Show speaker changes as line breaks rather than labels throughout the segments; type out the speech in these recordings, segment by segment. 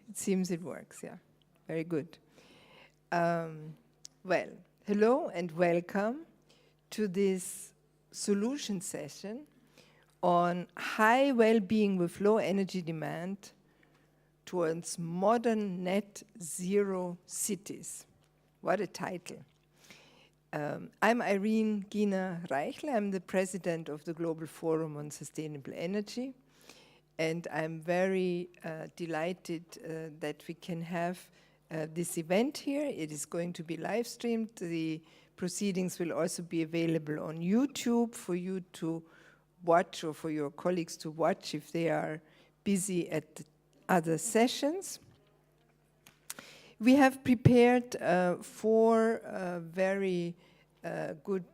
It seems it works, yeah. Very good. Well, hello and welcome to this solution session on high well-being with low energy demand towards modern net zero cities. What a title. I'm Irene Gina Reichle. I'm the president of the Global Forum on Sustainable Energy. And I'm very delighted that we can have this event here. It is going to be live streamed. The proceedings will also be available on YouTube for you to watch or for your colleagues to watch if they are busy at the other sessions. We have prepared four very good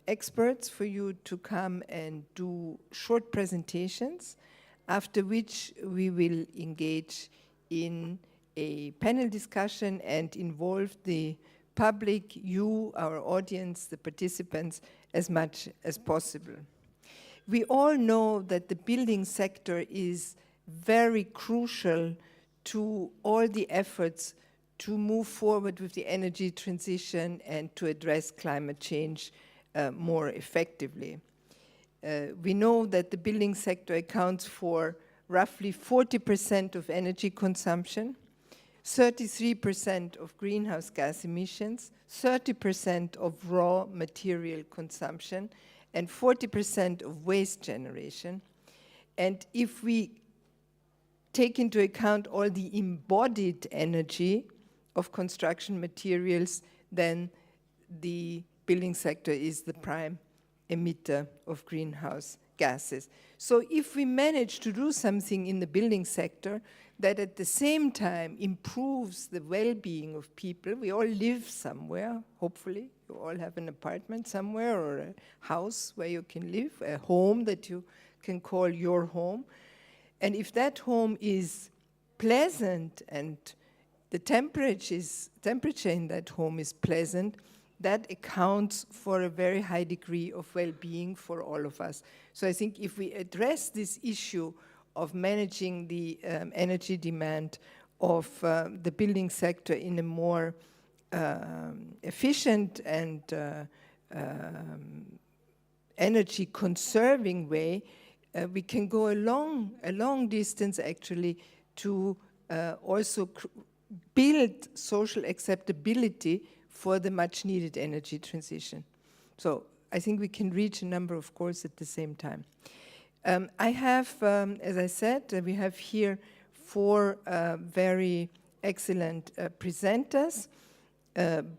experts for you to come and do short presentations, after which we will engage in a panel discussion and involve the public, you, our audience, the participants, as much as possible. We all know that the building sector is very crucial to all the efforts to move forward with the energy transition and to address climate change more effectively. We know that the building sector accounts for roughly 40% of energy consumption, 33% of greenhouse gas emissions, 30% of raw material consumption, and 40% of waste generation. And if we take into account all the embodied energy of construction materials, then the building sector is the prime emitter of greenhouse gases. So if we manage to do something in the building sector that at the same time improves the well-being of people, we all live somewhere, hopefully, you all have an apartment somewhere or a house where you can live, a home that you can call your home. And if that home is pleasant and the temperature in that home is pleasant, that accounts for a very high degree of well-being for all of us. So I think if we address this issue of managing the energy demand of the building sector in a more efficient and energy-conserving way, we can go a long distance actually to also build social acceptability for the much needed energy transition. So I think we can reach a number of goals at the same time. I have, as I said, we have here four very excellent presenters.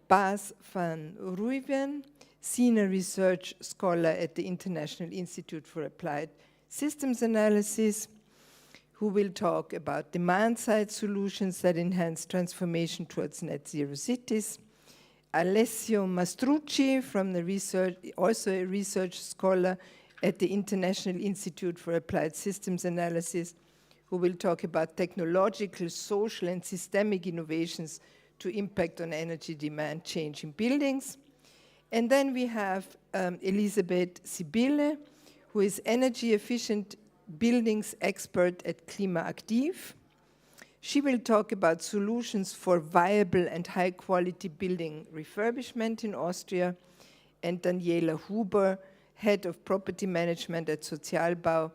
Bas van Ruijven, Senior Research Scholar at the International Institute for Applied Systems Analysis, who will talk about demand-side solutions that enhance transformation towards net zero cities. Alessio Mastrucci, from the research, also a research scholar at the International Institute for Applied Systems Analysis, who will talk about technological, social, and systemic innovations to impact on energy demand change in buildings. And then we have Elisabeth Sibylle, who is energy efficient buildings expert at Klimaaktiv. She will talk about solutions for viable and high-quality building refurbishment in Austria. And Daniela Huber, head of property management at Sozialbau,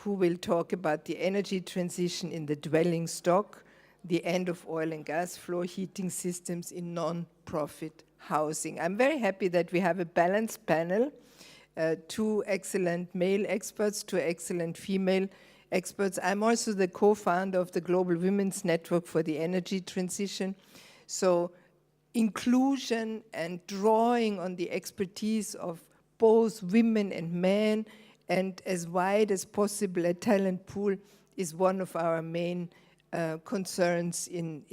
who will talk about the energy transition in the dwelling stock, the end of oil and gas floor heating systems in non-profit housing. I'm very happy that we have a balanced panel, two excellent male experts, two excellent female experts. I'm also the co-founder of the Global Women's Network for the Energy Transition. So inclusion and drawing on the expertise of both women and men, and as wide as possible a talent pool, is one of our main concerns in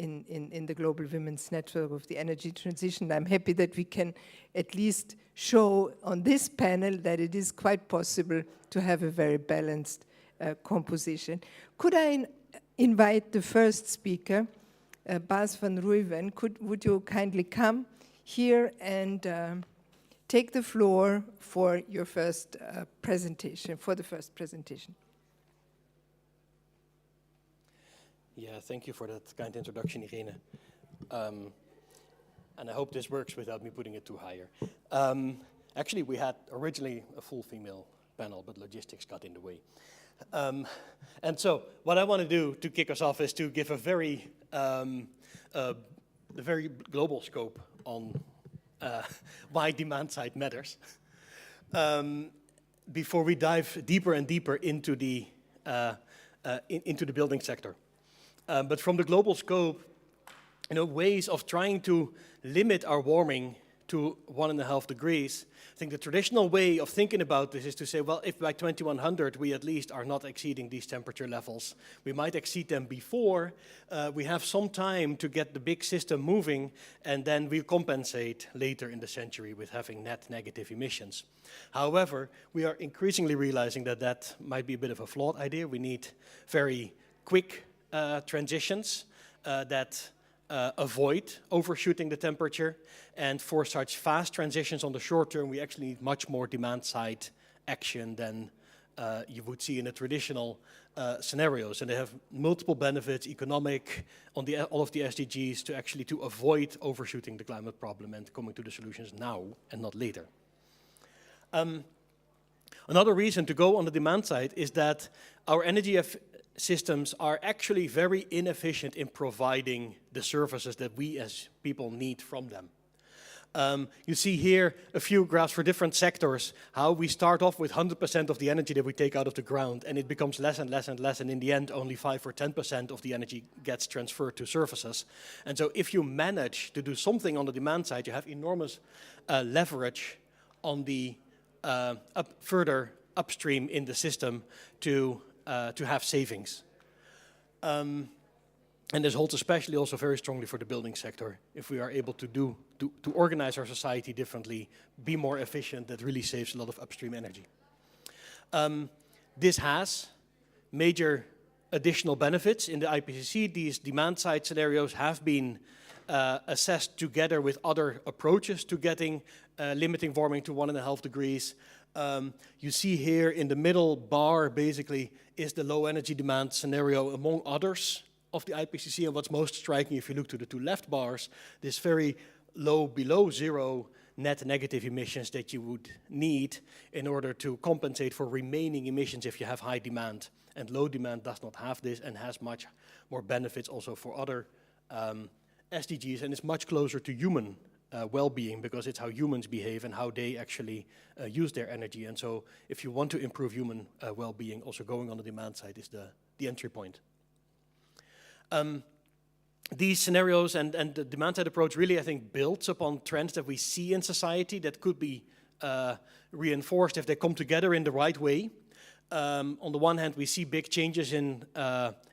the Global Women's Network of the Energy Transition. I'm happy that we can at least show on this panel that it is quite possible to have a very balanced composition. Could I invite the first speaker, Bas van Ruijven? Would you kindly come here and take the floor for your first presentation, for the first presentation?
Yeah, thank you for that kind introduction, Irene. And I hope this works without me putting it too higher. Actually, we had originally a full female panel, but logistics got in the way. And so what I want to do to kick us off is to give a very global scope on why demand side matters. Before we dive deeper and deeper into the building sector. But from the global scope, ways of trying to limit our warming to 1.5 degrees, I think the traditional way of thinking about this is to say, well, if by 2100 we at least are not exceeding these temperature levels, we might exceed them before, we have some time to get the big system moving, and then we'll compensate later in the century with having net negative emissions. However, we are increasingly realizing that that might be a bit of a flawed idea. We need very quick transitions that avoid overshooting the temperature, and for such fast transitions on the short term, we actually need much more demand-side action than you would see in the traditional scenarios. And they have multiple benefits, economic, on all of the SDGs, to avoid overshooting the climate problem and coming to the solutions now and not later. Another reason to go on the demand side is that our energy systems are actually very inefficient in providing the services that we as people need from them. You see here a few graphs for different sectors, how we start off with 100% of the energy that we take out of the ground, and it becomes less and less and less, and in the end only 5 or 10% of the energy gets transferred to services. And so if you manage to do something on the demand side, you have enormous leverage on the further upstream in the system to have savings. And this holds especially also very strongly for the building sector. If we are able to organize our society differently, be more efficient, that really saves a lot of upstream energy. This has major additional benefits in the IPCC. These demand side scenarios have been assessed together with other approaches to getting limiting warming to 1.5 degrees. You see here in the middle bar basically is the low energy demand scenario among others of the IPCC, and what's most striking if you look to the two left bars, this very low below zero net negative emissions that you would need in order to compensate for remaining emissions if you have high demand. And low demand does not have this and has much more benefits also for other SDGs, and it's much closer to human well-being, because it's how humans behave and how they actually use their energy. And so if you want to improve human well-being, also going on the demand side is the entry point. These scenarios and the demand side approach really, I think, builds upon trends that we see in society that could be reinforced if they come together in the right way. On the one hand, we see big changes in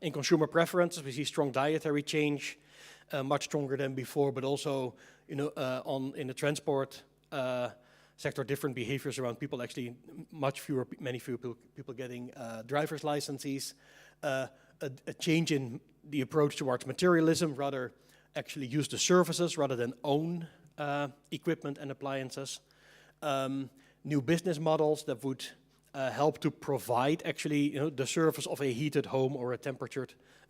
consumer preferences. We see strong dietary change, much stronger than before, but also in the transport sector, different behaviors around people, actually many fewer people getting driver's licenses, a change in the approach towards materialism, rather actually use the services rather than own equipment and appliances, new business models that would help to provide actually the service of a heated home or a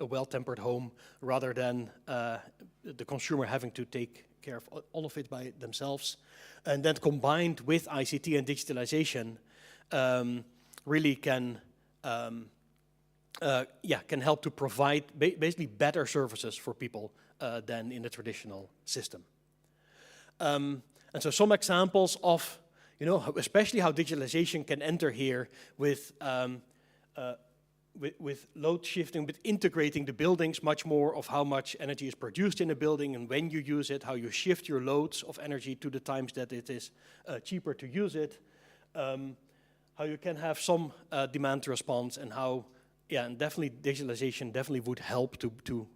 well-tempered home, rather than the consumer having to take care of all of it by themselves. And then combined with ICT and digitalization, really can help to provide basically better services for people than in the traditional system. And so some examples of, especially how digitalization can enter here with load shifting, but integrating the buildings, much more of how much energy is produced in a building and when you use it, how you shift your loads of energy to the times that it is cheaper to use it, how you can have some demand response, and how, and definitely digitalization definitely would help to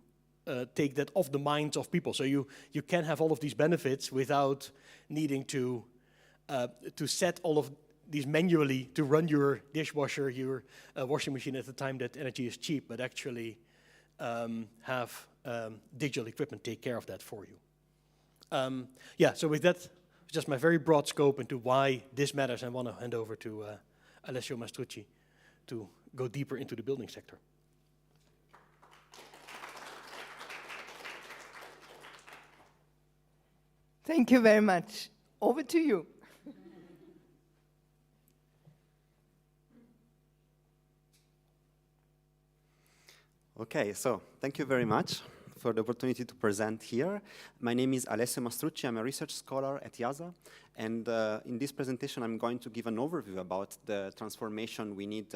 take that off the minds of people. So you can have all of these benefits without needing to set all of these manually to run your dishwasher, your washing machine at the time that energy is cheap, but actually have digital equipment take care of that for you. So with that, just my very broad scope into why this matters, I want to hand over to Alessio Mastrucci to go deeper into the building sector.
Thank you very much. Over to you.
Okay, so thank you very much for the opportunity to present here. My name is Alessio Mastrucci. I'm a research scholar at IASA. And in this presentation, I'm going to give an overview about the transformation we need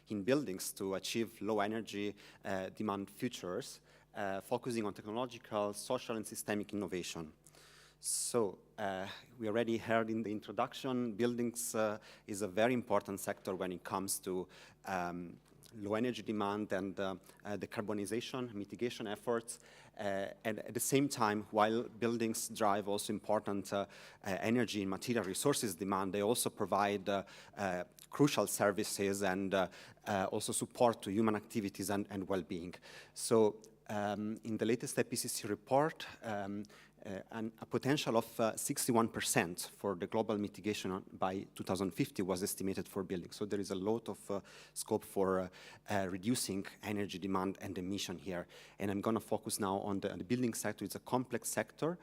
in buildings to achieve low energy demand futures, focusing on technological, social, and systemic innovation. So we already heard in the introduction, buildings is a very important sector when it comes to low energy demand and decarbonization, mitigation efforts. And at the same time, while buildings drive also important energy and material resources demand, they also provide crucial services and also support to human activities and well-being. So in the latest IPCC report, a potential of 61% for the global mitigation by 2050 was estimated for buildings. So there is a lot of scope for reducing energy demand and emission here. And I'm going to focus now on the building sector. It's a complex sector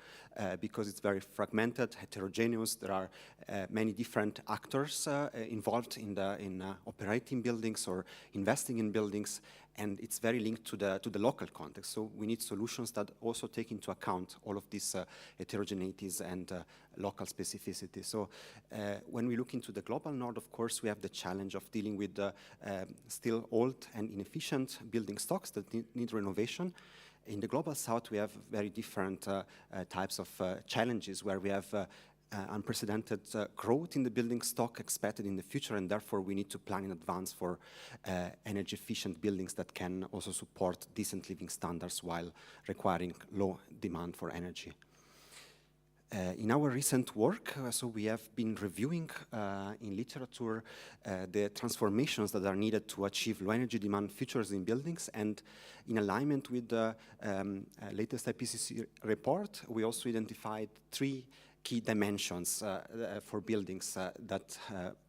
because it's very fragmented, heterogeneous. There are many different actors involved in operating buildings or investing in buildings. And it's very linked to the local context. So we need solutions that also take into account all of these heterogeneities and local specificity. So when we look into the global north, of course, we have the challenge of dealing with still old and inefficient building stocks that need renovation. In the global south, we have very different types of challenges where we have unprecedented growth in the building stock expected in the future, and therefore we need to plan in advance for energy efficient buildings that can also support decent living standards while requiring low demand for energy. In our recent work, so we have been reviewing in literature the transformations that are needed to achieve low energy demand futures in buildings, and in alignment with the latest IPCC report, we also identified three key dimensions for buildings that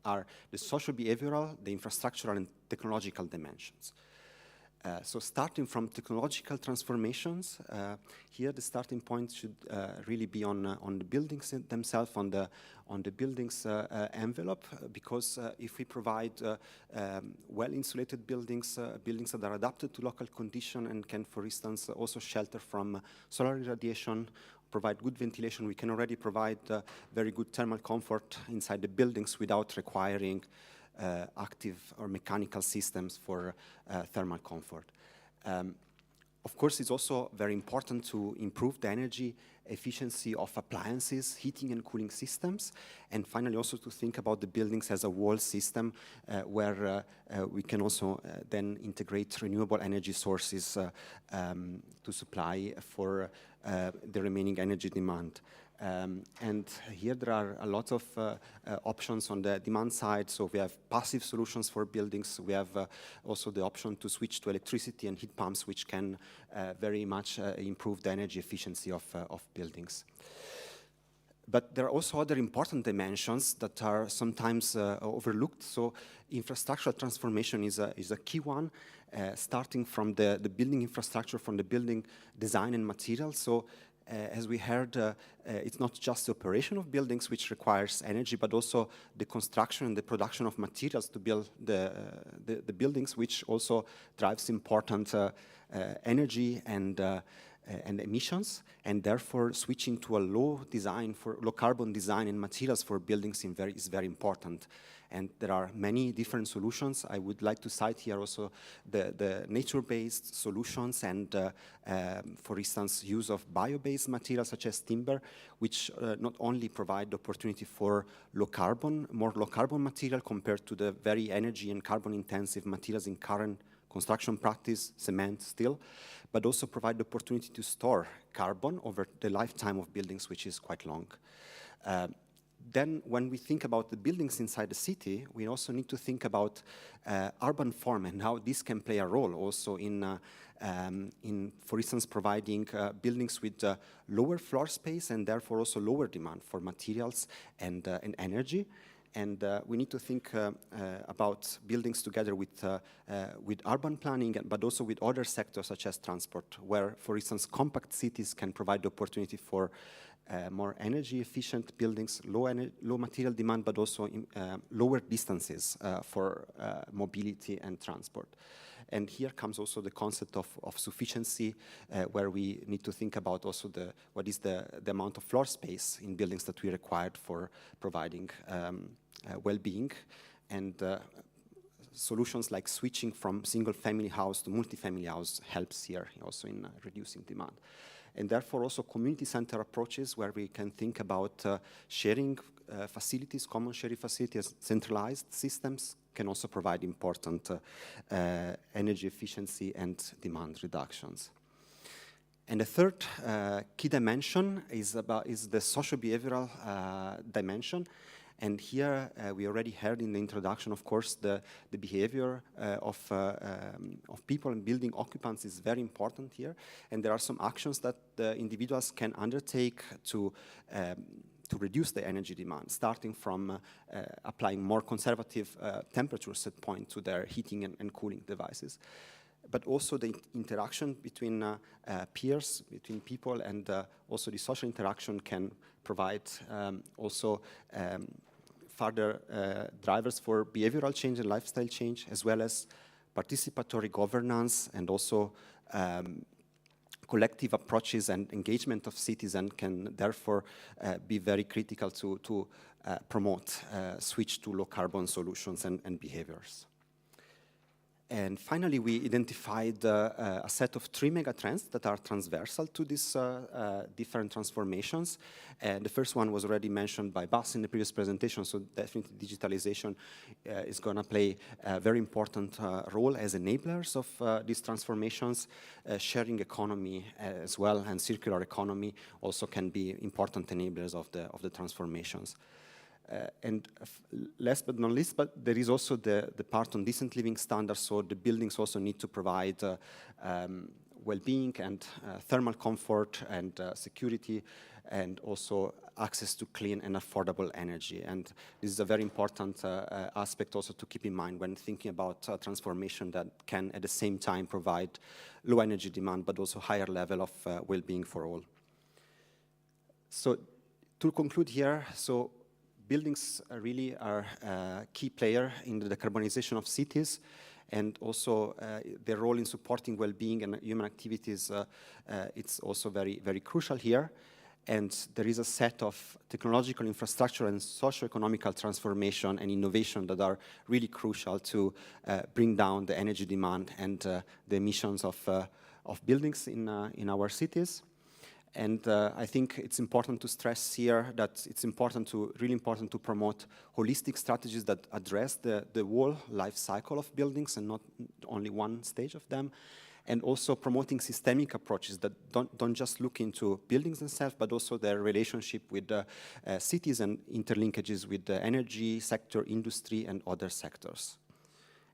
are the social behavioral, the infrastructural, and technological dimensions. So starting from technological transformations, here the starting point should really be on the buildings themselves, on the buildings envelope, because if we provide well-insulated buildings, buildings that are adapted to local condition and can, for instance, also shelter from solar irradiation, provide good ventilation, we can already provide very good thermal comfort inside the buildings without requiring active or mechanical systems for thermal comfort. Of course, it's also very important to improve the energy efficiency of appliances, heating and cooling systems, and finally also to think about the buildings as a wall system where we can also then integrate renewable energy sources to supply for the remaining energy demand. And here there are a lot of options on the demand side. So we have passive solutions for buildings. We have also the option to switch to electricity and heat pumps, which can very much improve the energy efficiency of buildings. But there are also other important dimensions that are sometimes overlooked. So infrastructural transformation is a key one, starting from the building infrastructure, from the building design and materials. So as we heard, it's not just the operation of buildings which requires energy, but also the construction and the production of materials to build the buildings, which also drives important energy and emissions, and therefore switching to a low carbon design and materials for buildings is very important. And there are many different solutions. I would like to cite here also the nature-based solutions and, for instance, use of bio-based materials such as timber, which not only provide the opportunity for more low carbon material compared to the very energy and carbon intensive materials in current construction practice, cement, steel, but also provide the opportunity to store carbon over the lifetime of buildings, which is quite long. Then when we think about the buildings inside the city, we also need to think about urban form and how this can play a role also in for instance, providing buildings with lower floor space and therefore also lower demand for materials and energy. And we need to think about buildings together with urban planning, but also with other sectors such as transport, where, for instance, compact cities can provide the opportunity for more energy efficient buildings, low material demand, but also lower distances for mobility and transport. And here comes also the concept of sufficiency, where we need to think about also what is the amount of floor space in buildings that we required for providing well-being. And solutions like switching from single-family house to multi-family house helps here also in reducing demand. And therefore also community center approaches where we can think about sharing facilities, common sharing facilities, centralized systems can also provide important energy efficiency and demand reductions. And the third key dimension is the socio-behavioral dimension. And here we already heard in the introduction, of course, the behavior of people and building occupants is very important here. And there are some actions that the individuals can undertake to reduce the energy demand, starting from applying more conservative temperature set point to their heating and cooling devices. But also the interaction between peers, between people, and also the social interaction can provide also further drivers for behavioral change and lifestyle change, as well as participatory governance and also collective approaches and engagement of citizens can therefore be very critical to promote switch to low carbon solutions and behaviors. And finally, we identified a set of 3 megatrends that are transversal to these different transformations. And the first one was already mentioned by Bas in the previous presentation, so definitely digitalization is going to play a very important role as enablers of these transformations. Sharing economy as well and circular economy also can be important enablers of the transformations. And last but not least, but there is also the part on decent living standards, so the buildings also need to provide well-being and thermal comfort and security, and also access to clean and affordable energy. And this is a very important aspect also to keep in mind when thinking about transformation that can at the same time provide low energy demand, but also higher level of well-being for all. So to conclude here, so buildings really are a key player in the decarbonization of cities, and also their role in supporting well-being and human activities, it's also very, very crucial here. And there is a set of technological infrastructure and socio-economical transformation and innovation that are really crucial to bring down the energy demand and the emissions of buildings in our cities. And I think it's important to stress here that it's really important to promote holistic strategies that address the whole life cycle of buildings and not only one stage of them. And also promoting systemic approaches that don't just look into buildings themselves, but also their relationship with the cities and interlinkages with the energy sector, industry, and other sectors.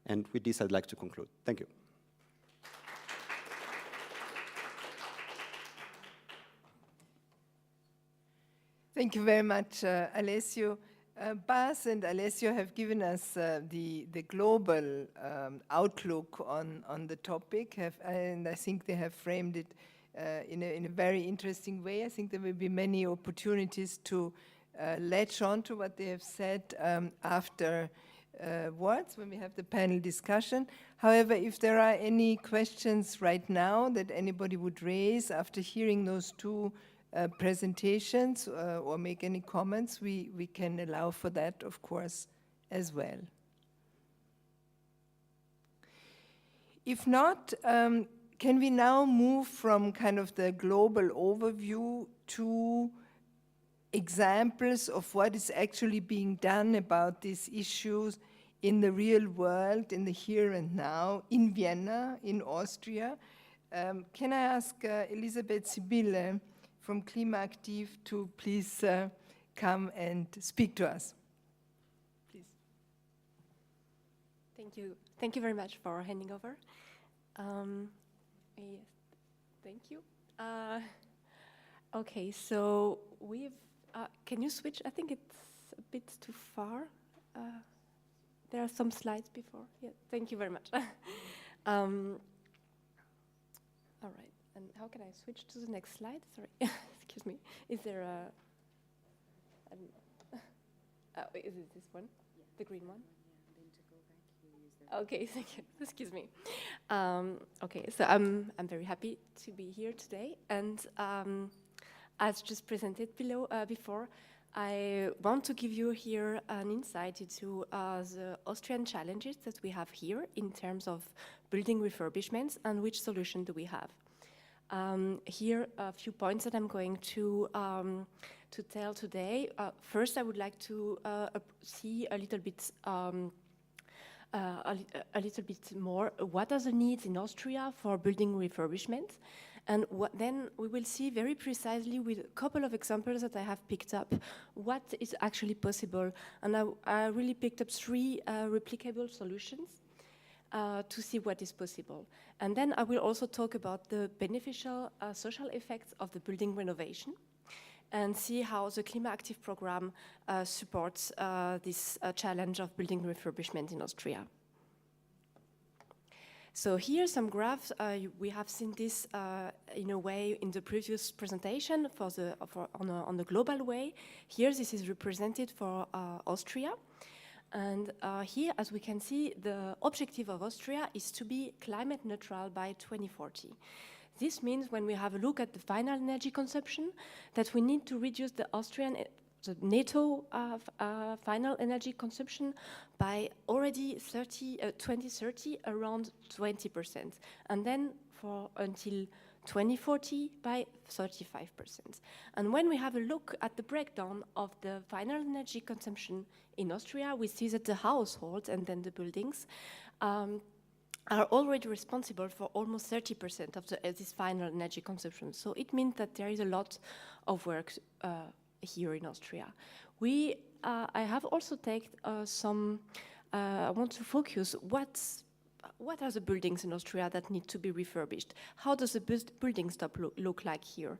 And with this, I'd like to conclude. Thank you.
Thank you very much, Alessio. Bas and Alessio have given us the global outlook on the topic, and I think they have framed it in a very interesting way. I think there will be many opportunities to latch on to what they have said afterwards when we have the panel discussion. However, if there are any questions right now that anybody would raise after hearing those two presentations or make any comments, we can allow for that, of course, as well. If not, can we now move from kind of the global overview to examples of what is actually being done about these issues in the real world, in the here and now, in Vienna, in Austria? Can I ask Elisabeth Sibylle from Klimaaktiv to please come and speak to us, please.
Thank you. Thank you very much for handing over. Yes, thank you. Okay, so we've, can you switch? I think it's a bit too far. There are some slides before. Yeah, thank you very much. All right. And how can I switch to the next slide? Sorry. Excuse excuse me. Is there a... is it this one? Yeah. The green one? Okay, thank you. Excuse me. Okay, so I'm very happy to be here today, and as just presented before, I want to give you here an insight into the Austrian challenges that we have here in terms of building refurbishments and which solution do we have. Here a few points that I'm going to tell today. First, I would like to see a little bit more what are the needs in Austria for building refurbishment, and then we will see very precisely with a couple of examples that I have picked up what is actually possible, and I really picked up 3 replicable solutions to see what is possible. And then I will also talk about the beneficial social effects of the building renovation and see how the Klima Active program supports this challenge of building refurbishment in Austria. So here are some graphs. We have seen this in a way in the previous presentation on the global way. Here this is represented for Austria. And here, as we can see, the objective of Austria is to be climate neutral by 2040. This means when we have a look at the final energy consumption, that we need to reduce the NATO final energy consumption by already 2030 around 20%, and then until 2040 by 35%. And when we have a look at the breakdown of the final energy consumption in Austria, we see that the households and then the buildings are already responsible for almost 30% of this final energy consumption. So it means that there is a lot of work here in Austria. I have also taken I want to focus what are the buildings in Austria that need to be refurbished? How does the building stock look like here?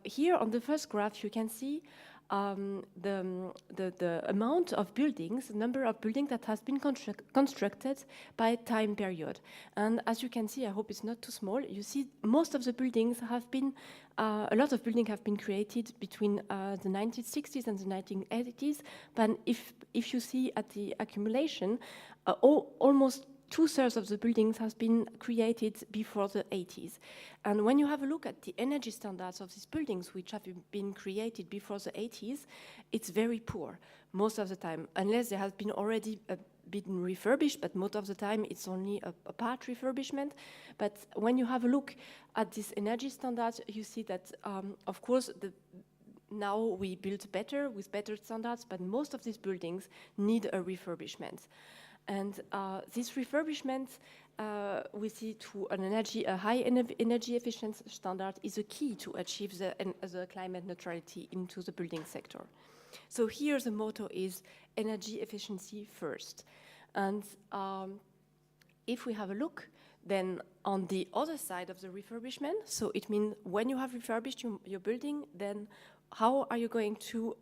Here on the first graph you can see the amount of buildings, the number of buildings that has been constructed by time period. And as you can see, I hope it's not too small, you see most of the buildings have been, a lot of buildings have been created between the 1960s and the 1980s, but if you see at the accumulation, almost 2/3 of the buildings has been created before the 80s. And when you have a look at the energy standards of these buildings, which have been created before the 80s, it's very poor most of the time, unless they have been already been refurbished, but most of the time it's only a part refurbishment. But when you have a look at these energy standards, you see that, of course, now we build better with better standards, but most of these buildings need a refurbishment. And this refurbishment, we see to a high energy efficiency standard is a key to achieve the climate neutrality into the building sector. So here the motto is energy efficiency first. And if we have a look, then on the other side of the refurbishment, so it means when you have refurbished your building, then how are you going to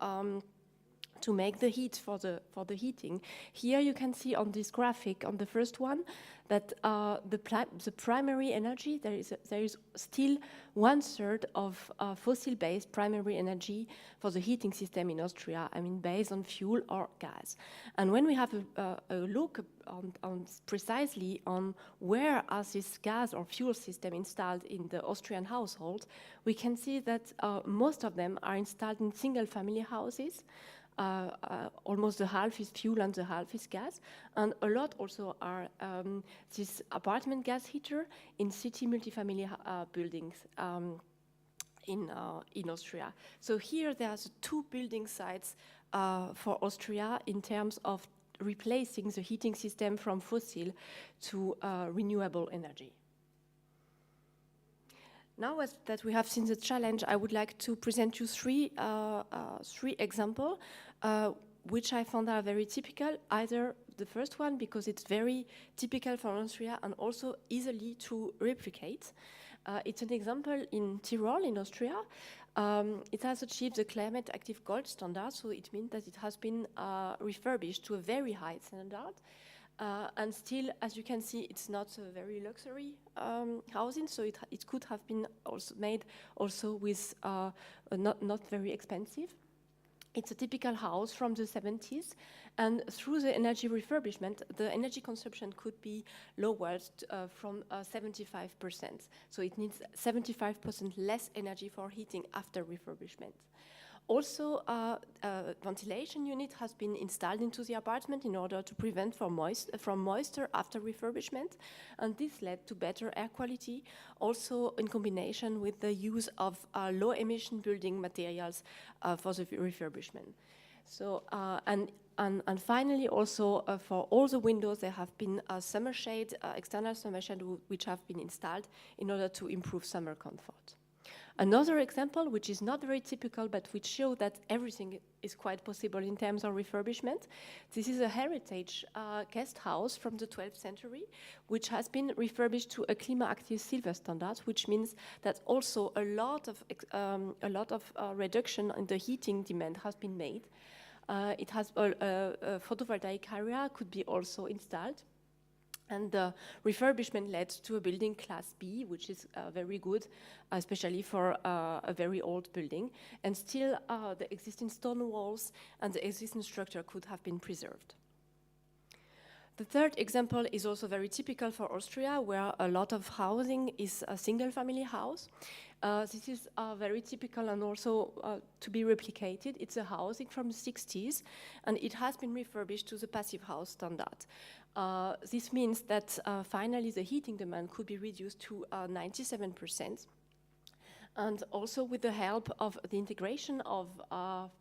make the heat for the heating? Here you can see on this graphic, on the first one, that the primary energy, there is still 1/3 of fossil-based primary energy for the heating system in Austria, I mean based on fuel or gas. And when we have a look on precisely on where are this gas or fuel system installed in the Austrian household, we can see that most of them are installed in single-family houses. Almost the half is fuel and the half is gas, and a lot also are this apartment gas heater in city multifamily buildings in Austria. So here there's 2 building sites for Austria in terms of replacing the heating system from fossil to renewable energy. Now that we have seen the challenge, I would like to present you three examples, which I found are very typical. Either the first one, because it's very typical for Austria and also easily to replicate. It's an example in Tyrol, in Austria. It has achieved the Climate Active Gold standard, so it means that it has been refurbished to a very high standard. And still, as you can see, it's not a very luxury housing, so it could have been also made also with not very expensive. It's a typical house from the 70s, and through the energy refurbishment, the energy consumption could be lowered from 75%. So it needs 75% less energy for heating after refurbishment. Also, ventilation unit has been installed into the apartment in order to prevent from moisture after refurbishment, and this led to better air quality, also in combination with the use of low-emission building materials for the refurbishment. So, and finally, also for all the windows, there have been summer shade, external summer shade, which have been installed in order to improve summer comfort. Another example, which is not very typical, but which shows that everything is quite possible in terms of refurbishment. This is a heritage guest house from the 12th century, which has been refurbished to a clima-active silver standard, which means that also a lot of reduction in the heating demand has been made. It has a photovoltaic area could be also installed. And the refurbishment led to a building class B, which is very good, especially for a very old building. And still, the existing stone walls and the existing structure could have been preserved. The third example is also very typical for Austria, where a lot of housing is a single-family house. This is very typical and also to be replicated. It's a housing from the 60s, and it has been refurbished to the passive house standard. This means that finally the heating demand could be reduced to 97%. And also with the help of the integration of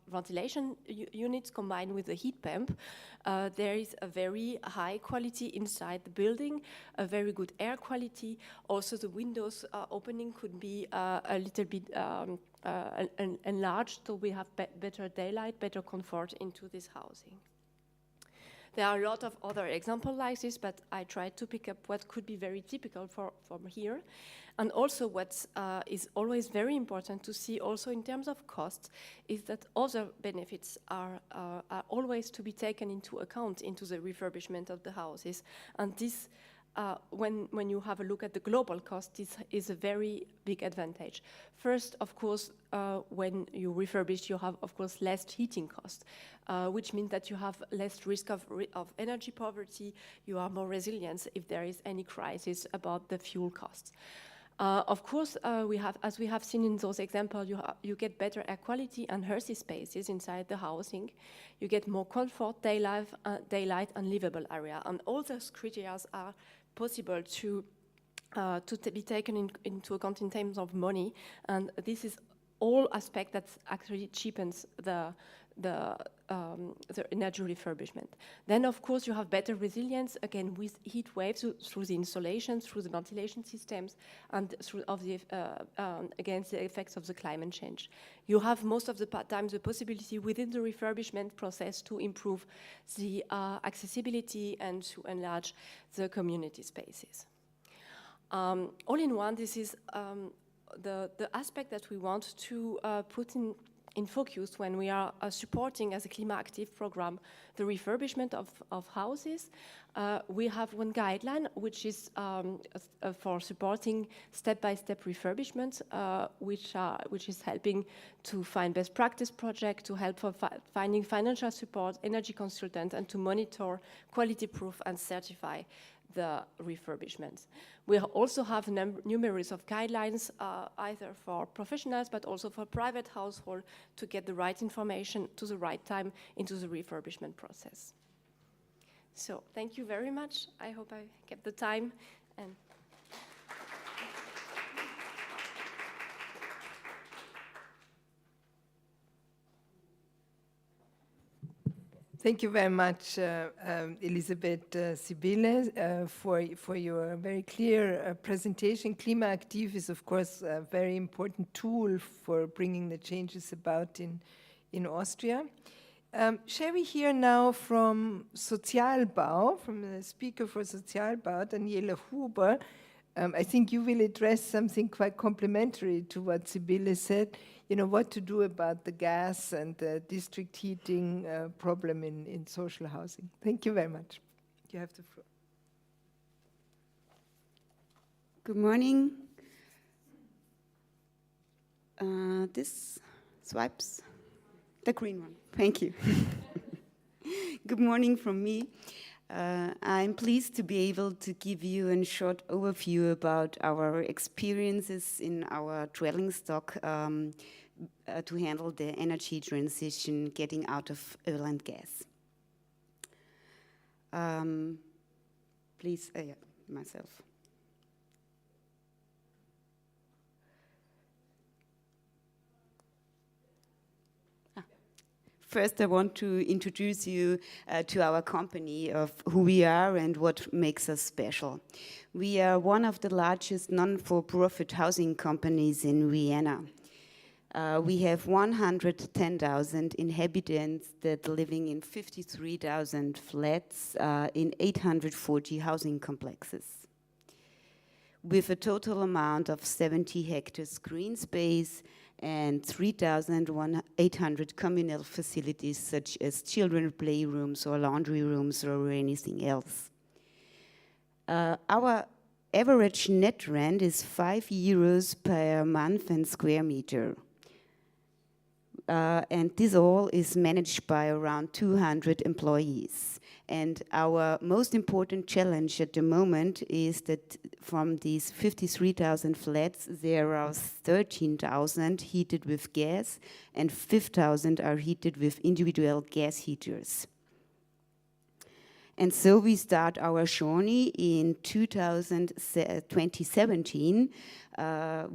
ventilation units combined with the heat pump, there is a very high quality inside the building, a very good air quality. Also the windows opening could be a little bit enlarged, so we have better daylight, better comfort into this housing. There are a lot of other examples like this, but I tried to pick up what could be very typical from here. And also what is always very important to see also in terms of cost is that other benefits are always to be taken into account into the refurbishment of the houses. And this, when you have a look at the global cost, this is a very big advantage. First, of course, when you refurbish, you have, of course, less heating cost, which means that you have less risk of energy poverty. You are more resilient if there is any crisis about the fuel costs. Of course, as we have seen in those examples, you get better air quality and healthy spaces inside the housing. You get more comfort, daylight and livable area. And all those criteria are possible to be taken into account in terms of money. And this is all aspect that actually cheapens the energy refurbishment. Then, of course, you have better resilience, again, with heat waves through the insulation, through the ventilation systems, and against the effects of the climate change. You have most of the time the possibility within the refurbishment process to improve the accessibility and to enlarge the community spaces. All in one, this is the aspect that we want to put in focus when we are supporting as a clima-active program the refurbishment of houses. We have one guideline which is for supporting step-by-step refurbishment, which is helping to find best practice projects, to help for finding financial support, energy consultant, and to monitor quality proof and certify the refurbishments. We also have numerous of guidelines, either for professionals but also for private household, to get the right information to the right time into the refurbishment process. So thank you very much. I hope I kept the time. And
thank you very much, Elisabeth Sibylle, for your very clear presentation. Klimaaktiv is, of course, a very important tool for bringing the changes about in Austria. Shall we hear now from Sozialbau, from the speaker for Sozialbau, Daniela Huber? I think you will address something quite complementary to what Sibylle said, you know, what to do about the gas and the district heating problem in social housing. Thank you very much. you have the floor.
Good morning. This swipes the green one. Thank you. Good morning from me. I'm pleased to be able to give you a short overview about our experiences in our dwelling stock to handle the energy transition getting out of oil and gas. Please, yeah, myself. First, I want to introduce you to our company, of who we are and what makes us special. We are one of the largest non-for-profit housing companies in Vienna. We have 110,000 inhabitants that living in 53,000 flats in 840 housing complexes. With a total amount of 70 hectares green space and 3,800 communal facilities such as children playrooms or laundry rooms or anything else. Our average net rent is €5 per month and square meter. And this all is managed by around 200 employees. And our most important challenge at the moment is that from these 53,000 flats, there are 13,000 heated with gas and 5,000 are heated with individual gas heaters. And so we start our journey in 2017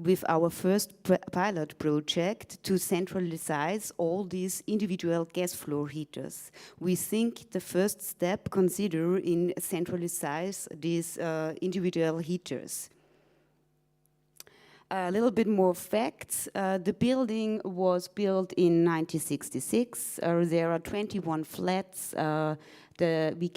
with our first pilot project to centralize all these individual gas floor heaters. We think the first step consider in centralize these individual heaters. A little bit more facts. The building was built in 1966. There are 21 flats. We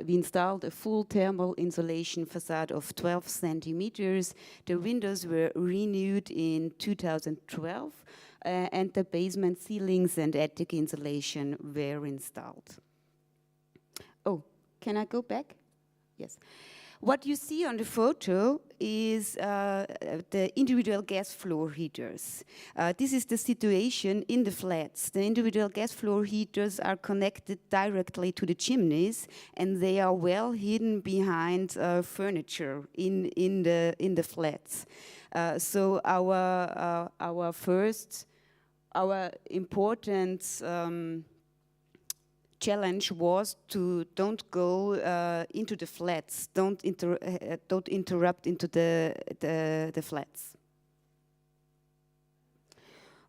installed a full thermal insulation facade of 12 centimeters. The windows were renewed in 2012, and the basement ceilings and attic insulation were installed. Oh, can I go back? Yes. What you see on the photo is the individual gas floor heaters. This is the situation in the flats. The individual gas floor heaters are connected directly to the chimneys, and they are well hidden behind furniture in the flats. So our important challenge was to don't go into the flats, don't interrupt into the flats.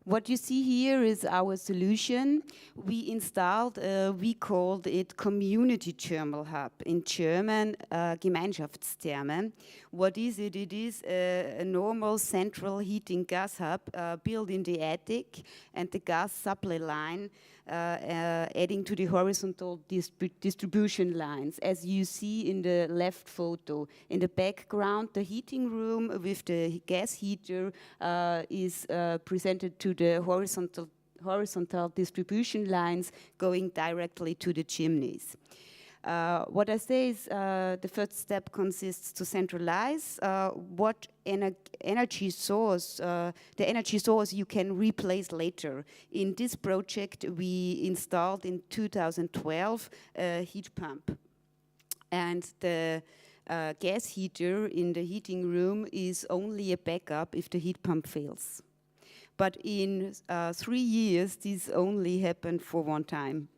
What you see here is our solution. We installed, we called it Community Thermal Hub, in German Gemeinschaftstherme. What is it? It is a normal central heating gas hub built in the attic, and the gas supply line adding to the horizontal distribution lines, as you see in the left photo. In the background, the heating room with the gas heater is presented to the horizontal distribution lines going directly to the chimneys. What I say is the first step consists to centralize what energy source, the energy source you can replace later. In this project, we installed in 2012 a heat pump. And the gas heater in the heating room is only a backup if the heat pump fails. But in 3 years, this only happened for one time.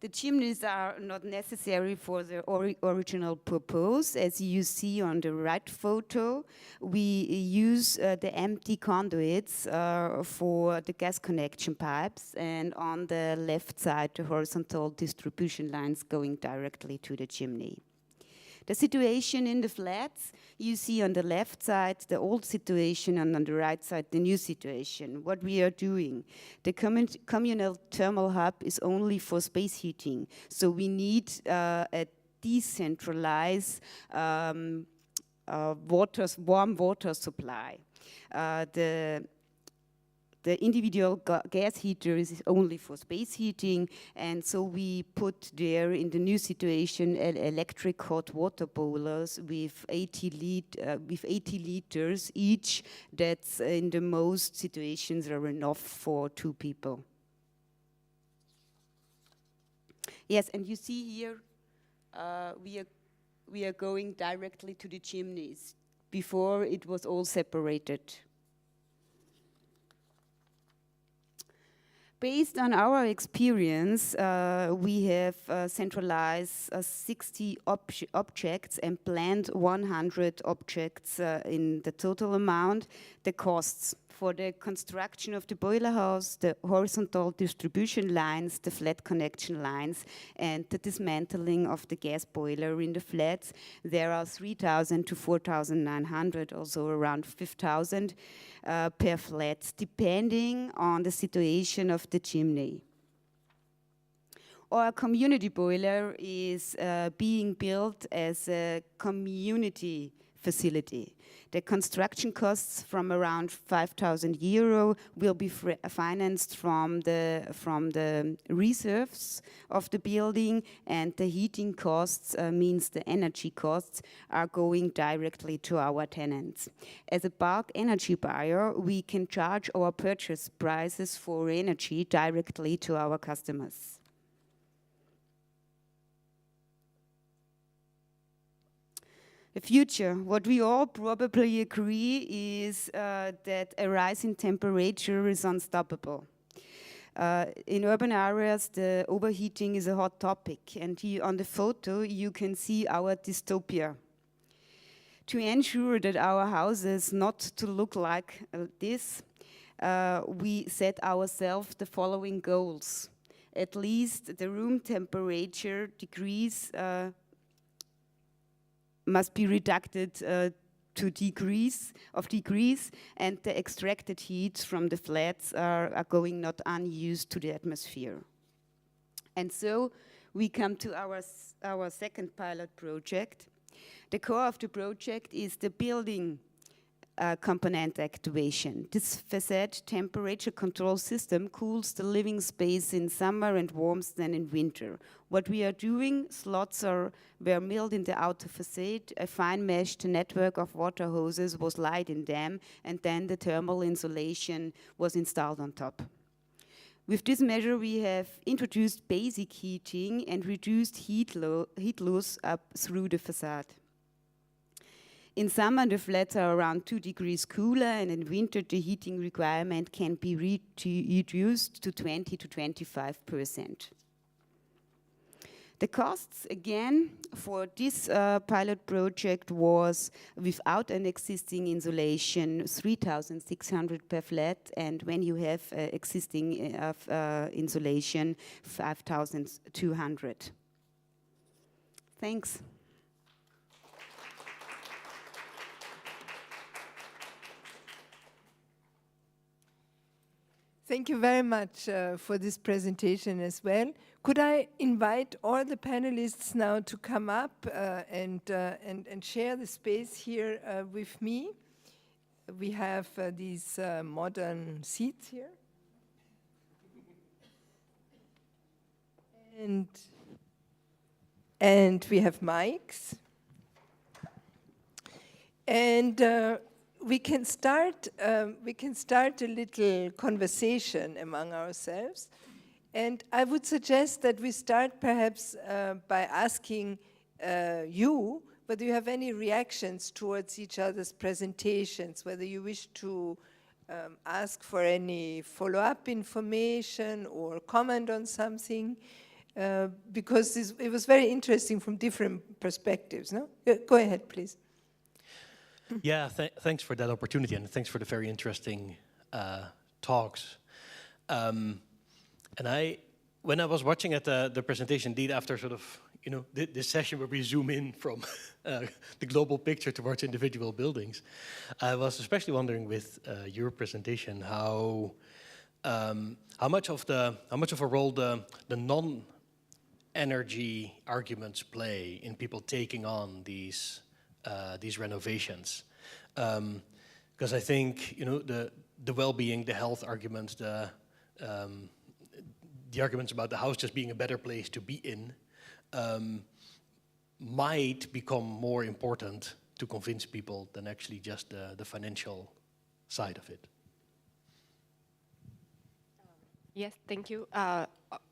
The chimneys are not necessary for the original purpose. As you see on the right photo, we use the empty conduits for the gas connection pipes, and on the left side, the horizontal distribution lines going directly to the chimney. The situation in the flats, you see on the left side the old situation, and on the right side the new situation. What we are doing, the communal thermal hub is only for space heating, so we need a decentralized warm water supply. The the individual gas heater is only for space heating, and so we put there in the new situation electric hot water boilers with 80 liters each. That's in the most situations are enough for 2 people. Yes, and you see here we are going directly to the chimneys. Before it was all separated. Based on our experience, we have centralized 60 objects and planned 100 objects in the total amount. The costs for the construction of the boiler house, the horizontal distribution lines, the flat connection lines, and the dismantling of the gas boiler in the flats, there are 3,000 to 4,900, also around 5,000 per flat, depending on the situation of the chimney. Our community boiler is being built as a community facility. The construction costs from around 5,000 euro will be financed from the reserves of the building, and the heating costs, means the energy costs, are going directly to our tenants. As a bulk energy buyer, we can charge our purchase prices for energy directly to our customers. The future, what we all probably agree is that a rise in temperature is unstoppable. In urban areas, the overheating is a hot topic, and here on the photo you can see our dystopia. To ensure that our houses not to look like this, we set ourselves the following goals. At least the room temperature decrease must be reduced to degrees, and the extracted heat from the flats are going not unused to the atmosphere. And so we come to our second pilot project. The core of the project is the building component activation. This facade temperature control system cools the living space in summer and warms them in winter. What we are doing, slots were milled in the outer facade, a fine meshed network of water hoses was laid in them, and then the thermal insulation was installed on top. With this measure, we have introduced basic heating and reduced heat loss up through the facade. In summer, the flats are around 2 degrees cooler, and in winter, the heating requirement can be reduced to 20 to 25%. The costs, again, for this pilot project was, without an existing insulation, 3,600 per flat, and when you have existing insulation, 5,200. Thanks.
Thank you very much for this presentation as well. Could I invite all the panelists now to come up and share the space here with me? We have these modern seats here. And we have mics. And we can start a little conversation among ourselves, and I would suggest that we start perhaps by asking you whether you have any reactions towards each other's presentations, whether you wish to ask for any follow-up information or comment on something, because it was very interesting from different perspectives. No? Go ahead, please.
Yeah, thanks for that opportunity, and thanks for the very interesting talks. And when I was watching at the presentation, indeed, after sort of, this session where we zoom in from the global picture towards individual buildings, I was especially wondering with your presentation how much of a role the non-energy arguments play in people taking on these renovations, because I think the well-being, the health arguments, the arguments about the house just being a better place to be in, might become more important to convince people than actually just the financial side of it.
Yes, thank you.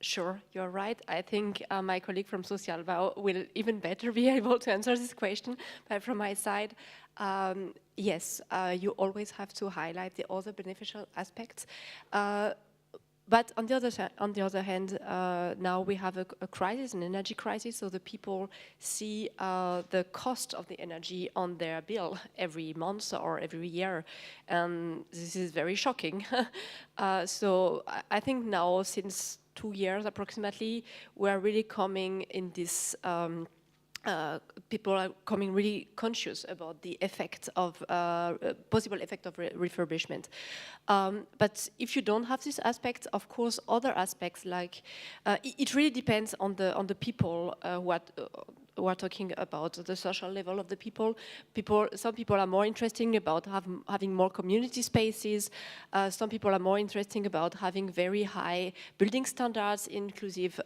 Sure, you're right. I think my colleague from Sozialbau will even better be able to answer this question. But from my side, yes, you always have to highlight the other beneficial aspects. But on the other hand, now we have a crisis, an energy crisis, so the people see the cost of the energy on their bill every month or every year, and this is very shocking. So I think now, since 2 years approximately, we are really coming in this people are becoming really conscious about the effect of possible effect of refurbishment. But if you don't have this aspect, of course, other aspects like it really depends on the people who are talking about the social level of the people. Some people are more interested about having more community spaces. Some people are more interested about having very high building standards, inclusive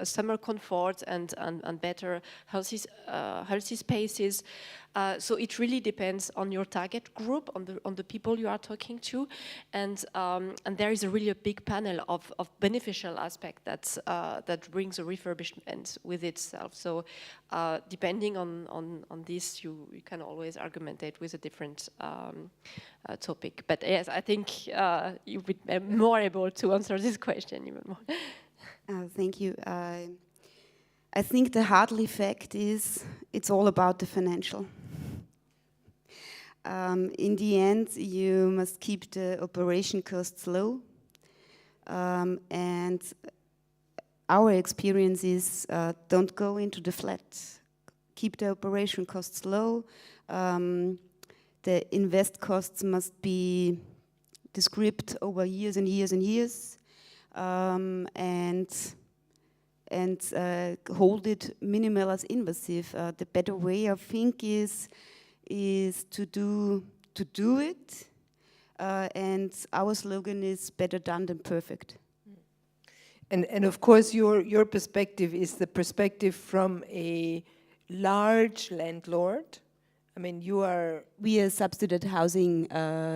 summer comfort and better healthy spaces. So it really depends on your target group, on the people you are talking to, and there is really a big panel of beneficial aspect that brings a refurbishment with itself. So depending on this, you can always argumentate with a different topic. But yes, I think you would be more able to answer this question even more.
Thank you. I think the hardly fact is it's all about the financial. In the end, you must keep the operation costs low. And our experience is don't go into the flat. Keep the operation costs low. The invest costs must be described over years and years and years. And hold it minimal as invasive. The better way I think is to do it, and our slogan is better done than perfect.
And of course your perspective is the perspective from a large landlord. I mean,
we are a subsidized housing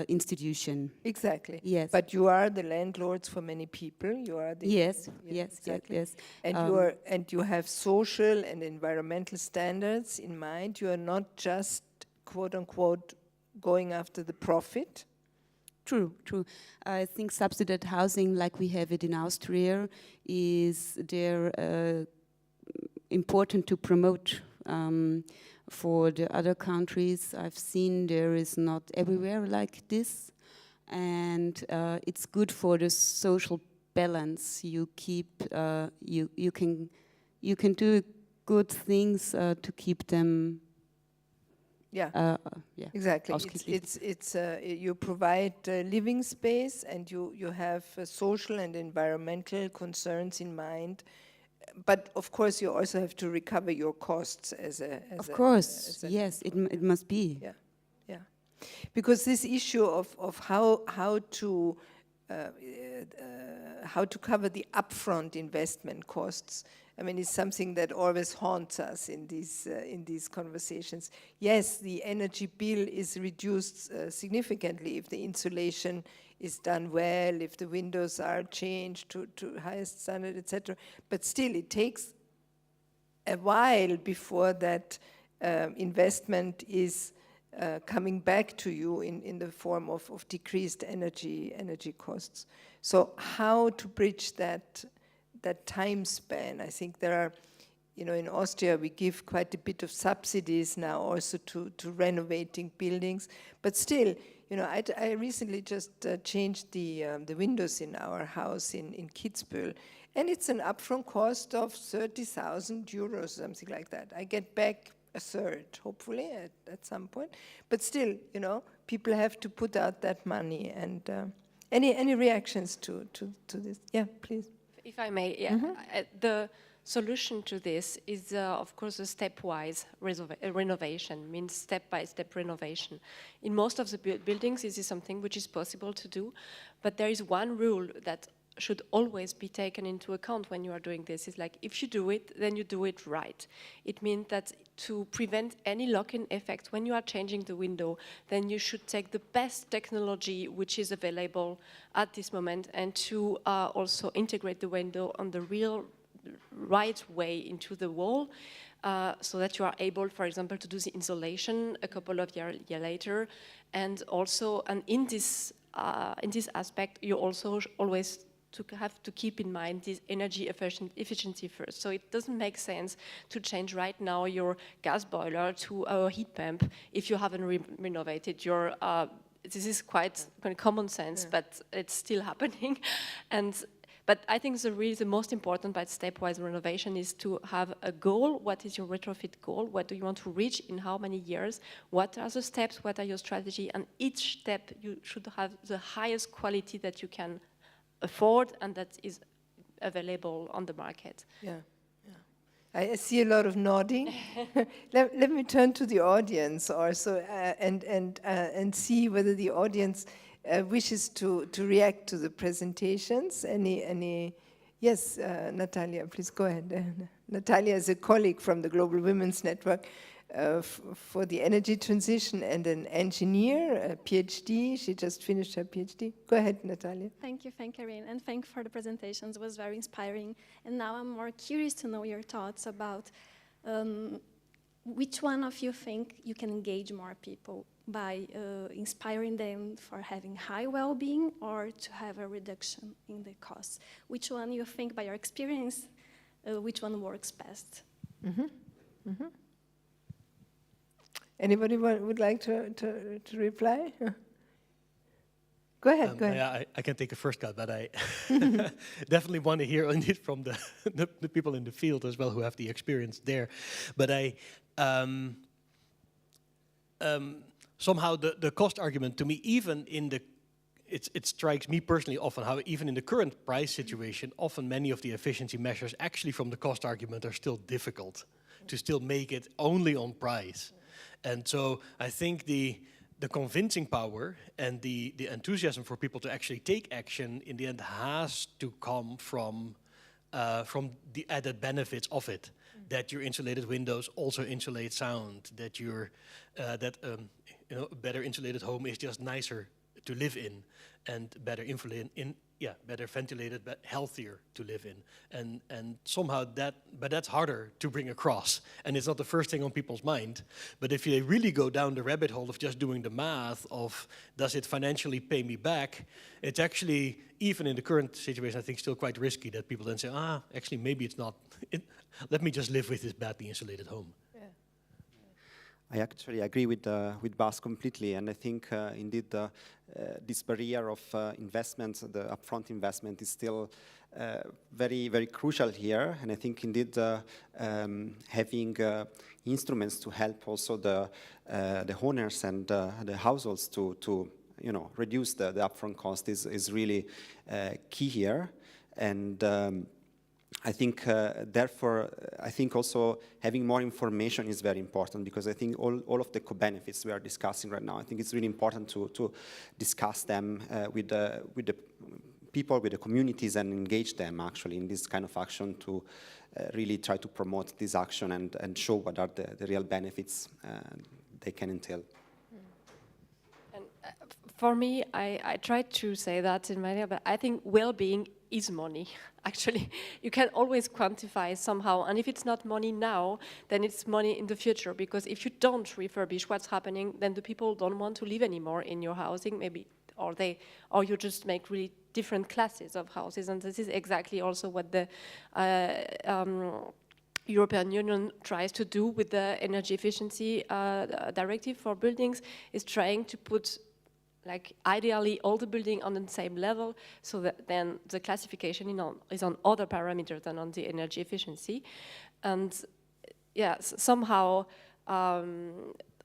institution.
Exactly.
Yes.
But you are the landlords for many people. You are the
yes.
Exactly.
Yes.
And you have social and environmental standards in mind. You are not just quote unquote going after the profit.
True. I think subsidized housing, like we have it in Austria, is there important to promote. For the other countries, I've seen there is not everywhere like this, and it's good for the social balance. You keep you can do good things to keep them.
Yeah. Exactly. It's you provide living space, and you have social and environmental concerns in mind. But of course, you also have to recover your costs
Of course, yes, it must be.
Yeah. Because this issue of how to cover the upfront investment costs, I mean, it's something that always haunts us in these conversations. Yes, the energy bill is reduced significantly if the insulation is done well, if the windows are changed to highest standard, etc. But still, it takes a while before that investment is coming back to you in the form of decreased energy costs. So how to bridge that time span? I think there are, in Austria we give quite a bit of subsidies now also to renovating buildings, but still, I recently just changed the windows in our house in Kitzbühel, and it's an upfront cost of 30,000 euros, something like that. I get back a third, hopefully, at some point. But still, people have to put out that money. And any reactions to this? Yeah, please.
If I may, yeah. solution to this is, of course, a stepwise renovation, means step-by-step renovation. In most of the buildings, this is something which is possible to do, but there is one rule that should always be taken into account when you are doing this. It's like, if you do it, then you do it right. It means that to prevent any lock-in effect, when you are changing the window, then you should take the best technology which is available at this moment, and to also integrate the window on the right way into the wall, so that you are able, for example, to do the insulation a couple of years later. And also, and in this aspect, you also always have to keep in mind this energy efficiency first. So it doesn't make sense to change right now your gas boiler to a heat pump if you haven't renovated your. This is quite common sense, but it's still happening. But I think the most important by stepwise renovation is to have a goal. What is your retrofit goal? What do you want to reach in how many years? What are the steps? What are your strategy? And each step you should have the highest quality that you can afford and that is available on the market.
Yeah, yeah. I see a lot of nodding. Let me turn to the audience also and see whether the audience wishes to react to the presentations. Any? Yes, Natalia, please go ahead. Natalia is a colleague from the Global Women's Network for the energy transition and an engineer, a PhD. She just finished her PhD. Go ahead, Natalia.
Thank you, Karine, and thank you for the presentations. It was very inspiring. And now I'm more curious to know your thoughts about which one of you think you can engage more people by inspiring them for having high well-being or to have a reduction in the costs. Which one you think, by your experience, which one works best?
Mm-hmm. Mm-hmm. Anybody would like to reply? Go ahead, go ahead.
Yeah, I can take a first cut, but I definitely want to hear indeed from the people in the field as well who have the experience there. But somehow the cost argument, to me, even in the it strikes me personally often how even in the current price situation, often many of the efficiency measures actually from the cost argument are still difficult to still make it only on price. And so I think the convincing power and the enthusiasm for people to actually take action in the end has to come from the added benefits of it. That your insulated windows also insulate sound. That a better insulated home is just nicer to live in, and better better ventilated, but healthier to live in. And somehow but that's harder to bring across. And it's not the first thing on people's mind. But if you really go down the rabbit hole of just doing the math of, does it financially pay me back? It's actually, even in the current situation, I think still quite risky that people then say, actually maybe it's not, let me just live with this badly insulated home.
I actually agree with Bas completely, and I think indeed this barrier of investment, the upfront investment, is still very, very crucial here. And I think indeed having instruments to help also the owners and the households to reduce the upfront cost is really key here. And I think, therefore, I think also having more information is very important, because I think all of the co-benefits we are discussing right now, I think it's really important to discuss them with the people, with the communities, and engage them actually in this kind of action to really try to promote this action and show what are the real benefits they can entail.
And for me, I tried to say that in my, but I think well-being is money. Actually, you can always quantify somehow, and if it's not money now, then it's money in the future, because if you don't refurbish what's happening, then the people don't want to live anymore in your housing, maybe, or you just make really different classes of houses, and this is exactly also what the European Union tries to do with the energy efficiency directive for buildings, is trying to put ideally all the building on the same level, so that then the classification is on other parameters than on the energy efficiency. And somehow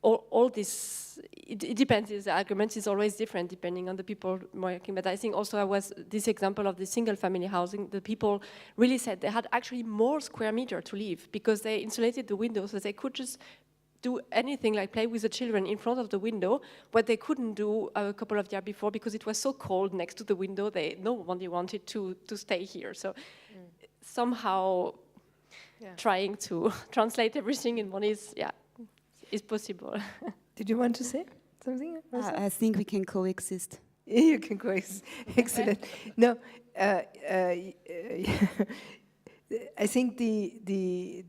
all this, it depends. The argument is always different depending on the people working. But I think also this example of the single family housing, the people really said they had actually more square meter to live because they insulated the windows, so they could just do anything like play with the children in front of the window, what they couldn't do a couple of years before because it was so cold next to the window. Nobody wanted to stay here. So somehow trying to translate everything in one is possible.
Did you want to say something?
I think we can coexist.
You can coexist. Excellent. No, I think the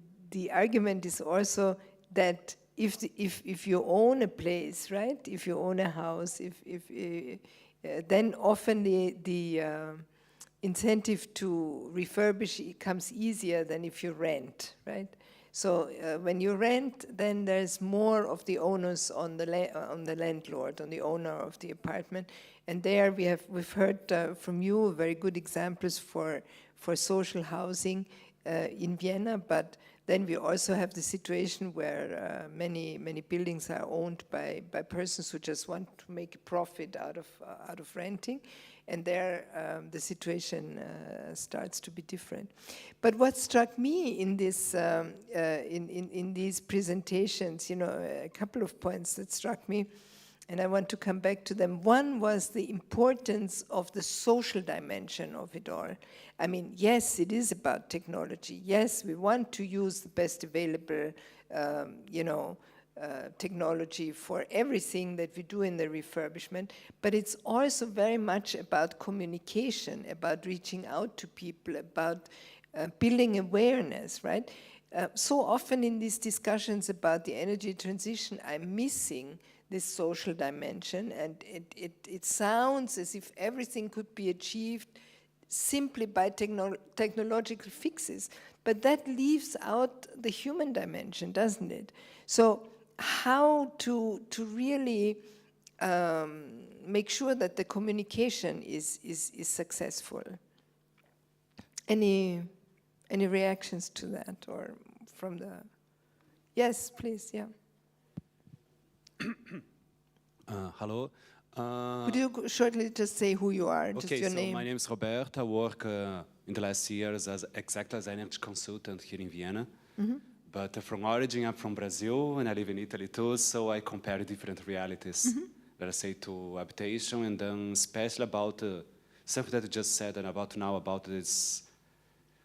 argument is also that if you own a place, right? If you own a house, then often the incentive to refurbish comes easier than if you rent, right? So when you rent, then there's more of the onus on the landlord, on the owner of the apartment. And there we've heard from you very good examples for social housing in Vienna, but then we also have the situation where many buildings are owned by persons who just want to make a profit out of renting. And there, the situation starts to be different. But what struck me in this, in these presentations, a couple of points that struck me, and I want to come back to them. One was the importance of the social dimension of it all. I mean, yes, it is about technology. Yes, we want to use the best available, technology for everything that we do in the refurbishment, but it's also very much about communication, about reaching out to people, about building awareness, right? So often in these discussions about the energy transition, I'm missing this social dimension, and it sounds as if everything could be achieved simply by technological fixes, but that leaves out the human dimension, doesn't it? So how to really make sure that the communication is successful? Any reactions to that, or from the? Yes, please. Yeah.
Hello.
Could you shortly just say who you are, just your name?
My name is Robert. I work in the last years exactly as an energy consultant here in Vienna. But from origin, I'm from Brazil, and I live in Italy too, so I compare different realities, let's say, to habitation, and then especially about something that you just said, and about this,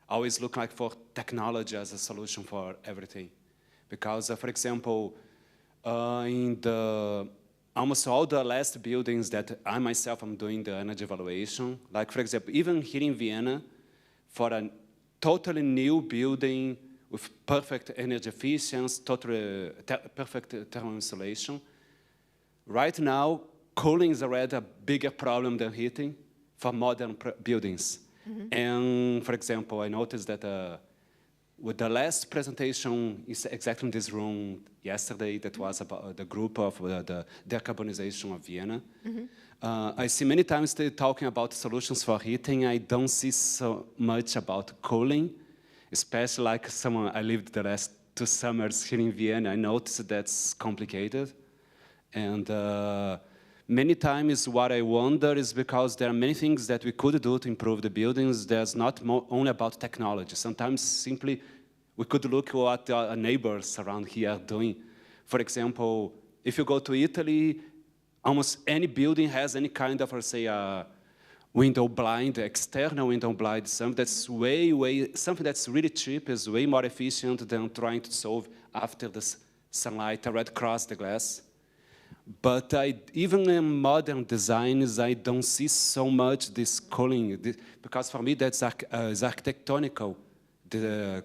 always look like for technology as a solution for everything. Because, for example, in almost all the last buildings that I myself am doing the energy evaluation, like for example, even here in Vienna, for a totally new building with perfect energy efficiency, totally perfect thermal insulation, right now, cooling is already a bigger problem than heating for modern buildings. And for example, I noticed that with the last presentation is exactly in this room yesterday that was about the group of the decarbonization of Vienna. I see many times they talking about solutions for heating. I don't see so much about cooling, especially like I lived the last 2 summers here in Vienna. I noticed that's complicated. And many times what I wonder is because there are many things that we could do to improve the buildings. There's not only about technology. Sometimes simply we could look at what our neighbors around here are doing. For example, if you go to Italy, almost any building has any kind of, let's say, window blind, external window blind, something that's something that's really cheap, is way more efficient than trying to solve after the sunlight already crossed the glass. But even in modern designs, I don't see so much this cooling, because for me that's is architectonical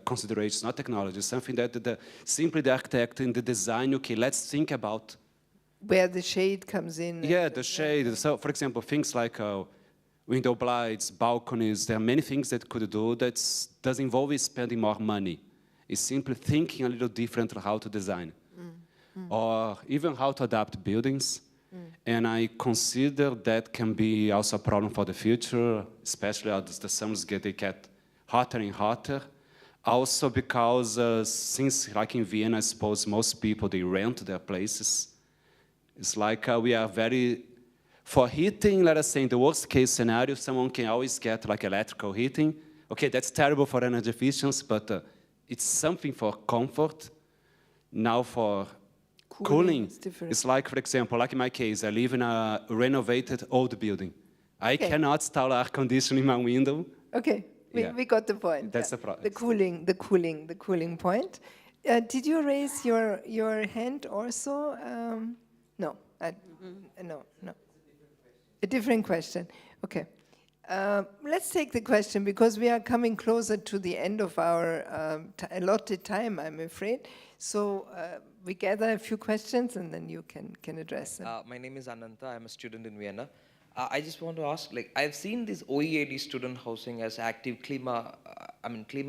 consideration, not technology. Something that simply the architect in the design, okay, let's think about
where the shade comes in.
Yeah, the shade. So, for example, things like window blinds, balconies, there are many things that could do that doesn't involve spending more money. It's simply thinking a little differently how to design. Or even how to adapt buildings. And I consider that can be also a problem for the future, especially as the summers get hotter and hotter. Also because since like in Vienna, I suppose most people, they rent their places. It's like we are very, for heating, let us say in the worst case scenario, someone can always get like electrical heating. Okay, that's terrible for energy efficiency, but it's something for comfort. Now for cooling, it's like, for example, like in my case, I live in a renovated old building. I cannot install air conditioning in my window.
Okay, we got the point.
That's the problem.
The cooling point. Did you raise your hand also? No, no. A different question. Okay. Let's take the question because we are coming closer to the end of our allotted time, I'm afraid. So we gather a few questions and then you can address them.
My name is Ananta. I'm a student in Vienna. I just want to ask, like, I've seen this OEAD student housing as active clima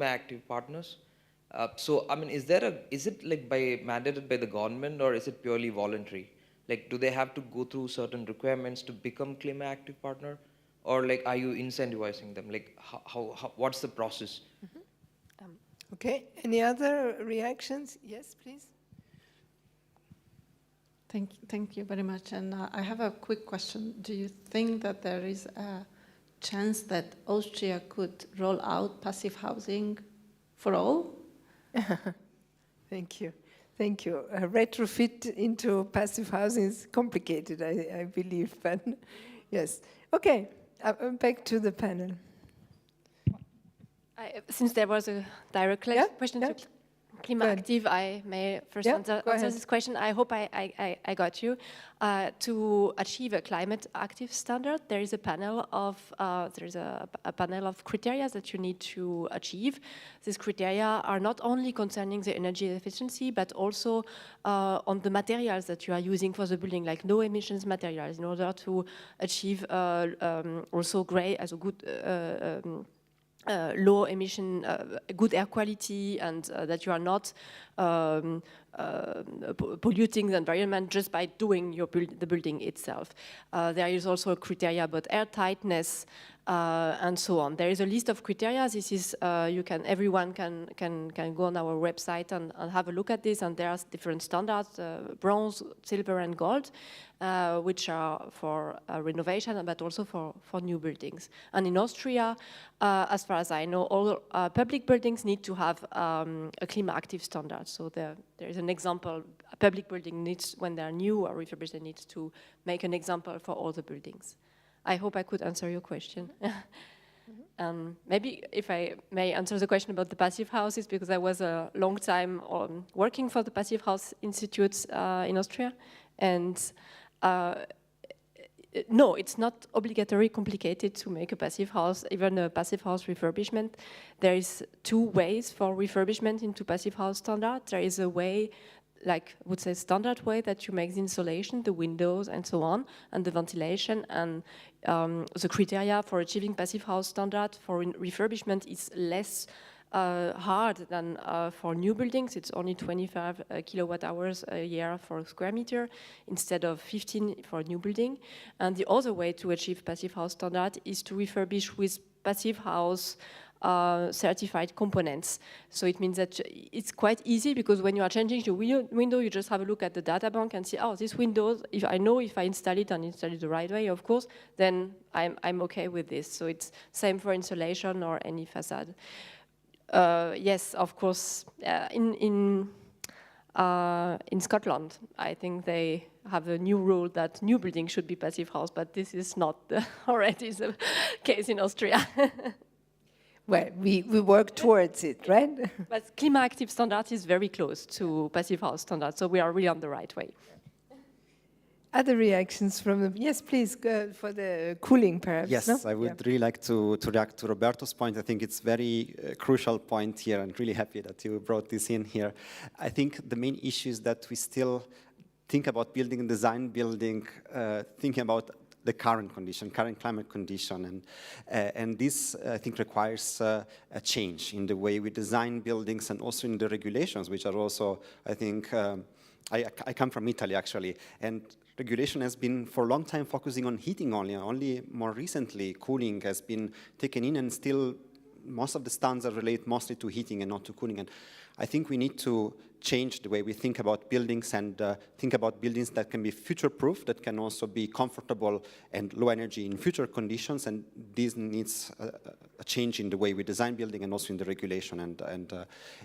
active partners. So, I mean, is it like mandated by the government or is it purely voluntary? Like, do they have to go through certain requirements to become clima active partner? Or like, are you incentivizing them? Like, what's the process?
Mm-hmm. Okay, any other reactions? Yes, please.
Thank you very much. And I have a quick question. Do you think that there is a chance that Austria could roll out passive housing for all?
Thank you. Thank you. Retrofit into passive housing is complicated, I believe, but yes. Okay, back to the panel.
Since there was a direct question to Clima Active, I may first answer this question. I hope I got you. To achieve a climate active standard, there is a panel of criteria that you need to achieve. These criteria are not only concerning the energy efficiency, but also on the materials that you are using for the building, like no emissions materials, in order to achieve also gray as a good low emission, good air quality, and that you are not polluting the environment just by doing the building itself. There is also a criteria about air tightness and so on. There is a list of criteria. This is everyone can go on our website and have a look at this. And there are different standards: bronze, silver, and gold, which are for renovation, but also for new buildings. And in Austria, as far as I know, all public buildings need to have a Klima Active standard. So there is an example. A public building needs, when they are new or refurbished, they need to make an example for all the buildings. I hope I could answer your question. Maybe if I may answer the question about the passive houses, because I was a long time working for the Passive House Institutes in Austria. And no, it's not obligatory complicated to make a passive house, even a passive house refurbishment. There is two ways for refurbishment into passive house standard. There is a way, like I would say standard way, that you make the insulation, the windows and so on, and the ventilation, and the criteria for achieving passive house standard for refurbishment is less hard than for new buildings. It's only 25 kilowatt hours a year for a square meter instead of 15 for a new building. And the other way to achieve passive house standard is to refurbish with passive house certified components. So it means that it's quite easy, because when you are changing your window, you just have a look at the data bank and see, oh, this window, if I install it and install it the right way, of course, then I'm okay with this. So it's same for insulation or any facade. Yes, of course, in Scotland, I think they have a new rule that new buildings should be passive house, but this is not already the case in Austria.
Well, we work towards it, right?
But Klima Active standard is very close to passive house standard, so we are really on the right way.
Other reactions from them? Yes, please, go for the cooling, perhaps.
Yes,
no?
I would really like to react to Roberto's point. I think it's very crucial point here. I'm really happy that you brought this in here. I think the main issue is that we still think about building and design building, thinking about the current condition, current climate condition, and this I think requires a change in the way we design buildings and also in the regulations, which are also, I think, I come from Italy actually, and regulation has been for a long time focusing on heating only more recently cooling has been taken in, and still most of the standards relate mostly to heating and not to cooling. And I think we need to change the way we think about buildings and think about buildings that can be future-proof, that can also be comfortable and low energy in future conditions. And this needs a change in the way we design building and also in the regulation and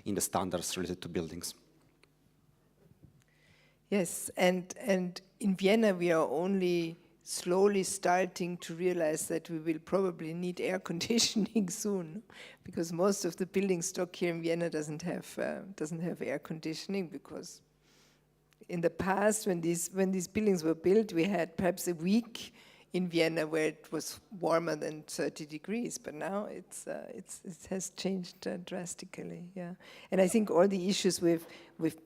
in the standards related to buildings.
Yes, and in Vienna we are only slowly starting to realize that we will probably need air conditioning soon, because most of the building stock here in Vienna doesn't have air conditioning, because in the past when these buildings were built, we had perhaps a week in Vienna where it was warmer than 30 degrees, but now it has changed drastically. Yeah, and I think all the issues with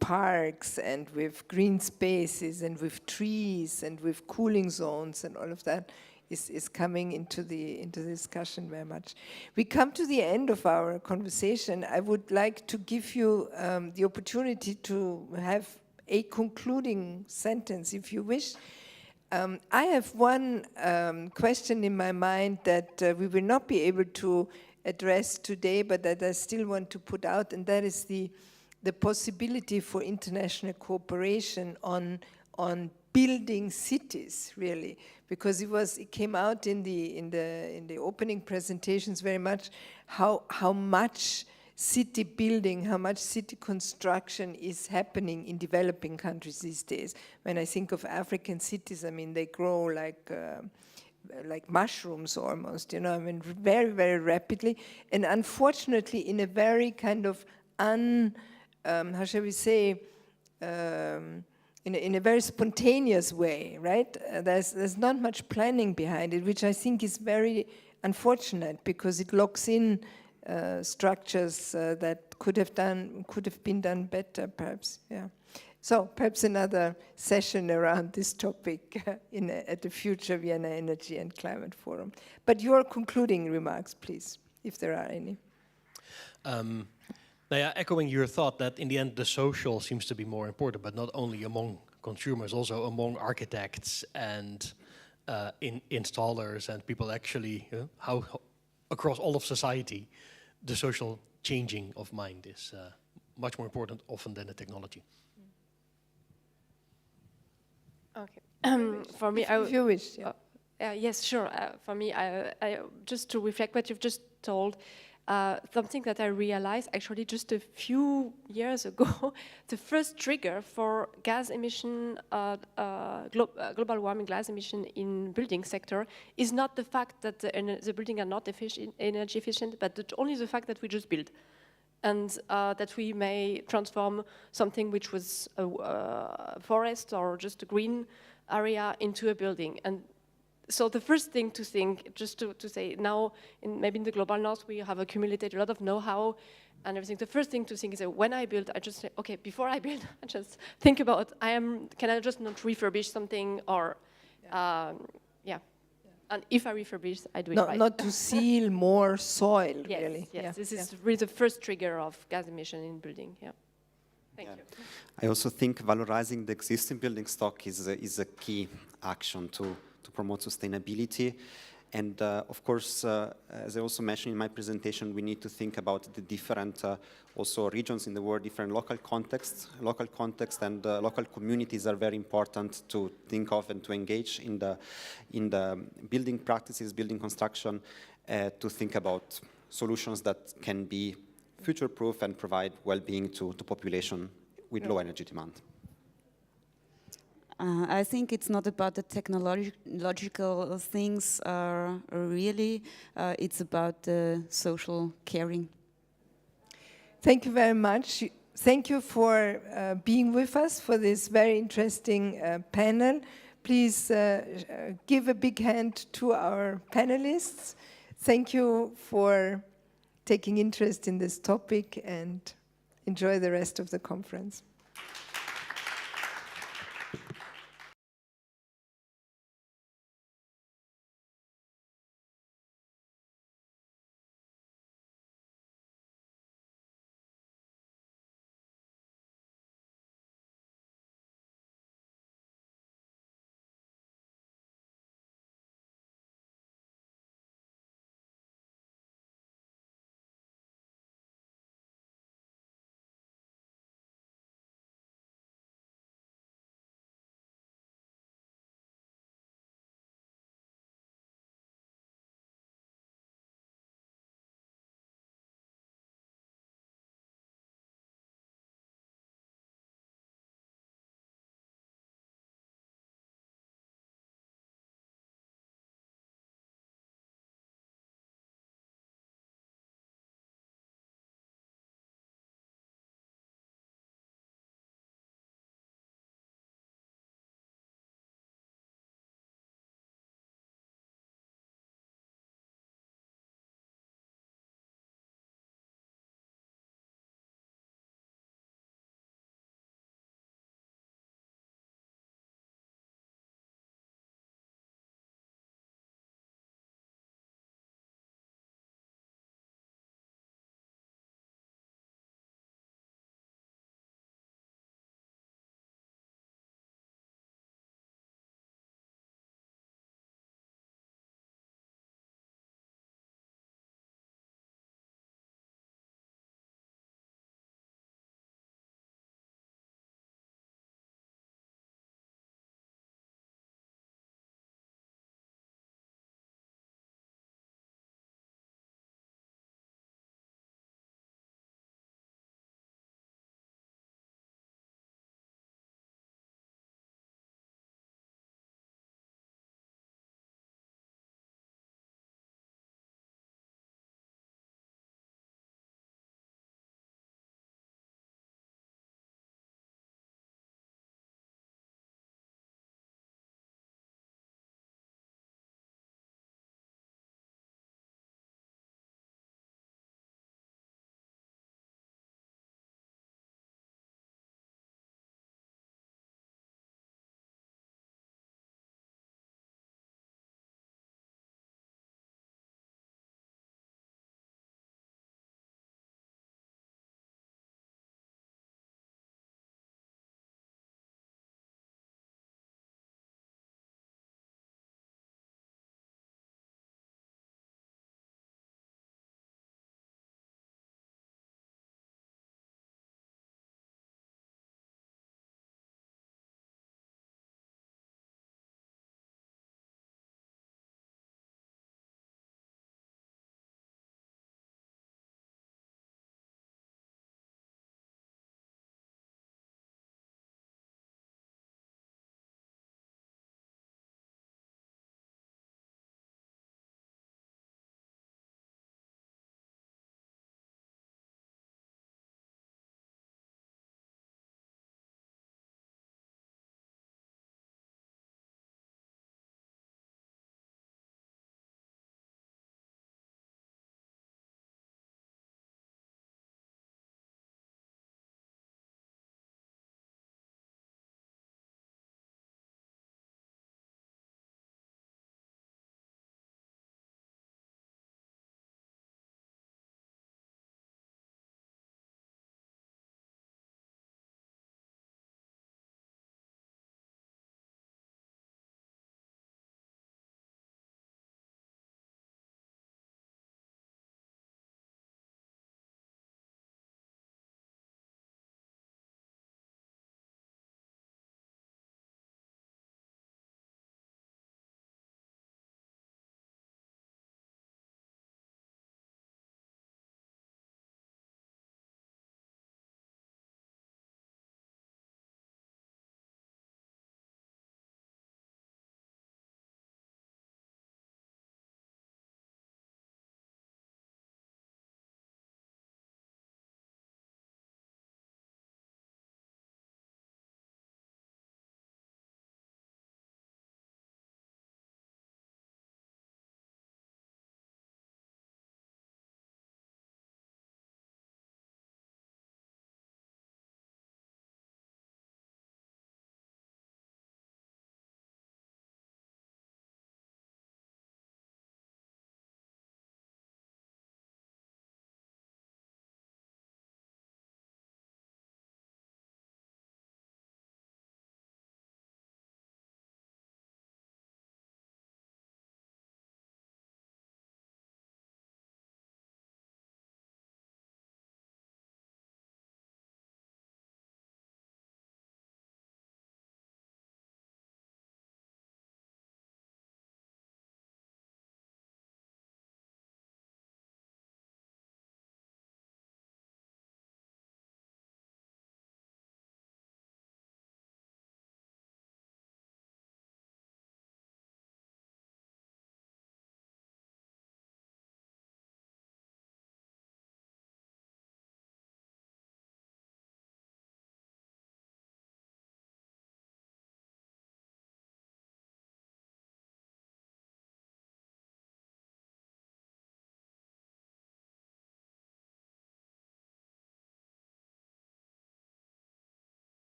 parks and with green spaces and with trees and with cooling zones and all of that is coming into the discussion very much. We come to the end of our conversation. I would like to give you the opportunity to have a concluding sentence, if you wish. I have one question in my mind that we will not be able to address today, but that I still want to put out, and that is the possibility for international cooperation on building cities, really, because it came out in the opening presentations very much how much city building, how much city construction is happening in developing countries these days. When I think of African cities, I mean, they grow like mushrooms almost, you know, I mean, very, very rapidly. And unfortunately, in a very kind of how shall we say, in a very spontaneous way, right? There's not much planning behind it, which I think is very unfortunate, because it locks in structures that could have been done better, perhaps. Yeah. So perhaps another session around this topic at the future Vienna Energy and Climate Forum. But your concluding remarks, please, if there are any.
Echoing your thought that in the end the social seems to be more important, but not only among consumers, also among architects and installers and people actually, how across all of society, the social changing of mind is much more important often than the technology.
Okay. For me,
if you wish. Yeah.
Yes, sure. For me, I just to reflect what you've just told, something that I realized actually just a few years ago, the first trigger for gas emission, global warming gas emission in building sector is not the fact that the building are not energy efficient, but only the fact that we just build. And that we may transform something which was a forest or just a green area into a building. And so the first thing to think, just to say now, maybe in the global north, we have accumulated a lot of know-how and everything. The first thing to think is that when I build, I just say, okay, before I build, I just think about, can I just not refurbish something or, yeah. And if I refurbish, I do it right.
Not to seal more soil,
yes,
really.
Yes,
yeah.
this is really the first trigger of gas emission in building, yeah. Thank you.
I also think valorizing the existing building stock is a key action to promote sustainability. And of course, as I also mentioned in my presentation, we need to think about the different also regions in the world, different local contexts. Local context and local communities are very important to think of and to engage in the building practices, building construction, to think about solutions that can be future-proof and provide well-being to population with low energy demand.
I think it's not about the technological things, really. It's about the social caring.
Thank you very much. Thank you for being with us for this very interesting panel. Please give a big hand to our panelists. Thank you for taking interest in this topic, and enjoy the rest of the conference.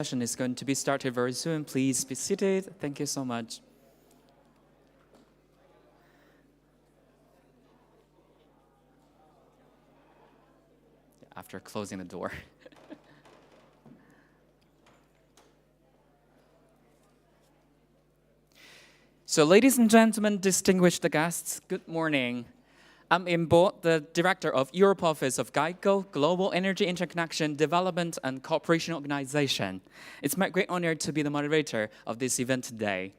Session is going to be started very soon. Please be seated. Thank you so much. After closing the door. So, ladies and gentlemen, distinguished guests, good morning. I'm Imbo, the Director of Europe Office of GEICO, Global Energy Interconnection Development and Cooperation Organization. It's my great honor to be the moderator of this event today.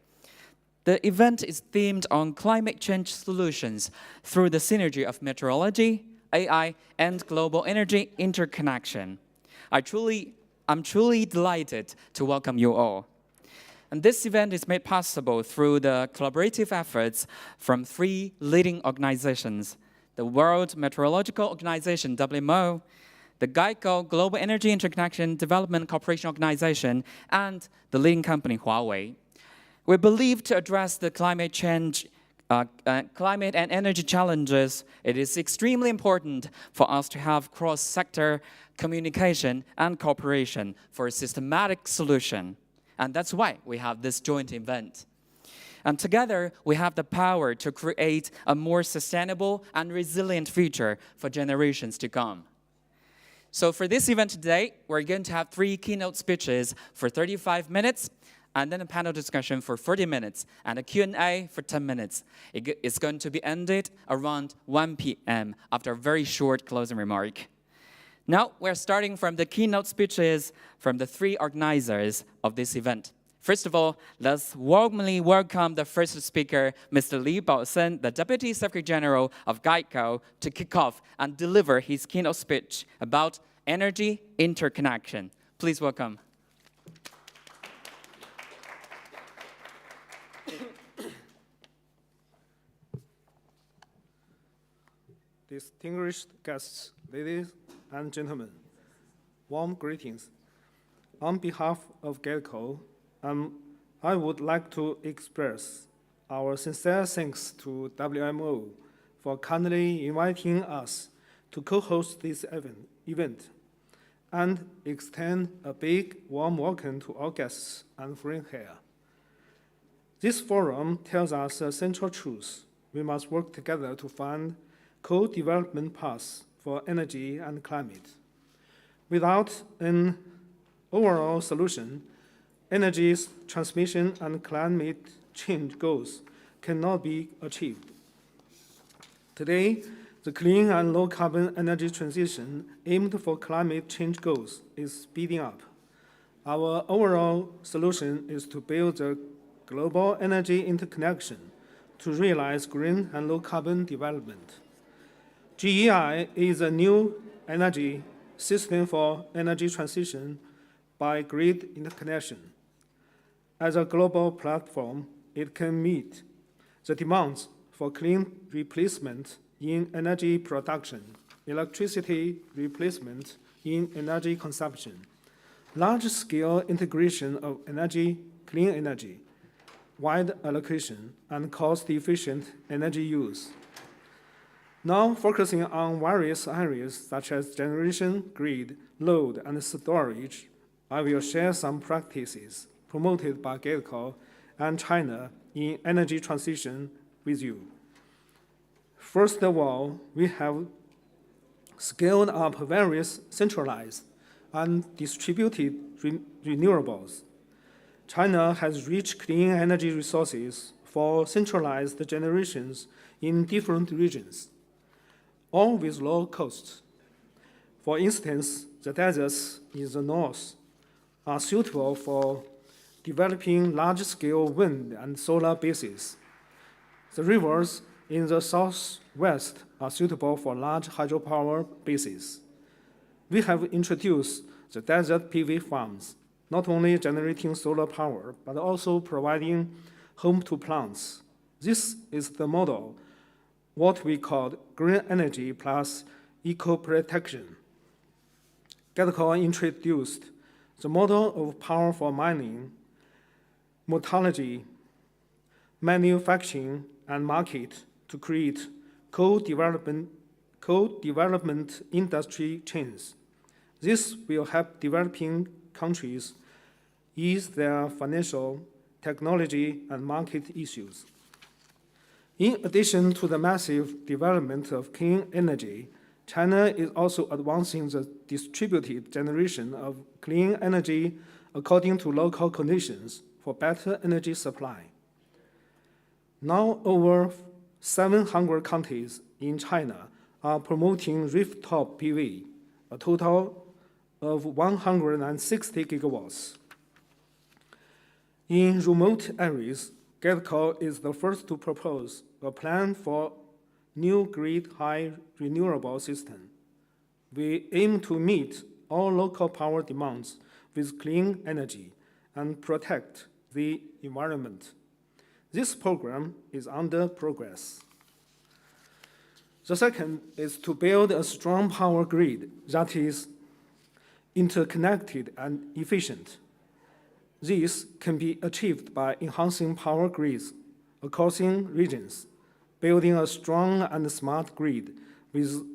The event is themed on climate change solutions through the synergy of meteorology, AI, and global energy interconnection. I'm truly delighted to welcome you all. And this event is made possible through the collaborative efforts from 3 leading organizations: the World Meteorological Organization, WMO, the GEICO Global Energy Interconnection Development Cooperation Organization, and the leading company, Huawei. We believe to address the climate and energy challenges, it is extremely important for us to have cross-sector communication and cooperation for a systematic solution. And that's why we have this joint event. And together, we have the power to create a more sustainable and resilient future for generations to come. So for this event today, we're going to have 3 keynote speeches for 35 minutes, and then a panel discussion for 40 minutes, and a Q&A for 10 minutes. It's going to be ended around 1 p.m. after a very short closing remark. Now, we're starting from the keynote speeches from the 3 organizers of this event. First of all, let's warmly welcome the first speaker, Mr. Li Baosen, the Deputy Secretary General of GEICO, to kick off and deliver his keynote speech about energy interconnection. Please welcome.
Distinguished guests, ladies and gentlemen, warm greetings. On behalf of GEICO, I would like to express our sincere thanks to WMO for kindly inviting us to co-host this event and extend a big warm welcome to all guests and friends here. This forum tells us a central truth. We must work together to find co-development paths for energy and climate. Without an overall solution, energy transmission and climate change goals cannot be achieved. Today, the clean and low-carbon energy transition aimed for climate change goals is speeding up. Our overall solution is to build a global energy interconnection to realize green and low-carbon development. GEI is a new energy system for energy transition by grid interconnection. As a global platform, it can meet the demands for clean replacement in energy production, electricity replacement in energy consumption, large-scale integration of energy, clean energy, wide allocation, and cost-efficient energy use. Now, focusing on various areas such as generation, grid, load, and storage, I will share some practices promoted by GEICO and China in energy transition with you. First of all, we have scaled up various centralized and distributed renewables. China has rich clean energy resources for centralized generations in different regions, all with low costs. For instance, the deserts in the north are suitable for developing large-scale wind and solar bases. The rivers in the southwest are suitable for large hydropower bases. We have introduced the desert PV farms, not only generating solar power, but also providing home to plants. This is the model, what we call green energy plus eco-protection. GEICO introduced the model of power for mining, metallurgy, manufacturing, and market to create co-development industry chains. This will help developing countries ease their financial, technology, and market issues. In addition to the massive development of clean energy, China is also advancing the distributed generation of clean energy according to local conditions for better energy supply. Now, over 700 counties in China are promoting rooftop PV, a total of 160 gigawatts. In remote areas, GETCO is the first to propose a plan for new grid-high renewable system. We aim to meet all local power demands with clean energy and protect the environment. This program is under progress. The second is to build a strong power grid that is interconnected and efficient. This can be achieved by enhancing power grids across regions, building a strong and smart grid with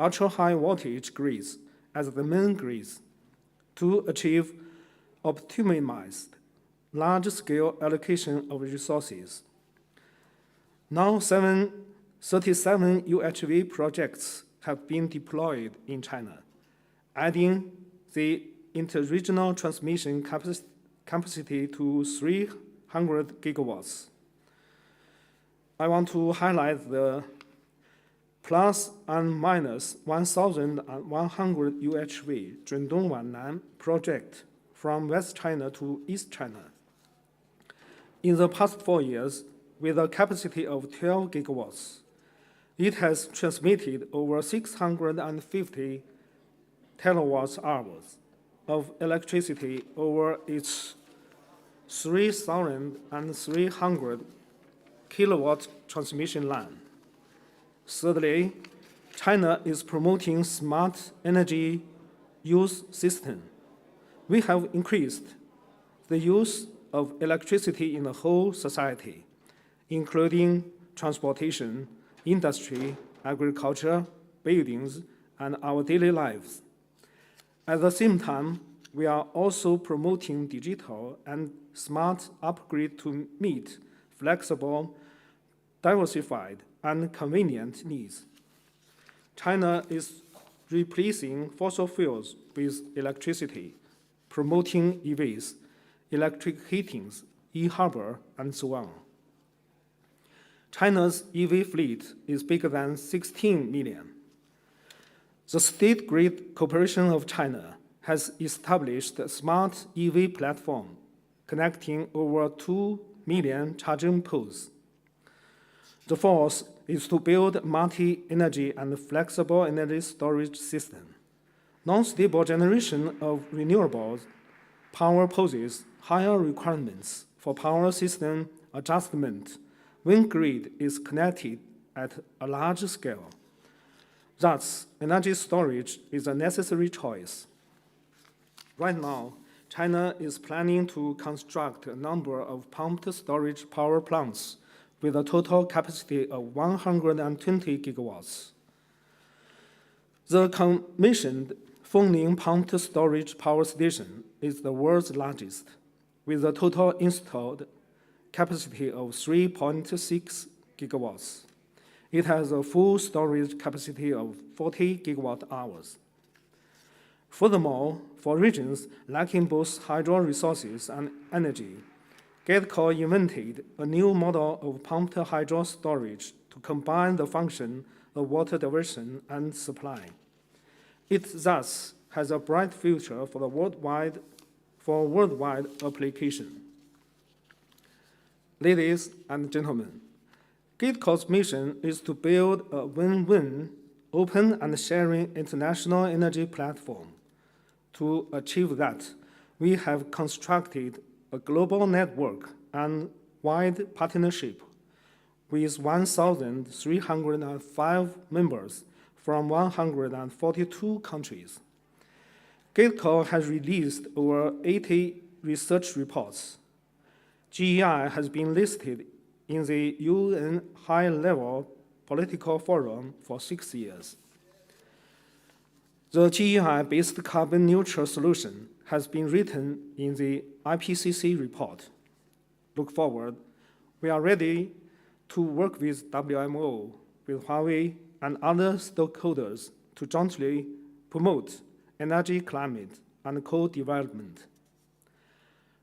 ultra-high voltage grids as the main grids to achieve optimized large-scale allocation of resources. Now, 37 UHV projects have been deployed in China, adding the interregional transmission capacity to 300 gigawatts. I want to highlight the plus and minus 1,100 UHV Zhendong Wannan project from West China to East China. In the past 4 years, with a capacity of 12 gigawatts, it has transmitted over 650 terawatt hours of electricity over its 3,300 kilowatt transmission line. Thirdly, China is promoting smart energy use system. We have increased the use of electricity in the whole society, including transportation, industry, agriculture, buildings, and our daily lives. At the same time, we are also promoting digital and smart upgrade to meet flexible, diversified, and convenient needs. China is replacing fossil fuels with electricity, promoting EVs, electric heatings, e-harbor, and so on. China's EV fleet is bigger than 16 million. The State Grid Corporation of China has established a smart EV platform connecting over 2 million charging poles. The fourth is to build multi-energy and flexible energy storage system. Non-stable generation of renewables power poses higher requirements for power system adjustment when grid is connected at a large scale. Thus, energy storage is a necessary choice. Right now, China is planning to construct a number of pumped storage power plants with a total capacity of 120 gigawatts. The commissioned Fengling pumped storage power station is the world's largest, with a total installed capacity of 3.6 gigawatts. It has a full storage capacity of 40 gigawatt hours. Furthermore, for regions lacking both hydro resources and energy, GETCO invented a new model of pumped hydro storage to combine the function of water diversion and supply. It thus has a bright future for worldwide application. Ladies and gentlemen, GETCO's mission is to build a win-win, open and sharing international energy platform. To achieve that, we have constructed a global network and wide partnership with 1,305 members from 142 countries. GETCO has released over 80 research reports. GEI has been listed in the UN high-level political forum for 6 years. The GEI-based carbon-neutral solution has been written in the IPCC report. Look forward, we are ready to work with WMO, with Huawei, and other stakeholders to jointly promote energy, climate, and co-development.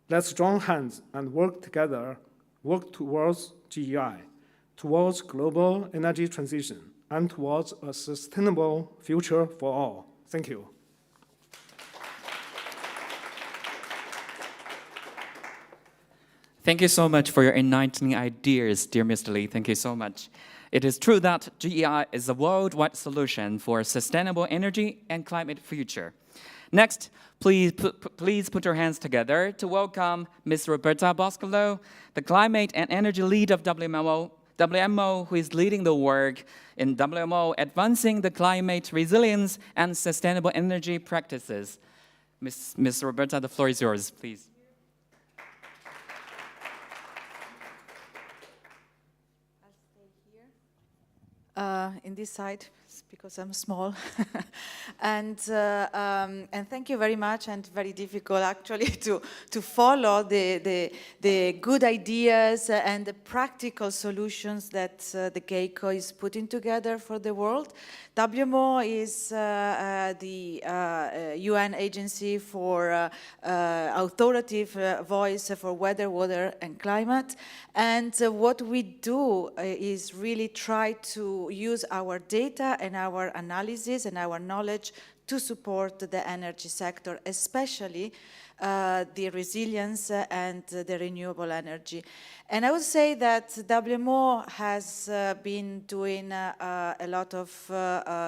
Let's join hands and work together, work towards GEI, towards global energy transition, and towards a sustainable future for all. Thank you.
Thank you so much for your enlightening ideas, dear Mr. Lee. Thank you so much. It is true that GEI is a worldwide solution for a sustainable energy and climate future. Next, please put your hands together to welcome Ms. Roberta Boscolo, the Climate and Energy Lead of WMO, who is leading the work in WMO, advancing the climate resilience and sustainable energy practices. Ms. Roberta, the floor is yours, please.
In this side, because I'm small. And thank you very much, and very difficult actually to follow the good ideas and the practical solutions that the GEICO is putting together for the world. WMO is the UN agency for authoritative voice for weather, water, and climate. And what we do is really try to use our data and our analysis and our knowledge to support the energy sector, especially the resilience and the renewable energy. And I would say that WMO has been doing a lot of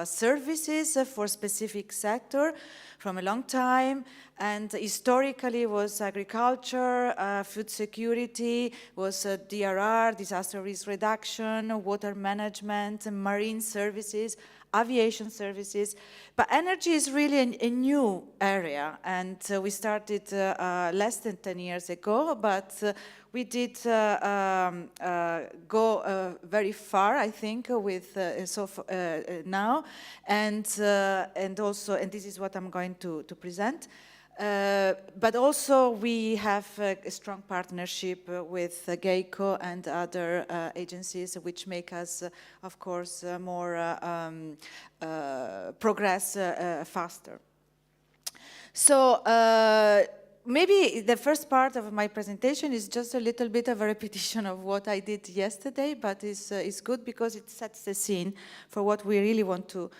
services for specific sector from a long time, and historically was agriculture, food security, was DRR, disaster risk reduction, water management, marine services, aviation services. But energy is really a new area, and we started less than 10 years ago, but we did go very far, I think, with now, and this is what I'm going to present. But also we have a strong partnership with GEICO and other agencies, which make us, of course, more progress faster. So maybe the first part of my presentation is just a little bit of a repetition of what I did yesterday, but it's good because it sets the scene for what we really want to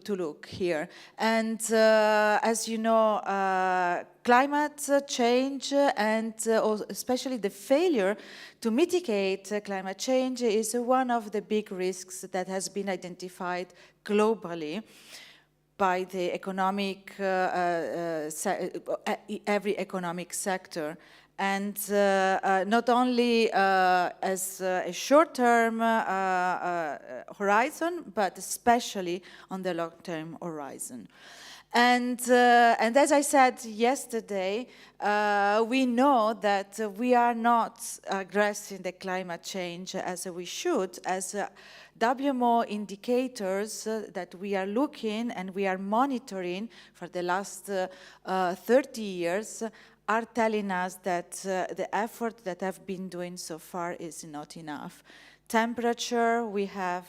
look here. And as you know, climate change and especially the failure to mitigate climate change is one of the big risks that has been identified globally by the economic, every economic sector. And not only as a short-term horizon, but especially on the long-term horizon. And as I said yesterday, we know that we are not addressing the climate change as we should, as WMO indicators that we are looking and we are monitoring for the last 30 years are telling us that the effort that I've been doing so far is not enough. Temperature, we have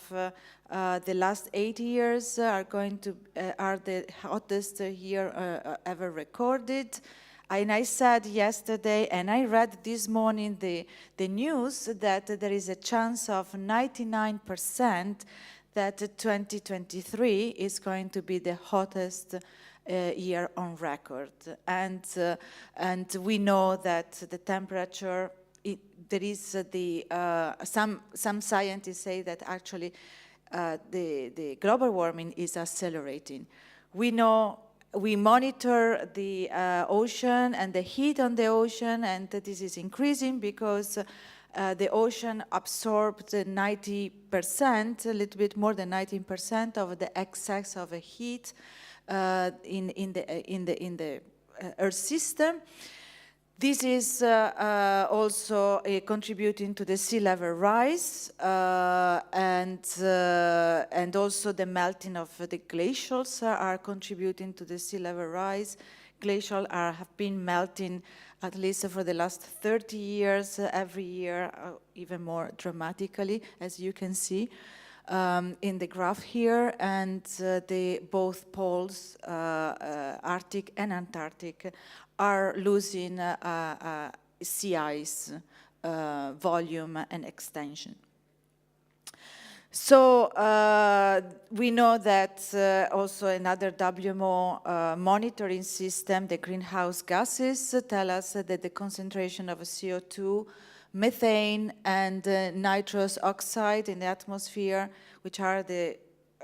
the last 8 years are the hottest year ever recorded. And I said yesterday, and I read this morning the news, that there is a chance of 99% that 2023 is going to be the hottest year on record. And we know that the temperature, there is some scientists say that actually the global warming is accelerating. We know. We monitor the ocean and the heat on the ocean, and this is increasing because the ocean absorbed 90%, a little bit more than 19% of the excess of heat in the Earth system. This is also contributing to the sea level rise and also the melting of the glaciers are contributing to the sea level rise. glaciers have been melting at least for the last 30 years, every year, even more dramatically, as you can see in the graph here. And both poles, Arctic and Antarctic, are losing sea ice volume and extension. So we know that also another WMO monitoring system, the greenhouse gases, tell us that the concentration of CO2, methane, and nitrous oxide in the atmosphere, which are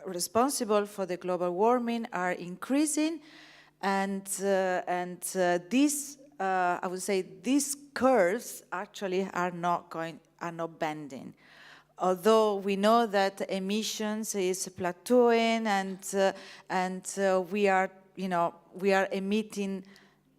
responsible for the global warming, are increasing. And these, I would say, these curves actually are not bending. Although we know that emissions is plateauing, and we are emitting,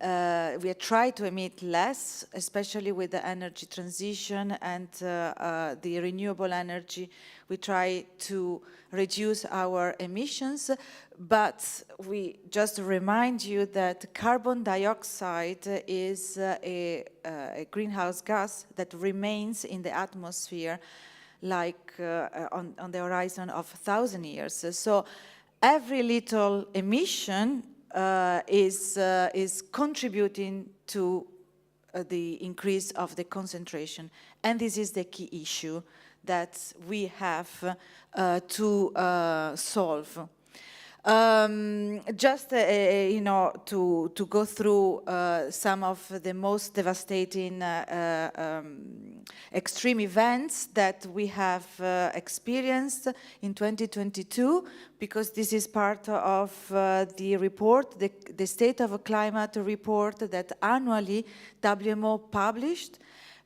we are trying to emit less, especially with the energy transition and the renewable energy. We try to reduce our emissions, but we just remind you that carbon dioxide is a greenhouse gas that remains in the atmosphere like on the horizon of 1,000 years. So every little emission is contributing to the increase of the concentration. And this is the key issue that we have to solve. Just to go through some of the most devastating extreme events that we have experienced in 2022, because this is part of the report, the State of Climate report that annually WMO published.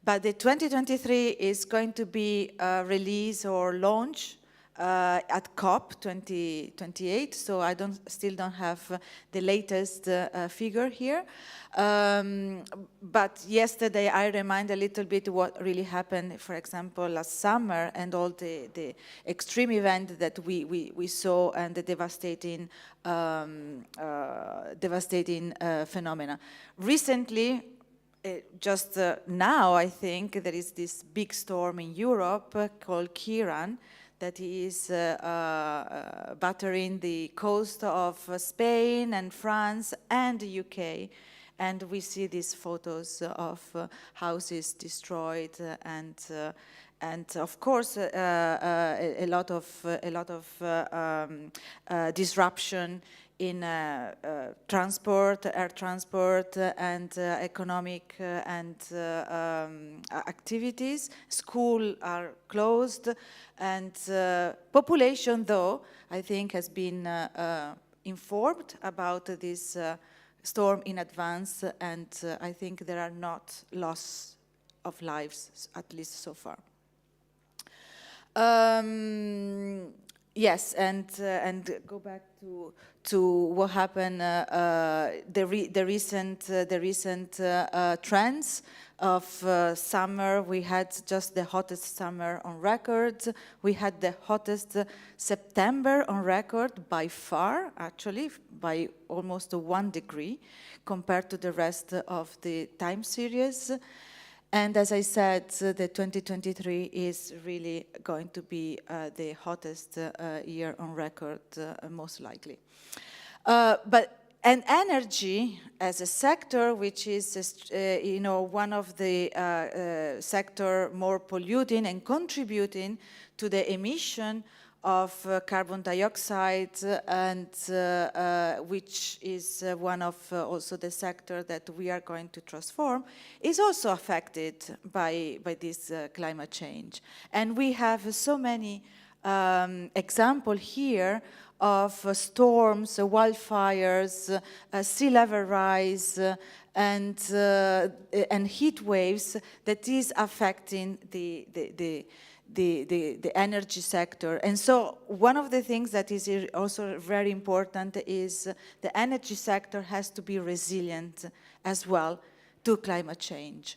But the 2023 is going to be released or launched at COP 2028, so I still don't have the latest figure here. But yesterday I remind a little bit what really happened, for example, last summer, and all the extreme event that we saw, and the devastating phenomena. Recently, just now, I think, there is this big storm in Europe called Kiran, that is battering the coast of Spain and France and the UK. And we see these photos of houses destroyed, and of course a lot of disruption in transport, air transport, and economic and activities. Schools are closed, and population, though, I think has been informed about this storm in advance, and I think there are not loss of lives, at least so far. Yes, and go back to what happened. The recent trends of summer. We had just the hottest summer on record. We had the hottest September on record by far, actually, by almost 1 degree compared to the rest of the time series. And as I said, the 2023 is really going to be the hottest year on record, most likely. And energy as a sector, which is, one of the sector more polluting and contributing to the emission of carbon dioxide, and which is one of also the sector that we are going to transform, is also affected by this climate change. And we have so many examples here of storms, wildfires, sea level rise, and heat waves that is affecting the energy sector. And so one of the things that is also very important is the energy sector has to be resilient as well to climate change.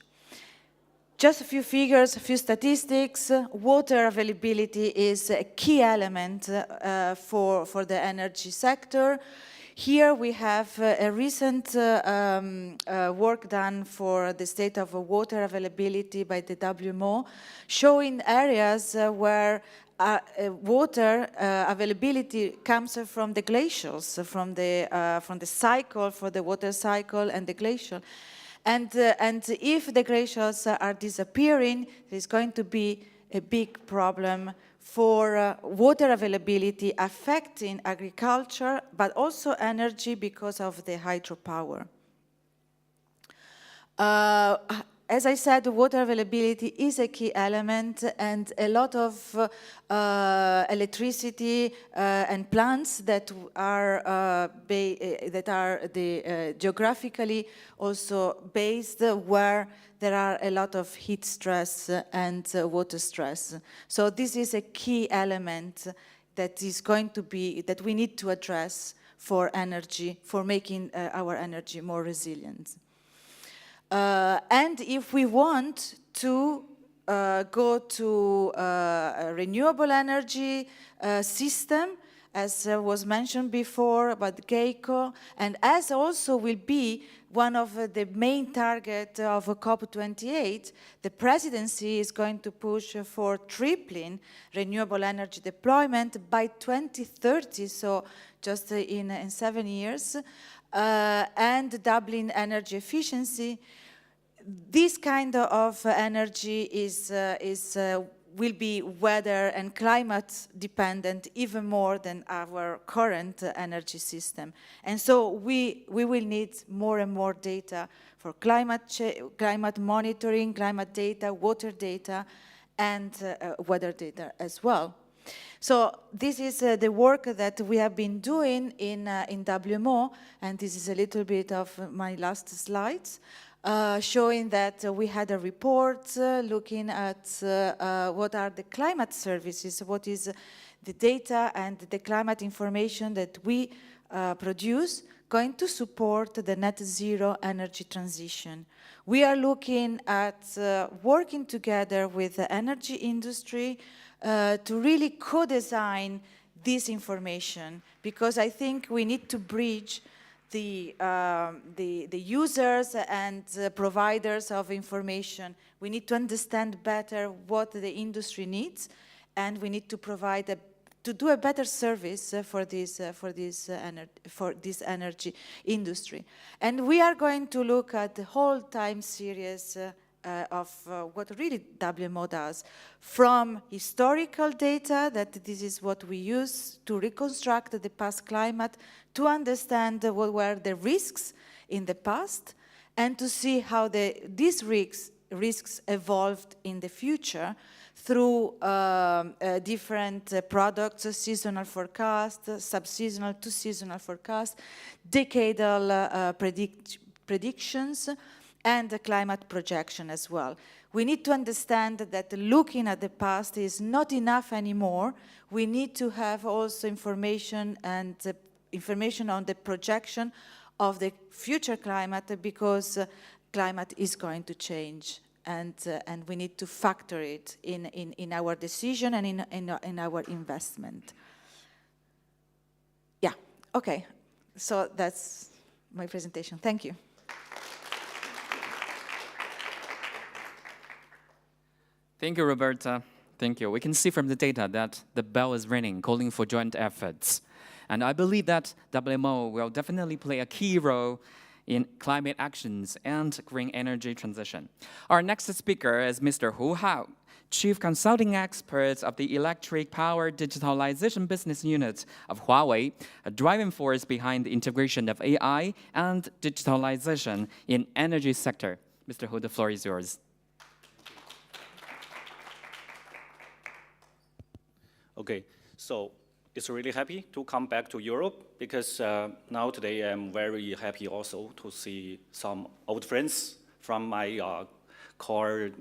Just a few figures, a few statistics. Water availability is a key element for the energy sector. Here we have a recent work done for the state of water availability by the WMO, showing areas where water availability comes from the glaciers, from the cycle, for the water cycle and the glacial. And if the glaciers are disappearing, there's going to be a big problem for water availability affecting agriculture, but also energy because of the hydropower. As I said, water availability is a key element, and a lot of electricity and plants that are geographically also based where there are a lot of heat stress and water stress. So this is a key element that is going to be, that we need to address for energy, for making our energy more resilient. And if we want to go to a renewable energy system, as was mentioned before about GEICO, and as also will be one of the main targets of COP28, the presidency is going to push for tripling renewable energy deployment by 2030, so just in 7 years, and doubling energy efficiency. This kind of energy will be weather and climate dependent even more than our current energy system. And so we will need more and more data for climate monitoring, climate data, water data, and weather data as well. So this is the work that we have been doing in WMO, and this is a little bit of my last slides. Showing that we had a report looking at what are the climate services, what is the data and the climate information that we produce going to support the net zero energy transition. We are looking at working together with the energy industry to really co-design this information, because I think we need to bridge the users and providers of information. We need to understand better what the industry needs, and we need to provide to do a better service for this energy industry. And we are going to look at the whole time series of what really WMO does, from historical data, that this is what we use to reconstruct the past climate, to understand what were the risks in the past, and to see how these risks evolved in the future through different products, seasonal forecast, sub-seasonal to seasonal forecast, decadal predictions, and the climate projection as well. We need to understand that looking at the past is not enough anymore. We need to have also information and information on the projection of the future climate, because climate is going to change, and we need to factor it in our decision and in our investment. Yeah, okay, so that's my presentation. Thank you.
Thank you, Roberta. Thank you. We can see from the data that the bell is ringing, calling for joint efforts. And I believe that WMO will definitely play a key role in climate actions and green energy transition. Our next speaker is Mr. Hu Hao, Chief Consulting Expert of the Electric Power Digitalization Business Unit of Huawei, a driving force behind the integration of AI and digitalization in energy sector. Mr. Hu, the floor is yours.
Okay, so it's really happy to come back to Europe, because now today I'm very happy also to see some old friends from my core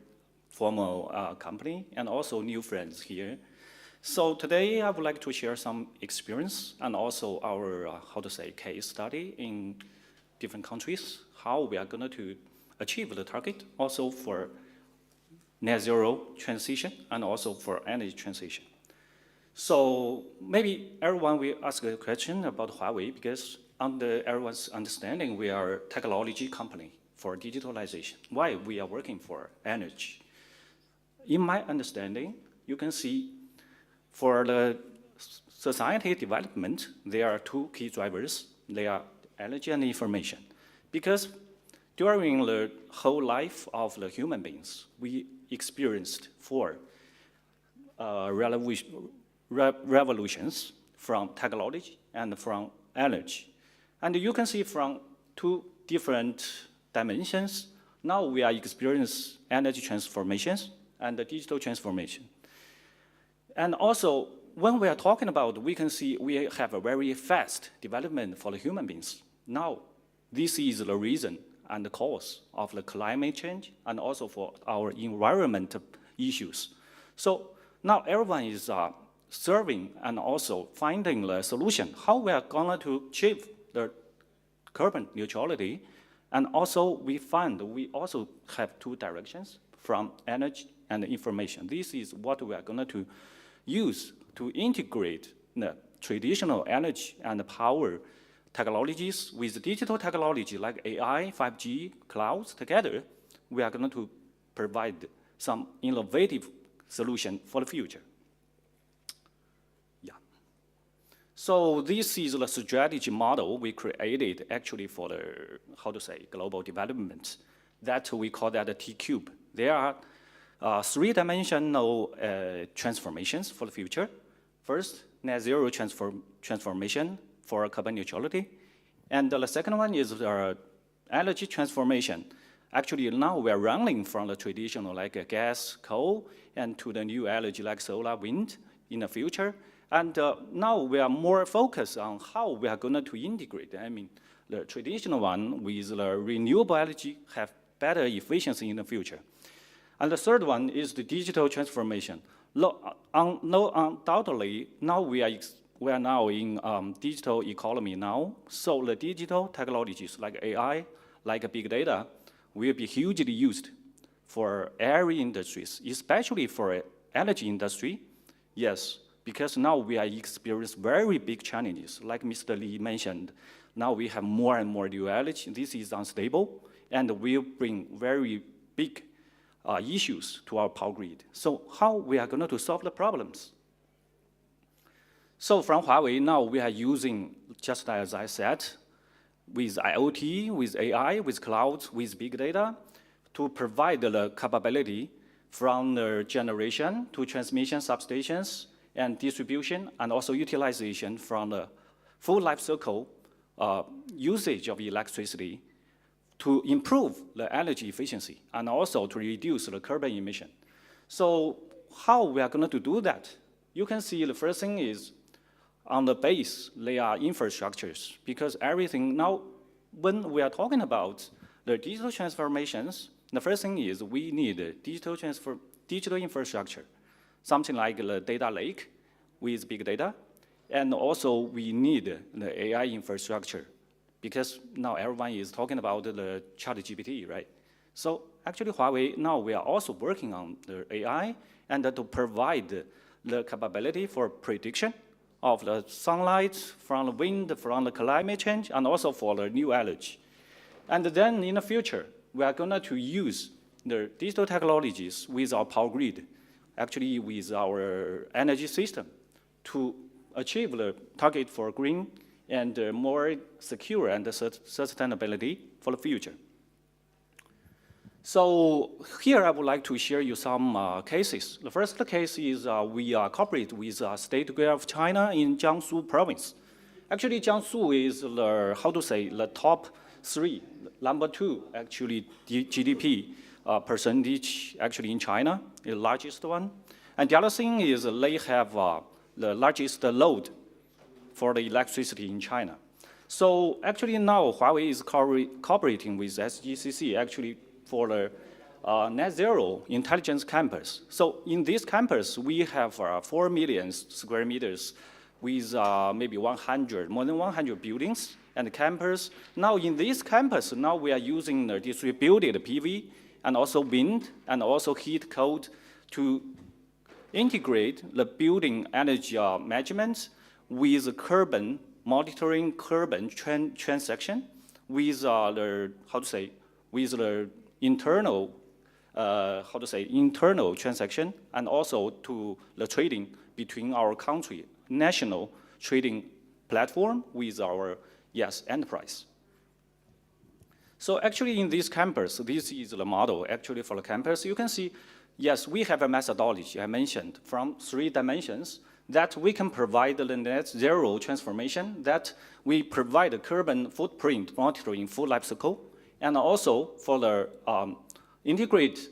former company, and also new friends here. So today I would like to share some experience and also our, case study in different countries, how we are going to achieve the target, also for net zero transition and also for energy transition. So maybe everyone will ask a question about Huawei, because under everyone's understanding, we are a technology company for digitalization. Why we are working for energy? In my understanding, you can see for the society development, there are two key drivers. They are energy and information. Because during the whole life of the human beings, we experienced four revolutions from technology and from energy. And you can see from two different dimensions, now we are experiencing energy transformations and the digital transformation. And also, when we are talking about, we can see we have a very fast development for the human beings. Now, this is the reason and the cause of the climate change and also for our environmental issues. So now everyone is serving and also finding the solution, how we are going to achieve the carbon neutrality. And also we find we also have two directions from energy and information. This is what we are going to use to integrate the traditional energy and power technologies with digital technology like AI, 5G, clouds together. We are going to provide some innovative solution for the future. Yeah. So this is the strategy model we created actually for the, how to say, global development. That we call that a T-cube. There are three-dimensional transformations for the future. First, net zero transformation for carbon neutrality. And the second one is energy transformation. Actually, now we are running from the traditional like gas, coal, and to the new energy like solar, wind in the future. And now we are more focused on how we are going to integrate. I mean, the traditional one with the renewable energy have better efficiency in the future. And the third one is the digital transformation. Undoubtedly, now we are now in digital economy now. So the digital technologies like AI, like big data, will be hugely used for every industries, especially for energy industry. Yes, because now we are experiencing very big challenges. Like Mr. Lee mentioned, now we have more and more new energy. This is unstable and will bring very big issues to our power grid. So how we are going to solve the problems? So from Huawei, now we are using, just as I said, with IoT, with AI, with clouds, with big data, to provide the capability from the generation to transmission substations and distribution, and also utilization from the full life cycle usage of electricity to improve the energy efficiency and also to reduce the carbon emission. So how we are going to do that? You can see the first thing is on the base, they are infrastructures, because everything now, when we are talking about the digital transformations, the first thing is we need digital infrastructure, something like the data lake with big data, and also we need the AI infrastructure, because now everyone is talking about the ChatGPT, right? So actually Huawei, now we are also working on the AI and to provide the capability for prediction of the sunlight, from the wind, from the climate change, and also for the new energy. And then in the future, we are going to use the digital technologies with our power grid, actually with our energy system, to achieve the target for green and more secure and sustainability for the future. So here I would like to share you some cases. The first case is we cooperate with State Grid of China in Jiangsu province. Actually, Jiangsu is the, how to say, the top 3, number 2, actually, GDP percentage actually in China, the largest one. And the other thing is they have the largest load for the electricity in China. So actually now Huawei is cooperating with SGCC actually for the net zero intelligence campus. So in this campus, we have 4 million square meters with maybe more than 100 buildings and campus. Now in this campus, now we are using the distributed PV and also wind and also heat cold to integrate the building energy measurements with carbon monitoring carbon transaction with with the internal, internal transaction, and also to the trading between our country, national trading platform with our, enterprise. So actually in this campus, this is the model actually for the campus. You can see, yes, we have a methodology I mentioned from 3 dimensions that we can provide the net zero transformation, that we provide the carbon footprint monitoring full life cycle, and also for the integrate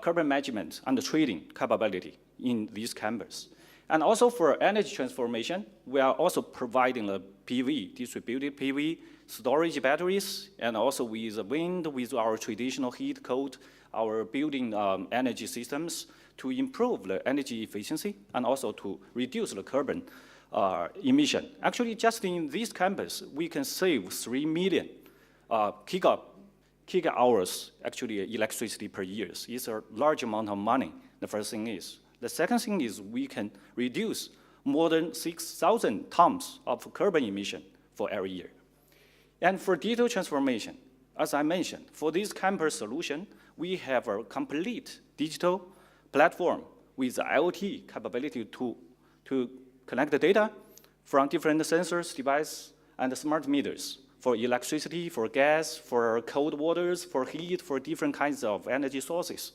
carbon management and the trading capability in this campus. And also for energy transformation, we are also providing the PV, distributed PV, storage batteries, and also with wind, with our traditional heat, cold, our building energy systems to improve the energy efficiency and also to reduce the carbon emission. Actually, just in this campus, we can save 3 million giga-hours, actually, electricity per year. It's a large amount of money, the first thing is. The second thing is we can reduce more than 6,000 tons of carbon emission for every year. And for digital transformation, as I mentioned, for this campus solution, we have a complete digital platform with IoT capability to connect the data from different sensors, devices, and smart meters for electricity, for gas, for cold waters, for heat, for different kinds of energy sources.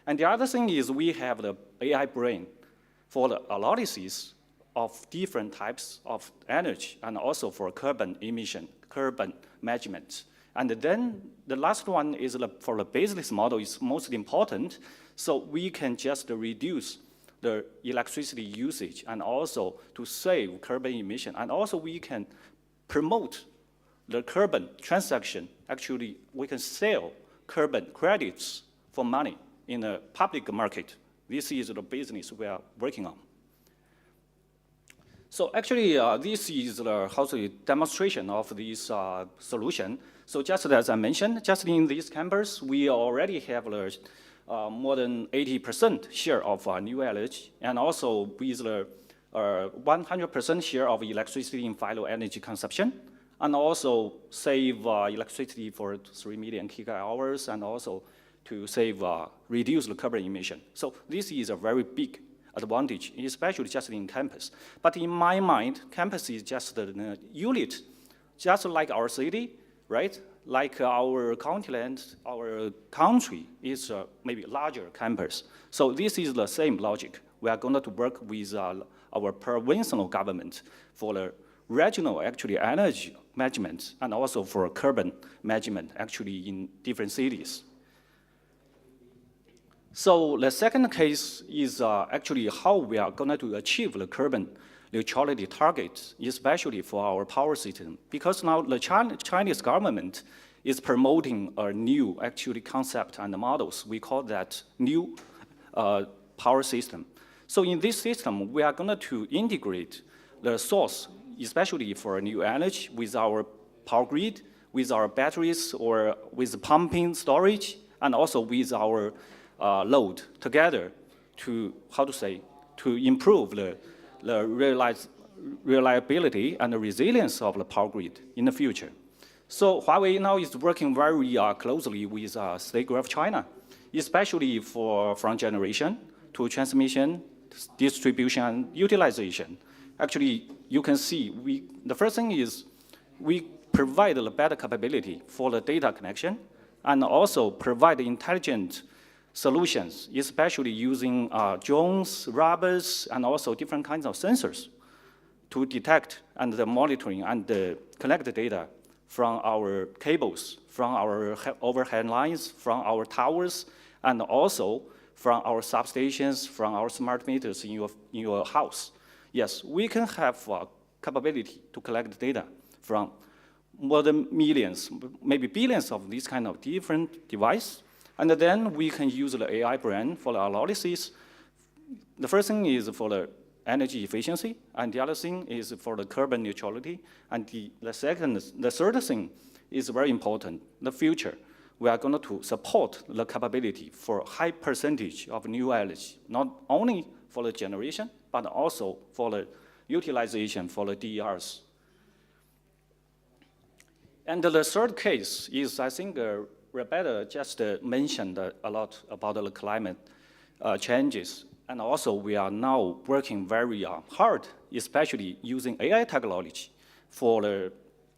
And the other thing is we have the AI brain for the analysis of different types of energy and also for carbon emission, carbon management. And then the last one is for the business model is most important. So we can just reduce the electricity usage and also to save carbon emission. And also we can promote the carbon transaction. Actually, we can sell carbon credits for money in the public market. This is the business we are working on. So actually, this is the demonstration of this solution. So just as I mentioned, just in this campus, we already have more than 80% share of new energy, and also with the 100% share of electricity in final energy consumption, and also save electricity for 3 million giga-hours, and also to save, reduce the carbon emission. So this is a very big advantage, especially just in campus. But in my mind, campus is just the unit, just like our city, right? Like our continent, our country is maybe larger campus. So this is the same logic. We are going to work with our provincial government for the regional actually energy management and also for carbon management actually in different cities. So the second case is actually how we are going to achieve the carbon neutrality target, especially for our power system. Because now the Chinese government is promoting a new actually concept and models. We call that new power system. So in this system, we are going to integrate the source, especially for new energy, with our power grid, with our batteries, or with pumping storage, and also with our load together to, to improve the reliability and the resilience of the power grid in the future. So Huawei now is working very closely with State Grid of China, especially from generation to transmission, distribution, and utilization. Actually, you can see the first thing is we provide a better capability for the data connection and also provide intelligent solutions, especially using drones, rubbers, and also different kinds of sensors to detect and the monitoring and collect the data from our cables, from our overhead lines, from our towers, and also from our substations, from our smart meters in your house. Yes, we can have capability to collect data from more than millions, maybe billions of these kind of different devices. And then we can use the AI brain for the analysis. The first thing is for the energy efficiency, and the other thing is for the carbon neutrality. And the third thing is very important, the future. We are going to support the capability for high percentage of new energy, not only for the generation, but also for the utilization for the DERs. And the third case is, I think, Rebecca just mentioned a lot about the climate changes. And also, we are now working very hard, especially using AI technology for the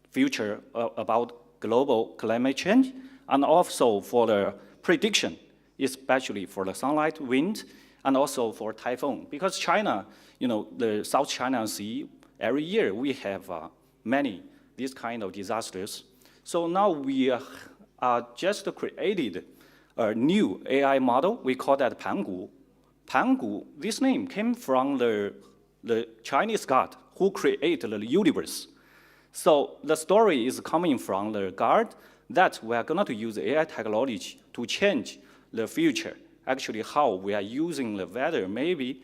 future about global climate change, and also for the prediction, especially for the sunlight, wind, and also for typhoon. Because China, the South China Sea, every year we have many these kind of disasters. So now we just created a new AI model. We call that Pangu. Pangu, this name came from the Chinese god who created the universe. So the story is coming from the god that we are going to use AI technology to change the future. Actually, how we are using the weather, maybe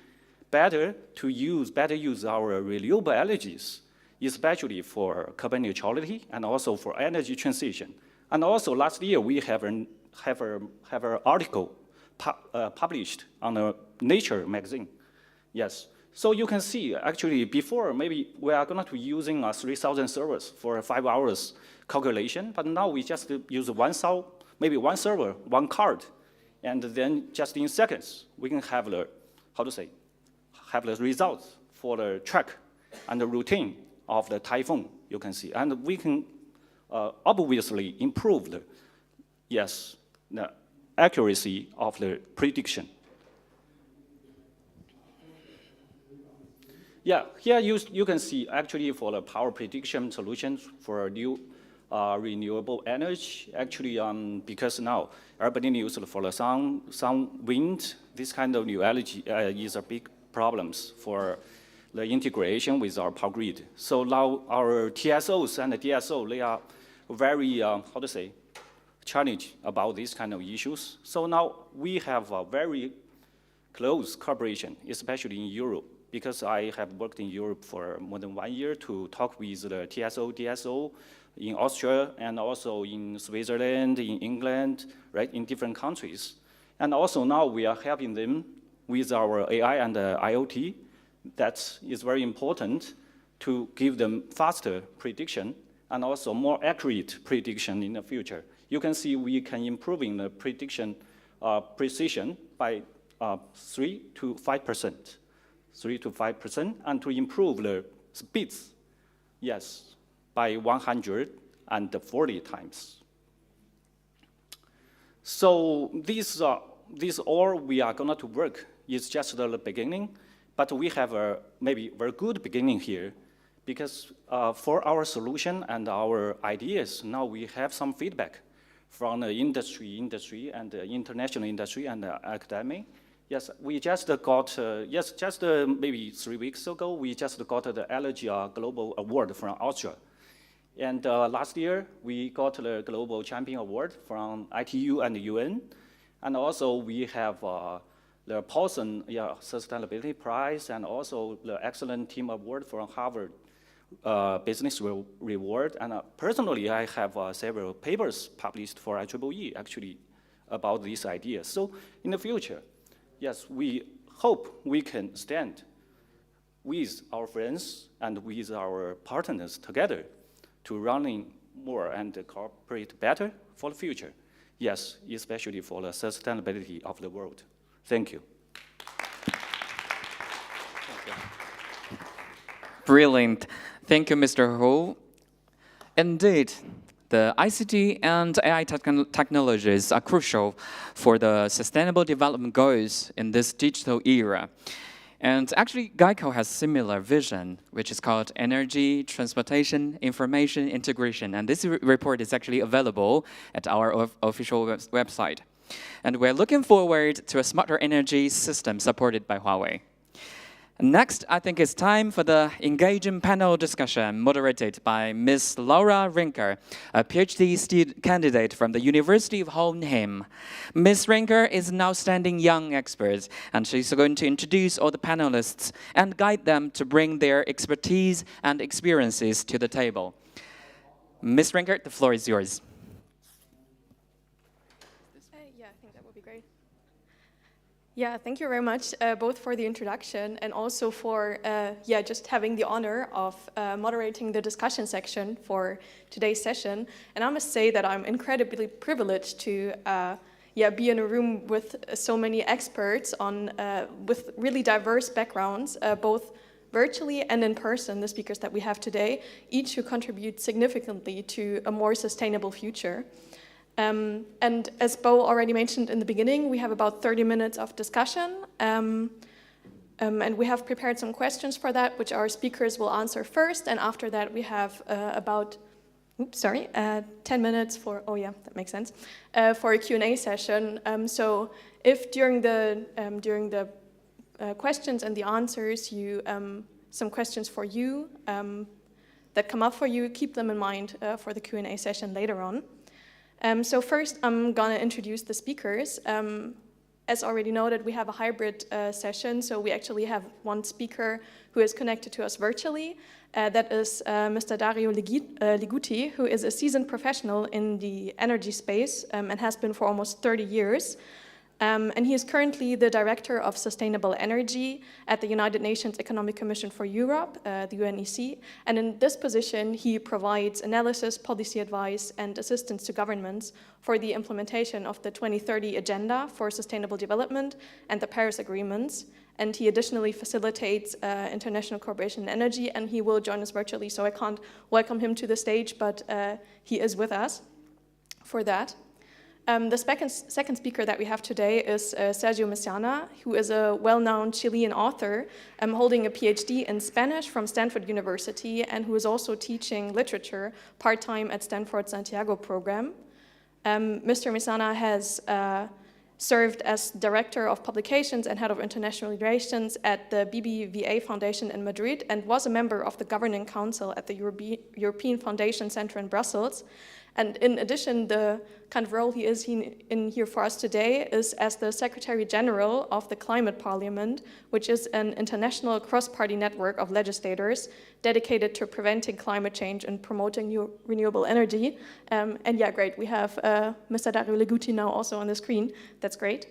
better use our renewable energies, especially for carbon neutrality and also for energy transition. And also last year we have an article published on a Nature magazine. Yes. So you can see, actually, before maybe we are going to be using 3,000 servers for 5 hours calculation, but now we just use maybe one server, one card, and then just in seconds we can have the results for the track and the routine of the typhoon. You can see, and we can obviously improve the accuracy of the prediction. Yeah, here you can see actually for the power prediction solutions for new renewable energy. Actually, because now everybody knows for the sun, wind, this kind of new energy is a big problems for the integration with our power grid. So now our TSOs and the DSO, they are very, challenged about these kind of issues. So now we have a very close cooperation, especially in Europe, because I have worked in Europe for more than 1 year to talk with the TSO, DSO in Austria, and also in Switzerland, in England, right, in different countries. And also now we are helping them with our AI and IoT. That is very important to give them faster prediction and also more accurate prediction in the future. You can see we can improve in the prediction precision by 3 to 5%. 3 to 5%, and to improve the speeds, yes, by 140 times. So these all we are going to work is just the beginning, but we have a maybe very good beginning here, because for our solution and our ideas, now we have some feedback from the industry and the international industry and the academic. Yes, we just got, maybe 3 weeks ago, we just got the Allergy Global Award from Austria. And last year, we got the Global Champion Award from ITU and the UN. And also, we have the Paulson Sustainability Prize, and also the Excellent Team Award from Harvard Business Reward. And personally, I have several papers published for IEEE, actually, about these ideas. So in the future, yes, we hope we can stand with our friends and with our partners together to running more and cooperate better for the future. Yes, especially for the sustainability of the world. Thank you.
Brilliant. Thank you, Mr. Ho. Indeed, the ICT and AI technologies are crucial for the sustainable development goals in this digital era. And actually, GEICO has similar vision, which is called Energy, Transportation, Information Integration. And this report is actually available at our official website. And we're looking forward to a smarter energy system supported by Huawei. Next, I think it's time for the engaging panel discussion moderated by Ms. Laura Rinker, a PhD candidate from the University of Hohenheim. Ms. Rinker is an outstanding young expert, and she's going to introduce all the panelists and guide them to bring their expertise and experiences to the table. Ms. Rinker, the floor is yours.
Yeah, I think that would be great. Yeah, thank you very much, both for the introduction and also for just having the honor of moderating the discussion section for today's session. And I must say that I'm incredibly privileged to be in a room with so many experts on with really diverse backgrounds, both virtually and in person, the speakers that we have today, each who contribute significantly to a more sustainable future. And as Bo already mentioned in the beginning, we have about 30 minutes of discussion, and we have prepared some questions for that, which our speakers will answer first, and after that we have about 10 minutes for, that makes sense, for a Q&A session. So if during the questions and the answers, some questions for you that come up for you, keep them in mind for the Q&A session later on. So first, I'm gonna introduce the speakers. As already noted, we have a hybrid session, so we actually have one speaker who is connected to us virtually. That is Mr. Dario Liguti, who is a seasoned professional in the energy space and has been for almost 30 years. And he is currently the Director of Sustainable Energy at the United Nations Economic Commission for Europe, the UNEC. And in this position, he provides analysis, policy advice, and assistance to governments for the implementation of the 2030 Agenda for Sustainable Development and the Paris Agreements. And he additionally facilitates international cooperation in energy, and he will join us virtually, so I can't welcome him to the stage, but he is with us for that. The second speaker that we have today is Sergio Mesiana, who is a well-known Chilean author holding a PhD in Spanish from Stanford University and who is also teaching literature part-time at Stanford Santiago program. Mr. Mesiana has served as Director of Publications and Head of International Relations at the BBVA Foundation in Madrid and was a member of the Governing Council at the European Foundation Center in Brussels. And in addition, the kind of role he is in here for us today is as the Secretary General of the Climate Parliament, which is an international cross-party network of legislators dedicated to preventing climate change and promoting new renewable energy. And yeah, great, we have Mr. Dario Liguti now also on the screen. That's great.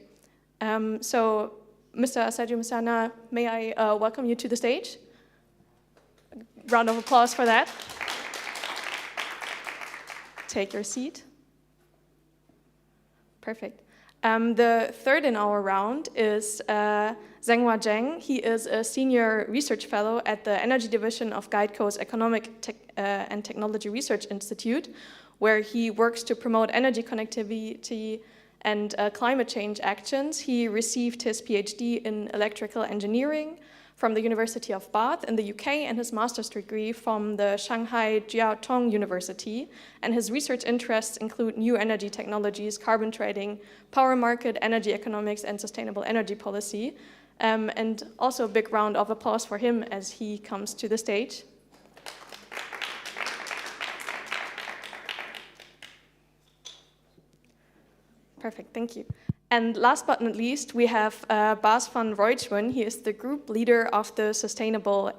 So, Mr. Sergio Mesiana, may I welcome you to the stage? Round of applause for that. Take your seat. Perfect. The third in our round is Zhenghua Zheng. He is a senior research fellow at the Energy Division of Guideco's Economic and Technology Research Institute, where he works to promote energy connectivity and climate change actions. He received his PhD in electrical engineering from the University of Bath in the UK and his master's degree from the Shanghai Jiaotong University. And his research interests include new energy technologies, carbon trading, power market, energy economics, and sustainable energy policy. And also a big round of applause for him as he comes to the stage. Perfect, thank you. And last but not least, we have Bas van Rooijswijn. He is the group leader of the Sustainable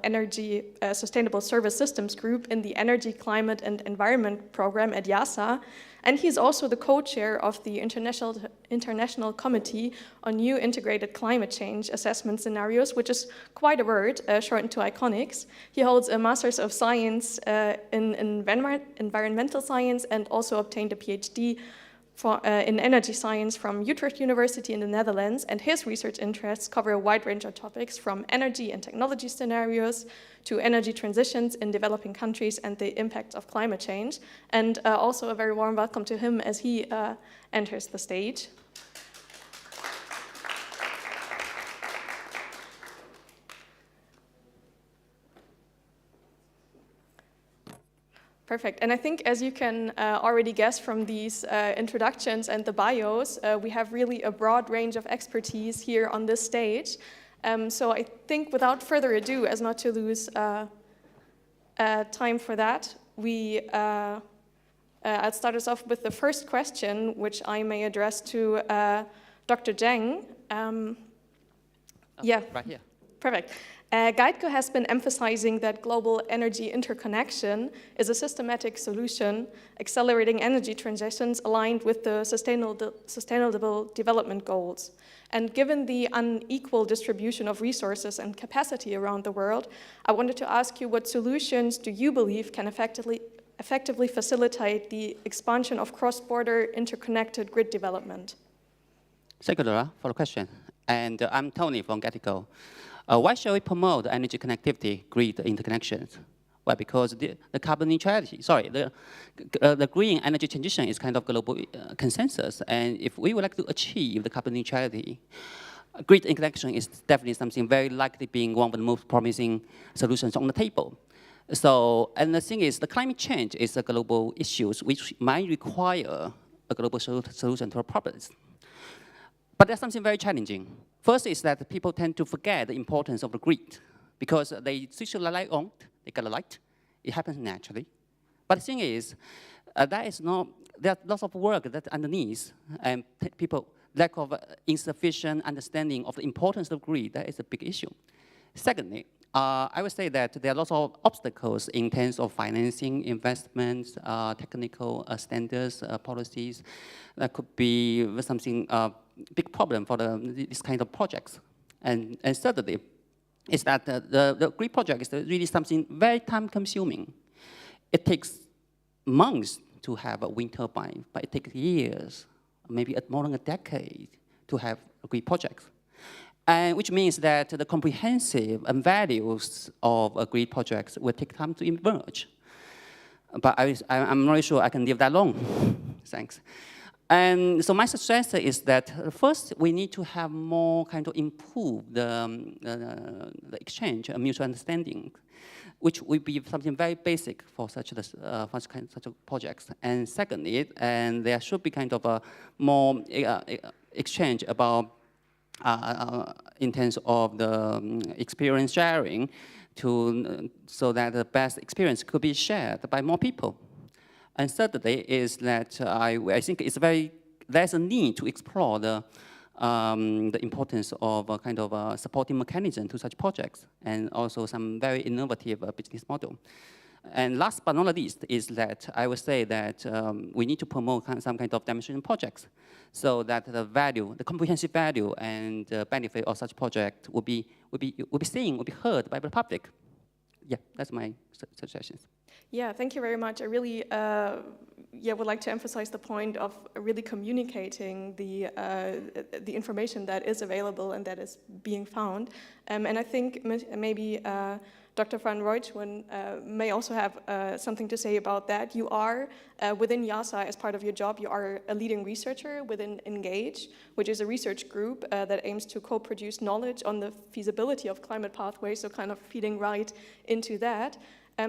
Service Systems Group in the Energy, Climate and Environment Program at YASA. And he's also the co-chair of the International Committee on New Integrated Climate Change Assessment Scenarios, which is quite a word, shortened to ICONICS. He holds a Master's of Science in Environmental Science and also obtained a PhD in energy science from Utrecht University in the Netherlands, and his research interests cover a wide range of topics from energy and technology scenarios to energy transitions in developing countries and the impact of climate change. And also a very warm welcome to him as he enters the stage. Perfect. And I think, as you can already guess from these introductions and the bios, we have really a broad range of expertise here on this stage. So I think without further ado, as not to lose time for that, I'll start us off with the first question, which I may address to Dr. Zheng.
Yeah. Right here.
Perfect. GuideCo has been emphasizing that global energy interconnection is a systematic solution, accelerating energy transitions aligned with the sustainable development goals. And given the unequal distribution of resources and capacity around the world, I wanted to ask you, what solutions do you believe can effectively facilitate the expansion of cross-border interconnected grid development?
Thank you, Laura, for the question. And I'm Tony from GuideCo. Why should we promote energy connectivity, grid interconnections? Well, because the carbon neutrality, the green energy transition is kind of global consensus. And if we would like to achieve the carbon neutrality, grid interconnection is definitely something very likely being one of the most promising solutions on the table. So, and the thing is, the climate change is a global issue which might require a global solution to our problems. But there's something very challenging. First is that people tend to forget the importance of the grid because they switch the light on, they get a light, it happens naturally. But the thing is, there's lots of work that's underneath, and people lack of insufficient understanding of the importance of the grid. That is a big issue. Secondly, I would say that there are lots of obstacles in terms of financing, investments, technical standards, policies. That could be something big problem for this kind of projects. And thirdly, is that the grid project is really something very time-consuming. It takes months to have a wind turbine, but it takes years, maybe more than a decade, to have a grid project. And which means that the comprehensive and values of a grid project will take time to emerge. But I'm not sure I can live that long. Thanks. And so my suggestion is that first we need to have more kind of improve the exchange and mutual understanding, which will be something very basic for such projects. And secondly, and there should be kind of a more exchange about in terms of the experience sharing, so that the best experience could be shared by more people. And thirdly is that I think there's a need to explore the importance of a kind of a supporting mechanism to such projects, and also some very innovative business model. And last but not least is that I would say that we need to promote some kind of demonstration projects, so that the value, the comprehensive value and benefit of such project will be seen, will be heard by the public. Yeah, that's my suggestions.
Yeah, thank you very much. I really would like to emphasize the point of really communicating the information that is available and that is being found. And I think maybe Dr. van Rooijtwen may also have something to say about that. You are, within YASA, as part of your job, you are a leading researcher within ENGAGE, which is a research group that aims to co-produce knowledge on the feasibility of climate pathways, so kind of feeding right into that.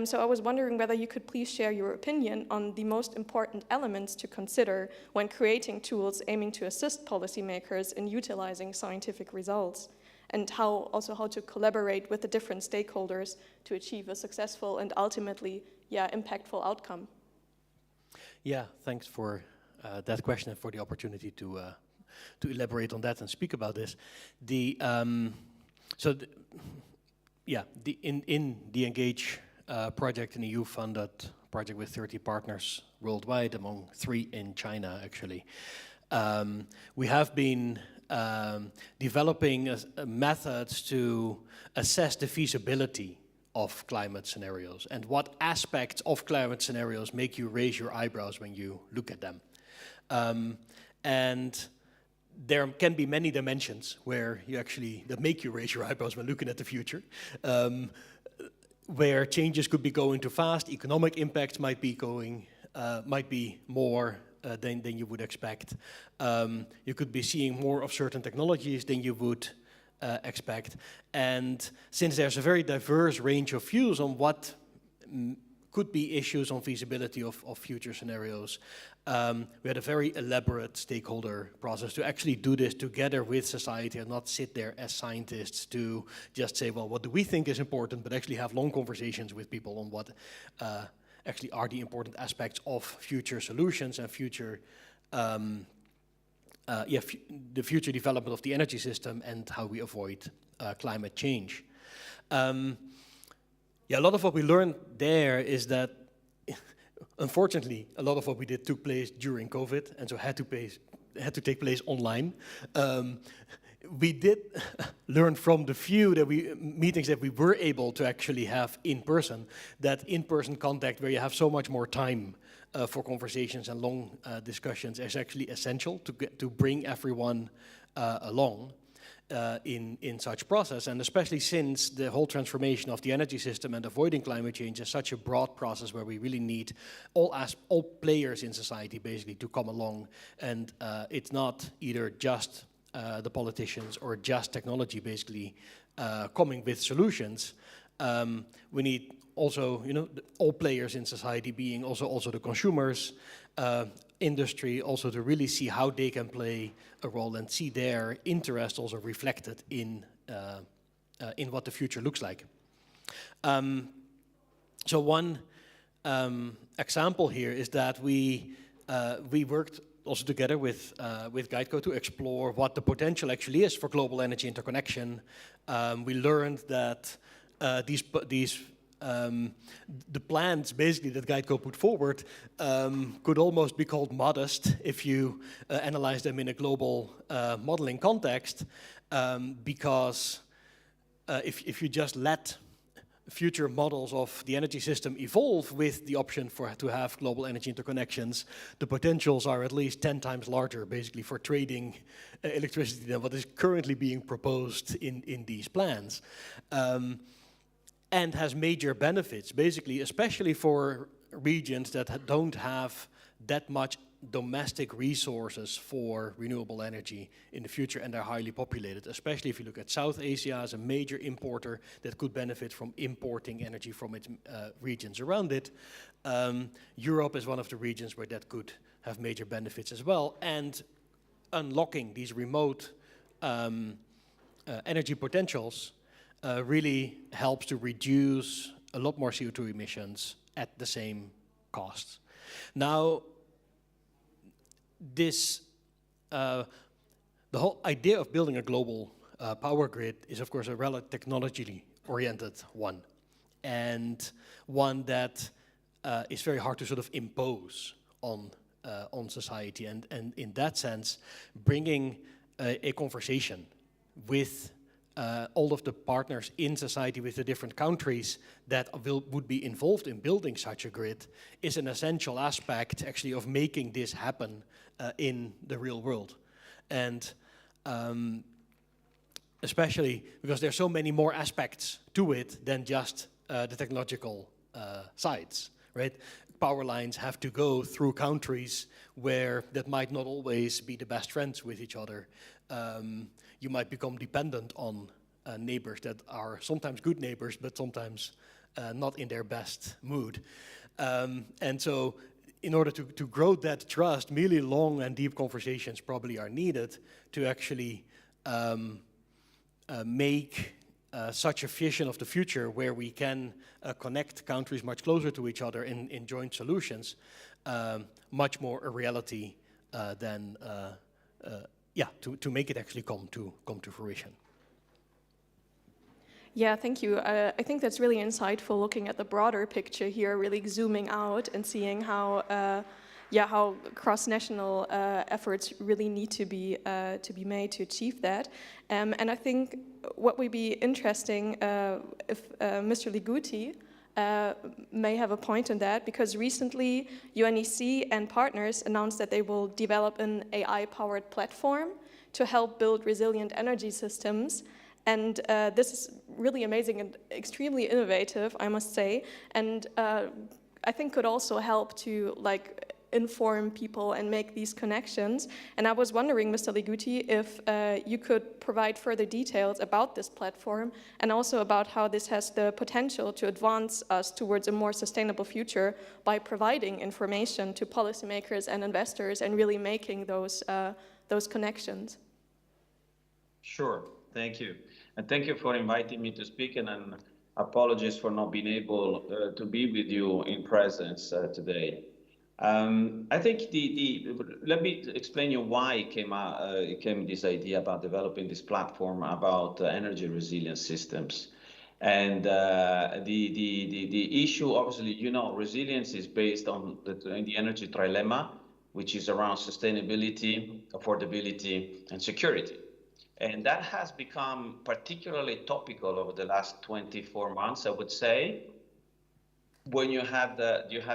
So I was wondering whether you could please share your opinion on the most important elements to consider when creating tools aiming to assist policymakers in utilizing scientific results, and how to collaborate with the different stakeholders to achieve a successful and ultimately, impactful outcome.
Yeah, thanks for that question and for the opportunity to elaborate on that and speak about this. In the ENGAGE project, an EU-funded project with 30 partners worldwide, among 3 in China, actually. We have been developing methods to assess the feasibility of climate scenarios and what aspects of climate scenarios make you raise your eyebrows when you look at them. And there can be many dimensions where that make you raise your eyebrows when looking at the future. Where changes could be going too fast, economic impacts might be more than you would expect. You could be seeing more of certain technologies than you would expect. And since there's a very diverse range of views on what could be issues on feasibility of future scenarios, we had a very elaborate stakeholder process to actually do this together with society and not sit there as scientists to just say, well, what do we think is important, but actually have long conversations with people on what actually are the important aspects of future solutions and future, the future development of the energy system and how we avoid climate change. Yeah, a lot of what we learned there is that, unfortunately, a lot of what we did took place during COVID, and so had to take place online. We did learn from the few meetings that we were able to actually have in person, that in-person contact where you have so much more time for conversations and long discussions is actually essential to bring everyone along in such process. And especially since the whole transformation of the energy system and avoiding climate change is such a broad process where we really need all players in society basically to come along. And it's not either just the politicians or just technology basically coming with solutions. We need also, all players in society being also the consumers, industry, also to really see how they can play a role and see their interest also reflected in what the future looks like. So one example here is that we worked also together with Guideco to explore what the potential actually is for global energy interconnection. We learned that the plans basically that Guideco put forward could almost be called modest if you analyze them in a global modeling context, because if you just let future models of the energy system evolve with the option to have global energy interconnections, the potentials are at least 10 times larger basically for trading electricity than what is currently being proposed in these plans. And has major benefits, basically, especially for regions that don't have that much domestic resources for renewable energy in the future and are highly populated, especially if you look at South Asia as a major importer that could benefit from importing energy from its regions around it. Europe is one of the regions where that could have major benefits as well, and unlocking these remote energy potentials really helps to reduce a lot more CO2 emissions at the same cost. Now, the whole idea of building a global power grid is, of course, a relatively technologically-oriented one, and one that is very hard to sort of impose on society. And in that sense, bringing a conversation with all of the partners in society with the different countries that would be involved in building such a grid is an essential aspect actually of making this happen in the real world. And especially because there's so many more aspects to it than just the technological sides, right? Power lines have to go through countries where that might not always be the best friends with each other. You might become dependent on neighbors that are sometimes good neighbors, but sometimes not in their best mood. And so in order to grow that trust, really long and deep conversations probably are needed to actually make such a vision of the future where we can connect countries much closer to each other in joint solutions, much more a reality than to make it actually come to fruition.
Yeah, thank you. I think that's really insightful, looking at the broader picture here, really zooming out and seeing how cross-national efforts really need to be made to achieve that. And I think what would be interesting if Mr. Liguti may have a point on that, because recently UNEC and partners announced that they will develop an AI-powered platform to help build resilient energy systems. And this is really amazing and extremely innovative, I must say. And I think could also help to inform people and make these connections. And I was wondering, Mr. Liguti, if you could provide further details about this platform and also about how this has the potential to advance us towards a more sustainable future by providing information to policymakers and investors and really making those connections.
Sure, thank you. And thank you for inviting me to speak, and apologies for not being able to be with you in presence today. I think let me explain you why it came this idea about developing this platform about energy resilience systems. And the issue, obviously, you know, resilience is based on the energy trilemma, which is around sustainability, affordability, and security. And that has become particularly topical over the last 24 months, I would say, when you have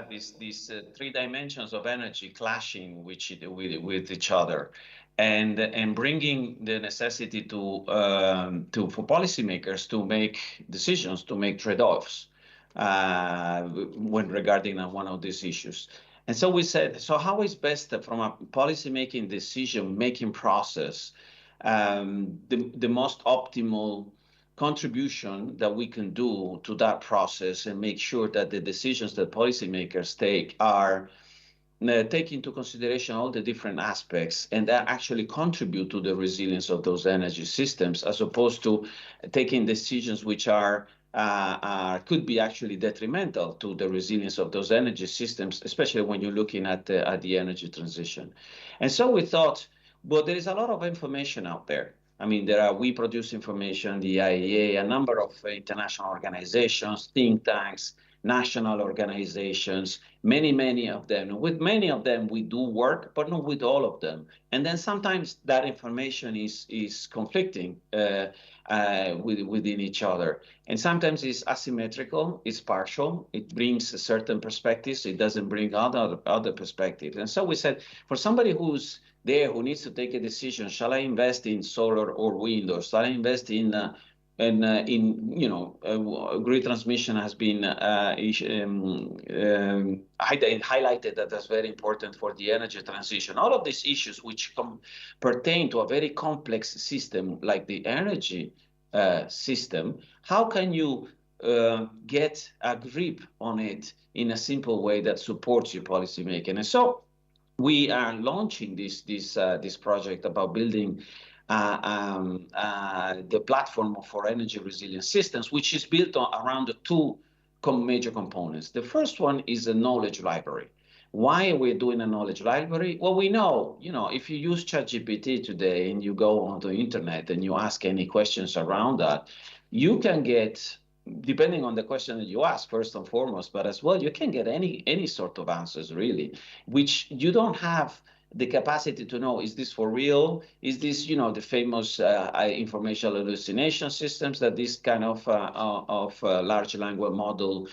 these three dimensions of energy clashing with each other, and bringing the necessity for policymakers to make decisions, to make trade-offs when regarding one of these issues. And so we said, so how is best from a policymaking decision-making process the most optimal contribution that we can do to that process and make sure that the decisions that policymakers take are take into consideration all the different aspects and that actually contribute to the resilience of those energy systems, as opposed to taking decisions which could be actually detrimental to the resilience of those energy systems, especially when you're looking at the energy transition. And so we thought, well, there is a lot of information out there. I mean, we produce information, the IEA, a number of international organizations, think tanks, national organizations, many of them. With many of them, we do work, but not with all of them. And then sometimes that information is conflicting within each other. And sometimes it's asymmetrical, it's partial, it brings certain perspectives, it doesn't bring other perspectives. And so we said, for somebody who's there, who needs to take a decision, shall I invest in solar or wind, or shall I invest in grid transmission has been highlighted that as very important for the energy transition. All of these issues which pertain to a very complex system like the energy system, how can you get a grip on it in a simple way that supports your policy making? And so we are launching this project about building the platform for energy resilient systems, which is built around the two major components. The first one is a knowledge library. Why are we doing a knowledge library? Well, we know, if you use ChatGPT today and you go on the internet and you ask any questions around that, you can get, depending on the question that you ask, first and foremost, but as well, you can get any sort of answers, really, which you don't have the capacity to know, is this for real? Is this, the famous information hallucination systems that this kind of large language model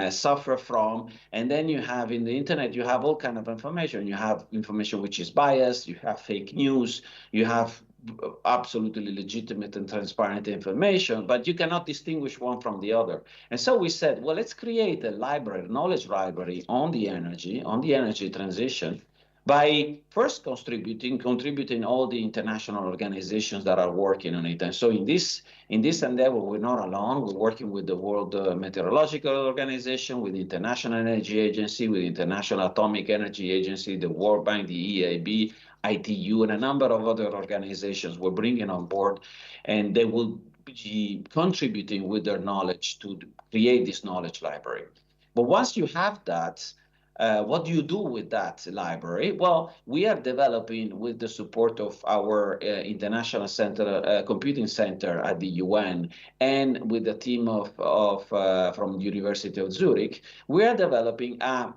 suffer from? And then you have in the internet, you have all kind of information. You have information which is biased, you have fake news, you have absolutely legitimate and transparent information, but you cannot distinguish one from the other. And so we said, well, let's create a library, knowledge library on the energy transition, by first contributing all the international organizations that are working on it. And so in this endeavor, we're not alone. We're working with the World Meteorological Organization, with the International Energy Agency, with the International Atomic Energy Agency, the World Bank, the EIB, ITU, and a number of other organizations we're bringing on board, and they will be contributing with their knowledge to create this knowledge library. But once you have that, what do you do with that library? Well, we are developing, with the support of our International Computing Center at the UN and with the team from the University of Zurich, we are developing a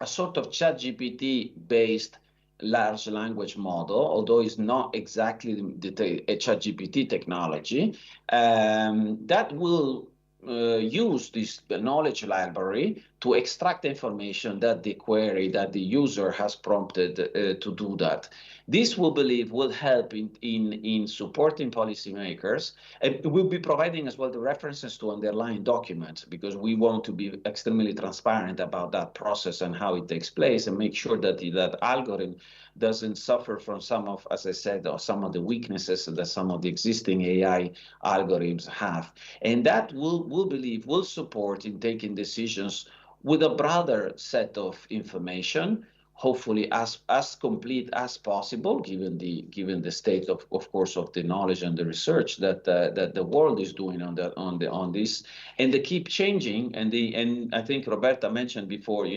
sort of ChatGPT-based large language model, although it's not exactly a ChatGPT technology, that will use this knowledge library to extract information that the query that the user has prompted to do that. This, we believe, will help in supporting policymakers, and we'll be providing as well the references to underlying documents, because we want to be extremely transparent about that process and how it takes place, and make sure that that algorithm doesn't suffer from some of, as I said, or some of the weaknesses that some of the existing AI algorithms have. And that we believe will support in taking decisions with a broader set of information, hopefully as complete as possible, given the state of course of the knowledge and the research that the world is doing on this, and they keep changing. And I think Roberta mentioned before,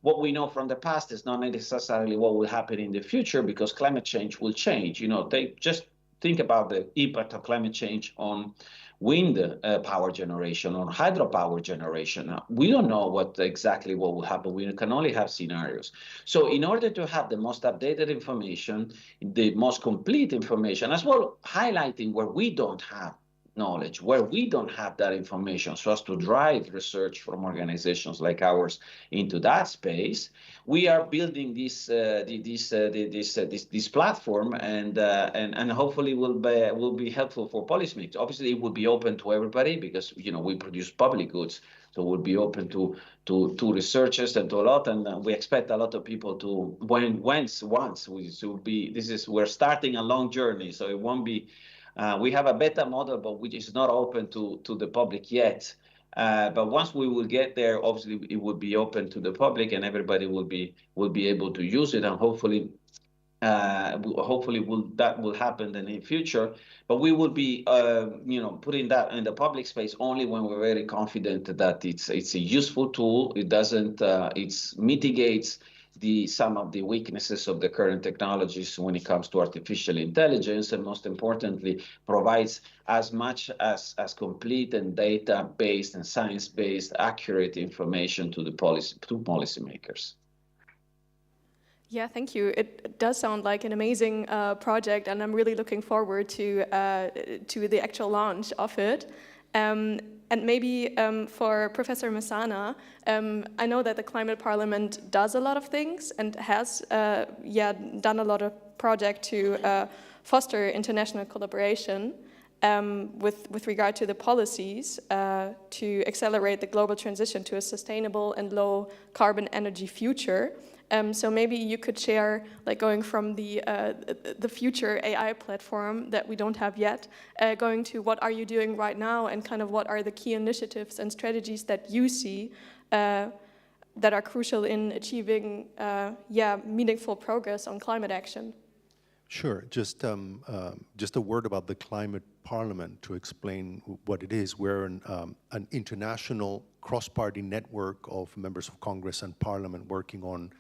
what we know from the past is not necessarily what will happen in the future, because climate change will change. Take just think about the impact of climate change on wind power generation, on hydropower generation. Now, we don't know exactly what will happen. We can only have scenarios. So in order to have the most updated information, the most complete information, as well highlighting where we don't have knowledge, where we don't have that information, so as to drive research from organizations like ours into that space, we are building this platform, and hopefully will be helpful for policymakers. Obviously, it will be open to everybody because we produce public goods, so we'll be open to researchers and to a lot, and we expect a lot of people to we're starting a long journey, so it won't be. We have a beta model, but which is not open to the public yet. But once we will get there, obviously it will be open to the public, and everybody will be able to use it, and hopefully that will happen in the future. But we will be putting that in the public space only when we're very confident that it's a useful tool. It doesn't it mitigates some of the weaknesses of the current technologies when it comes to artificial intelligence, and most importantly, provides as much as complete and data-based and science-based accurate information to policymakers.
Yeah, thank you. It does sound like an amazing project, and I'm really looking forward to the actual launch of it. And maybe for Professor Messana, I know that the Climate Parliament does a lot of things and has done a lot of projects to foster international collaboration with regard to the policies to accelerate the global transition to a sustainable and low carbon energy future. So maybe you could share, like going from the future AI platform that we don't have yet, going to what are you doing right now, and kind of what are the key initiatives and strategies that you see that are crucial in achieving meaningful progress on climate action.
Sure. Just a word about the Climate Parliament to explain what it is. We're an international cross-party network of members of Congress and Parliament working on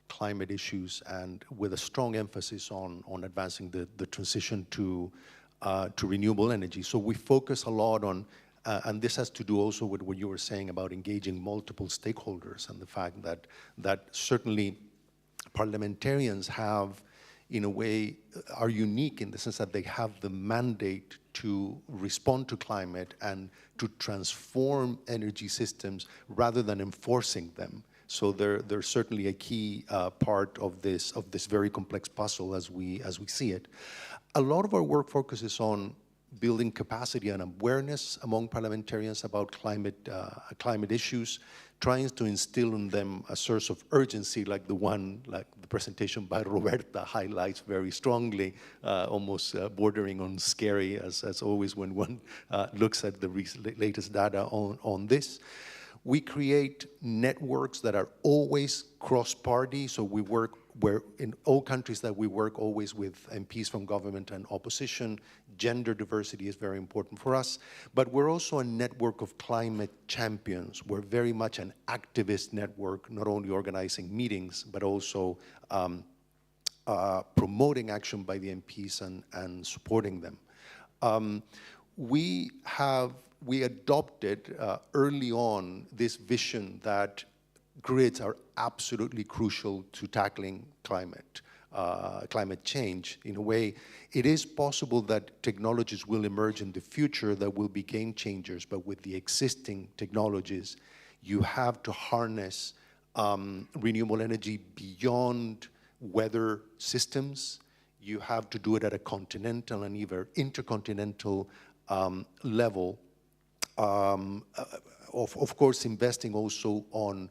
climate issues, and with a strong emphasis on advancing the transition to renewable energy. So we focus a lot on, and this has to do also with what you were saying about engaging multiple stakeholders, and the fact that certainly parliamentarians have, in a way, are unique in the sense that they have the mandate to respond to climate and to transform energy systems rather than enforcing them. So they're certainly a key part of this very complex puzzle as we see it. A lot of our work focuses on building capacity and awareness among parliamentarians about climate issues, trying to instill in them a source of urgency like the presentation by Roberta highlights very strongly, almost bordering on scary as always when one looks at the latest data on this. We create networks that are always cross-party, so we work in all countries that we work always with MPs from government and opposition. Gender diversity is very important for us, but we're also a network of climate champions. We're very much an activist network, not only organizing meetings, but also promoting action by the MPs and supporting them. We adopted early on this vision that grids are absolutely crucial to tackling climate change. In a way, it is possible that technologies will emerge in the future that will be game changers, but with the existing technologies, you have to harness renewable energy beyond weather systems. You have to do it at a continental and even intercontinental level. Of course, investing also on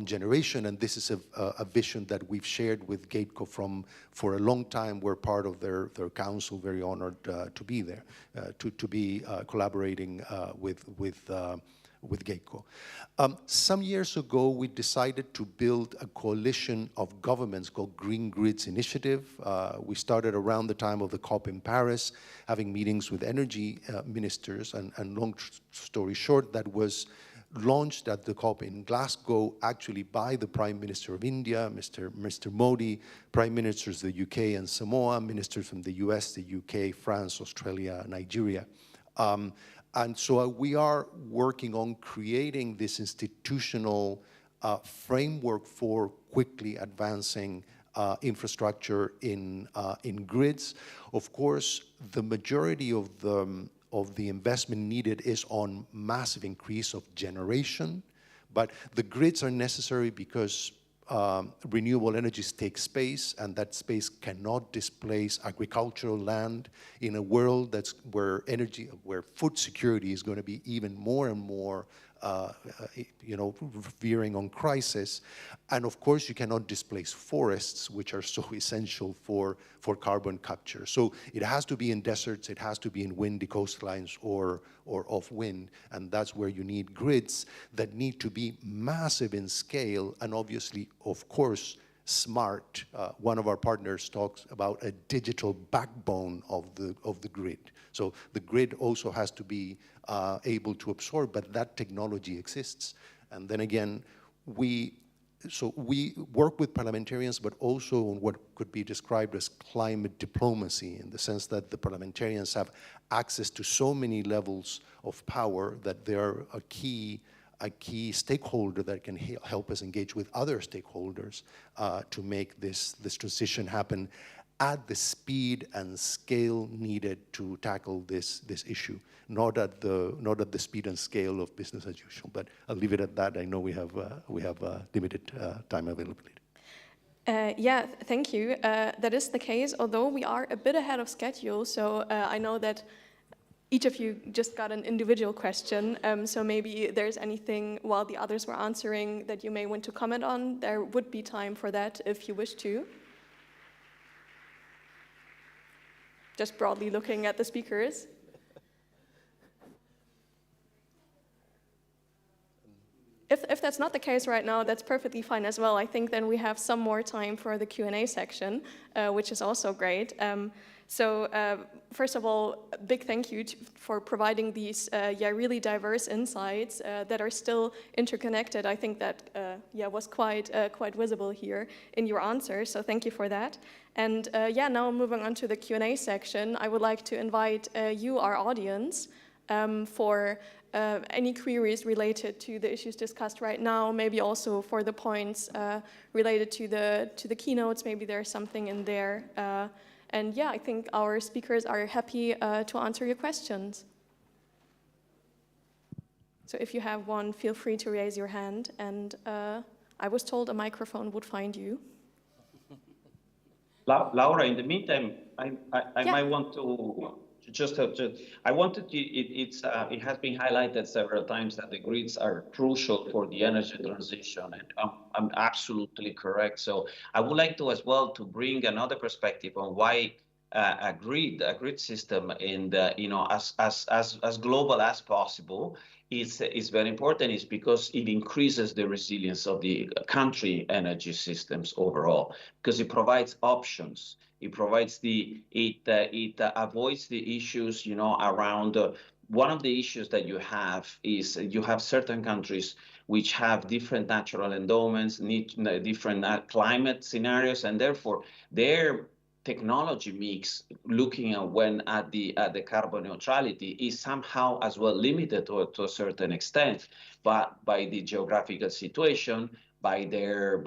generation, and this is a vision that we've shared with GATECO for a long time. We're part of their council, very honored to be there, to be collaborating with GATECO. Some years ago, we decided to build a coalition of governments called Green Grids Initiative. We started around the time of the COP in Paris, having meetings with energy ministers, and long story short, that was launched at the COP in Glasgow, actually by the Prime Minister of India, Mr. Modi, Prime Ministers of the UK and Samoa, ministers from the US, the UK, France, Australia, Nigeria. And so we are working on creating this institutional framework for quickly advancing infrastructure in grids. Of course, the majority of the investment needed is on massive increase of generation, but the grids are necessary because renewable energies take space, and that space cannot displace agricultural land in a world where food security is going to be even more and more veering on crisis. And of course, you cannot displace forests, which are so essential for carbon capture. So it has to be in deserts, it has to be in windy coastlines or off wind, and that's where you need grids that need to be massive in scale, and obviously, of course, smart. One of our partners talks about a digital backbone of the grid. So the grid also has to be able to absorb, but that technology exists. And then again, we work with parliamentarians, but also on what could be described as climate diplomacy, in the sense that the parliamentarians have access to so many levels of power that they're a key stakeholder that can help us engage with other stakeholders to make this transition happen at the speed and scale needed to tackle this issue, not at the speed and scale of business as usual. But I'll leave it at that. I know we have limited time availability.
Yeah, thank you. That is the case, although we are a bit ahead of schedule. So I know that each of you just got an individual question. So maybe there's anything while the others were answering that you may want to comment on. There would be time for that if you wish to. Just broadly looking at the speakers. If that's not the case right now, that's perfectly fine as well. I think then we have some more time for the Q&A section, which is also great. So first of all, a big thank you for providing these really diverse insights that are still interconnected. I think that was quite visible here in your answers, so thank you for that. And now moving on to the Q&A section, I would like to invite you, our audience, for any queries related to the issues discussed right now, maybe also for the points related to the keynotes. Maybe there's something in there. And I think our speakers are happy to answer your questions. So if you have one, feel free to raise your hand. And I was told a microphone would find you.
Laura, in the meantime, I might want to I wanted to, it has been highlighted several times that the grids are crucial for the energy transition, and I'm absolutely correct. So I would like to as well to bring another perspective on why a grid system in the, as global as possible is very important, is because it increases the resilience of the country energy systems overall, because it provides options. It provides it avoids the issues, around one of the issues that you have is you have certain countries which have different natural endowments, different climate scenarios, and therefore their technology mix, looking at the carbon neutrality, is somehow as well limited to a certain extent, but by the geographical situation, by their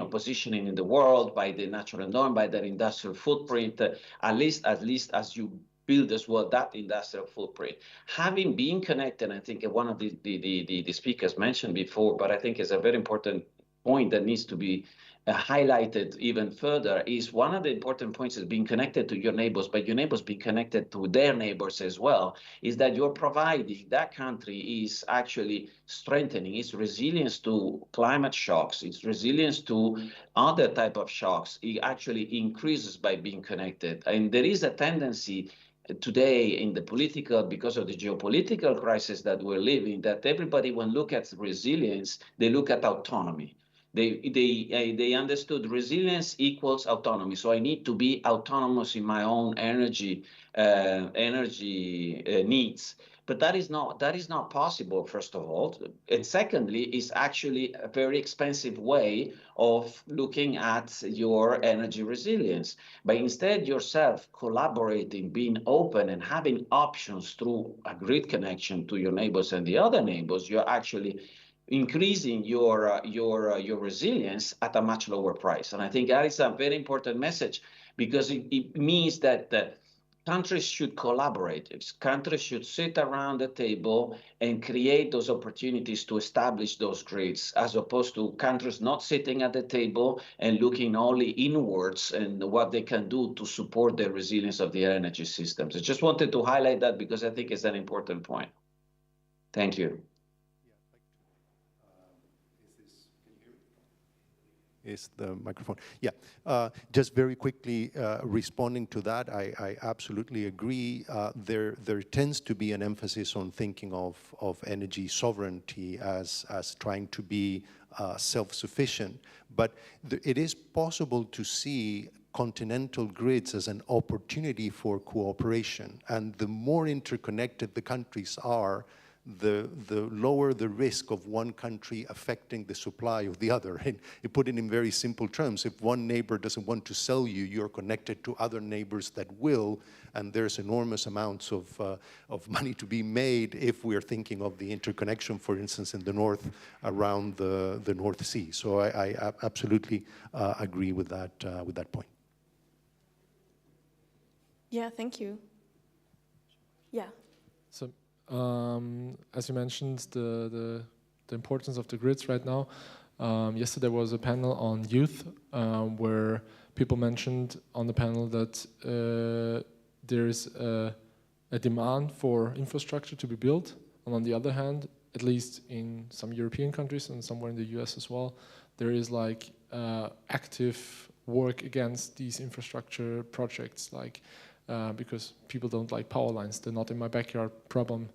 positioning in the world, by the natural endowment, by their industrial footprint, at least as you build as well that industrial footprint. Having been connected, I think one of the speakers mentioned before, but I think is a very important point that needs to be highlighted even further, is one of the important points is being connected to your neighbors, but your neighbors being connected to their neighbors as well, is that you're providing, that country is actually strengthening its resilience to climate shocks, its resilience to other type of shocks. It actually increases by being connected. And there is a tendency today in the political, because of the geopolitical crisis that we're living, that everybody, when look at resilience, they look at autonomy. They understood resilience equals autonomy. So I need to be autonomous in my own energy needs. But that is not possible, first of all. And secondly, it's actually a very expensive way of looking at your energy resilience. By instead yourself collaborating, being open and having options through a grid connection to your neighbors and the other neighbors, you're actually increasing your resilience at a much lower price. And I think that is a very important message, because it means that countries should collaborate. Countries should sit around the table and create those opportunities to establish those grids, as opposed to countries not sitting at the table and looking only inwards and what they can do to support the resilience of their energy systems. I just wanted to highlight that because I think it's an important point. Thank you.
Is the microphone? Yeah, just very quickly responding to that, I absolutely agree. There tends to be an emphasis on thinking of energy sovereignty as trying to be self-sufficient, but it is possible to see continental grids as an opportunity for cooperation, and the more interconnected the countries are, the lower the risk of one country affecting the supply of the other. And you put it in very simple terms. If one neighbor doesn't want to sell you, you're connected to other neighbors that will, and there's enormous amounts of money to be made if we're thinking of the interconnection, for instance, in the north around the North Sea. So I absolutely agree with that point.
Yeah, thank you. Yeah.
So, as you mentioned, the importance of the grids right now. Yesterday was a panel on youth where people mentioned on the panel that there is a demand for infrastructure to be built, and on the other hand, at least in some European countries and somewhere in the US as well, there is like active work against these infrastructure projects, like because people don't like power lines. They're not in my backyard problem.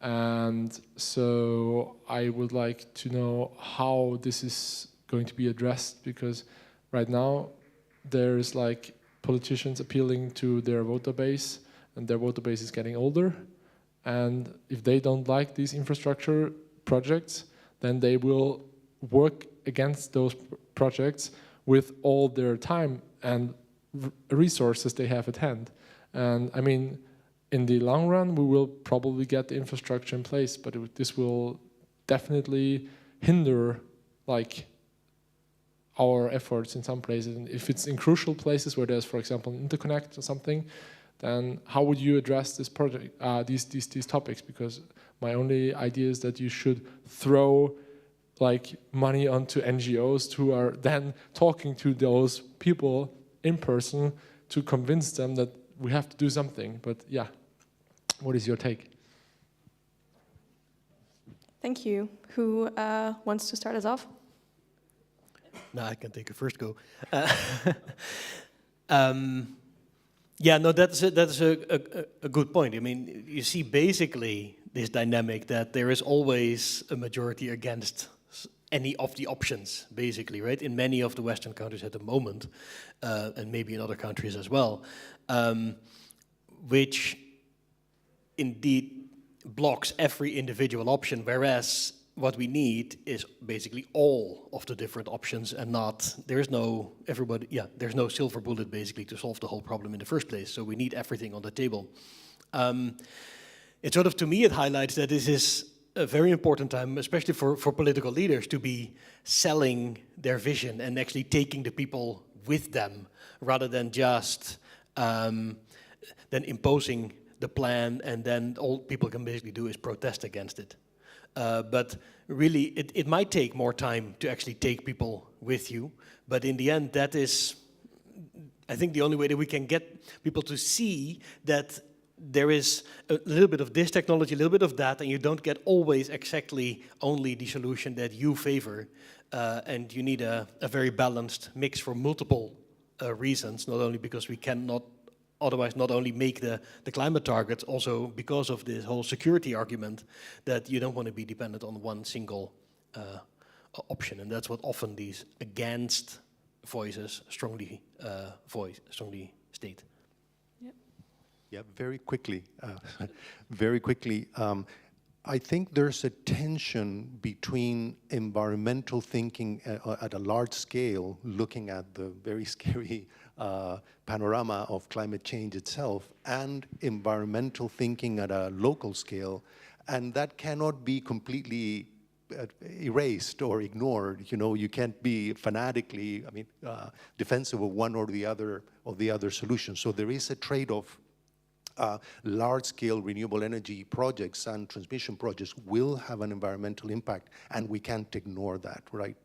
And so I would like to know how this is going to be addressed, because right now there's like politicians appealing to their voter base, and their voter base is getting older. And if they don't like these infrastructure projects, then they will work against those projects with all their time and resources they have at hand. And I mean, in the long run, we will probably get the infrastructure in place, but this will definitely hinder like our efforts in some places. And if it's in crucial places where there's, for example, an interconnect or something, then how would you address this project, these topics? Because my only idea is that you should throw like money onto NGOs who are then talking to those people in person to convince them that we have to do something. But yeah, what is your take?
Thank you. Who wants to start us off?
No, I can take a first go. Yeah, no, that's a good point. I mean, you see basically this dynamic that there is always a majority against any of the options, basically, right? In many of the Western countries at the moment, and maybe in other countries as well, which indeed blocks every individual option, whereas what we need is basically all of the different options, and not, there's no silver bullet basically to solve the whole problem in the first place. So we need everything on the table. It sort of, to me, it highlights that this is a very important time, especially for political leaders, to be selling their vision and actually taking the people with them, rather than just then imposing the plan, and then all people can basically do is protest against it. But really, it might take more time to actually take people with you. But in the end, that is, I think, the only way that we can get people to see that there is a little bit of this technology, a little bit of that, and you don't get always exactly only the solution that you favor. And you need a very balanced mix for multiple reasons, not only because we cannot otherwise not only make the climate targets, also because of this whole security argument that you don't want to be dependent on one single option, and that's what often these against voices strongly state.
Yeah, very quickly. Very quickly. I think there's a tension between environmental thinking at a large scale, looking at the very scary panorama of climate change itself, and environmental thinking at a local scale, and that cannot be completely erased or ignored. You know, you can't be fanatically, defensive of one or the other solution. So there is a trade-off. Large-scale renewable energy projects and transmission projects will have an environmental impact, and we can't ignore that, right?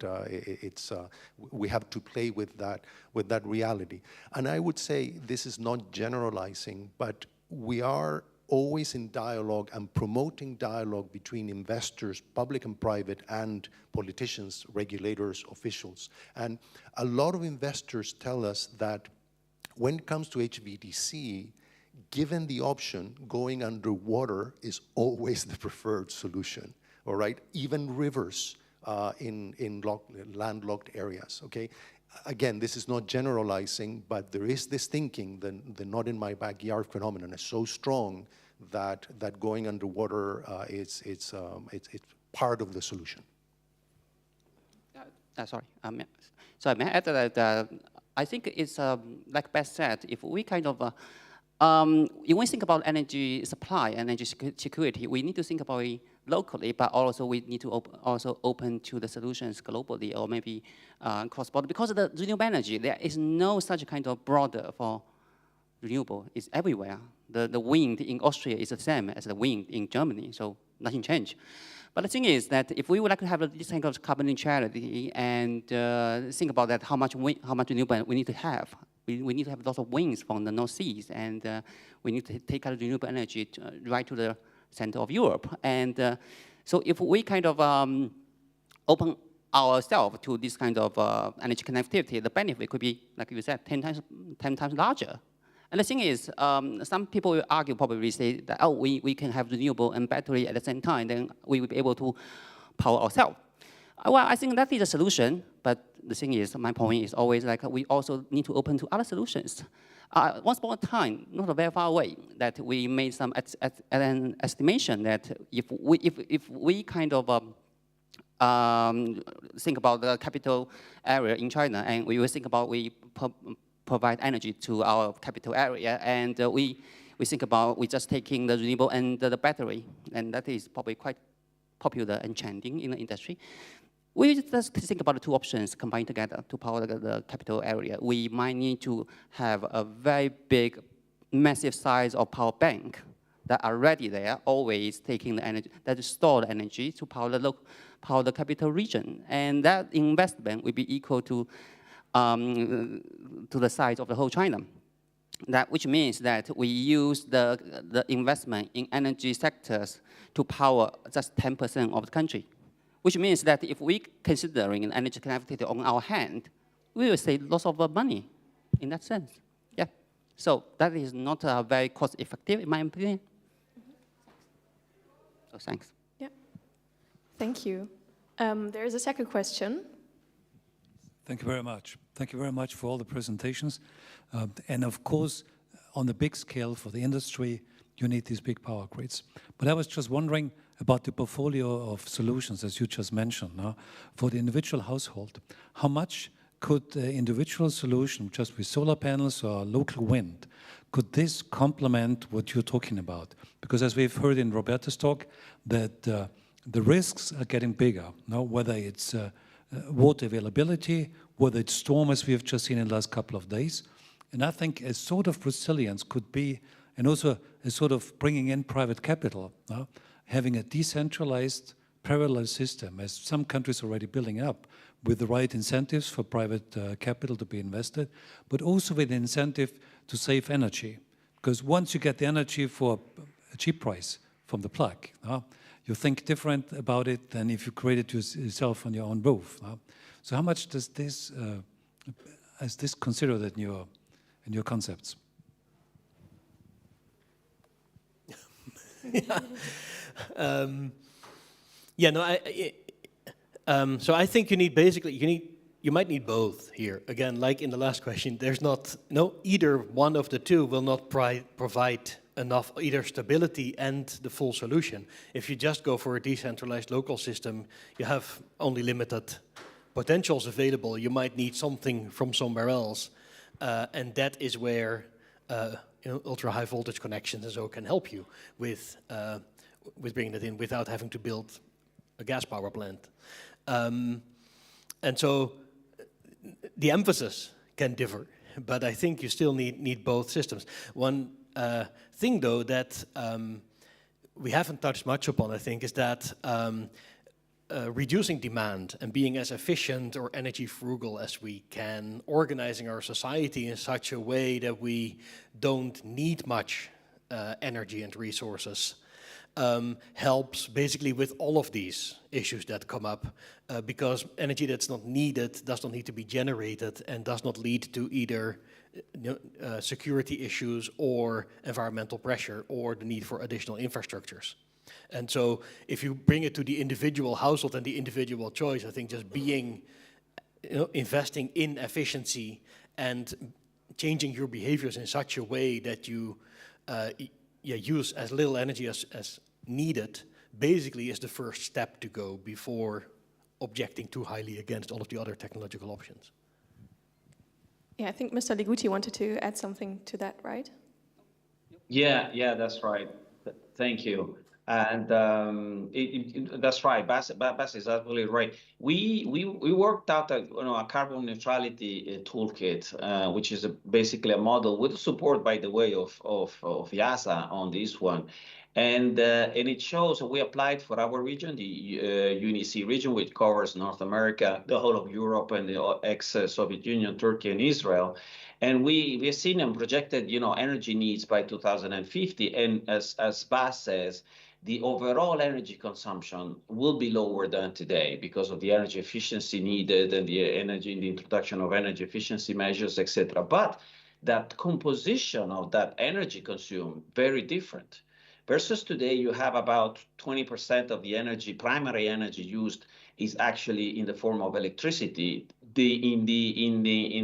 We have to play with that reality. And I would say this is not generalizing, but we are always in dialogue and promoting dialogue between investors, public and private, and politicians, regulators, officials. And a lot of investors tell us that when it comes to HVDC, given the option, going underwater is always the preferred solution, all right? Even rivers in landlocked areas, okay? Again, this is not generalizing, but there is this thinking, the not in my backyard phenomenon is so strong that going underwater it's part of the solution.
Sorry, so may I add that I think it's like Beth said, if we kind of when we think about energy supply, energy security, we need to think about it locally, but also we need to also open to the solutions globally or maybe cross-border. Because of the renewable energy, there is no such kind of border for renewable. It's everywhere. The wind in Austria is the same as the wind in Germany, so nothing changed. But the thing is that if we would like to have this kind of carbon neutrality and think about that, how much renewable we need to have. We need to have lots of winds from the North Seas, and we need to take out renewable energy right to the center of Europe. And so if we kind of open ourselves to this kind of energy connectivity, the benefit could be, like you said, 10 times larger. And the thing is, some people will argue, probably say that, oh, we can have renewable and battery at the same time, then we will be able to power ourselves. Well, I think that is a solution, but the thing is, my point is always like we also need to open to other solutions. Once upon a time, not very far away, that we made some an estimation that if we kind of think about the capital area in China, and we will think about we provide energy to our capital area, and we think about we just taking the renewable and the battery, and that is probably quite popular and trending in the industry. We just think about the two options combined together to power the capital area. We might need to have a very big, massive size of power bank that are ready there, always taking the energy, that store the energy to power the capital region. And that investment will be equal to the size of the whole China. Which means that we use the investment in energy sectors to power just 10% of the country. Which means that if we considering an energy connectivity on our hand, we will save lots of money in that sense. Yeah. So that is not very cost effective in my opinion. So thanks.
Yeah. Thank you. There is a second question.
Thank you very much. Thank you very much for all the presentations. And of course, on the big scale for the industry, you need these big power grids. But I was just wondering about the portfolio of solutions, as you just mentioned, for the individual household. How much could the individual solution, just with solar panels or local wind, could this complement what you're talking about? Because as we've heard in Roberta's talk, that the risks are getting bigger, whether it's water availability, whether it's storm, as we have just seen in the last couple of days. And I think a sort of resilience could be, and also a sort of bringing in private capital, having a decentralized parallel system, as some countries are already building up, with the right incentives for private capital to be invested, but also with the incentive to save energy. Because once you get the energy for a cheap price from the plug, you think different about it than if you create it yourself on your own roof. So how much does this, is this considered in your concepts?
Yeah, no, So I think you might need both here. Again, like in the last question, there's not, either one of the two will not provide enough either stability and the full solution. If you just go for a decentralized local system, you have only limited potentials available. You might need something from somewhere else. And that is where ultra high voltage connections and so can help you with bringing that in without having to build a gas power plant. And so the emphasis can differ, but I think you still need both systems. One thing, though, that we haven't touched much upon, I think, is that reducing demand and being as efficient or energy frugal as we can, organizing our society in such a way that we don't need much energy and resources, helps basically with all of these issues that come up, because energy that's not needed does not need to be generated and does not lead to either security issues or environmental pressure or the need for additional infrastructures. And so if you bring it to the individual household and the individual choice, I think just investing in efficiency and changing your behaviors in such a way that you use as little energy as needed, basically is the first step to go before objecting too highly against all of the other technological options.
Yeah, I think Mr. Liguti wanted to add something to that, right?
Yeah, that's right. Thank you. And that's right. Bas is absolutely right. We worked out a carbon neutrality toolkit, which is basically a model with support, by the way, of IASA on this one. And it shows we applied for our region, the UNEC region, which covers North America, the whole of Europe, and the ex-Soviet Union, Turkey, and Israel. And we've seen and projected, energy needs by 2050. And as Bas says, the overall energy consumption will be lower than today because of the energy efficiency needed and the introduction of energy efficiency measures, etc. But that composition of that energy consumed very different. Versus today, you have about 20% of the energy, primary energy used, is actually in the form of electricity. In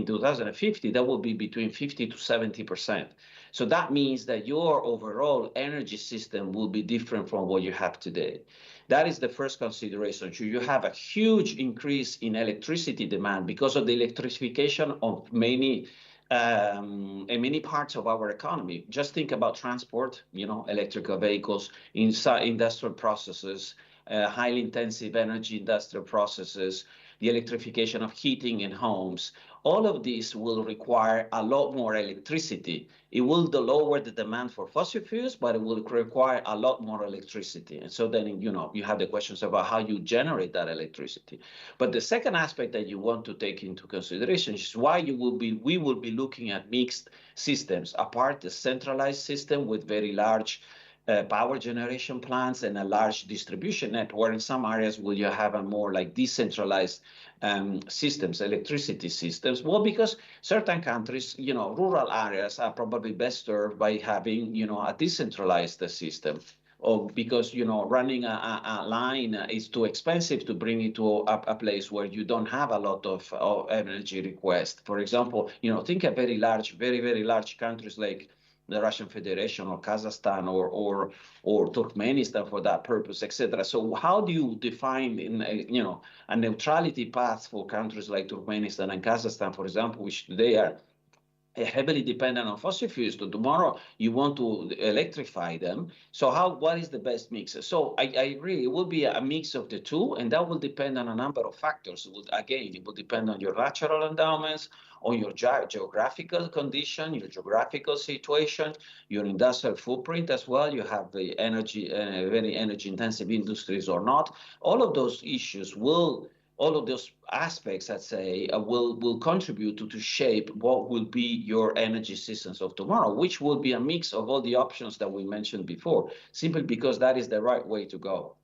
2050, that will be between 50 to 70%. So that means that your overall energy system will be different from what you have today. That is the first consideration. So you have a huge increase in electricity demand because of the electrification of many parts of our economy. Just think about transport, electrical vehicles, industrial processes, highly intensive energy industrial processes, the electrification of heating in homes. All of these will require a lot more electricity. It will lower the demand for fossil fuels, but it will require a lot more electricity. And so then, you have the questions about how you generate that electricity. But the second aspect that you want to take into consideration is why we will be looking at mixed systems, apart the centralized system with very large power generation plants and a large distribution network. In some areas, will you have a more like decentralized systems, electricity systems? Well, because certain countries, rural areas are probably best served by having, a decentralized system. Or because, running a line is too expensive to bring it to a place where you don't have a lot of energy request. For example, think of very, very large countries like the Russian Federation or Kazakhstan or Turkmenistan for that purpose, etc. So how do you define a neutrality path for countries like Turkmenistan and Kazakhstan, for example, which today are heavily dependent on fossil fuels? So tomorrow you want to electrify them. So what is the best mix? So I agree, it will be a mix of the two, and that will depend on a number of factors. It will depend on your natural endowments, on your geographical condition, your geographical situation, your industrial footprint as well. You have the very energy intensive industries or not. All of those issues all of those aspects, I'd say, will contribute to shape what will be your energy systems of tomorrow, which will be a mix of all the options that we mentioned before, simply because that is the right way to go.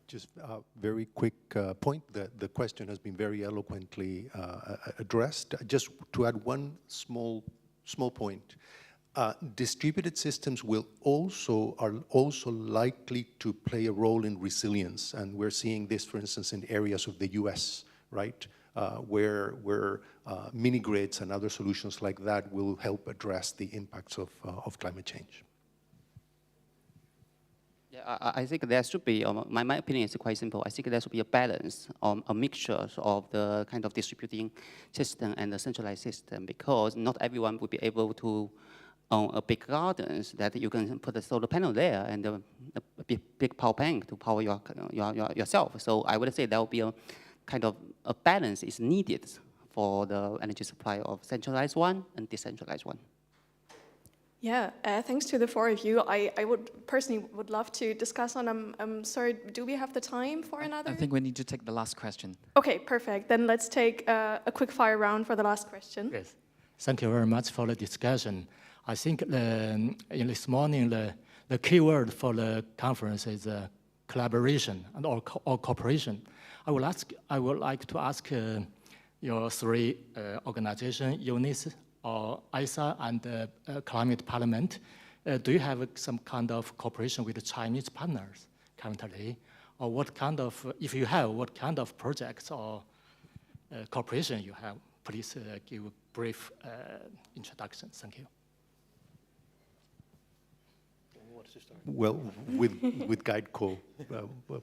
Just a very quick point. The question has been very eloquently addressed. Just to add one small point. Distributed systems are also likely to play a role in resilience, and we're seeing this, for instance, in areas of the U.S., right, where mini grids and other solutions like that will help address the impacts of climate change.
Yeah, I think there should be, my opinion is quite simple. I think there should be a balance, a mixture of the kind of distributing system and the centralized system, because not everyone will be able to own a big gardens that you can put a solar panel there and a big power bank to power yourself. So I would say there will be a kind of a balance is needed for the energy supply of centralized one and decentralized one.
Yeah, thanks to the four of you. I would personally love to discuss on, I'm sorry, do we have the time for another?
I think we need to take the last question.
Okay, perfect. Then let's take a quick fire round for the last question.
Yes, thank you very much for the discussion. I think in this morning, the key word for the conference is collaboration or cooperation. I would like to ask your three organizations, UNIS, or ISA, and Climate Parliament. Do you have some kind of cooperation with the Chinese partners currently? Or what kind of, if you have, what kind of projects or cooperation you have? Please give a brief introduction. Thank you.
Well, with GuideCo,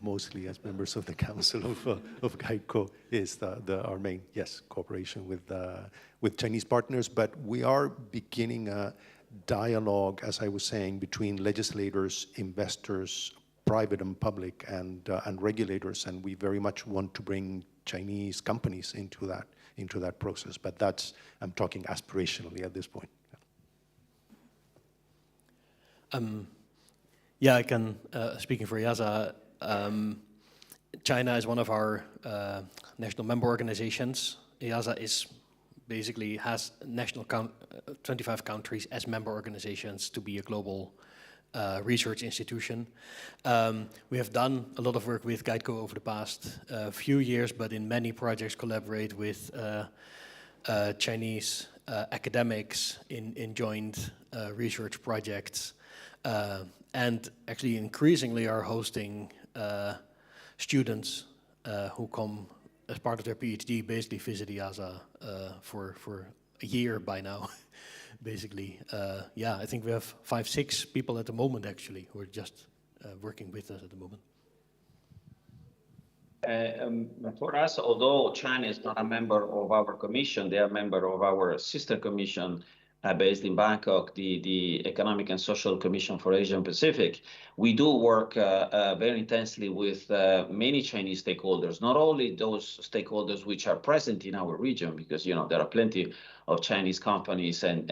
mostly as members of the Council of GuideCo, is our main, cooperation with Chinese partners. But we are beginning a dialogue, as I was saying, between legislators, investors, private and public, and regulators, and we very much want to bring Chinese companies into that process. But I'm talking aspirationally at this point.
Yeah, I can, speaking for IASA, China is one of our national member organizations. IASA basically has 25 countries as member organizations to be a global research institution. We have done a lot of work with GuideCo over the past few years, but in many projects collaborate with Chinese academics in joint research projects. And actually increasingly are hosting students who come as part of their PhD, basically visit IASA for a year by now, basically. Yeah, I think we have 5, 6 people at the moment actually who are just working with us at the moment.
For us, although China is not a member of our commission, they are a member of our sister commission based in Bangkok, the Economic and Social Commission for Asia and Pacific. We do work very intensely with many Chinese stakeholders, not only those stakeholders which are present in our region, because there are plenty of Chinese companies and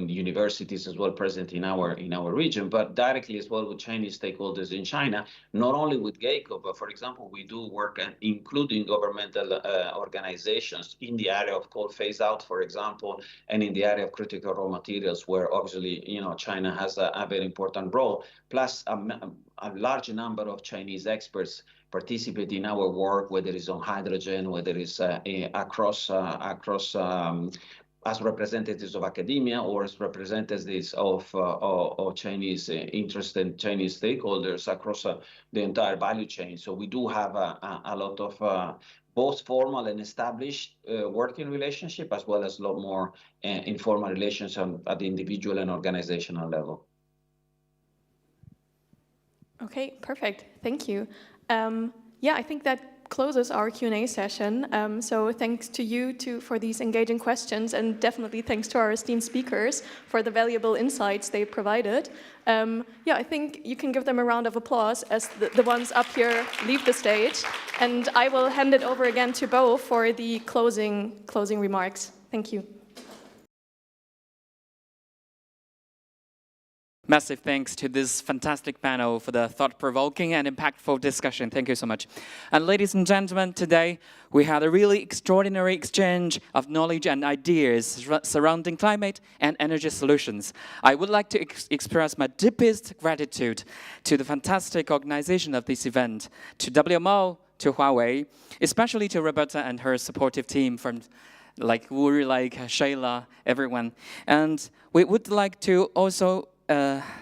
universities as well present in our region, but directly as well with Chinese stakeholders in China, not only with GEICO, but for example, we do work including governmental organizations in the area of coal phase out, for example, and in the area of critical raw materials, where obviously China has a very important role, plus a large number of Chinese experts participate in our work, whether it's on hydrogen, whether it's across as representatives of academia or as representatives of Chinese interest and Chinese stakeholders across the entire value chain. So we do have a lot of both formal and established working relationship, as well as a lot more informal relations at the individual and organizational level.
Okay, perfect. Thank you. Yeah, I think that closes our Q&A session. So thanks to you for these engaging questions, and definitely thanks to our esteemed speakers for the valuable insights they provided. Yeah, I think you can give them a round of applause as the ones up here leave the stage. And I will hand it over again to Bo for the closing remarks. Thank you.
Massive thanks to this fantastic panel for the thought-provoking and impactful discussion. Thank you so much. And ladies and gentlemen, today we had a really extraordinary exchange of knowledge and ideas surrounding climate and energy solutions. I would like to express my deepest gratitude to the fantastic organization of this event, to WMO, to Huawei, especially to Roberta and her supportive team from like Uri, like Shayla, everyone. And we would like to also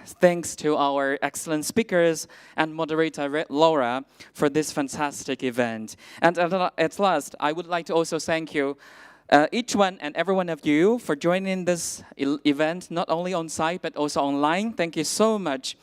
thanks to our excellent speakers and moderator Laura for this fantastic event. And at last, I would like to also thank you, each one and every one of you, for joining this event, not only on site but also online. Thank you so much.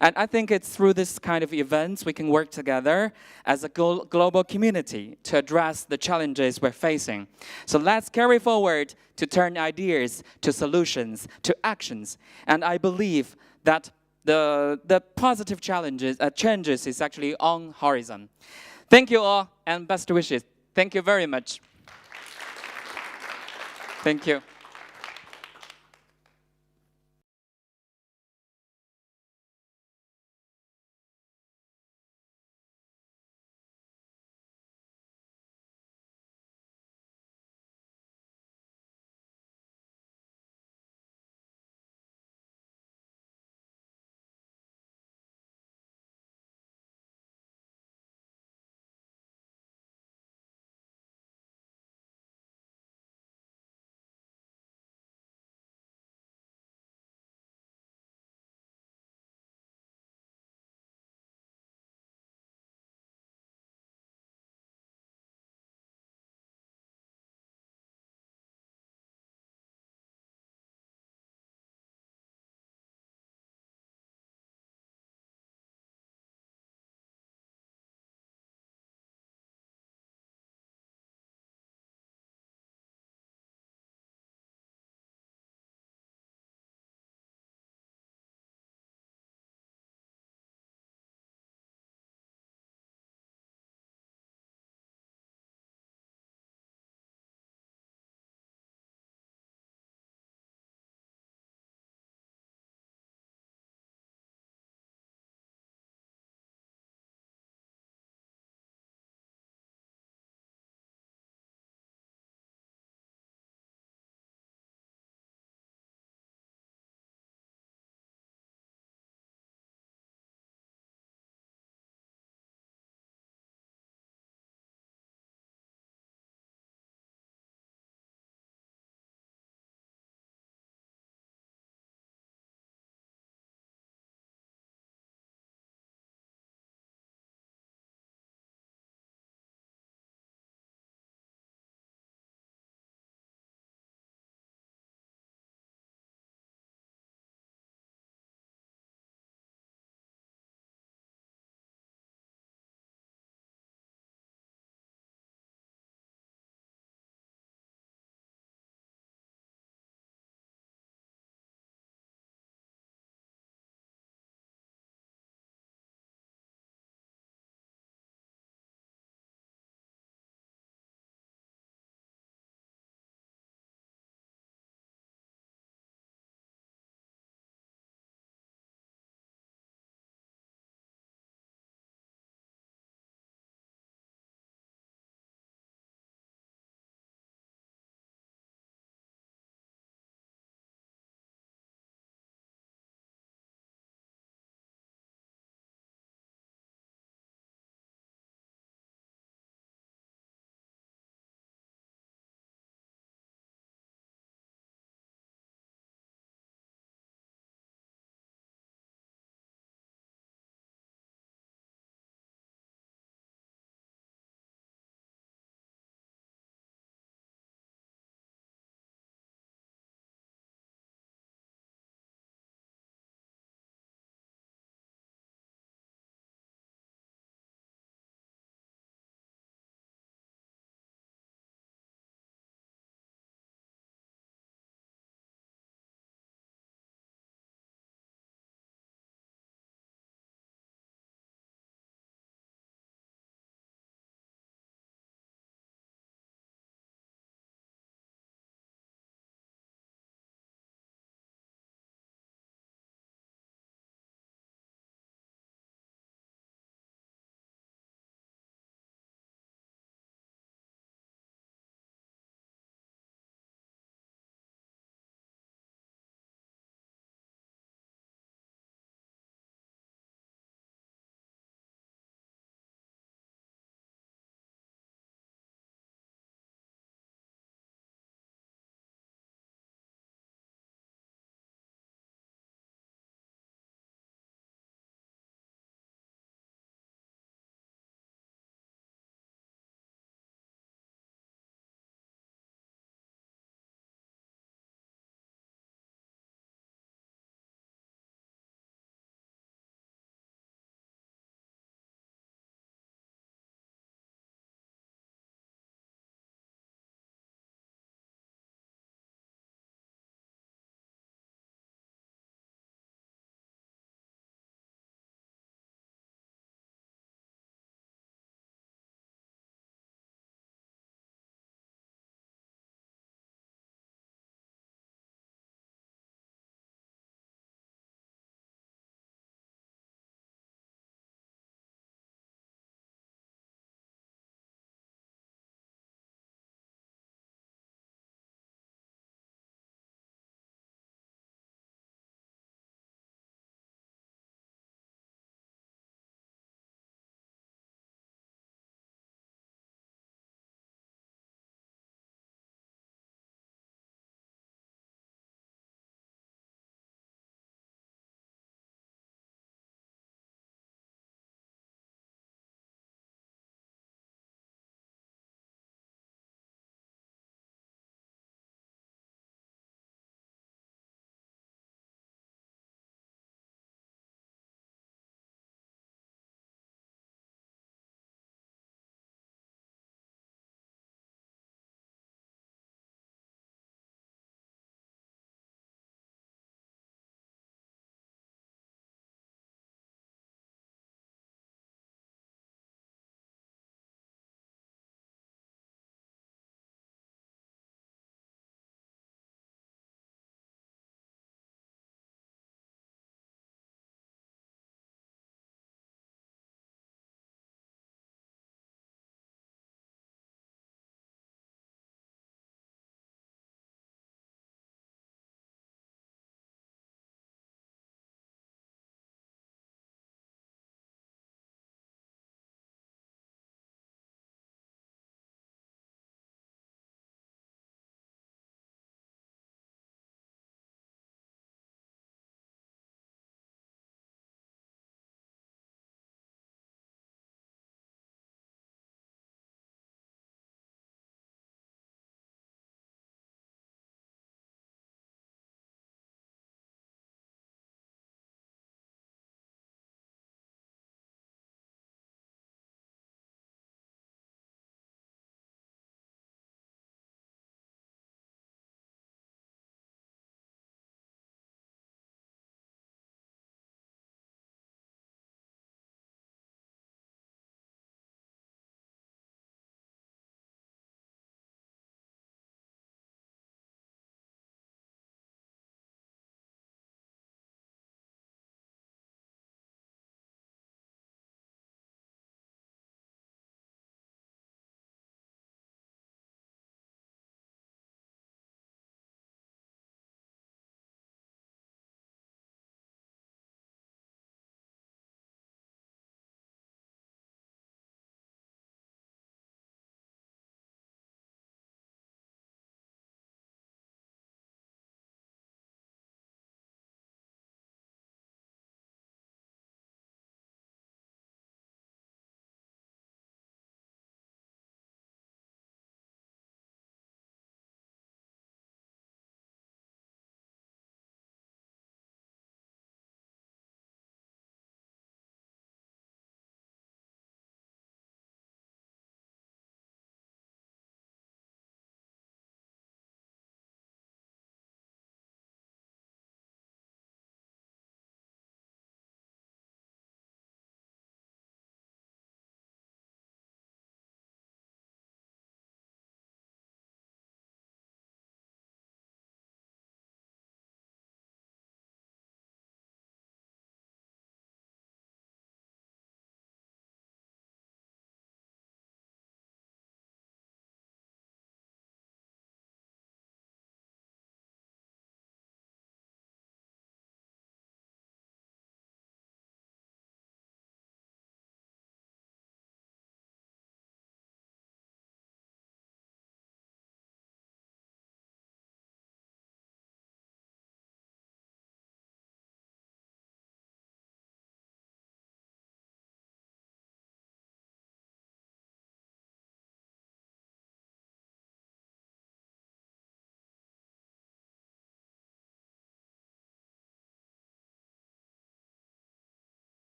And I think it's through this kind of events we can work together as a global community to address the challenges we're facing. So let's carry forward to turn ideas to solutions, to actions. And I believe that the positive changes is actually on horizon. Thank you all and best wishes. Thank you very much. Thank you.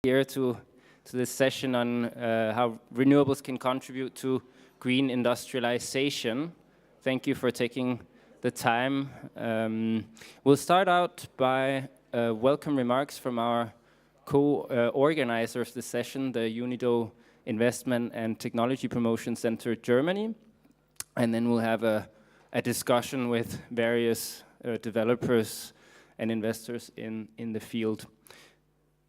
here to this session on how renewables can contribute to green industrialization. Thank you for taking the time. We'll start out by welcome remarks from our co-organizer of the session, the UNIDO Investment and Technology Promotion Center Germany. And then we'll have a discussion with various developers and investors in the field.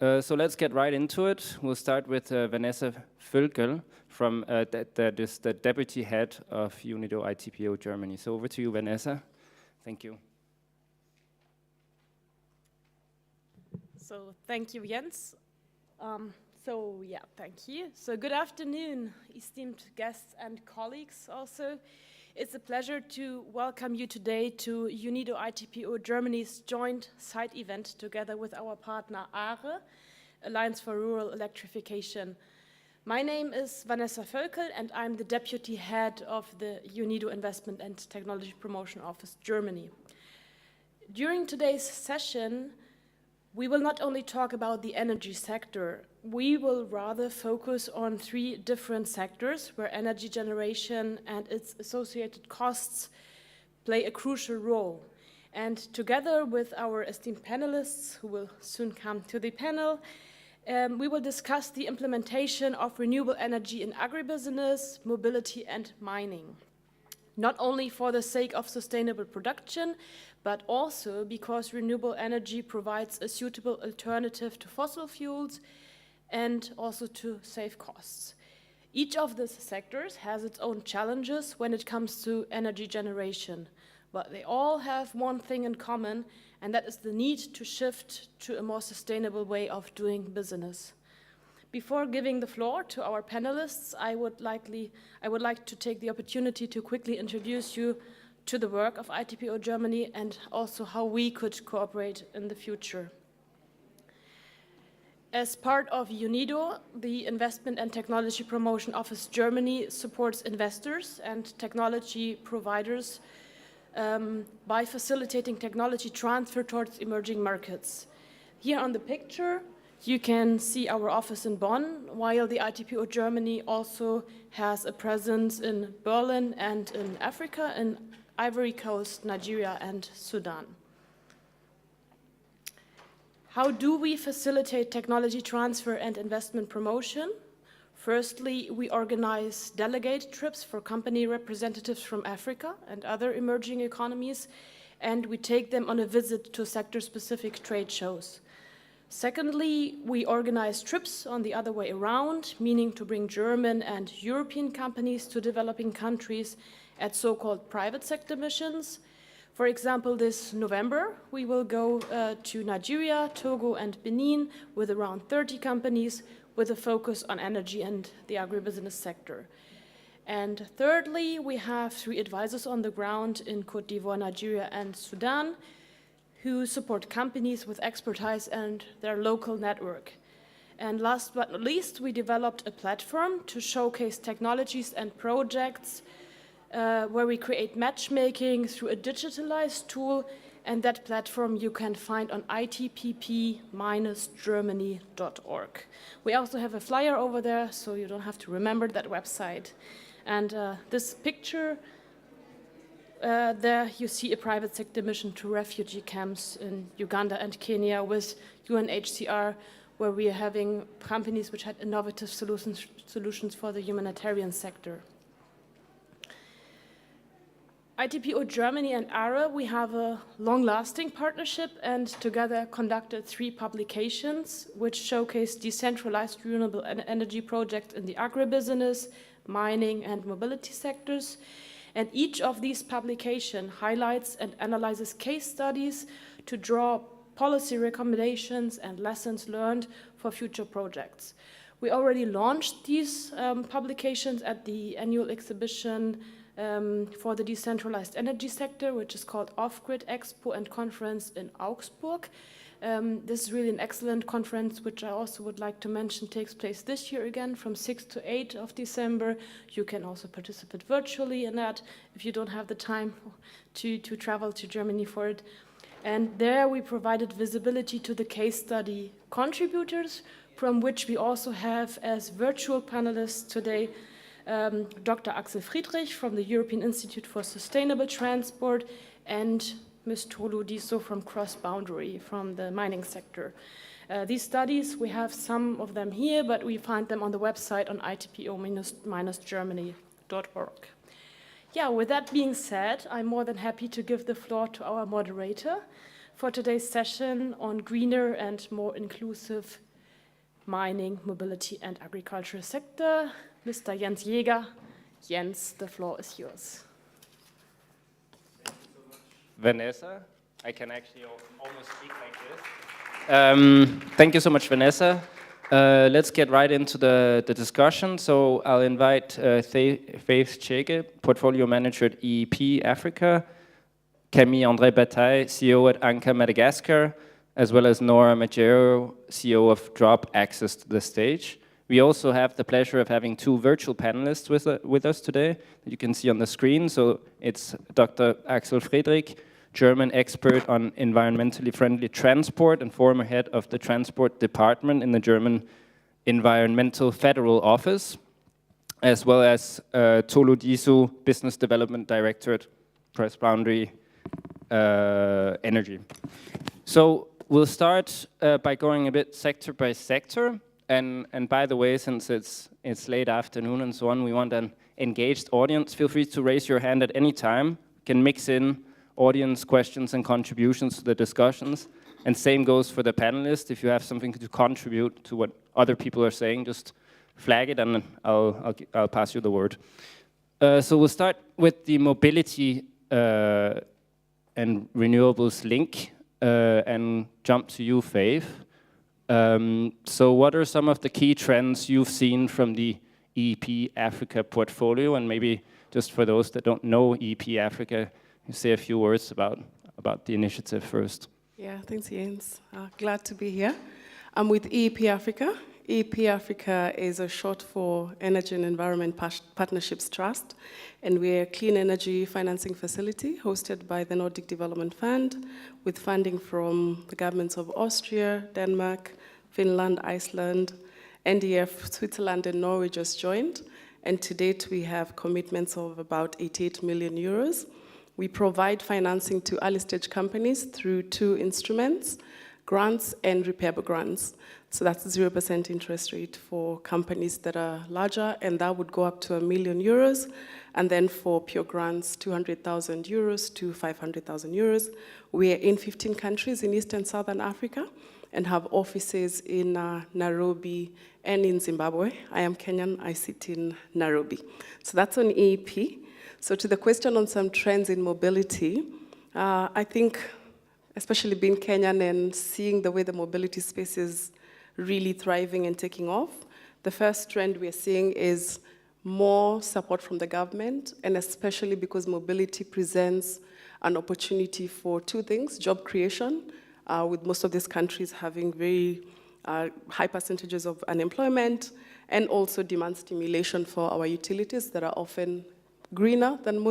So let's get right into it. We'll start with Vanessa Völkel, from that is the deputy head of UNIDO ITPO Germany. So over to you, Vanessa. Thank you.
So thank you, Jens. Thank you. So good afternoon, esteemed guests and colleagues also. It's a pleasure to welcome you today to UNIDO ITPO Germany's joint side event together with our partner ARE, Alliance for Rural Electrification. My name is Vanessa Völkel and I'm the deputy head of the UNIDO Investment and Technology Promotion Office Germany. During today's session, we will not only talk about the energy sector, we will rather focus on 3 different sectors where energy generation and its associated costs play a crucial role. And together with our esteemed panelists, who will soon come to the panel, we will discuss the implementation of renewable energy in agribusiness, mobility and mining. Not only for the sake of sustainable production, but also because renewable energy provides a suitable alternative to fossil fuels and also to save costs. Each of these sectors has its own challenges when it comes to energy generation, but they all have one thing in common, and that is the need to shift to a more sustainable way of doing business. Before giving the floor to our panelists, I would like to take the opportunity to quickly introduce you to the work of ITPO Germany and also how we could cooperate in the future. As part of UNIDO, the Investment and Technology Promotion Office Germany supports investors and technology providers by facilitating technology transfer towards emerging markets. Here on the picture, you can see our office in Bonn, while the ITPO Germany also has a presence in Berlin and in Africa, in Ivory Coast, Nigeria, and Sudan. How do we facilitate technology transfer and investment promotion? Firstly, we organize delegate trips for company representatives from Africa and other emerging economies, and we take them on a visit to sector-specific trade shows. Secondly, we organize trips on the other way around, meaning to bring German and European companies to developing countries at so-called private sector missions. For example, this November, we will go to Nigeria, Togo, and Benin with around 30 companies with a focus on energy and the agribusiness sector. And thirdly, we have 3 advisors on the ground in Côte d'Ivoire, Nigeria, and Sudan, who support companies with expertise and their local network. And last but not least, we developed a platform to showcase technologies and projects where we create matchmaking through a digitalized tool, and that platform you can find on itpp-germany.org. We also have a flyer over there, so you don't have to remember that website. And this picture, there you see a private sector mission to refugee camps in Uganda and Kenya with UNHCR, where we are having companies which had innovative solutions for the humanitarian sector. ITPO Germany and ARE, we have a long-lasting partnership and together conducted 3 publications which showcase decentralized renewable energy projects in the agribusiness, mining and mobility sectors. And each of these publications highlights and analyzes case studies to draw policy recommendations and lessons learned for future projects. We already launched these publications at the annual exhibition for the decentralized energy sector, which is called Off-Grid Expo and Conference in Augsburg. This is really an excellent conference, which I also would like to mention takes place this year again from 6 to 8 of December. You can also participate virtually in that if you don't have the time to travel to Germany for it. And there we provided visibility to the case study contributors from which we also have as virtual panelists today Dr. Axel Friedrich from the European Institute for Sustainable Transport and Ms. Tolu Diso from Cross Boundary from the mining sector. These studies, we have some of them here, but we find them on the website on itpo-germany.org. Yeah, with that being said, I'm more than happy to give the floor to our moderator for today's session on greener and more inclusive mining, mobility, and agriculture sector, Mr. Jens Jäger. Jens, the floor is yours.
Vanessa, I can actually almost speak like this. Thank you so much, Vanessa. Let's get right into the discussion. So I'll invite Faith Chege, Portfolio Manager at EEP Africa, Camille André Bataille, CEO at Anka Madagascar, as well as Nora Maggiero, CEO of Drop Access to the stage. We also have the pleasure of having two virtual panelists with us today that you can see on the screen. So it's Dr. Axel Friedrich, German expert on environmentally friendly transport and former head of the transport department in the German Environmental Federal Office, as well as Tolu Diso, Business Development Director at Cross Boundary Energy. So we'll start by going a bit sector by sector. And by the way, since it's late afternoon and so on, we want an engaged audience. Feel free to raise your hand at any time. You can mix in audience questions and contributions to the discussions. And same goes for the panelists. If you have something to contribute to what other people are saying, just flag it and I'll pass you the word. So we'll start with the mobility and renewables link and jump to you, Faith. So what are some of the key trends you've seen from the EEP Africa portfolio? And maybe just for those that don't know EEP Africa, you say a few words about the initiative first.
Yeah, thanks, Jens. Glad to be here. I'm with EEP Africa. EEP Africa is a short for Energy and Environment Partnerships Trust, and we're a clean energy financing facility hosted by the Nordic Development Fund with funding from the governments of Austria, Denmark, Finland, Iceland, NDF, Switzerland, and Norway just joined. And to date, we have commitments of about 88 million euros. We provide financing to early-stage companies through two instruments, grants and repairable grants. So that's 0% interest rate for companies that are larger, and that would go up to 1 million euros. And then for pure grants, 200,000 euros to 500,000 euros. We are in 15 countries in East and Southern Africa and have offices in Nairobi and in Zimbabwe. I am Kenyan, I sit in Nairobi. So that's on EEP. So to the question on some trends in mobility, I think, especially being Kenyan and seeing the way the mobility space is really thriving and taking off, the first trend we're seeing is more support from the government, and especially because mobility presents an opportunity for two things: job creation, with most of these countries having very high percentages of unemployment, and also demand stimulation for our utilities that are often greener than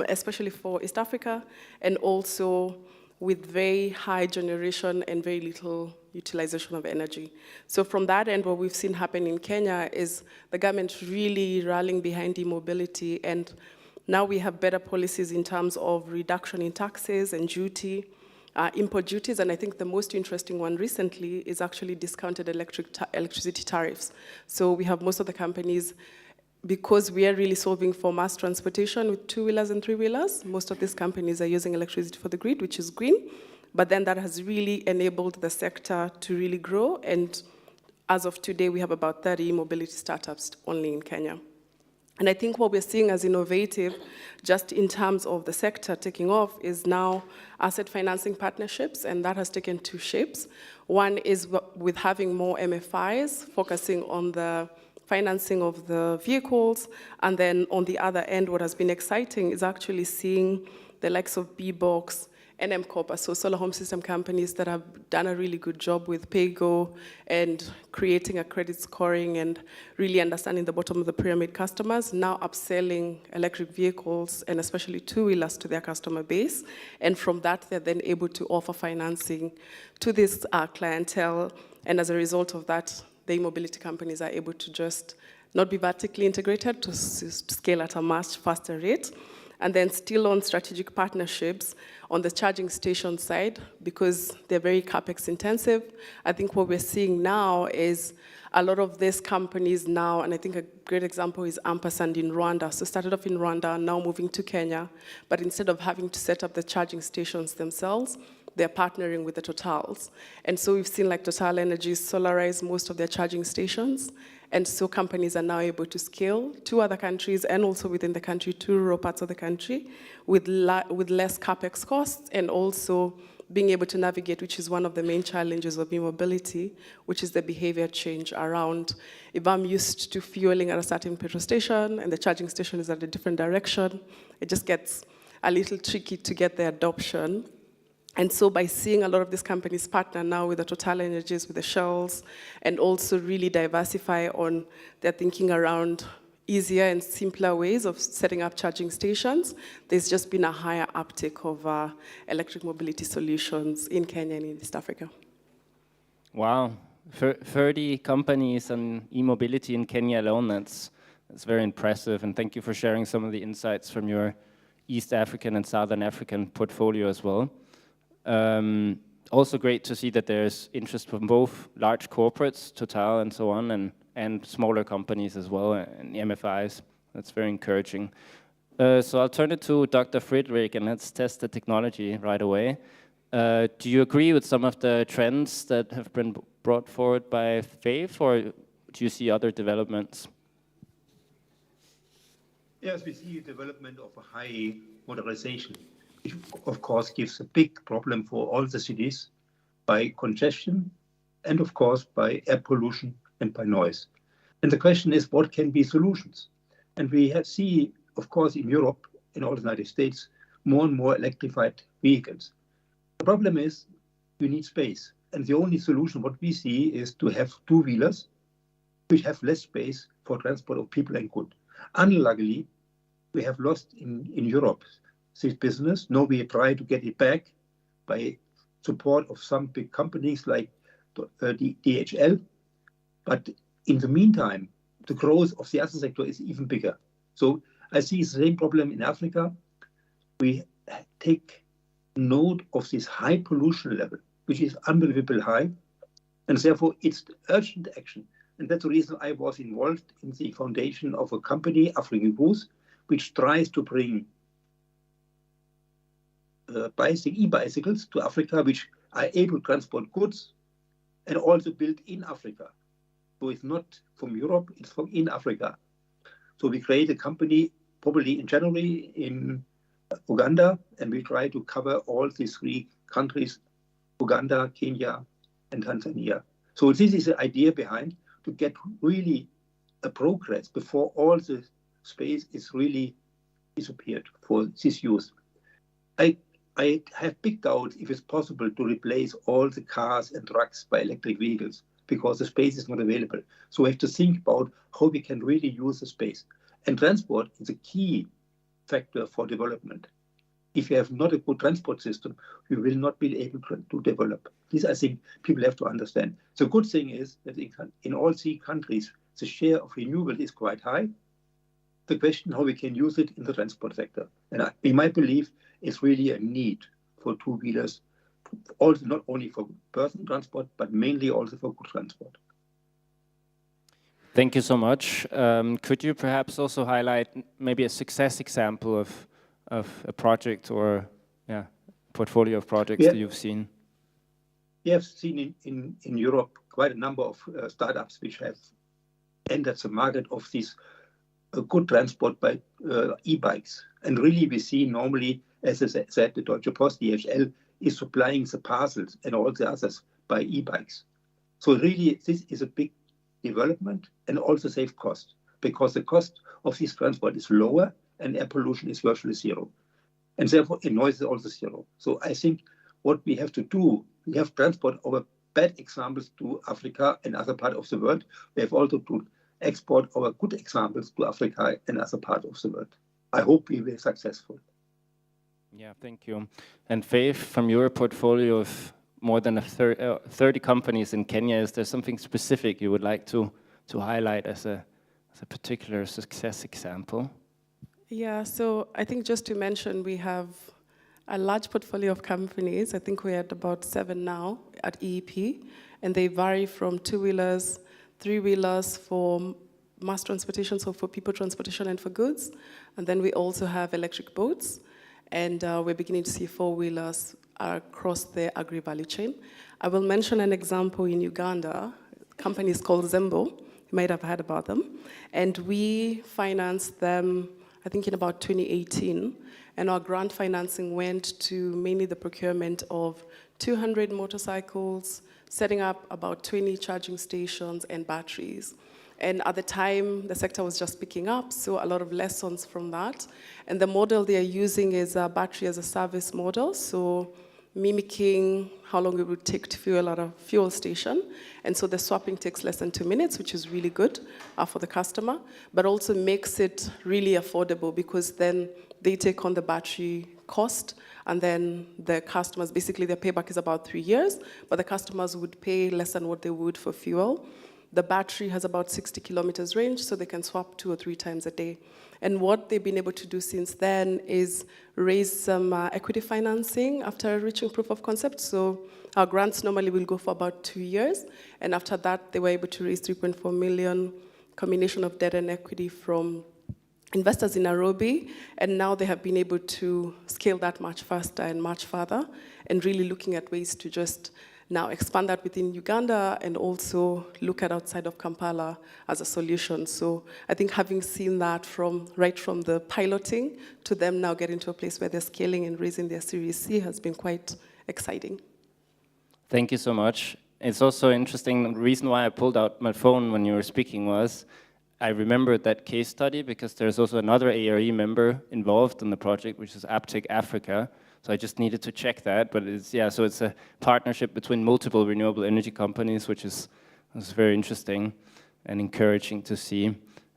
especially for East Africa, and also with very high generation and very little utilization of energy. So from that end, what we've seen happen in Kenya is the government really rallying behind e-mobility, and now we have better policies in terms of reduction in taxes and duty, import duties, and I think the most interesting one recently is actually discounted electricity tariffs. So we have most of the companies, because we are really solving for mass transportation with two-wheelers and three-wheelers, most of these companies are using electricity for the grid, which is green, but then that has really enabled the sector to really grow, and as of today, we have about 30 mobility startups only in Kenya. And I think what we're seeing as innovative, just in terms of the sector taking off, is now asset financing partnerships, and that has taken two shapes. One is with having more MFIs, focusing on the financing of the vehicles, and then on the other end, what has been exciting is actually seeing the likes of B-Box and M-Copper, so solar home system companies that have done a really good job with PayGo and creating a credit scoring and really understanding the bottom of the pyramid customers, now upselling electric vehicles and especially two-wheelers to their customer base. And from that, they're then able to offer financing to this clientele And as a result of that, the e-mobility companies are able to just not be vertically integrated to scale at a much faster rate. And then still on strategic partnerships on the charging station side, because they're very CapEx intensive. I think what we're seeing now is a lot of these companies now, and I think a great example is Ampersand in Rwanda. So started off in Rwanda, now moving to Kenya, but instead of having to set up the charging stations themselves, they're partnering with the Totals. And so we've seen like Total Energies solarize most of their charging stations. And so companies are now able to scale to other countries and also within the country to rural parts of the country with less CapEx costs, and also being able to navigate, which is one of the main challenges of e-mobility, which is the behavior change around, if I'm used to fueling at a certain petrol station and the charging station is at a different direction, it just gets a little tricky to get the adoption. And so by seeing a lot of these companies partner now with the Total Energies, with the Shells, and also really diversify on their thinking around easier and simpler ways of setting up charging stations, there's just been a higher uptake of electric mobility solutions in Kenya and in East Africa.
Wow, 30 companies on e-mobility in Kenya alone, that's very impressive. And thank you for sharing some of the insights from your East African and Southern African portfolio as well. Also great to see that there's interest from both large corporates, Total and so on, and smaller companies as well, and MFIs. That's very encouraging. So I'll turn it to Dr. Friedrich, and let's test the technology right away. Do you agree with some of the trends that have been brought forward by Faith, or do you see other developments?
Yes, we see a development of a high motorization, which of course gives a big problem for all the cities by congestion and of course by air pollution and by noise. And the question is, what can be solutions? And we see, of course, in Europe, in all the United States, more and more electrified vehicles. The problem is you need space. And the only solution, what we see, is to have two-wheelers which have less space for transport of people and goods. Unluckily, we have lost in Europe this business. Now we try to get it back by support of some big companies like the DHL. But in the meantime, the growth of the other sector is even bigger. So I see the same problem in Africa. We take note of this high pollution level, which is unbelievably high. And therefore, it's urgent action. And that's the reason I was involved in the foundation of a company, African Goose, which tries to bring e-bicycles to Africa, which are able to transport goods and also built in Africa. So it's not from Europe, it's from in Africa. So we create a company probably in January in Uganda, and we try to cover all these three countries, Uganda, Kenya, and Tanzania. So this is the idea behind, to get really a progress before all the space is really disappeared for this use. I have big doubts if it's possible to replace all the cars and trucks by electric vehicles, because the space is not available. So we have to think about how we can really use the space. And transport is a key factor for development. If you have not a good transport system, you will not be able to develop. This, I think, people have to understand. The good thing is that in all three countries, the share of renewable is quite high. The question how we can use it in the transport sector. And in my belief, it's really a need for two-wheelers, also not only for person transport, but mainly also for good transport.
Thank you so much. Could you perhaps also highlight maybe a success example of a project or portfolio of projects that you've seen?
We have seen in Europe quite a number of startups which have entered the market of this good transport by e-bikes. And really we see normally, as I said, the Deutsche Post, DHL, is supplying the parcels and all the others by e-bikes. So really this is a big development and also save cost, because the cost of this transport is lower and air pollution is virtually zero. And therefore noise is also zero. So I think what we have to do, we have transport our bad examples to Africa and other parts of the world. We have also to export our good examples to Africa and other parts of the world. I hope we will be successful.
Yeah, thank you. And Faith, from your portfolio of more than 30 companies in Kenya. Is there something specific you would like to highlight as a particular success example?
Yeah, so I think just to mention, we have a large portfolio of companies. I think we're at about 7 now at EEP, and they vary from 2-wheelers, 3-wheelers for mass transportation, so for people transportation and for goods. And then we also have electric boats, and we're beginning to see 4-wheelers across the agri-value chain. I will mention an example in Uganda. The company is called Zembo. You might have heard about them. And we financed them, I think, in about 2018. And our grant financing went to mainly the procurement of 200 motorcycles, setting up about 20 charging stations and batteries. And at the time, the sector was just picking up, so a lot of lessons from that. And the model they are using is a battery as a service model, so mimicking how long it would take to fuel at a fuel station. And so the swapping takes less than 2 minutes, which is really good for the customer, but also makes it really affordable because then they take on the battery cost, and then the customers, basically their payback is about 3 years, but the customers would pay less than what they would for fuel. The battery has about 60 kilometers range, so they can swap 2 or 3 times a day. And what they've been able to do since then is raise some equity financing after reaching proof of concept. So our grants normally will go for about 2 years. And after that, they were able to raise 3.4 million, combination of debt and equity from investors in Nairobi. And now they have been able to scale that much faster and much further, and really looking at ways to just now expand that within Uganda and also look at outside of Kampala as a solution. So I think having seen that right from the piloting to them now getting to a place where they're scaling and raising their Series C has been quite exciting.
Thank you so much. It's also interesting. The reason why I pulled out my phone when you were speaking was I remembered that case study because there's also another ARE member involved in the project, which is Aptec Africa. So I just needed to check that, but it's, yeah, so it's a partnership between multiple renewable energy companies, which is very interesting and encouraging to see.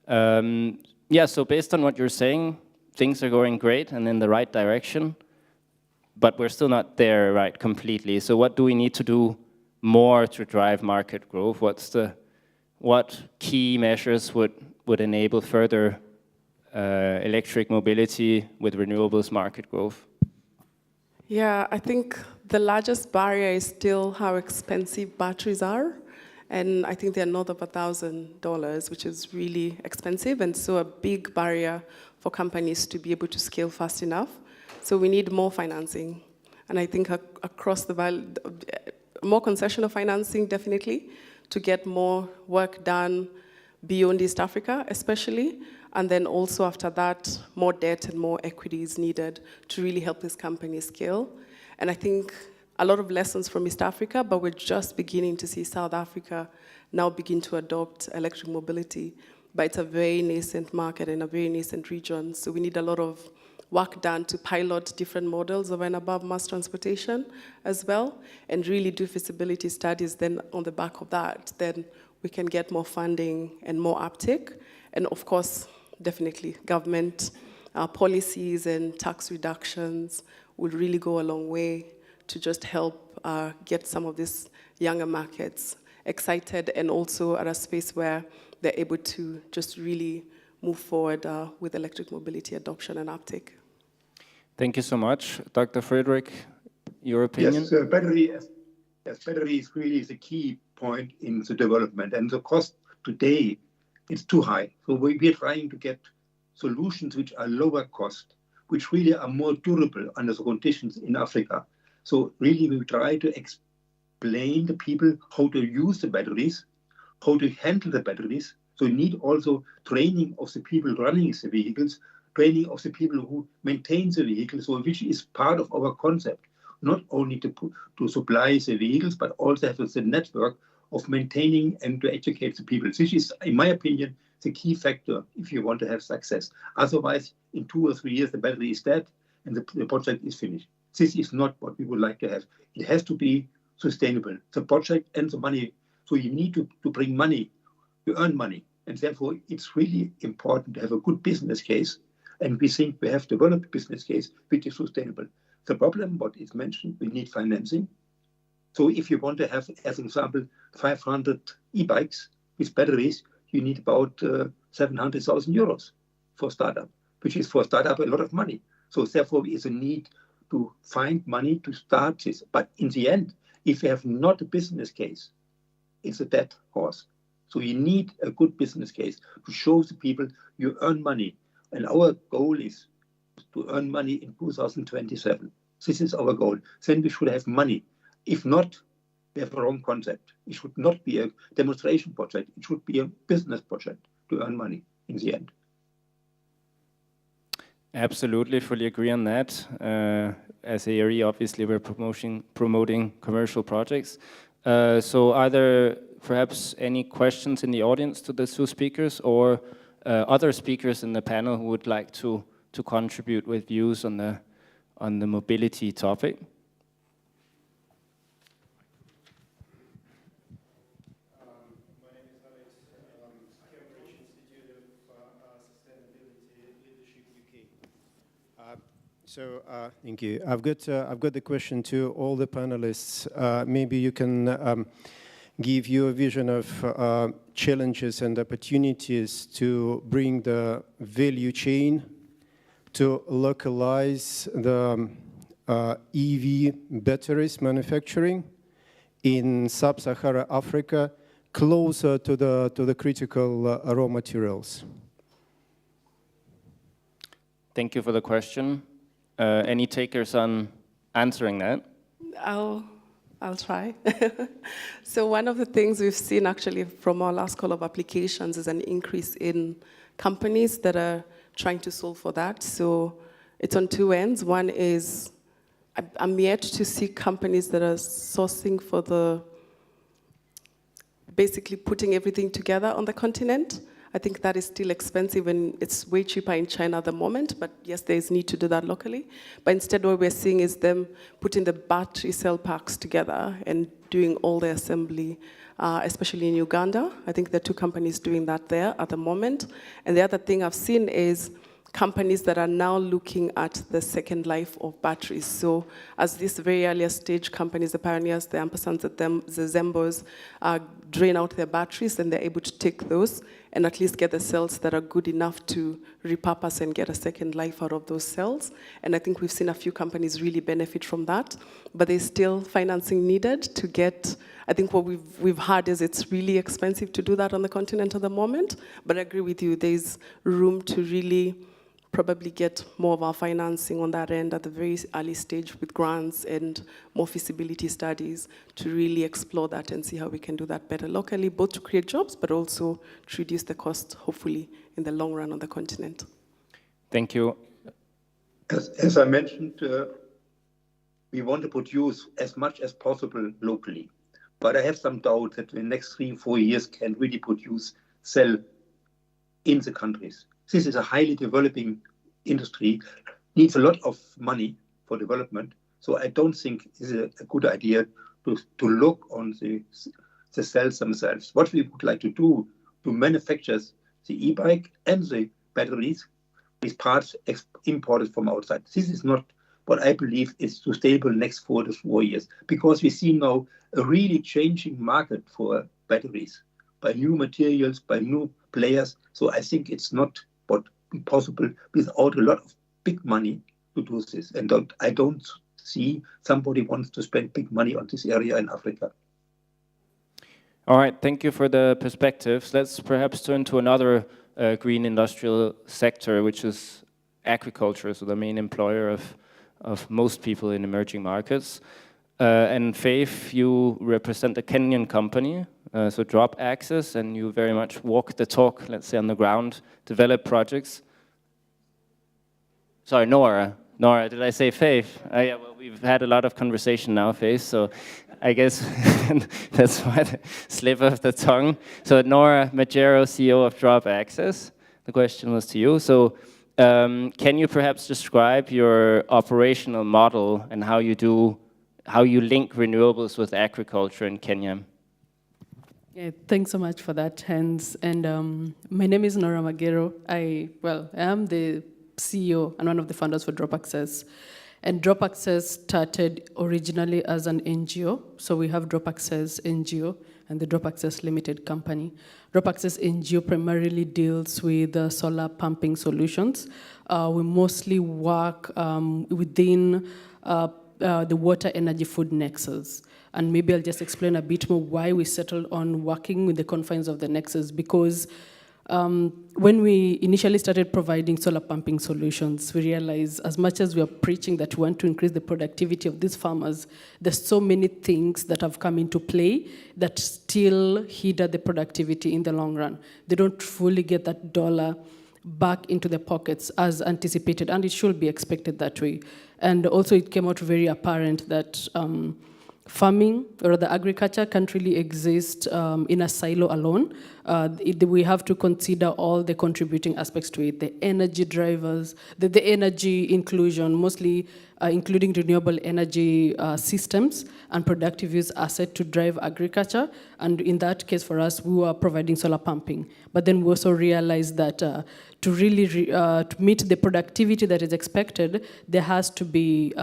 Yeah, so based on what you're saying, things are going great and in the right direction, but we're still not there, right, completely. So what do we need to do more to drive market growth? What key measures would enable further electric mobility with renewables market growth?
Yeah, I think the largest barrier is still how expensive batteries are. And I think they're north of $1,000, which is really expensive. And so a big barrier for companies to be able to scale fast enough. So we need more financing. And I think across the value, more concessional financing, definitely, to get more work done beyond East Africa, especially. And then also after that, more debt and more equity is needed to really help this company scale. And I think a lot of lessons from East Africa, but we're just beginning to see South Africa now begin to adopt electric mobility. But it's a very nascent market and a very nascent region. So we need a lot of work done to pilot different models of and above mass transportation as well, and really do feasibility studies. Then on the back of that, then we can get more funding and more uptake. And of course, definitely government policies and tax reductions would really go a long way to just help get some of these younger markets excited, and also at a space where they're able to just really move forward with electric mobility adoption and uptake.
Thank you so much. Dr. Friedrich, your opinion?
Yes, battery is really the key point in the development, and the cost today is too high. So we're trying to get solutions which are lower cost, which really are more durable under the conditions in Africa. So really we try to explain to people how to use the batteries, how to handle the batteries. So you need also training of the people running the vehicles, training of the people who maintain the vehicles, so which is part of our concept, not only to supply the vehicles, but also have the network of maintaining and to educate the people. This is, in my opinion, the key factor if you want to have success. Otherwise, in 2 or 3 years, the battery is dead and the project is finished. This is not what we would like to have. It has to be sustainable, the project and the money. So you need to bring money, to earn money. And therefore, it's really important to have a good business case. And we think we have developed a business case which is sustainable. The problem, what is mentioned, we need financing. So if you want to have, as an example, 500 e-bikes with batteries, you need about 700,000 euros for startup, which is for startup a lot of money. So therefore, is a need to find money to start this. But in the end, if you have not a business case, it's a dead horse. So you need a good business case to show the people you earn money. And our goal is to earn money in 2027. This is our goal. Then we should have money. If not, we have a wrong concept. It should not be a demonstration project. It should be a business project to earn money in the end.
Absolutely, fully agree on that. As ARE, obviously, we're promoting commercial projects. So are there perhaps any questions in the audience to the two speakers, or other speakers in the panel who would like to contribute with views on the mobility topic?
Thank you. I've got the question to all the panelists. Maybe you can give your vision of challenges and opportunities to bring the value chain, to localize the EV batteries manufacturing in sub-Saharan Africa, closer to the critical raw materials.
Thank you for the question. Any takers on answering that?
I'll try. So one of the things we've seen actually from our last call of applications is an increase in companies that are trying to solve for that. So it's on two ends. One is I'm yet to see companies that are sourcing for basically putting everything together on the continent. I think that is still expensive and it's way cheaper in China at the moment, but yes, there is need to do that locally. But instead what we're seeing is them putting the battery cell packs together and doing all the assembly, especially in Uganda. I think there are two companies doing that there at the moment. And the other thing I've seen is companies that are now looking at the second life of batteries. So as this very earlier stage companies, the pioneers, the ampersands, the Zembos, drain out their batteries, then they're able to take those and at least get the cells that are good enough to repurpose and get a second life out of those cells. And I think we've seen a few companies really benefit from that, but there's still financing needed to get. I think what we've heard is it's really expensive to do that on the continent at the moment, but I agree with you, there's room to really probably get more of our financing on that end at the very early stage with grants and more feasibility studies to really explore that and see how we can do that better locally, both to create jobs, but also to reduce the cost, hopefully, in the long run on the continent.
Thank you.
As I mentioned, we want to produce as much as possible locally. But I have some doubt that in the next 3-4 years can really produce cell in the countries. This is a highly developing industry, needs a lot of money for development. So I don't think it's a good idea to look on the cells themselves. What we would like to do to manufacture the e-bike and the batteries with parts imported from outside. This is not what I believe is sustainable next 4 to 4 years, because we see now a really changing market for batteries by new materials, by new players. So I think it's not possible without a lot of big money to do this. And I don't see somebody wants to spend big money on this area in Africa.
All right, thank you for the perspectives. Let's perhaps turn to another green industrial sector, which is agriculture, so the main employer of most people in emerging markets. And Faith, you represent a Kenyan company, so Drop Access, and you very much walk the talk, let's say, on the ground, develop projects. Sorry, Nora, did I say Faith? Yeah, well, we've had a lot of conversation now, Faith, so I guess that's why the slip of the tongue. So Nora Majero, CEO of Drop Access, the question was to you. So can you perhaps describe your operational model and how you link renewables with agriculture in Kenya?
Yeah, thanks so much for that, Hans. And my name is Nora Magero. I am the CEO and one of the founders for Drop Access. And Drop Access started originally as an NGO. So we have Drop Access NGO and the Drop Access Limited Company. Drop Access NGO primarily deals with solar pumping solutions. We mostly work within the water energy food nexus. And maybe I'll just explain a bit more why we settled on working with the confines of the nexus, because when we initially started providing solar pumping solutions, we realized as much as we are preaching that we want to increase the productivity of these farmers, there's so many things that have come into play that still hinder the productivity in the long run. They don't fully get that dollar back into their pockets as anticipated, and it should be expected that way. And also it came out very apparent that farming, or rather agriculture, can't really exist in a silo alone. We have to consider all the contributing aspects to it, the energy drivers, the energy inclusion, mostly including renewable energy systems and productive use asset to drive agriculture. And in that case, for us, we were providing solar pumping. But then we also realized that to really to meet the productivity that is expected, there has to be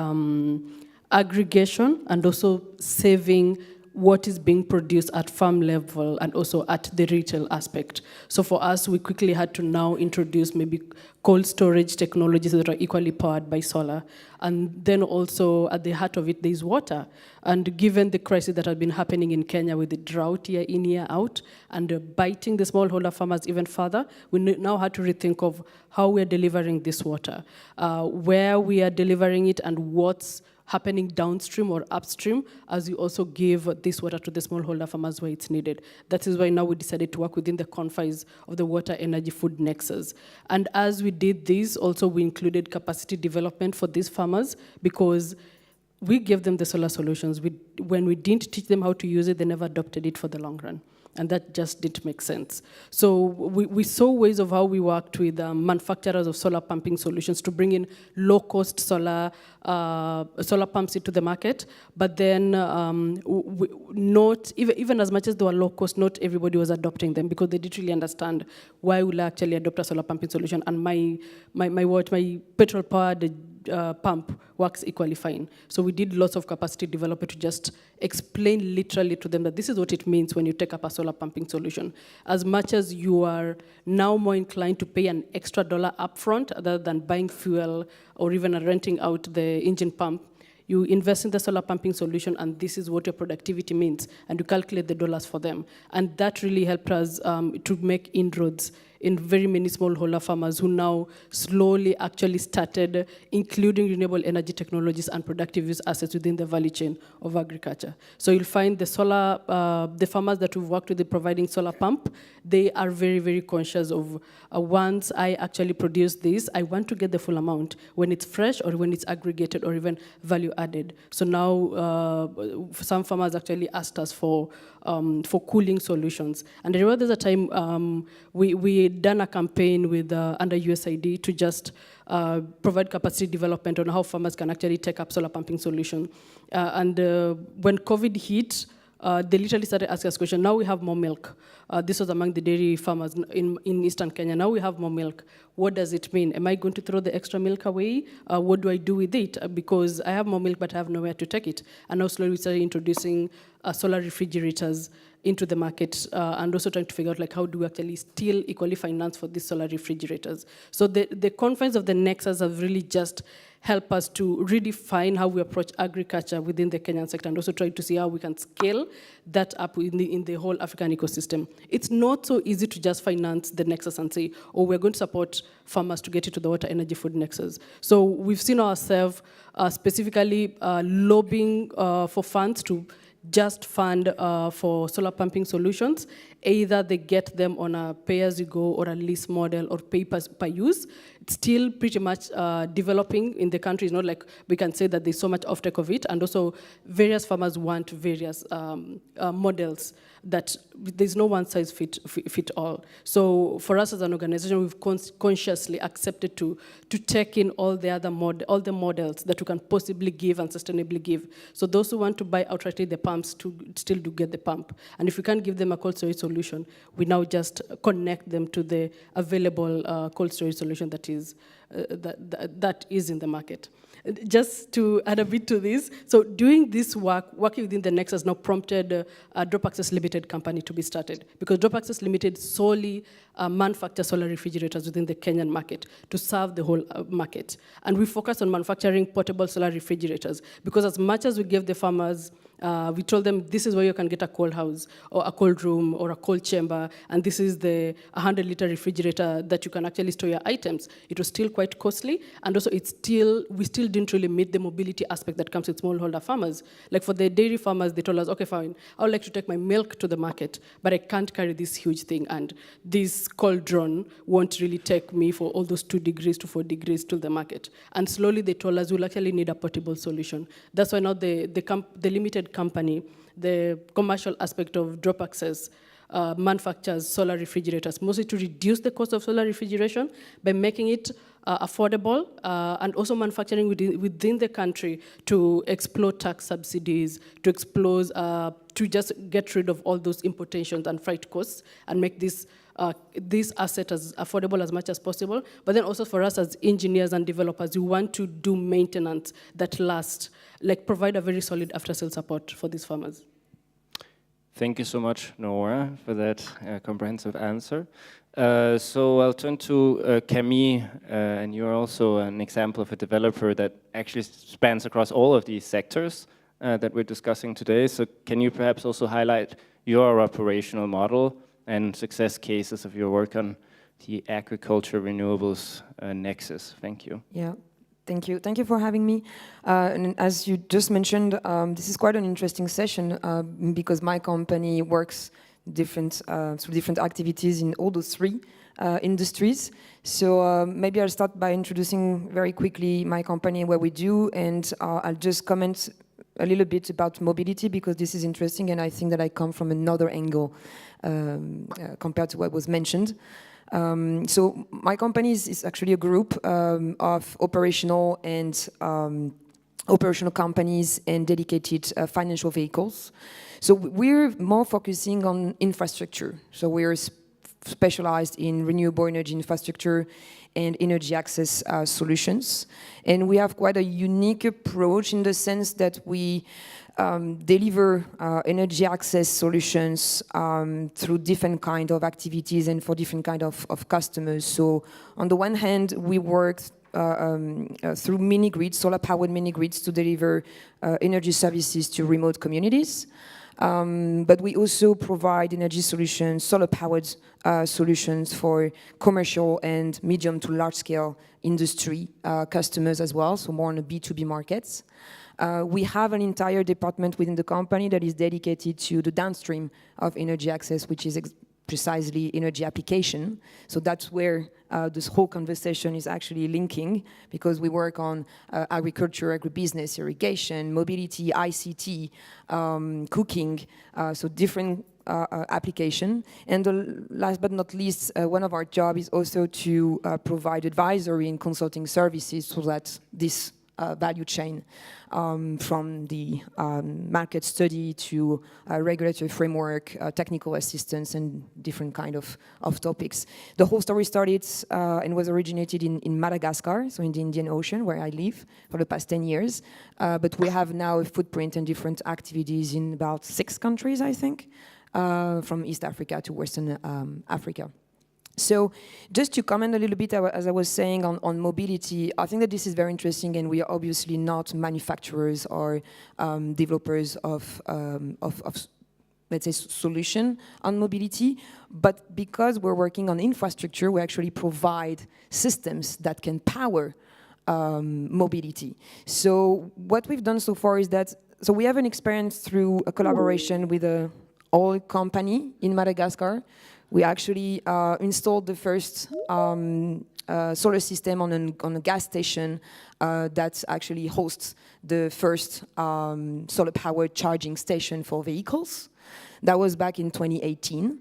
aggregation and also saving what is being produced at farm level and also at the retail aspect. So for us, we quickly had to now introduce maybe cold storage technologies that are equally powered by solar. And then also at the heart of it, there's water. And given the crisis that has been happening in Kenya with the drought year in, year out, and biting the smallholder farmers even further, we now had to rethink of how we're delivering this water, where we are delivering it, and what's happening downstream or upstream as you also give this water to the smallholder farmers where it's needed. That is why now we decided to work within the confines of the water energy food nexus. And as we did this, also we included capacity development for these farmers, because we gave them the solar solutions. When we didn't teach them how to use it, they never adopted it for the long run. And that just didn't make sense. So we saw ways of how we worked with manufacturers of solar pumping solutions to bring in low-cost solar pumps into the market. But then not even as much as they were low-cost, not everybody was adopting them, because they didn't really understand why would I actually adopt a solar pumping solution, and my petrol-powered pump works equally fine. So we did lots of capacity development to just explain literally to them that this is what it means when you take up a solar pumping solution. As much as you are now more inclined to pay an extra dollar upfront other than buying fuel or even renting out the engine pump, you invest in the solar pumping solution, and this is what your productivity means, and you calculate the dollars for them. And that really helped us to make inroads in very many smallholder farmers who now slowly actually started including renewable energy technologies and productive use assets within the value chain of agriculture. So you'll find the farmers that we've worked with in providing solar pump, they are very, very conscious of once I actually produce this, I want to get the full amount when it's fresh or when it's aggregated or even value added. So now some farmers actually asked us for cooling solutions. And I remember there's a time we done a campaign with under USAID to just provide capacity development on how farmers can actually take up solar pumping solution. And when COVID hit, they literally started asking us questions. Now we have more milk. This was among the dairy farmers in Eastern Kenya. Now we have more milk. What does it mean? Am I going to throw the extra milk away? What do I do with it? Because I have more milk, but I have nowhere to take it. And now slowly we started introducing solar refrigerators into the market, and also trying to figure out like how do we actually still equally finance for these solar refrigerators. So the confines of the nexus have really just helped us to redefine how we approach agriculture within the Kenyan sector, and also try to see how we can scale that up in the whole African ecosystem. It's not so easy to just finance the nexus and say, oh, we're going to support farmers to get into the water energy food nexus. So we've seen ourselves specifically lobbying for funds to just fund for solar pumping solutions. Either they get them on a pay-as-you-go or a lease model or pay-per-use. It's still pretty much developing in the country. It's not like we can say that there's so much offtake of it. And also various farmers want various models that there's no one size fit all. So for us as an organization, we've consciously accepted to take in all the models that we can possibly give and sustainably give. So those who want to buy outrightly the pumps to still do get the pump. And if we can't give them a cold storage solution, we now just connect them to the available cold storage solution that is in the market. just to add a bit to this, so doing this work, working within the Nexus now prompted Drop Access Limited company to be started, because Drop Access Limited solely manufactures solar refrigerators within the Kenyan market to serve the whole market. And we focus on manufacturing portable solar refrigerators, because as much as we gave the farmers, we told them this is where you can get a cold house or a cold room or a cold chamber, and this is the 100-liter refrigerator that you can actually store your items. It was still quite costly, and also we still didn't really meet the mobility aspect that comes with smallholder farmers. Like for the dairy farmers, they told us, okay, fine, I would like to take my milk to the market, but I can't carry this huge thing, and this cauldron won't really take me for all those 2 degrees to 4 degrees to the market. And slowly they told us we'll actually need a portable solution. That's why now the limited company, the commercial aspect of Drop Access, manufactures solar refrigerators, mostly to reduce the cost of solar refrigeration by making it affordable, and also manufacturing within the country to explore tax subsidies, to just get rid of all those importations and freight costs and make this asset as affordable as much as possible. But then also for us as engineers and developers, we want to do maintenance that lasts, like provide a very solid after-sale support for these farmers.
Thank you so much, Nora, for that comprehensive answer. So I'll turn to Camille, and you're also an example of a developer that actually spans across all of these sectors that we're discussing today. So can you perhaps also highlight your operational model and success cases of your work on the agriculture renewables nexus? Thank you.
Yeah. Thank you. Thank you for having me. And as you just mentioned, this is quite an interesting session because my company works through different activities in all those 3 industries. So maybe I'll start by introducing very quickly my company, what we do, and I'll just comment a little bit about mobility because this is interesting and I think that I come from another angle compared to what was mentioned. So my company is actually a group of operational companies and dedicated financial vehicles. So we're more focusing on infrastructure. So we're specialized in renewable energy infrastructure and energy access solutions. And we have quite a unique approach in the sense that we deliver energy access solutions through different kind of activities and for different kind of customers. So on the one hand, we work through mini-grids, solar-powered mini-grids to deliver energy services to remote communities. But we also provide energy solutions, solar-powered solutions for commercial and medium to large-scale industry customers as well, so more on the B2B markets. We have an entire department within the company that is dedicated to the downstream of energy access, which is precisely energy application. So that's where this whole conversation is actually linking, because we work on agriculture, agribusiness, irrigation, mobility, ICT, cooking, so different application. And last but not least, one of our jobs is also to provide advisory and consulting services so that this value chain from the market study to regulatory framework, technical assistance, and different kind of topics. The whole story started and was originated in Madagascar, so in the Indian Ocean, where I live for the past 10 years. But we have now a footprint and different activities in about 6 countries, I think, from East Africa to Western Africa. So just to comment a little bit, as I was saying, on mobility, I think that this is very interesting, and we are obviously not manufacturers or developers of let's say, solution on mobility, but because we're working on infrastructure, we actually provide systems that can power mobility. So what we've done so far is that, so we have an experience through a collaboration with an oil company in Madagascar. We actually installed the first solar system on a gas station that actually hosts the first solar-powered charging station for vehicles. That was back in 2018.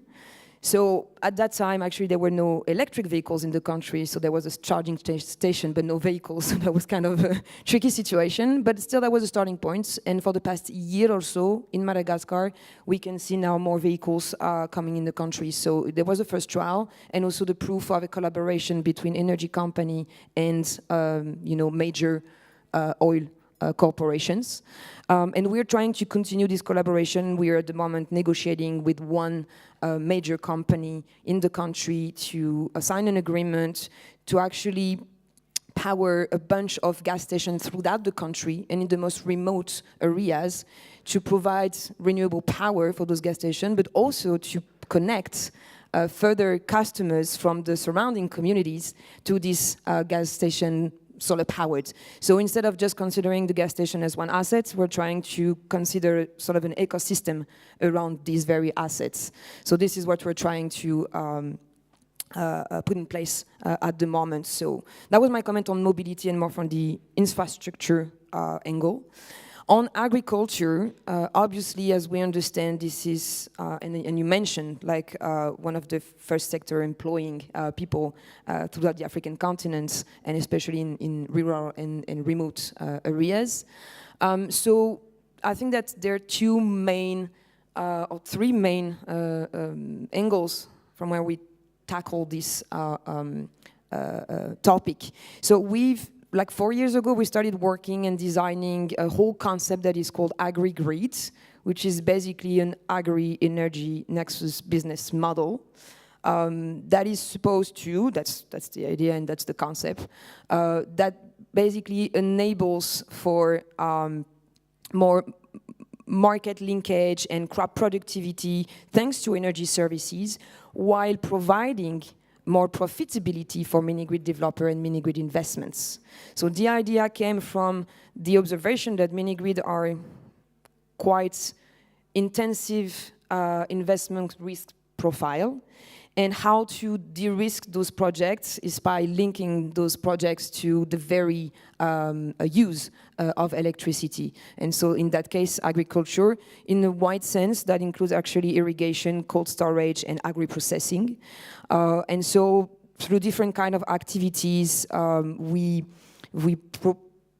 So at that time, actually, there were no electric vehicles in the country, so there was a charging station, but no vehicles. So that was kind of a tricky situation, but still that was a starting point. And for the past year or so in Madagascar, we can see now more vehicles coming in the country. So there was a first trial, and also the proof of a collaboration between energy company and major oil corporations. And we're trying to continue this collaboration. We are at the moment negotiating with one major company in the country to sign an agreement to actually power a bunch of gas stations throughout the country and in the most remote areas to provide renewable power for those gas stations, but also to connect further customers from the surrounding communities to this gas station solar powered. So instead of just considering the gas station as one asset, we're trying to consider sort of an ecosystem around these very assets. So this is what we're trying to put in place at the moment. So that was my comment on mobility and more from the infrastructure angle. On agriculture, obviously, as we understand, this is, and you mentioned, like one of the first sector employing people throughout the African continent, and especially in rural and remote areas. So I think that there are two main, or three main angles from where we tackle this topic. So like 4 years ago, we started working and designing a whole concept that is called agri-grid, which is basically an agri-energy nexus business model that is supposed to, that's the idea and that's the concept, that basically enables for more market linkage and crop productivity thanks to energy services, while providing more profitability for mini-grid developer and mini-grid investments. So the idea came from the observation that mini-grid are quite intensive investment risk profile, and how to de-risk those projects is by linking those projects to the very use of electricity. And so in that case, agriculture, in a wide sense, that includes actually irrigation, cold storage, and agri-processing. And so through different kind of activities, we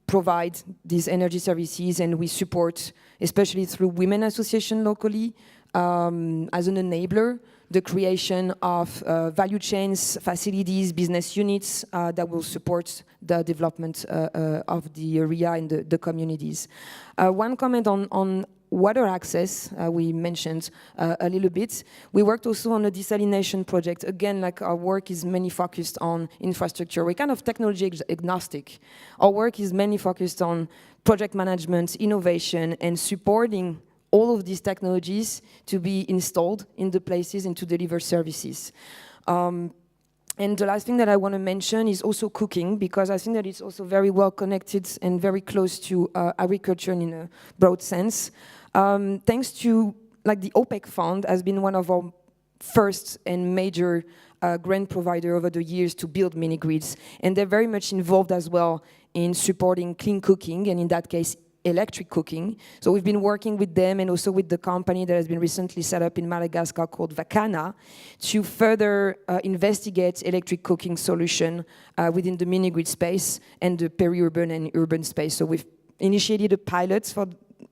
provide these energy services, and we support, especially through women association locally, as an enabler, the creation of value chains, facilities, business units that will support the development of the area and the communities. One comment on water access, we mentioned a little bit. We worked also on a desalination project. Again, like our work is mainly focused on infrastructure. We're kind of technology agnostic. Our work is mainly focused on project management, innovation, and supporting all of these technologies to be installed in the places and to deliver services. And the last thing that I want to mention is also cooking, because I think that it's also very well connected and very close to agriculture in a broad sense. Thanks to, like, the OPEC fund has been one of our first and major grant provider over the years to build mini grids, and they're very much involved as well in supporting clean cooking, and in that case, electric cooking. So we've been working with them and also with the company that has been recently set up in Madagascar called Vacana to further investigate electric cooking solution within the mini-grid space and the peri-urban and urban space. So we've initiated a pilot for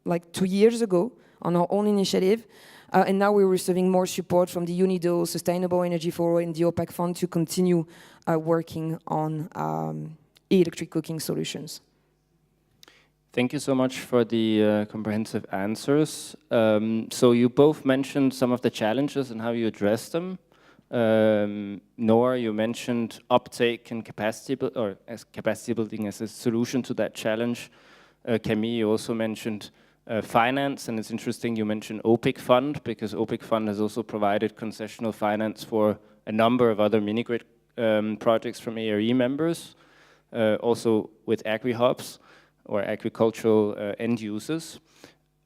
like 2 years ago on our own initiative. And now we're receiving more support from the UNIDO, Sustainable Energy for All, and the OPEC Fund to continue working on electric cooking solutions.
Thank you so much for the comprehensive answers. So you both mentioned some of the challenges and how you address them. Noah, you mentioned uptake and capacity building as a solution to that challenge. Camille, you also mentioned finance, and it's interesting you mentioned OPEC Fund, because OPEC Fund has also provided concessional finance for a number of other mini-grid projects from ARE members, also with agri-hubs or agricultural end users.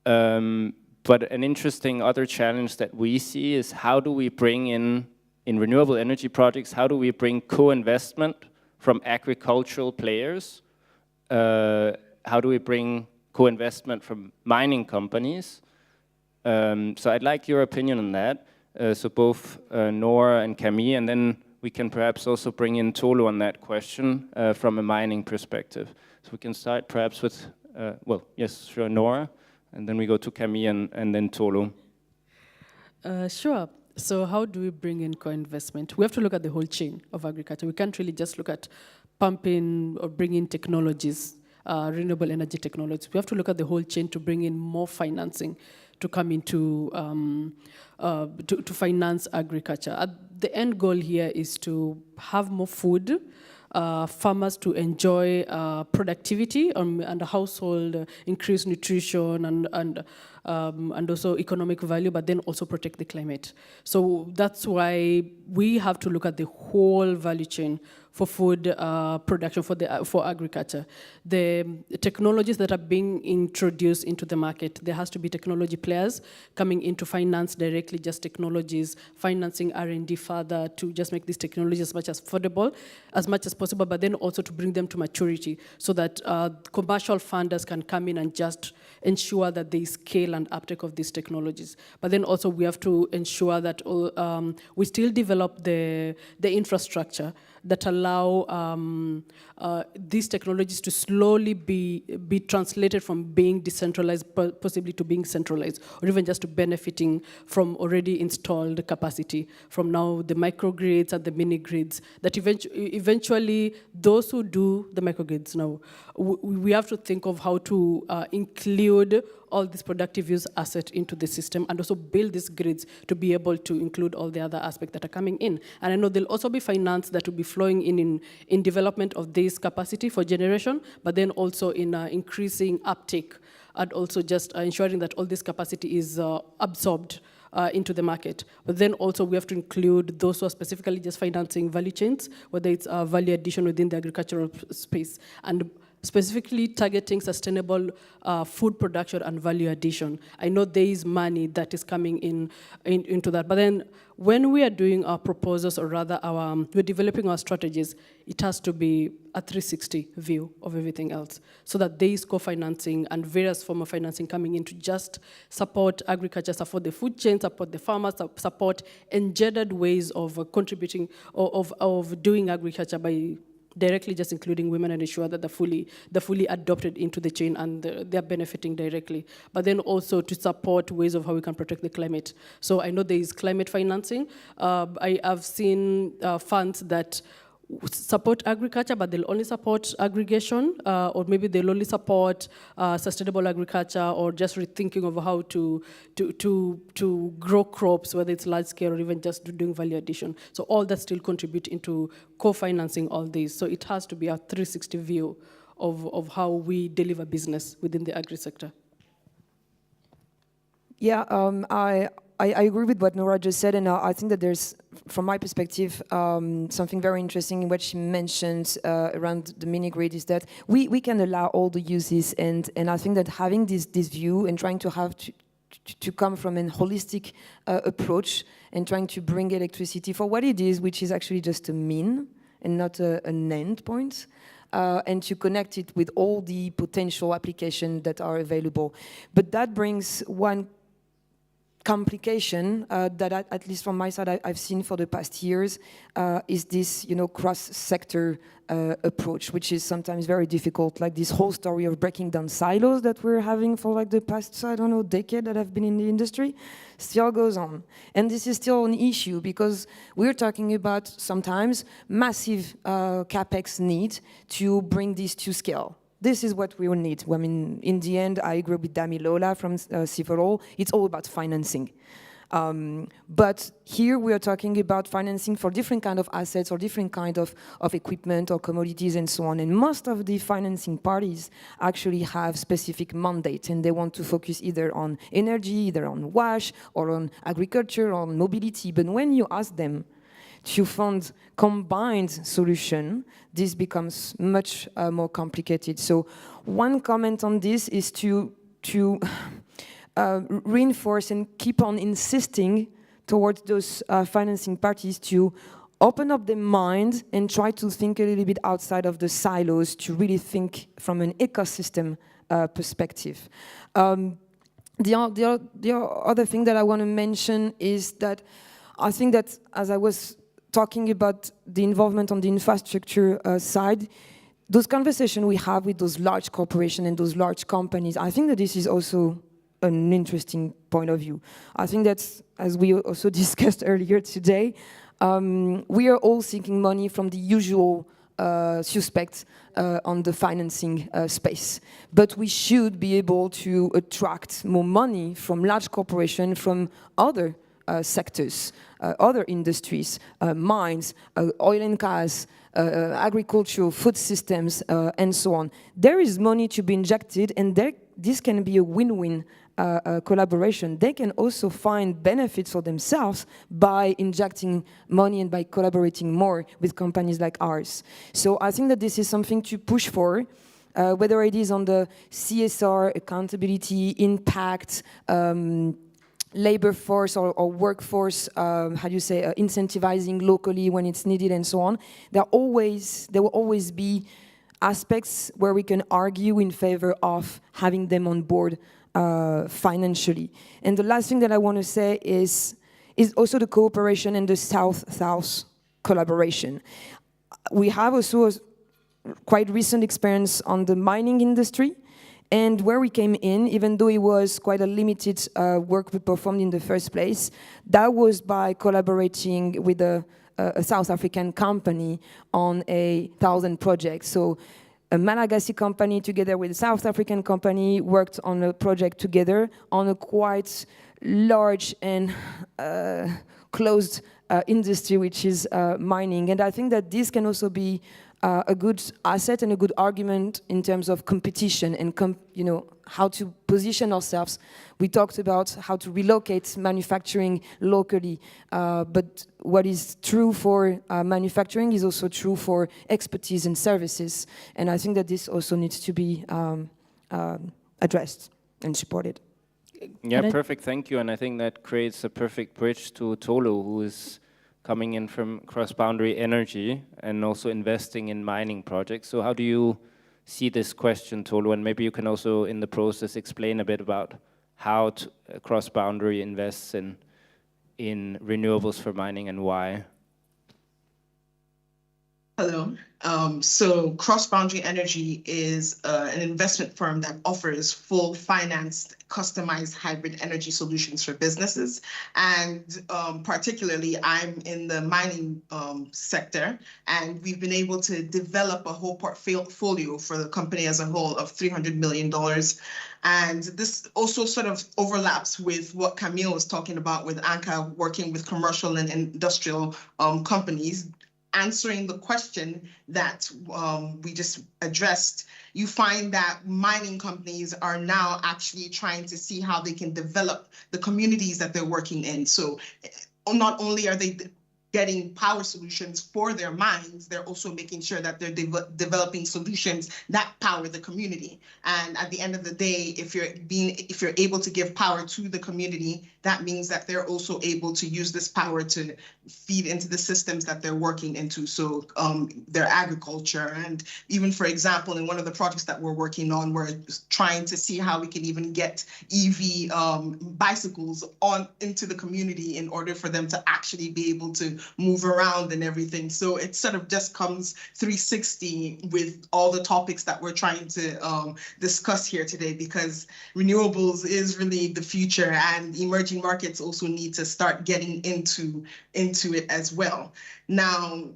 But an interesting other challenge that we see is how do we bring in renewable energy projects, how do we bring co-investment from agricultural players? How do we bring co-investment from mining companies? So I'd like your opinion on that. So both Nora and Camille, and then we can perhaps also bring in Tolu on that question from a mining perspective. So we can start perhaps with, well, yes, sure, Nora, and then we go to Camille and then Tolu.
Sure. So how do we bring in co-investment? We have to look at the whole chain of agriculture. We can't really just look at pumping or bringing technologies. renewable energy technologies. We have to look at the whole chain to bring in more financing to come into, to finance agriculture. The end goal here is to have more food, farmers to enjoy productivity and the household, increase nutrition and also economic value, but then also protect the climate. So that's why we have to look at the whole value chain for food production, for agriculture. The technologies that are being introduced into the market, there has to be technology players coming in to finance directly just technologies, financing R&D further to just make these technologies as much as affordable, as much as possible, but then also to bring them to maturity so that commercial funders can come in and just ensure that they scale and uptake of these technologies. But then also we have to ensure that we still develop the infrastructure that allow these technologies to slowly be translated from being decentralized possibly to being centralized, or even just to benefiting from already installed capacity, from now the microgrids and the mini-grids, that eventually those who do the microgrids now, we have to think of how to include all these productive use assets into the system and also build these grids to be able to include all the other aspects that are coming in. And I know there'll also be finance that will be flowing in development of this capacity for generation, but then also in increasing uptake and also just ensuring that all this capacity is absorbed into the market. But then also we have to include those who are specifically just financing value chains, whether it's value addition within the agricultural space, and specifically targeting sustainable food production and value addition. I know there is money that is coming into that. But then when we are doing our proposals, or rather we're developing our strategies, it has to be a 360 view of everything else, so that there is co-financing and various forms of financing coming in to just support agriculture, support the food chain, support the farmers, support engendered ways of contributing, of doing agriculture by directly just including women and ensure that they're fully adopted into the chain and they're benefiting directly. But then also to support ways of how we can protect the climate. So I know there is climate financing. I have seen funds that support agriculture, but they'll only support aggregation, or maybe they'll only support sustainable agriculture, or just rethinking of how to grow crops, whether it's large scale or even just doing value addition. So all that still contribute into co-financing all these. So it has to be a 360 view of how we deliver business within the agri sector.
Yeah, I agree with what Nora just said, and I think that there's, from my perspective, something very interesting in what she mentioned around the mini-grid is that we can allow all the uses, and I think that having this view and trying to have to come from a holistic approach and trying to bring electricity for what it is, which is actually just a mean and not an end point, and to connect it with all the potential applications that are available. But that brings one complication that, at least from my side, I've seen for the past years, is this, cross-sector approach, which is sometimes very difficult. Like this whole story of breaking down silos that we're having for like the past, decade that I've been in the industry, still goes on. And this is still an issue because we're talking about sometimes massive capex need to bring this to scale. This is what we will need. I mean, in the end, I agree with Damilola from Civil. It's all about financing. But here we are talking about financing for different kind of assets or different kind of equipment or commodities and so on. And most of the financing parties actually have specific mandates, and they want to focus either on energy, either on WASH, or on agriculture, or on mobility. But when you ask them to fund combined solution, this becomes much more complicated. So one comment on this is to reinforce and keep on insisting towards those financing parties to open up their mind and try to think a little bit outside of the silos, to really think from an ecosystem perspective. The other thing that I want to mention is that I think that, as I was talking about the involvement on the infrastructure side, those conversations we have with those large corporations and those large companies, I think that this is also an interesting point of view. I think that, as we also discussed earlier today, we are all seeking money from the usual suspect on the financing space. But we should be able to attract more money from large corporations, from other sectors, other industries, mines, oil and gas, agricultural, food systems, and so on. There is money to be injected, and this can be a win-win collaboration. They can also find benefits for themselves by injecting money and by collaborating more with companies like ours. So I think that this is something to push for, whether it is on the CSR, accountability, impact, labor force or workforce, incentivizing locally when it's needed and so on. There will always be aspects where we can argue in favor of having them on board financially. And the last thing that I want to say is also the cooperation and the South-South collaboration. We have also a quite recent experience on the mining industry, and where we came in, even though it was quite a limited work we performed in the first place, that was by collaborating with a South African company on 1,000 projects. So a Malagasy company together with a South African company worked on a project together on a quite large and closed industry, which is mining. And I think that this can also be a good asset and a good argument in terms of competition and how to position ourselves. We talked about how to relocate manufacturing locally, but what is true for manufacturing is also true for expertise and services. And I think that this also needs to be addressed and supported.
Yeah, perfect, thank you. And I think that creates a perfect bridge to Tolu, who is coming in from cross-boundary energy and also investing in mining projects. So how do you see this question, Tolu? And maybe you can also, in the process, explain a bit about how cross-boundary invests in renewables for mining and why.
Hello. So Cross-Boundary Energy is an investment firm that offers full financed, customized hybrid energy solutions for businesses. And particularly, I'm in the mining sector, and we've been able to develop a whole portfolio for the company as a whole of $300 million. And this also sort of overlaps with what Camille was talking about with ANCA working with commercial and industrial companies. Answering the question that we just addressed, you find that mining companies are now actually trying to see how they can develop the communities that they're working in. So not only are they getting power solutions for their mines, they're also making sure that they're developing solutions that power the community. And at the end of the day, if you're able to give power to the community, that means that they're also able to use this power to feed into the systems that they're working into. So their agriculture, and even, for example, in one of the projects that we're working on, we're trying to see how we can even get EV bicycles into the community in order for them to actually be able to move around and everything. So it sort of just comes 360 with all the topics that we're trying to discuss here today, because renewables is really the future, and emerging markets also need to start getting into it as well. Now,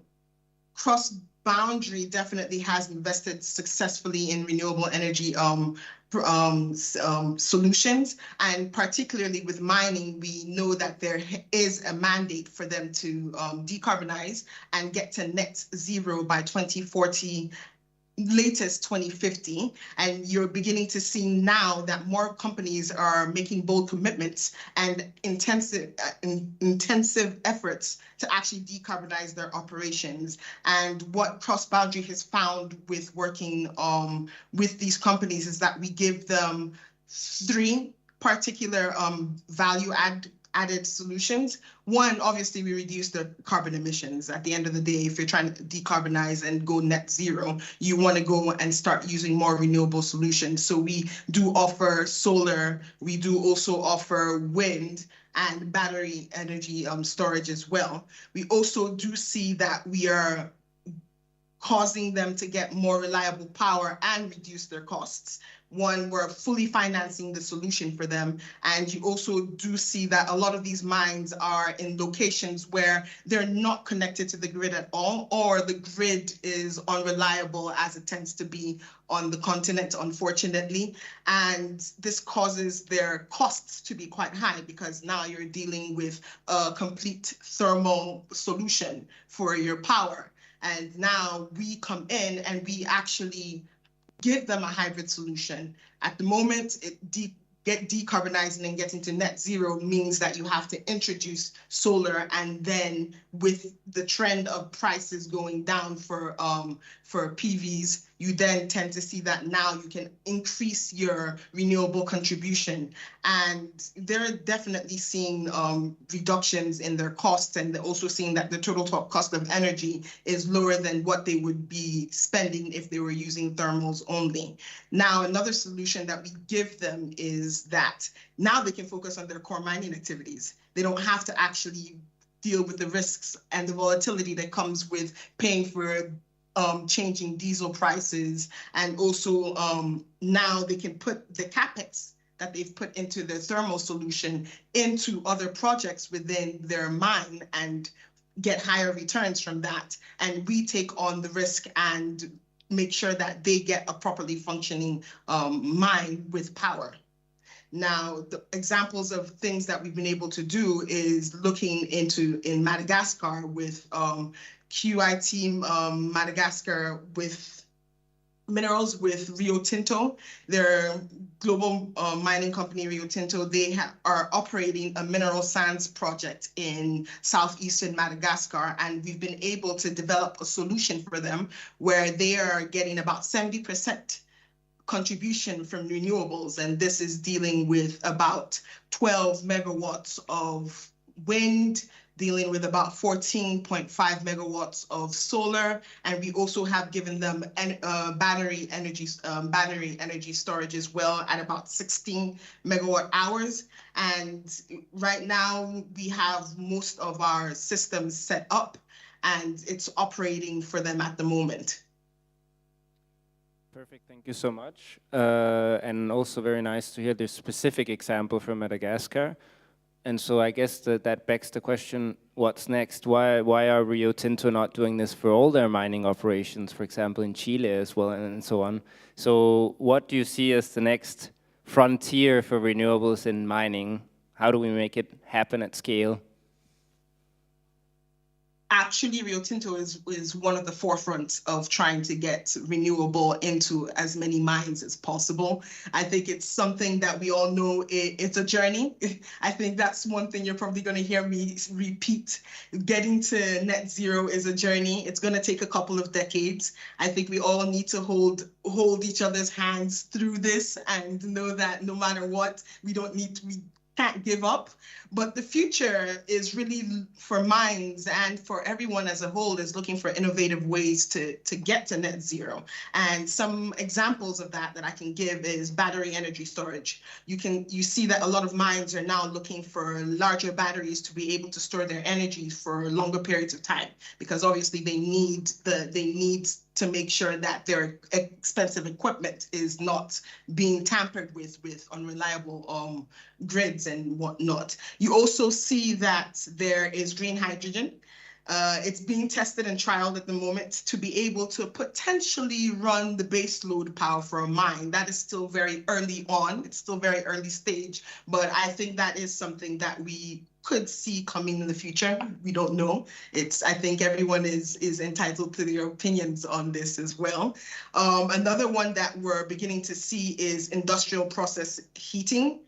Cross-Boundary definitely has invested successfully in renewable energy solutions, and particularly with mining, we know that there is a mandate for them to decarbonize and get to net zero by 2040, latest 2050. And you're beginning to see now that more companies are making bold commitments and intensive efforts to actually decarbonize their operations. And what Cross-Boundary has found with working with these companies is that we give them 3 particular value-added solutions. One, obviously, we reduce the carbon emissions. At the end of the day, if you're trying to decarbonize and go net zero, you want to go and start using more renewable solutions. So we do offer solar. We do also offer wind and battery energy storage as well. We also do see that we are causing them to get more reliable power and reduce their costs. One, we're fully financing the solution for them. And you also do see that a lot of these mines are in locations where they're not connected to the grid at all, or the grid is unreliable, as it tends to be on the continent, unfortunately. And this causes their costs to be quite high, because now you're dealing with a complete thermal solution for your power. And now we come in and we actually give them a hybrid solution. At the moment, decarbonizing and getting to net zero means that you have to introduce solar, and then with the trend of prices going down for PVs, you then tend to see that now you can increase your renewable contribution. And they're definitely seeing reductions in their costs, and they're also seeing that the total cost of energy is lower than what they would be spending if they were using thermals only. Now, another solution that we give them is that now they can focus on their core mining activities. They don't have to actually deal with the risks and the volatility that comes with paying for changing diesel prices. And also now they can put the capex that they've put into the thermal solution into other projects within their mine and get higher returns from that. And we take on the risk and make sure that they get a properly functioning mine with power. Now, the examples of things that we've been able to do is looking into in Madagascar with QIT Madagascar with minerals with Rio Tinto. Their global mining company, Rio Tinto, they are operating a mineral sands project in southeastern Madagascar, and we've been able to develop a solution for them where they are getting about 70% contribution from renewables, and this is dealing with about 12 megawatts of wind, dealing with about 14.5 megawatts of solar, and we also have given them battery energy storage as well at about 16 megawatt hours. And right now we have most of our systems set up, and it's operating for them at the moment.
Perfect, thank you so much. And also very nice to hear this specific example from Madagascar. And so I guess that begs the question, what's next? Why are Rio Tinto not doing this for all their mining operations, for example, in Chile as well, and so on? So what do you see as the next frontier for renewables in mining? How do we make it happen at scale?
Actually, Rio Tinto is one of the forefronts of trying to get renewable into as many mines as possible. I think it's something that we all know it's a journey. I think that's one thing you're probably going to hear me repeat. Getting to net zero is a journey. It's going to take a couple of decades. I think we all need to hold each other's hands through this and know that no matter what, we can't give up. But the future is really for mines and for everyone as a whole is looking for innovative ways to get to net zero. And some examples of that I can give is battery energy storage. You see that a lot of mines are now looking for larger batteries to be able to store their energy for longer periods of time, because obviously they need to make sure that their expensive equipment is not being tampered with unreliable grids and whatnot. You also see that there is green hydrogen. It's being tested and trialed at the moment to be able to potentially run the base load power for a mine. That is still very early on. It's still very early stage, but I think that is something that we could see coming in the future. We don't know. I think everyone is entitled to their opinions on this as well. Another one that we're beginning to see is industrial process heating.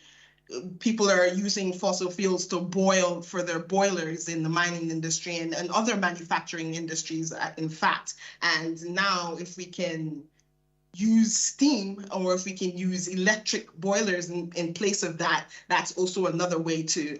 People are using fossil fuels to boil for their boilers in the mining industry and other manufacturing industries, in fact. And now if we can use steam or if we can use electric boilers in place of that, that's also another way to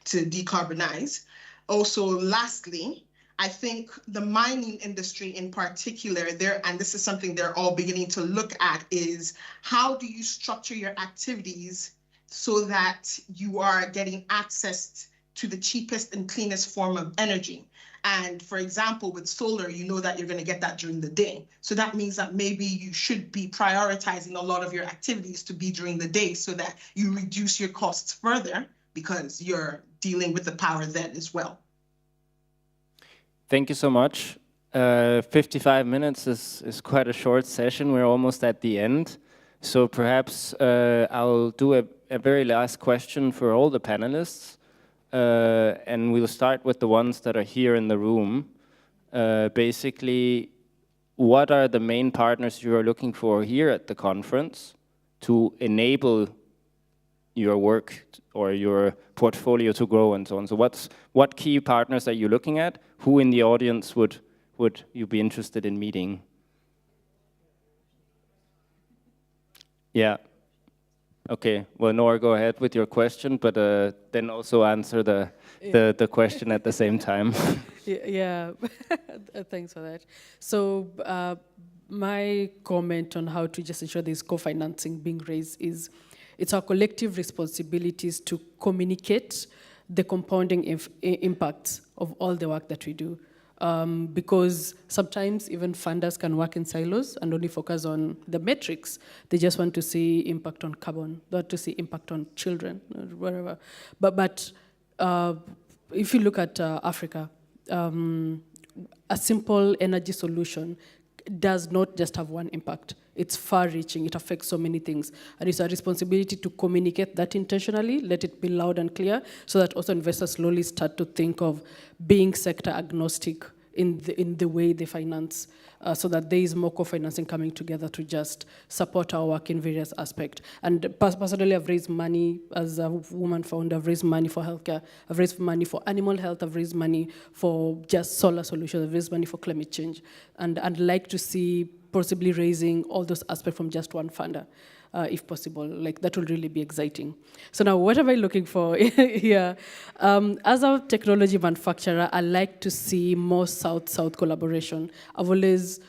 decarbonize. Also, lastly, I think the mining industry in particular, and this is something they're all beginning to look at, is how do you structure your activities so that you are getting access to the cheapest and cleanest form of energy. And for example, with solar, you know that you're going to get that during the day. So that means that maybe you should be prioritizing a lot of your activities to be during the day so that you reduce your costs further because you're dealing with the power then as well.
Thank you so much. 55 minutes is quite a short session. We're almost at the end. So perhaps I'll do a very last question for all the panelists. And we'll start with the ones that are here in the room. Basically, what are the main partners you are looking for here at the conference to enable your work or your portfolio to grow and so on? So what key partners are you looking at? Who in the audience would you be interested in meeting? Yeah. Okay. Well, Nora, go ahead with your question, but then also answer the question at the same time.
Yeah. Thanks for that. So my comment on how to just ensure there's co-financing being raised is it's our collective responsibilities to communicate the compounding impacts of all the work that we do. Because sometimes even funders can work in silos and only focus on the metrics. They just want to see impact on carbon, they want to see impact on children, or whatever. But if you look at Africa, a simple energy solution does not just have one impact. It's far-reaching, it affects so many things. And it's our responsibility to communicate that intentionally, let it be loud and clear, so that also investors slowly start to think of being sector agnostic in the way they finance, so that there is more co-financing coming together to just support our work in various aspects. And personally, I've raised money as a woman founder, I've raised money for healthcare, I've raised money for animal health, I've raised money for just solar solutions, I've raised money for climate change. And I'd like to see possibly raising all those aspects from just one funder, if possible. Like, that will really be exciting. So now, what am I looking for here? As a technology manufacturer, I like to see more South-South collaboration. I've always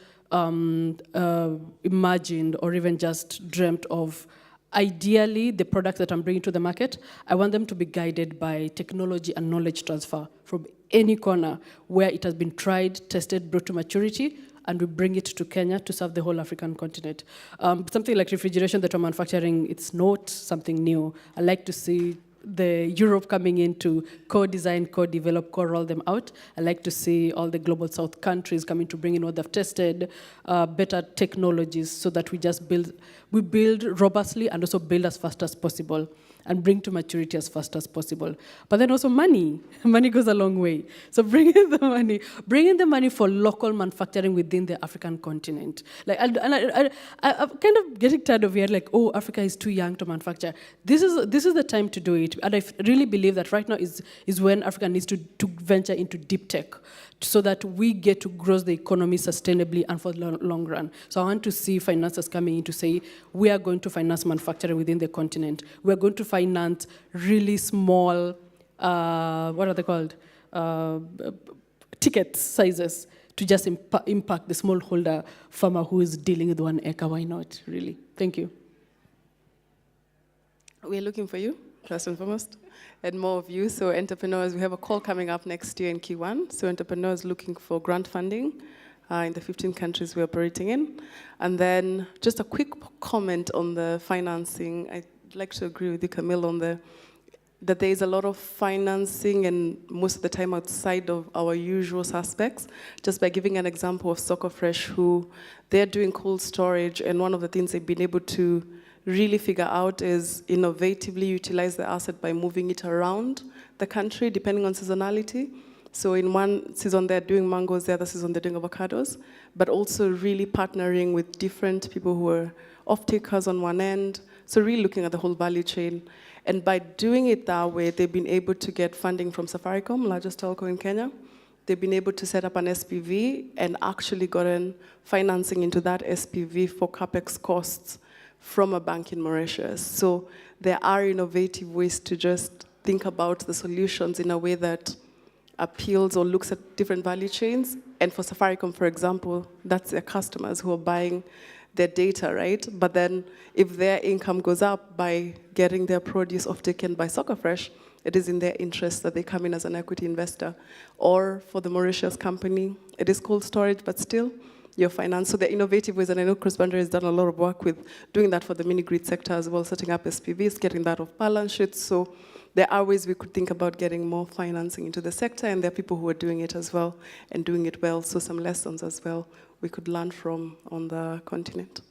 imagined or even just dreamt of, ideally, the products that I'm bringing to the market, I want them to be guided by technology and knowledge transfer from any corner where it has been tried, tested, brought to maturity, and we bring it to Kenya to serve the whole African continent. Something like refrigeration that we're manufacturing, it's not something new. I like to see the Europe coming in to co-design, co-develop, co-roll them out. I like to see all the global South countries coming to bring in what they've tested, better technologies, so that we just build robustly and also build as fast as possible and bring to maturity as fast as possible. But then also money. Money goes a long way. So bring in the money for local manufacturing within the African continent. Like, I'm kind of getting tired of hearing like, oh, Africa is too young to manufacture. This is the time to do it. And I really believe that right now is when Africa needs to venture into deep tech, so that we get to grow the economy sustainably and for the long run. So I want to see financiers coming in to say, we are going to finance manufacturing within the continent. We are going to finance really small, what are they called? Ticket sizes to just impact the smallholder farmer who is dealing with 1 acre. Why not, really? Thank you.
We're looking for you, first and foremost, and more of you. So entrepreneurs, we have a call coming up next year in Q1. So entrepreneurs looking for grant funding in the 15 countries we're operating in. And then just a quick comment on the financing. I'd like to agree with you, Camille, on that there is a lot of financing, and most of the time outside of our usual suspects. Just by giving an example of Soccer Fresh, who they're doing cold storage, and one of the things they've been able to really figure out is innovatively utilize the asset by moving it around the country depending on seasonality. So in one season they're doing mangoes, the other season they're doing avocados, but also really partnering with different people who are off-takers on one end. So really looking at the whole value chain. And by doing it that way, they've been able to get funding from Safaricom, largest telco in Kenya. They've been able to set up an SPV and actually gotten financing into that SPV for CapEx costs from a bank in Mauritius. So there are innovative ways to just think about the solutions in a way that appeals or looks at different value chains. And for Safaricom, for example, that's their customers who are buying their data, right? But then if their income goes up by getting their produce off-taken by Soccer Fresh, it is in their interest that they come in as an equity investor. Or for the Mauritius company, it is cold storage, but still, your finance. So they're innovative ways, and I know CrossBoundary has done a lot of work with doing that for the mini-grid sector as well, setting up SPVs, getting that off balance sheets. So there are ways we could think about getting more financing into the sector, and there are people who are doing it as well and doing it well. So some lessons as well we could learn from on the continent.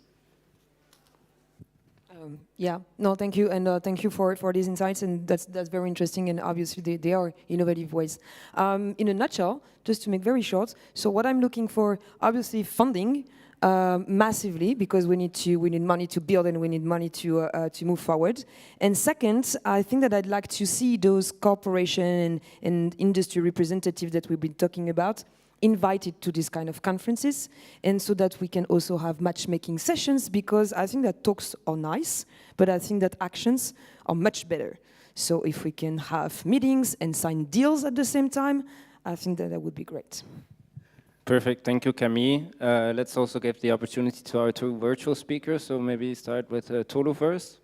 Yeah, no, thank you, and thank you for these insights, and that's very interesting, and obviously they are innovative ways. In a nutshell, just to make very short, so what I'm looking for, obviously funding massively, because we need money to build and we need money to move forward. And second, I think that I'd like to see those corporation and industry representatives that we've been talking about invited to these kind of conferences, and so that we can also have matchmaking sessions, because I think that talks are nice, but I think that actions are much better. So if we can have meetings and sign deals at the same time, I think that would be great.
Perfect, thank you, Camille. Let's also give the opportunity to our two virtual speakers, so maybe start with Tolu first.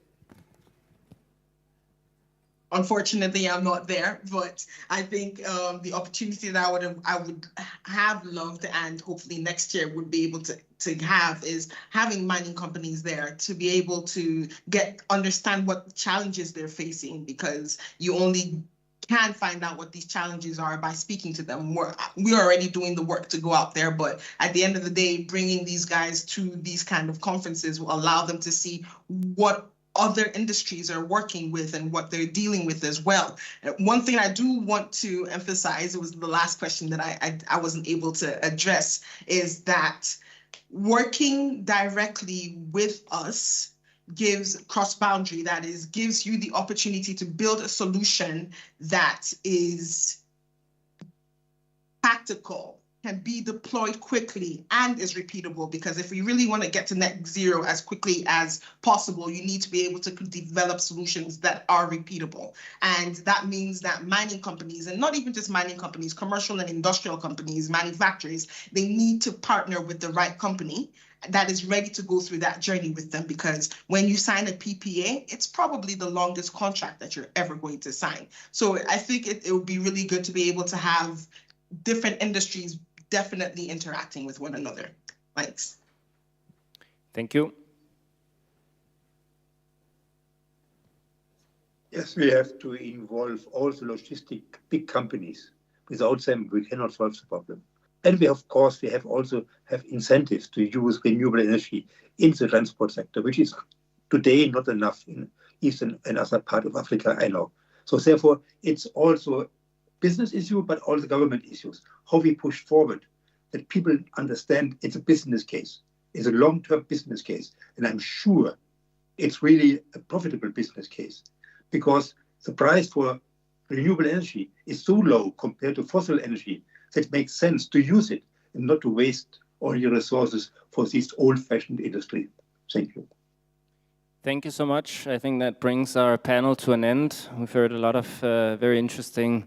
Unfortunately, I'm not there, but I think the opportunity that I would have loved, and hopefully next year would be able to have, is having mining companies there to be able to understand what challenges they're facing, because you only can find out what these challenges are by speaking to them. We're already doing the work to go out there, but at the end of the day, bringing these guys to these kind of conferences will allow them to see what other industries are working with and what they're dealing with as well. One thing I do want to emphasize, it was the last question that I wasn't able to address, is that working directly with us gives cross-boundary, that is, gives you the opportunity to build a solution that is practical, can be deployed quickly, and is repeatable. Because if we really want to get to net zero as quickly as possible, you need to be able to develop solutions that are repeatable. And that means that mining companies, and not even just mining companies, commercial and industrial companies, manufacturers, they need to partner with the right company that is ready to go through that journey with them. Because when you sign a PPA, it's probably the longest contract that you're ever going to sign. So I think it would be really good to be able to have different industries definitely interacting with one another. Thanks.
Thank you.
Yes, we have to involve also logistic big companies. Without them, we cannot solve the problem. And we, of course, we also have incentives to use renewable energy in the transport sector, which is today not enough in Eastern and other part of Africa, I know. So therefore, it's also business issue, but also government issues. How we push forward, that people understand it's a business case. It's a long-term business case. And I'm sure it's really a profitable business case, because the price for renewable energy is so low compared to fossil energy that it makes sense to use it and not to waste all your resources for this old-fashioned industry. Thank you.
Thank you so much. I think that brings our panel to an end. We've heard a lot of very interesting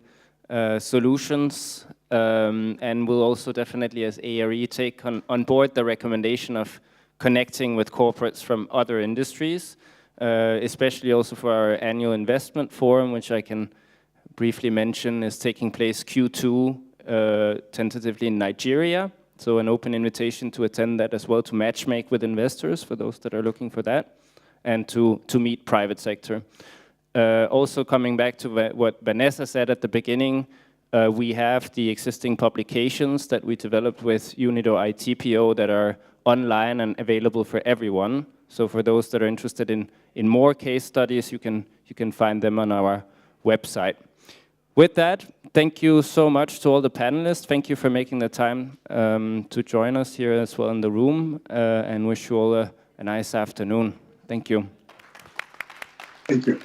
solutions, and we'll also definitely, as ARE, take on board the recommendation of connecting with corporates from other industries, especially also for our annual investment forum, which I can briefly mention is taking place Q2, tentatively in Nigeria. So an open invitation to attend that as well, to matchmake with investors for those that are looking for that, and to meet private sector. Also coming back to what Vanessa said at the beginning, we have the existing publications that we developed with UNIDO ITPO that are online and available for everyone. So for those that are interested in more case studies, you can find them on our website. With that, thank you so much to all the panelists. Thank you for making the time to join us here as well in the room, and wish you all a nice afternoon. Thank you.
Thank you.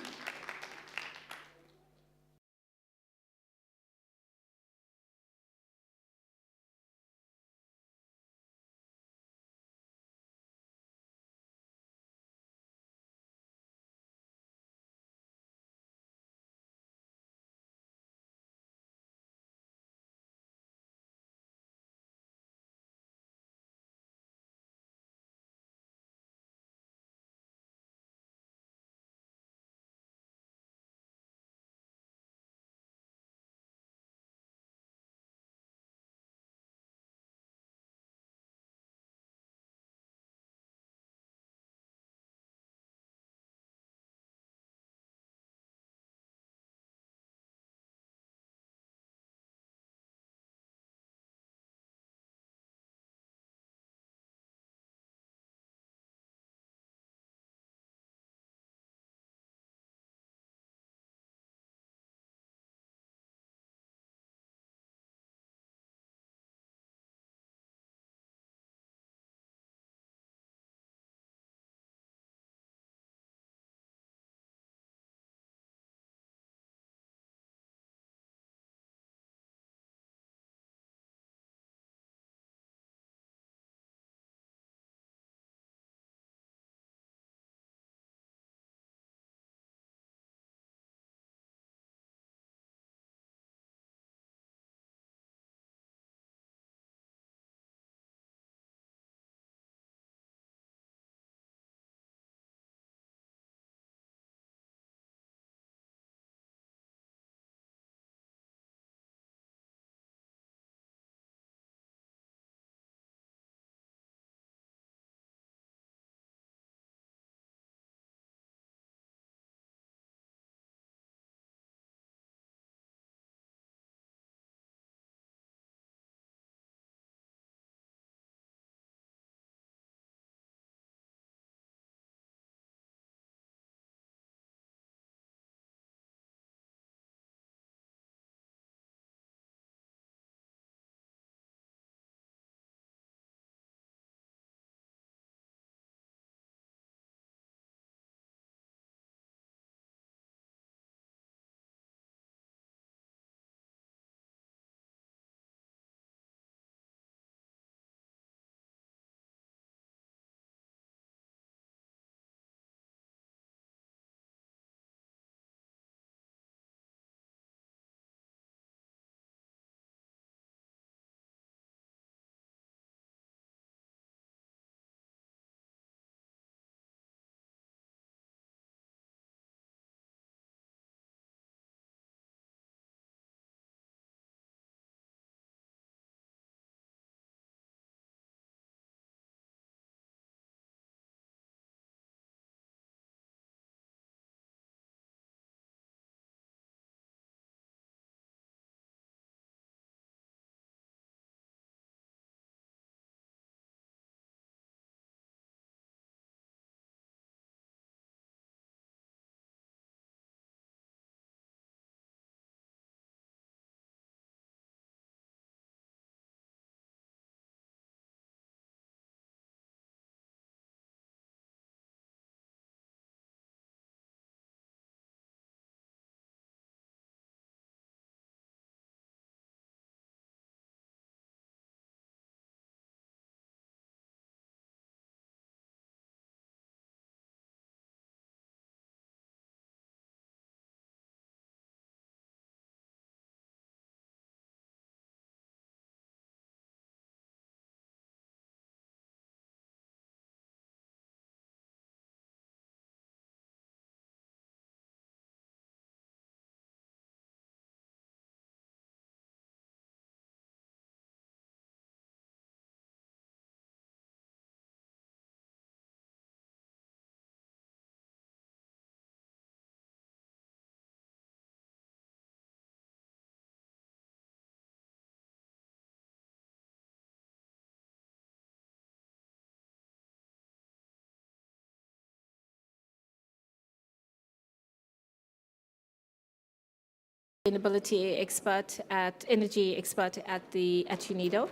sustainability expert energy expert at UNIDO.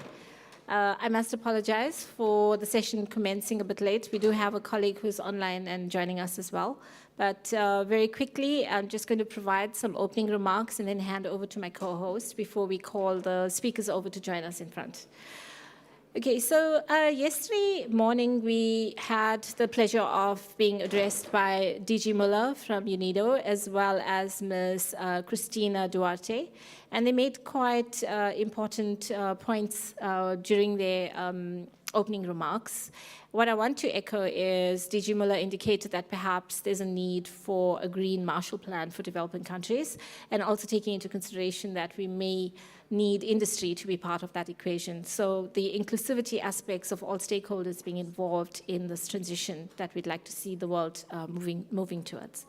I must apologize for the session commencing a bit late. We do have a colleague who's online and joining us as well. But very quickly, I'm just going to provide some opening remarks and then hand over to my co-host before we call the speakers over to join us in front. Okay, so yesterday morning we had the pleasure of being addressed by DG Muller from UNIDO as well as Ms. Cristina Duarte, and they made quite important points during their opening remarks. What I want to echo is DG Muller indicated that perhaps there's a need for a green Marshall Plan for developing countries, and also taking into consideration that we may need industry to be part of that equation. So the inclusivity aspects of all stakeholders being involved in this transition that we'd like to see the world moving towards.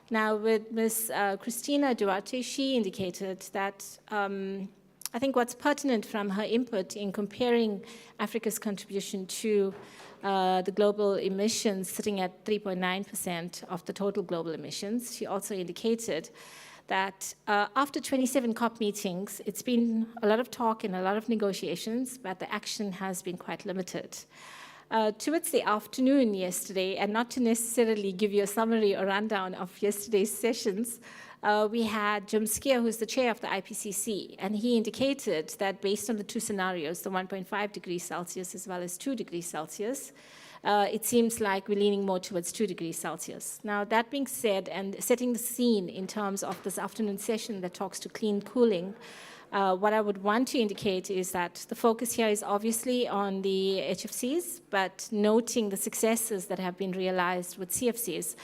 Now with Ms. Cristina Duarte, she indicated that I think what's pertinent from her input in comparing Africa's contribution to the global emissions sitting at 3.9% of the total global emissions, she also indicated that after 27 COP meetings, it's been a lot of talk and a lot of negotiations, but the action has been quite limited. Towards the afternoon yesterday, and not to necessarily give you a summary or rundown of yesterday's sessions, we had Jim Skier, who's the chair of the IPCC, and he indicated that based on the two scenarios, the 1.5 degrees Celsius as well as 2 degrees Celsius, it seems like we're leaning more towards 2 degrees Celsius. Now, that being said, and setting the scene in terms of this afternoon session that talks to clean cooling, what I would want to indicate is that the focus here is obviously on the HFCs, but noting the successes that have been realized with CFCs,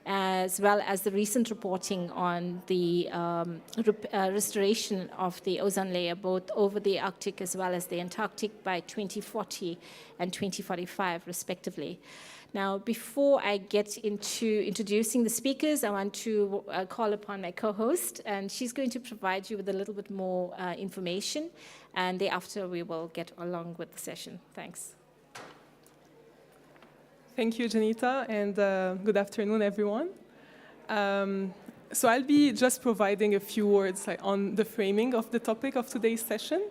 as well as the recent reporting on the restoration of the ozone layer, both over the Arctic as well as the Antarctic by 2040 and 2045, respectively. Now, before I get into introducing the speakers, I want to call upon my co-host, and she's going to provide you with a little bit more information, and thereafter we will get along with the session. Thanks.
Thank you, Janita, and good afternoon, everyone. So I'll be just providing a few words on the framing of the topic of today's session.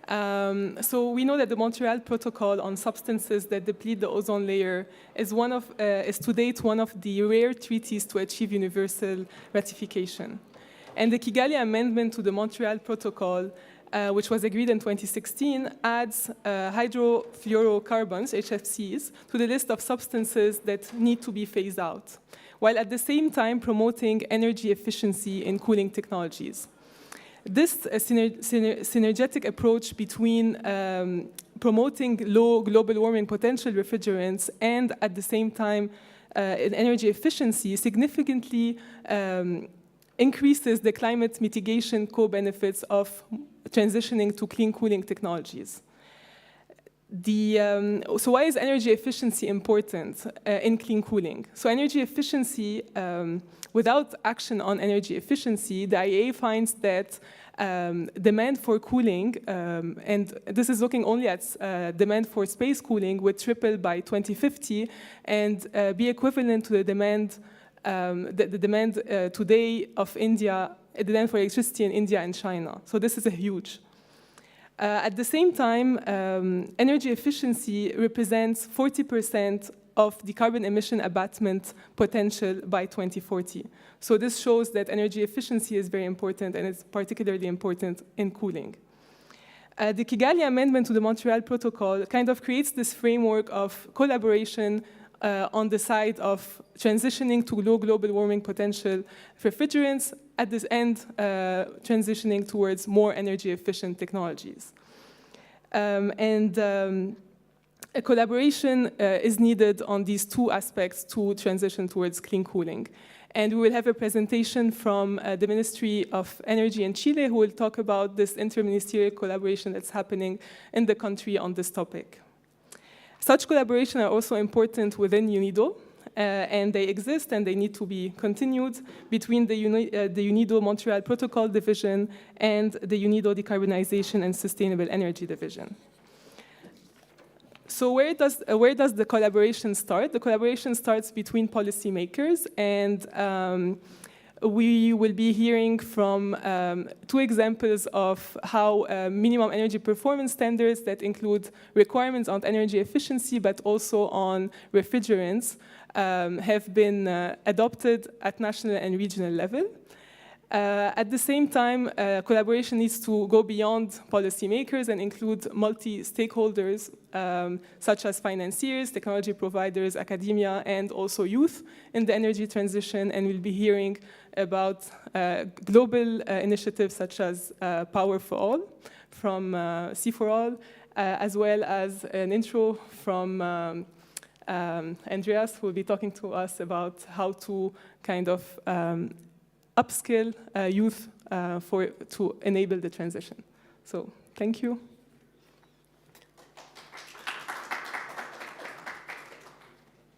So we know that the Montreal Protocol on substances that deplete the ozone layer is to date one of the rare treaties to achieve universal ratification. And the Kigali Amendment to the Montreal Protocol, which was agreed in 2016, adds hydrofluorocarbons, HFCs, to the list of substances that need to be phased out, while at the same time promoting energy efficiency in cooling technologies. This synergetic approach between promoting low global warming potential refrigerants and at the same time in energy efficiency significantly increases the climate mitigation co-benefits of transitioning to clean cooling technologies. So why is energy efficiency important in clean cooling? So energy efficiency, without action on energy efficiency, the IEA finds that demand for cooling, and this is looking only at demand for space cooling, would triple by 2050 and be equivalent to the demand today of India, the demand for electricity in India and China. So this is a huge. At the same time, energy efficiency represents 40% of the carbon emission abatement potential by 2040. So this shows that energy efficiency is very important, and it's particularly important in cooling. The Kigali Amendment to the Montreal Protocol kind of creates this framework of collaboration on the side of transitioning to low global warming potential refrigerants, at this end transitioning towards more energy efficient technologies. A collaboration is needed on these two aspects to transition towards clean cooling. And we will have a presentation from the Ministry of Energy in Chile, who will talk about this interministerial collaboration that's happening in the country on this topic. Such collaboration are also important within UNIDO, and they exist and they need to be continued between the UNIDO Montreal Protocol Division and the UNIDO Decarbonization and Sustainable Energy Division. So where does the collaboration start? The collaboration starts between policymakers, and we will be hearing from 2 examples of how minimum energy performance standards that include requirements on energy efficiency, but also on refrigerants, have been adopted at national and regional level. At the same time, collaboration needs to go beyond policymakers and include multi-stakeholders, such as financiers, technology providers, academia, and also youth in the energy transition. And we'll be hearing about global initiatives such as Power for All from C4All, as well as an intro from Andreas, who will be talking to us about how to kind of upskill youth to enable the transition. So, thank you.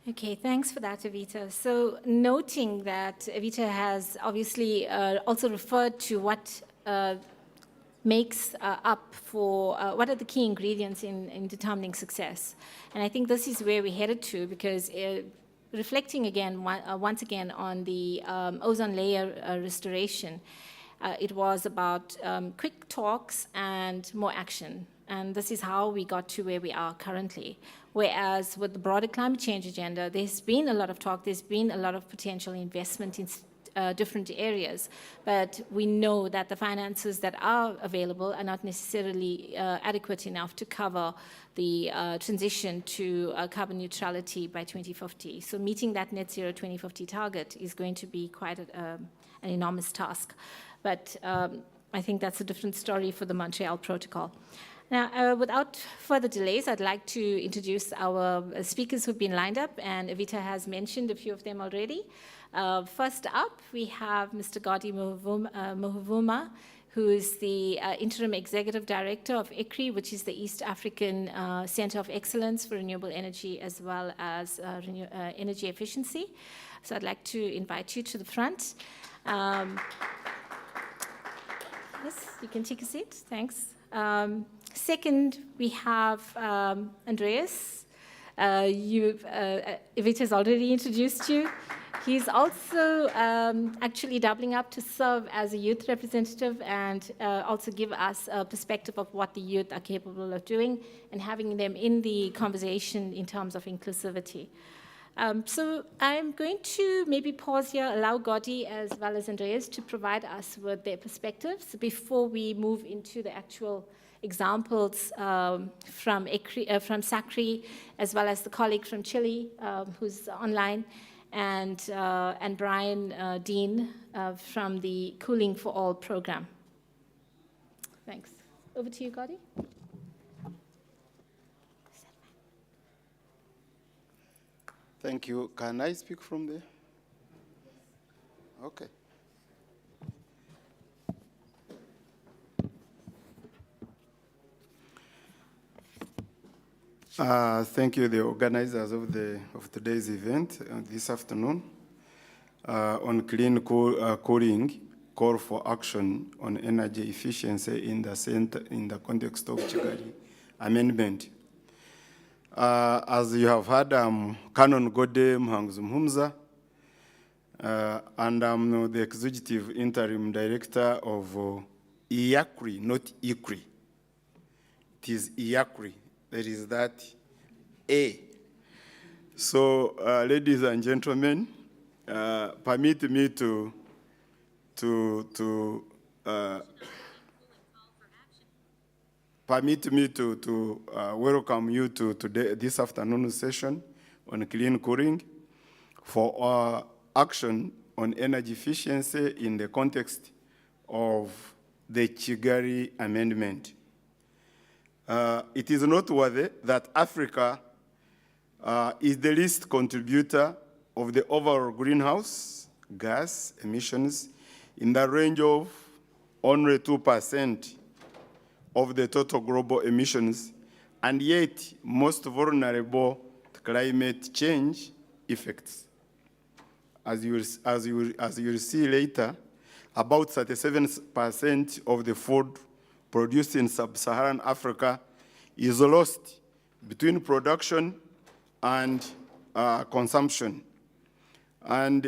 Okay, thanks for that, Evita. So, noting that Evita has obviously also referred to what makes up for what are the key ingredients in determining success. And I think this is where we're headed to, because reflecting again, once again, on the ozone layer restoration, it was about quick talks and more action. And this is how we got to where we are currently. Whereas with the broader climate change agenda, there's been a lot of talk, there's been a lot of potential investment in different areas, but we know that the finances that are available are not necessarily adequate enough to cover the transition to carbon neutrality by 2050. So meeting that net zero 2050 target is going to be quite an enormous task. But I think that's a different story for the Montreal Protocol. Now, without further delays, I'd like to introduce our speakers who've been lined up, and Evita has mentioned a few of them already. First up, we have Mr. Gadi Mohuvuma, who is the Interim Executive Director of ECRI, which is the East African Center of Excellence for Renewable Energy as well as energy efficiency. So I'd like to invite you to the front. Yes, you can take a seat. Thanks. Second, we have Andreas. Evita's already introduced you. He's also actually doubling up to serve as a youth representative and also give us a perspective of what the youth are capable of doing and having them in the conversation in terms of inclusivity. So I'm going to maybe pause here, allow Gadi as well as Andreas to provide us with their perspectives before we move into the actual examples from SACRI, as well as the colleague from Chile who's online, and Brian Dean from the Cooling for All program. Thanks. Over to you, Gadi.
Thank you. Can I speak from there? Okay. Thank you, the organizers of today's event this afternoon on clean cooling, call for action on energy efficiency in the context of Kigali Amendment. As you have heard, I'm Canon Gode Mhangzumhumza, and I'm the Executive Interim Director of IACRI, not ICRI. It is IACRI. There is that A. So, ladies and gentlemen, permit me to welcome you to this afternoon's session on clean cooling for action on energy efficiency in the context of the Kigali Amendment. It is noteworthy that Africa is the least contributor of the overall greenhouse gas emissions in the range of only 2% of the total global emissions, and yet most vulnerable to climate change effects. As you will see later, about 37% of the food produced in sub-Saharan Africa is lost between production and consumption. And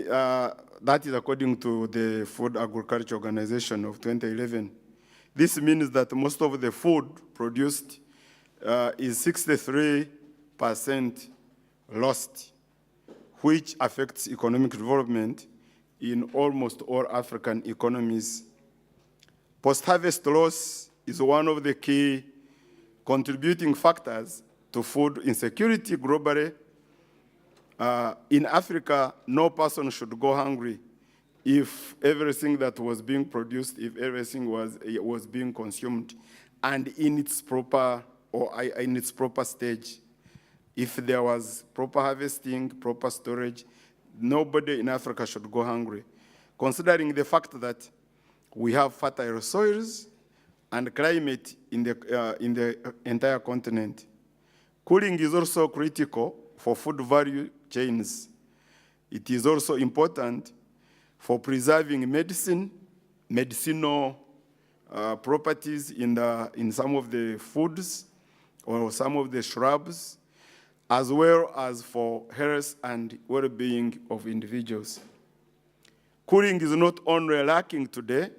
That is according to the Food Agriculture Organization of 2011. This means that most of the food produced is 63% lost, which affects economic development in almost all African economies. Post-harvest loss is one of the key contributing factors to food insecurity globally. In Africa, no person should go hungry if everything that was being produced, if everything was being consumed, and in its proper stage. If there was proper harvesting, proper storage, nobody in Africa should go hungry. Considering the fact that we have fertile soils and climate in the entire continent. Cooling is also critical for food value chains. It is also important for preserving medicinal properties in some of the foods or some of the shrubs, as well as for health and well-being of individuals. Cooling is not only lacking today,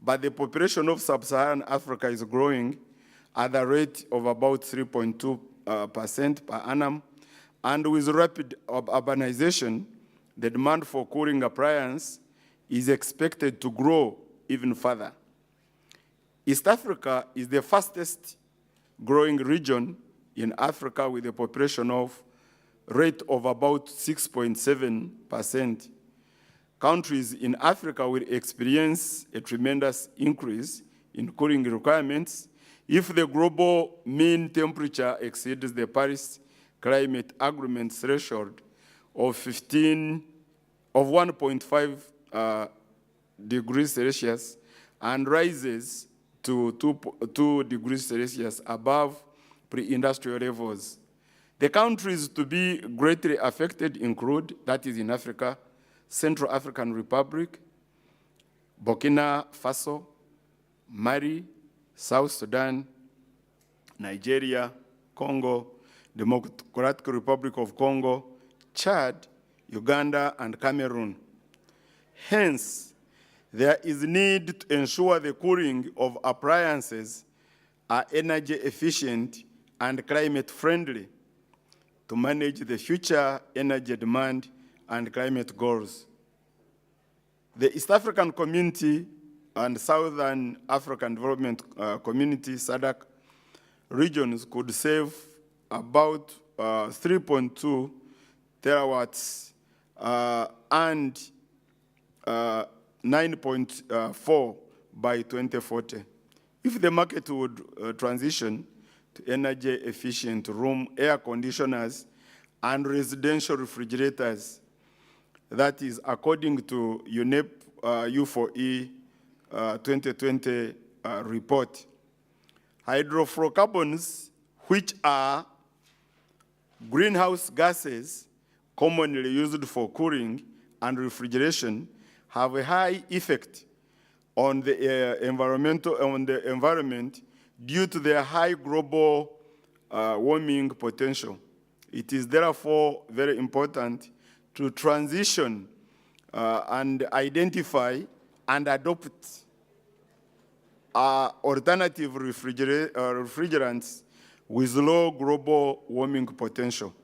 but the population of sub-Saharan Africa is growing at a rate of about 3.2% per annum. And with rapid urbanization, the demand for cooling appliances is expected to grow even further. East Africa is the fastest growing region in Africa with a population rate of about 6.7%. Countries in Africa will experience a tremendous increase in cooling requirements if the global mean temperature exceeds the Paris Climate Agreement threshold of 1.5 degrees Celsius and rises to 2 degrees Celsius above pre-industrial levels. The countries to be greatly affected include, that is in Africa, Central African Republic, Burkina Faso, Mali, South Sudan, Nigeria, Congo, Democratic Republic of Congo, Chad, Uganda, and Cameroon. Hence, there is need to ensure the cooling of appliances are energy efficient and climate friendly to manage the future energy demand and climate goals. The East African Community and Southern African Development Community, SADC, regions could save about 3.2 terawatts and 9.4 by 2040. If the market would transition to energy-efficient room air conditioners and residential refrigerators, that is according to UNEP U4E 2020 report. Hydrofluorocarbons, which are greenhouse gases commonly used for cooling and refrigeration, have a high effect on the environment due to their high global warming potential. It is therefore very important to transition and identify and adopt alternative refrigerants with low global warming potential.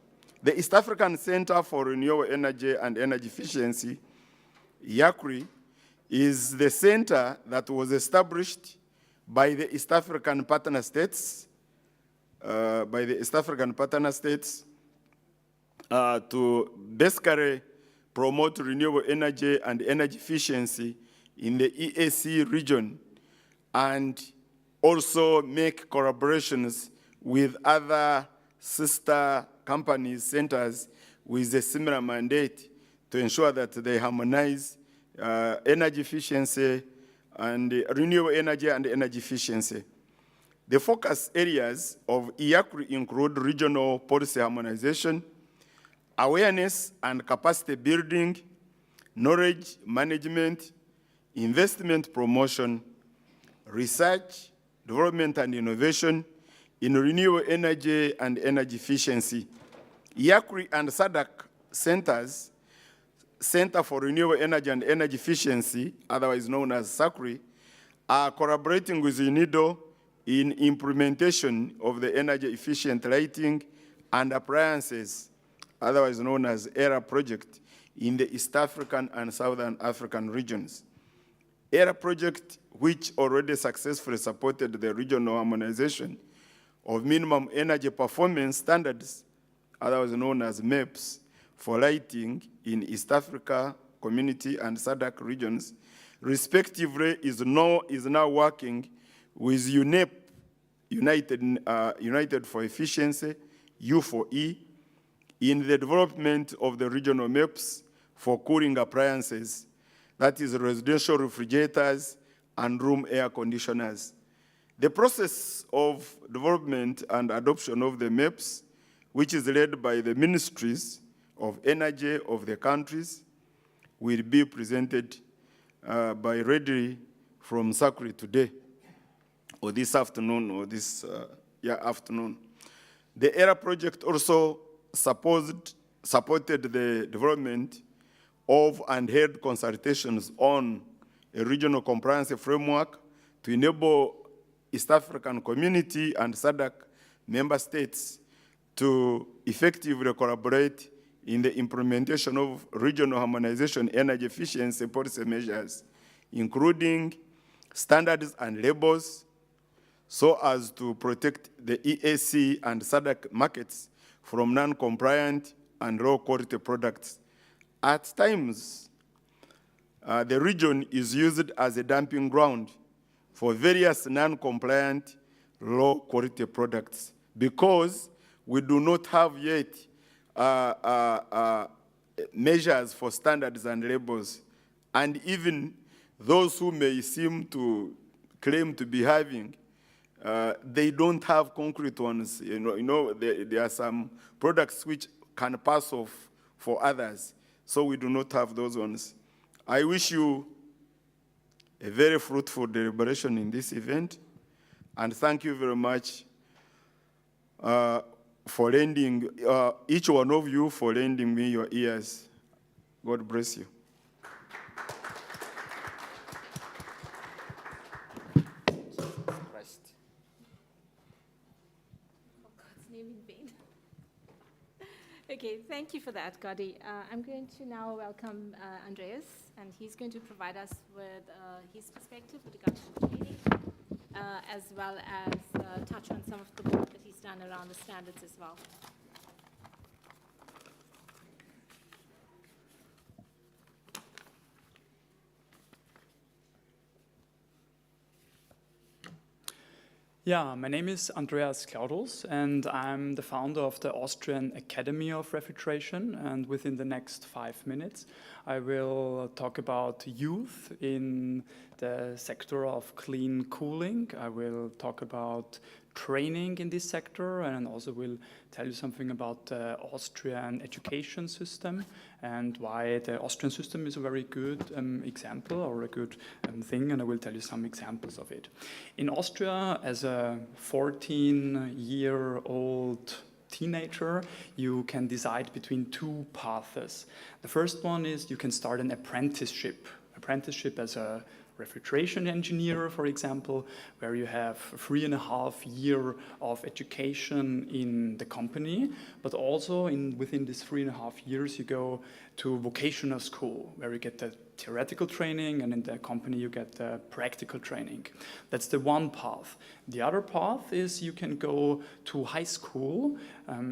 The East African Center for Renewable Energy and Energy Efficiency, IACRI, is the center that was established by the East African partner states, to basically promote renewable energy and energy efficiency in the EAC region, and also make collaborations with other sister companies, centers with a similar mandate to ensure that they harmonize energy efficiency and renewable energy and energy efficiency. The focus areas of IACRI include regional policy harmonization, awareness and capacity building, knowledge management, investment promotion, research, development and innovation in renewable energy and energy efficiency. IACRI and SADC centers Center for Renewable Energy and Energy Efficiency, otherwise known as SACRI, are collaborating with UNIDO in implementation of the energy efficient lighting and appliances, otherwise known as ERA project, in the East African and Southern African regions. ERA project, which already successfully supported the regional harmonization of minimum energy performance standards, otherwise known as MEPS, for lighting in East Africa Community and SADC regions, respectively, is now working with UNEP, United for Efficiency, U4E, in the development of the regional MEPS for cooling appliances, that is residential refrigerators and room air conditioners. The process of development and adoption of the MEPS, which is led by the ministries of energy of the countries, will be presented by Reddy from SACRI today, or this afternoon, or this afternoon. The ERA project also supported the development of and held consultations on a regional comprehensive framework to enable East African Community and SADC member states to effectively collaborate in the implementation of regional harmonization energy efficiency policy measures, including standards and labels, so as to protect the EAC and SADC markets from non-compliant and low-quality products. At times, the region is used as a dumping ground for various non-compliant, low-quality products because we do not have yet measures for standards and labels. And even those who may seem to claim to be having, they don't have concrete ones. There are some products which can pass off for others. So we do not have those ones. I wish you a very fruitful deliberation in this event. And thank you very much for lending, each one of you for lending me your ears. God bless you.
Okay, thank you for that, Gadi. I'm going to now welcome Andreas, and he's going to provide us with his perspective with regard to training, as well as touch on some of the work that he's done around the standards as well.
Yeah, my name is Andreas Claudels, and I'm the founder of the Austrian Academy of Refrigeration. And within the next 5 minutes, I will talk about youth in the sector of clean cooling. I will talk about training in this sector, and also will tell you something about the Austrian education system and why the Austrian system is a very good example or a good thing, and I will tell you some examples of it. In Austria, as a 14-year-old teenager, you can decide between 2 paths. The first one is you can start an apprenticeship as a refrigeration engineer, for example, where you have 3.5 years of education in the company, but also within this 3.5 years you go to vocational school, where you get the theoretical training, and in the company you get the practical training. That's the one path. The other path is you can go to high school.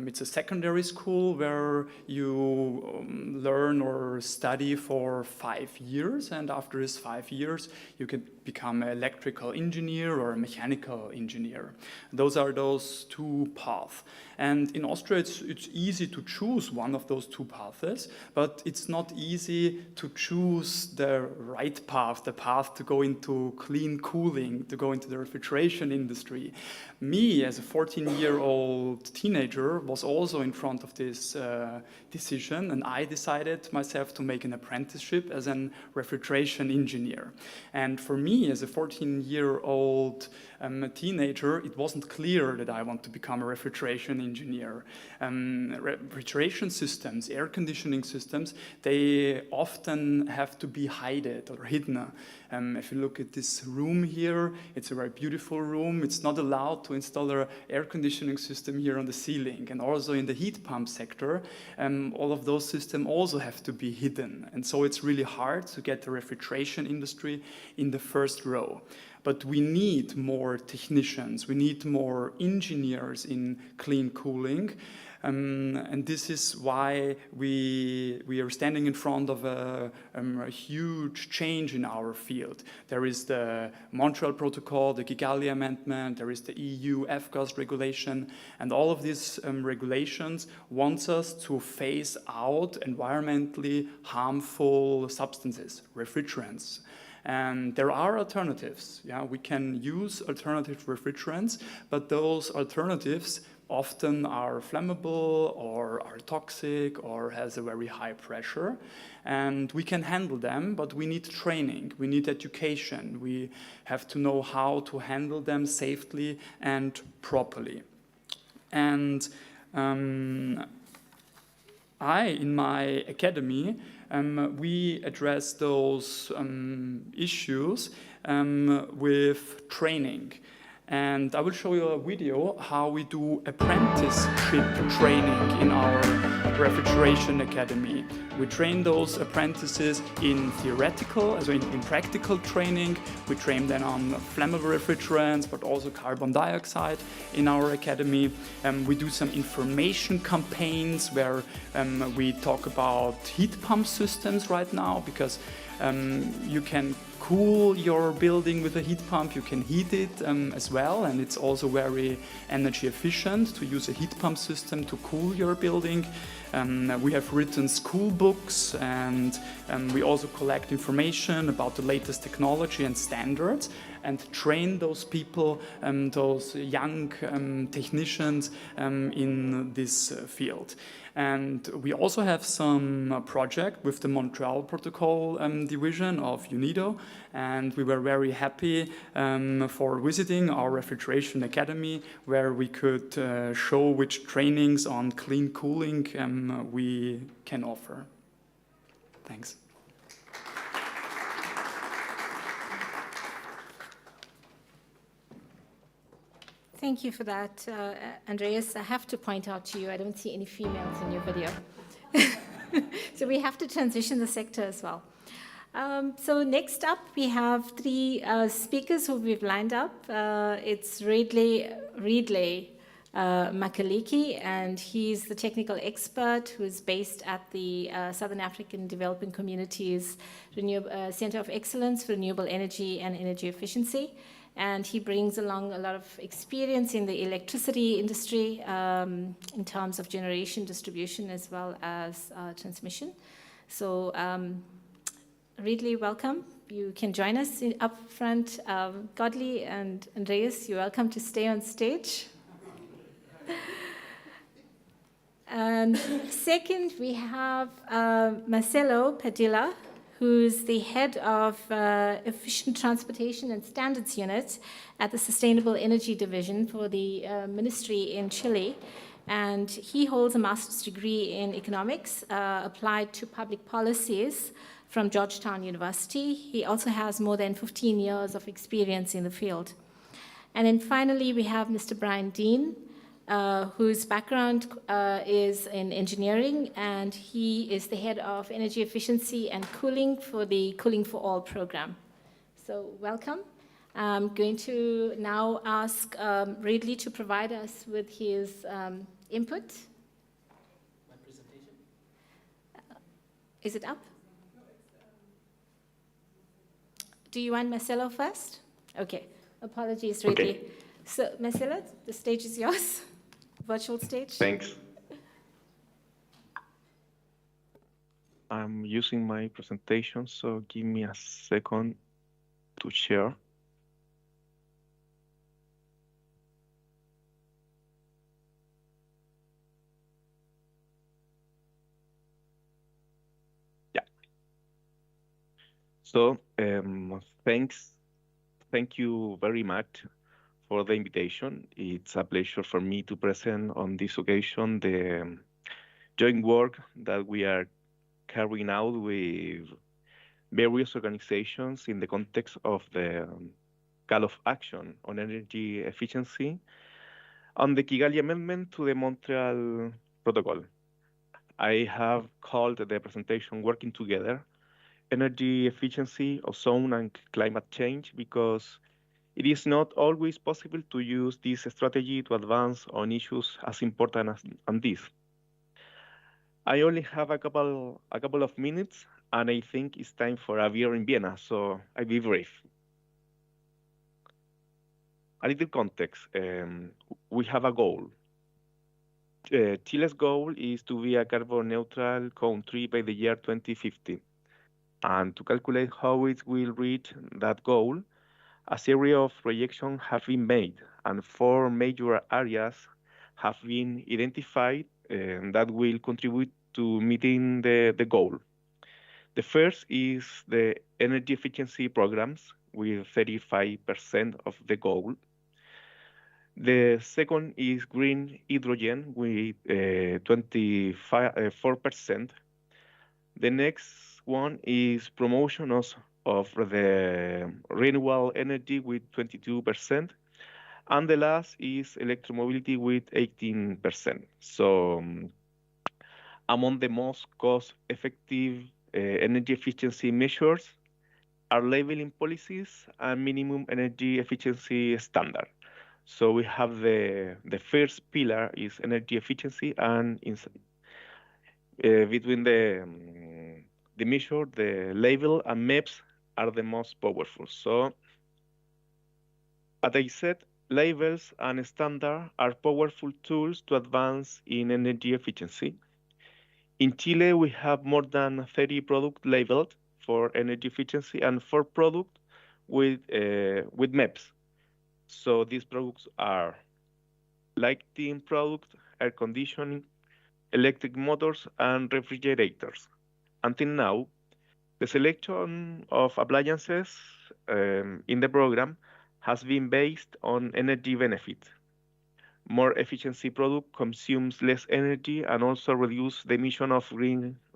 It's a secondary school where you learn or study for 5 years, and after this 5 years you can become an electrical engineer or a mechanical engineer. Those are those 2 paths. And in Austria it's easy to choose one of those 2 paths, but it's not easy to choose choose the right path, the path to go into clean cooling, to go into the refrigeration industry. Me, as a 14-year-old teenager, was also in front of this decision, and I decided myself to make an apprenticeship as a refrigeration engineer. And for me, as a 14-year-old teenager, it wasn't clear that I want to become a refrigeration engineer. Refrigeration systems, air conditioning systems, they often have to be hidden or hidden. If you look at this room here, it's a very beautiful room. It's not allowed to install an air conditioning system here on the ceiling. And also in the heat pump sector, all of those systems also have to be hidden. And so it's really hard to get the refrigeration industry in the first row. But we need more technicians, we need more engineers in clean cooling. And this is why we are standing in front of a huge change in our field. There is the Montreal Protocol, the Kigali Amendment, there is the EU F-gas regulation, and all of these regulations want us to phase out environmentally harmful substances, refrigerants. And there are alternatives. Yeah, we can use alternative refrigerants, but those alternatives often are flammable or are toxic or has a very high pressure. And we can handle them, but we need training, we need education. We have to know how to handle them safely and properly. And in my academy, we address those issues with training. And I will show you a video how we do apprenticeship training in our refrigeration academy. We train those apprentices in theoretical, also in practical training. We train them on flammable refrigerants, but also carbon dioxide in our academy. We do some information campaigns where we talk about heat pump systems right now, because you can cool your building with a heat pump, you can heat it as well, and it's also very energy efficient to use a heat pump system to cool your building. We have written school books, and we also collect information about the latest technology and standards and train those people, those young technicians in this field. And we also have some project with the Montreal Protocol division of UNIDO, and we were very happy for visiting our refrigeration academy, where we could show which trainings on clean cooling we can offer. Thanks.
Thank you for that, Andreas. I have to point out to you, I don't see any females in your video. So we have to transition the sector as well. So next up, we have three speakers who we've lined up. It's Reedley Makaliki, and he's the technical expert who's based at the Southern African Development Community's Center of Excellence for Renewable Energy and Energy Efficiency. And he brings along a lot of experience in the electricity industry in terms of generation, distribution, as well as transmission. So Reedley, welcome. You can join us up front. Godley and Andreas, you're welcome to stay on stage. And second, we have Marcelo Padilla, who's the head of Efficient Transportation and Standards Unit at the Sustainable Energy Division for the ministry in Chile. And he holds a master's degree in economics applied to public policies from Georgetown University. He also has more than 15 years of experience in the field. And then finally, we have Mr. Brian Dean, whose background is in engineering, and he is the head of energy efficiency and cooling for the Cooling for All program. So welcome. I'm going to now ask Reedley to provide us with his input.
My presentation?
Is it up? Do you want Marcelo first? Okay. Apologies, Reedley.
Okay.
So, Marcelo, the stage is yours. Virtual stage.
Thanks. I'm using my presentation, so give me a second to share. Yeah. So, thank you very much for the invitation. It's a pleasure for me to present on this occasion the joint work that we are carrying out with various organizations in the context of the call of action on energy efficiency on the Kigali Amendment to the Montreal Protocol. I have called the presentation Working Together, Energy Efficiency, Ozone and Climate Change, because it is not always possible to use this strategy to advance on issues as important as this. I only have a couple of minutes, and I think it's time for a beer in Vienna, so I'll be brief. A little context. We have a goal. Chile's goal is to be a carbon neutral country by the year 2050. And to calculate how it will reach that goal, a series of projections have been made, and 4 major areas have been identified that will contribute to meeting the goal. The first is the energy efficiency programs with 35% of the goal. The second is green hydrogen with 24%. The next one is promotion of the renewable energy with 22%. And the last is electromobility with 18%. So among the most cost-effective energy efficiency measures are labeling policies and minimum energy efficiency standard. So we have the first pillar is energy efficiency, and between the measure, the label and maps are the most powerful. So as I said, labels and standard are powerful tools to advance in energy efficiency. In Chile, we have more than 30 products labeled for energy efficiency and 4 products with maps. So these products are lighting products, air conditioning, electric motors, and refrigerators. Until now, the selection of appliances in the program has been based on energy benefit. More efficiency product consumes less energy and also reduce the emission of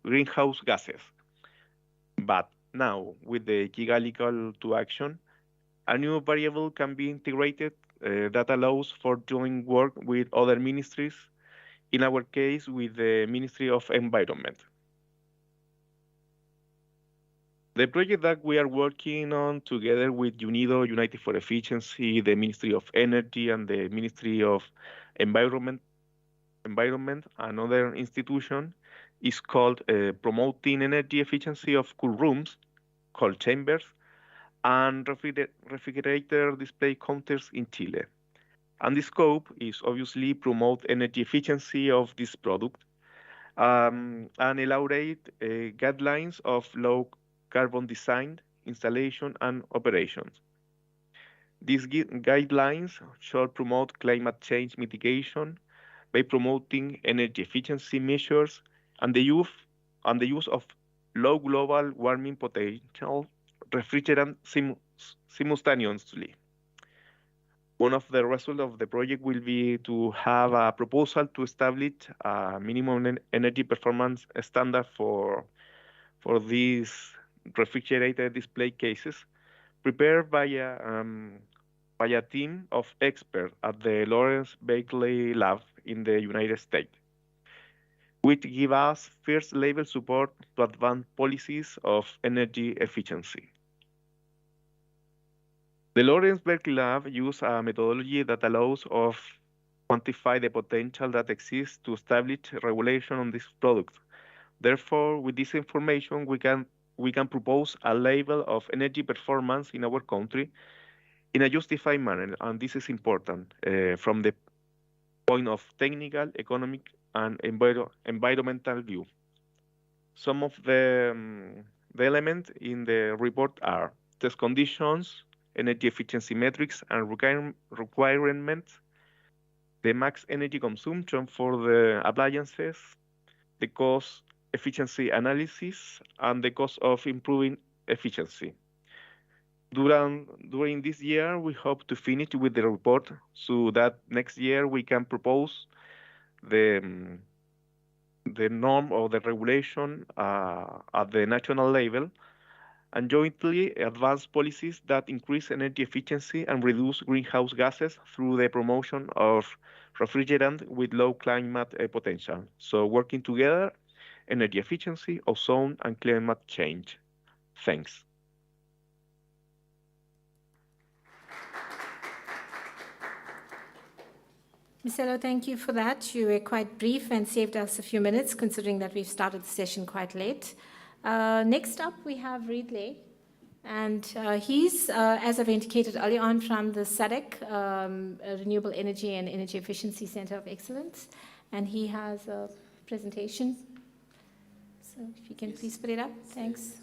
greenhouse gases. But now, with the Kigali call to action, a new variable can be integrated that allows for joint work with other ministries, in our case, with the Ministry of Environment. The project that we are working on together with UNIDO, United for Efficiency, the Ministry of Energy, and the Ministry of Environment, another institution, is called Promoting Energy Efficiency of Cool Rooms, called Chambers, and refrigerator display counters in Chile. And the scope is obviously promote energy efficiency of this product and elaborate guidelines of low carbon design, installation, and operations. These guidelines should promote climate change mitigation by promoting energy efficiency measures and the use of low global warming potential refrigerant simultaneously. One of the results of the project will be to have a proposal to establish a minimum energy performance standard for these refrigerated display cases, prepared by a team of experts at the Lawrence Berkeley Lab in the United States, which give us first level support to advance policies of energy efficiency. The Lawrence Berkeley Lab uses a methodology that allows of quantify the potential that exists to establish regulation on this product. Therefore, with this information, we can propose a level of energy performance in our country in a justified manner, and this is important from the point of technical, economic, and environmental view. Some of the elements in the report are test conditions, energy efficiency metrics and requirements, the max energy consumption for the appliances, the cost efficiency analysis, and the cost of improving efficiency. During this year, we hope to finish with the report so that next year we can propose the norm or the regulation at the national level and jointly advance policies that increase energy efficiency and reduce greenhouse gases through the promotion of refrigerant with low climate potential. So working together, energy efficiency, ozone, and climate change. Thanks.
Marcelo, thank you for that. You were quite brief and saved us a few minutes, considering that we've started the session quite late. Next up, we have Ridley, and he's, as I've indicated earlier on, from the SADC Renewable Energy and Energy Efficiency Center of Excellence, and he has a presentation. So if you can please put it up. Thanks.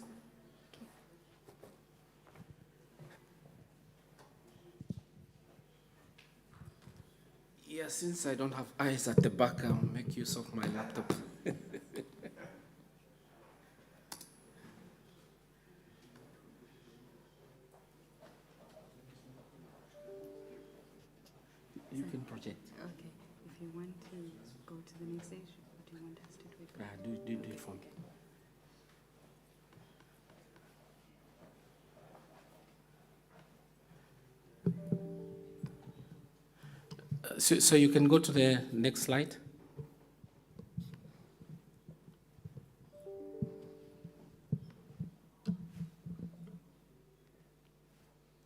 Yeah, since I don't have eyes at the back, I'll make use of my laptop. You can project.
Okay. If you want to go to the next stage, or do you want us to do it?
Do it for me. So you can go to the next slide.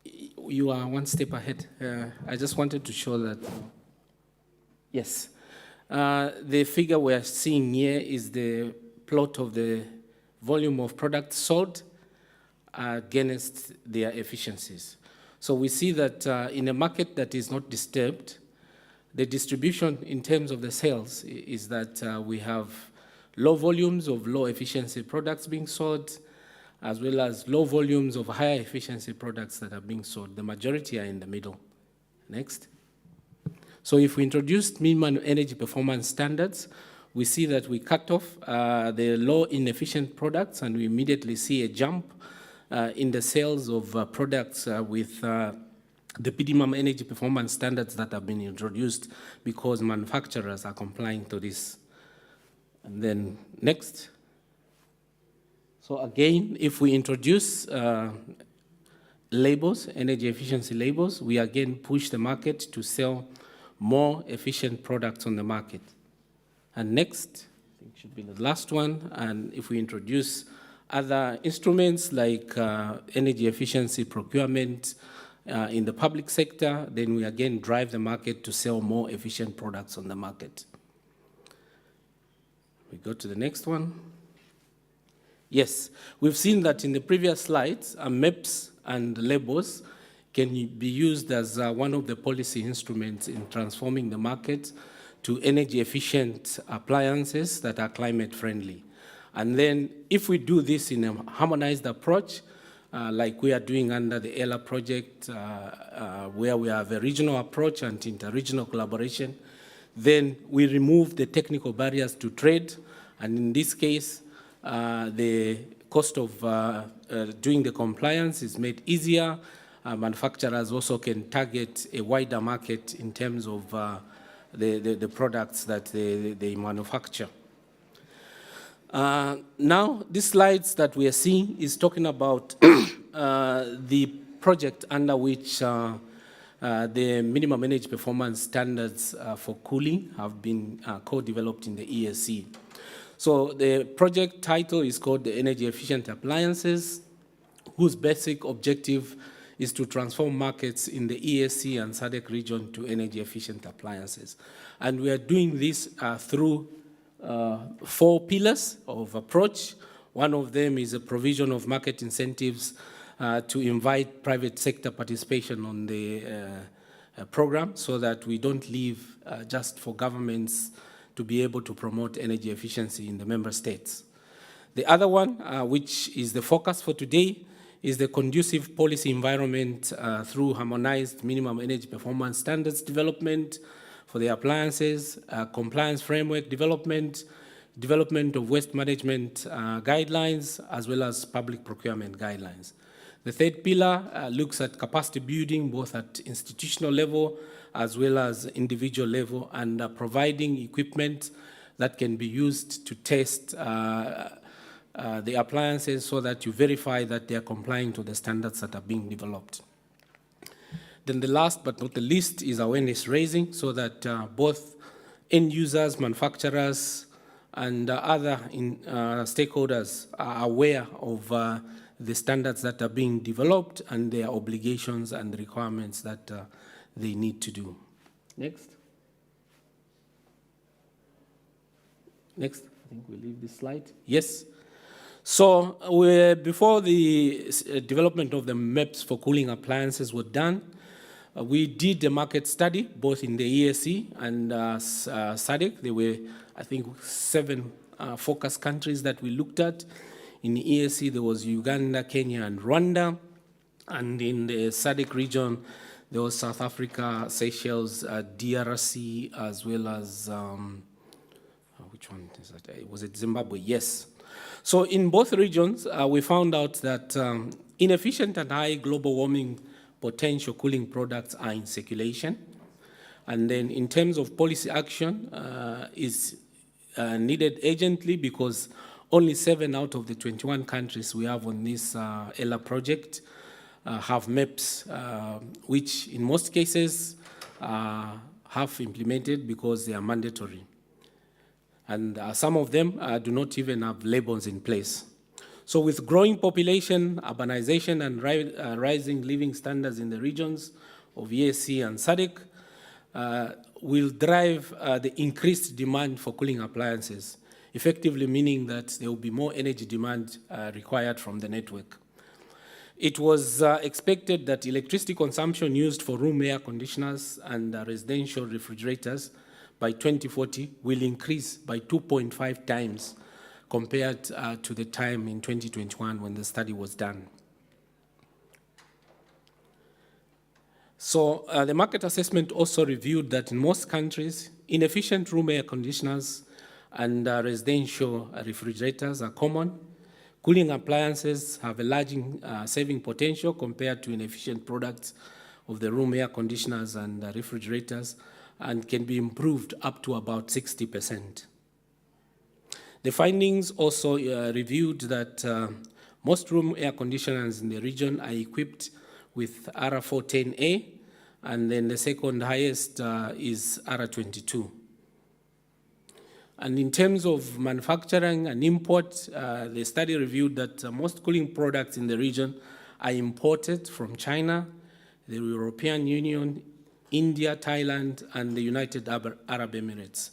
You are one step ahead. I just wanted to show that. Yes. The figure we are seeing here is the plot of the volume of products sold against their efficiencies. So we see that in a market that is not disturbed, the distribution in terms of the sales is that we have low volumes of low efficiency products being sold, as well as low volumes of higher efficiency products that are being sold. The majority are in the middle. Next. So if we introduce minimum energy performance standards, we see that we cut off the low inefficient products, and we immediately see a jump in the sales of products with the minimum energy performance standards that have been introduced because manufacturers are complying to this. And then next. So again, if we introduce labels, energy efficiency labels, we again push the market to sell more efficient products on the market. And next, I think should be the last one, and if we introduce other instruments like energy efficiency procurement in the public sector, then we again drive the market to sell more efficient products on the market. We go to the next one. Yes, we've seen that in the previous slides, MEPs and labels can be used as one of the policy instruments in transforming the market to energy efficient appliances that are climate friendly. And then if we do this in a harmonized approach, like we are doing under the ELA project, where we have a regional approach and inter-regional collaboration, then we remove the technical barriers to trade. And in this case, the cost of doing the compliance is made easier. Manufacturers also can target a wider market in terms of the products that they manufacture. Now, these slides that we are seeing is talking about the project under which the minimum energy performance standards for cooling have been co-developed in the ESC. So the project title is called the Energy Efficient Appliances, whose basic objective is to transform markets in the ESC and SADC region to energy efficient appliances. And we are doing this through 4 pillars of approach. One of them is a provision of market incentives to invite private sector participation on the program so that we don't leave just for governments to be able to promote energy efficiency in the member states. The other one, which is the focus for today, is the conducive policy environment through harmonized minimum energy performance standards development for the appliances, compliance framework development, development of waste management guidelines, as well as public procurement guidelines. The third pillar looks at capacity building, both at institutional level as well as individual level, and providing equipment that can be used to test the appliances so that you verify that they are complying to the standards that are being developed. Then the last but not the least is awareness raising, so that both end users, manufacturers, and other stakeholders are aware of the standards that are being developed and their obligations and requirements that they need to do. Next. Next, I think we'll leave this slide. Yes. So before the development of the maps for cooling appliances were done, we did a market study, both in the ESC and SADC. There were, I think, 7 focus countries that we looked at. In the ESC, there was Uganda, Kenya, and Rwanda. And in the SADC region, there was South Africa, Seychelles, DRC, as well as, which one is that? Was it Zimbabwe? Yes. So in both regions, we found out that inefficient and high global warming potential cooling products are in circulation. And then in terms of policy action, is needed urgently, because only 7 out of the 21 countries we have on this ELA project have maps, which in most cases have implemented because they are mandatory. And some of them do not even have labels in place. So with growing population, urbanization, and rising living standards in the regions of ESC and SADC, will drive the increased demand for cooling appliances, effectively meaning that there will be more energy demand required from the network. It was expected that electricity consumption used for room air conditioners and residential refrigerators by 2040 will increase by 2.5 times compared to the time in 2021 when the study was done. So the market assessment also reviewed that in most countries, inefficient room air conditioners and residential refrigerators are common. Cooling appliances have a large saving potential compared to inefficient products of the room air conditioners and refrigerators, and can be improved up to about 60%. The findings also reviewed that most room air conditioners in the region are equipped with R410A, and then the second highest is R22. And in terms of manufacturing and import, the study reviewed that most cooling products in the region are imported from China, the European Union, India, Thailand, and the United Arab Emirates.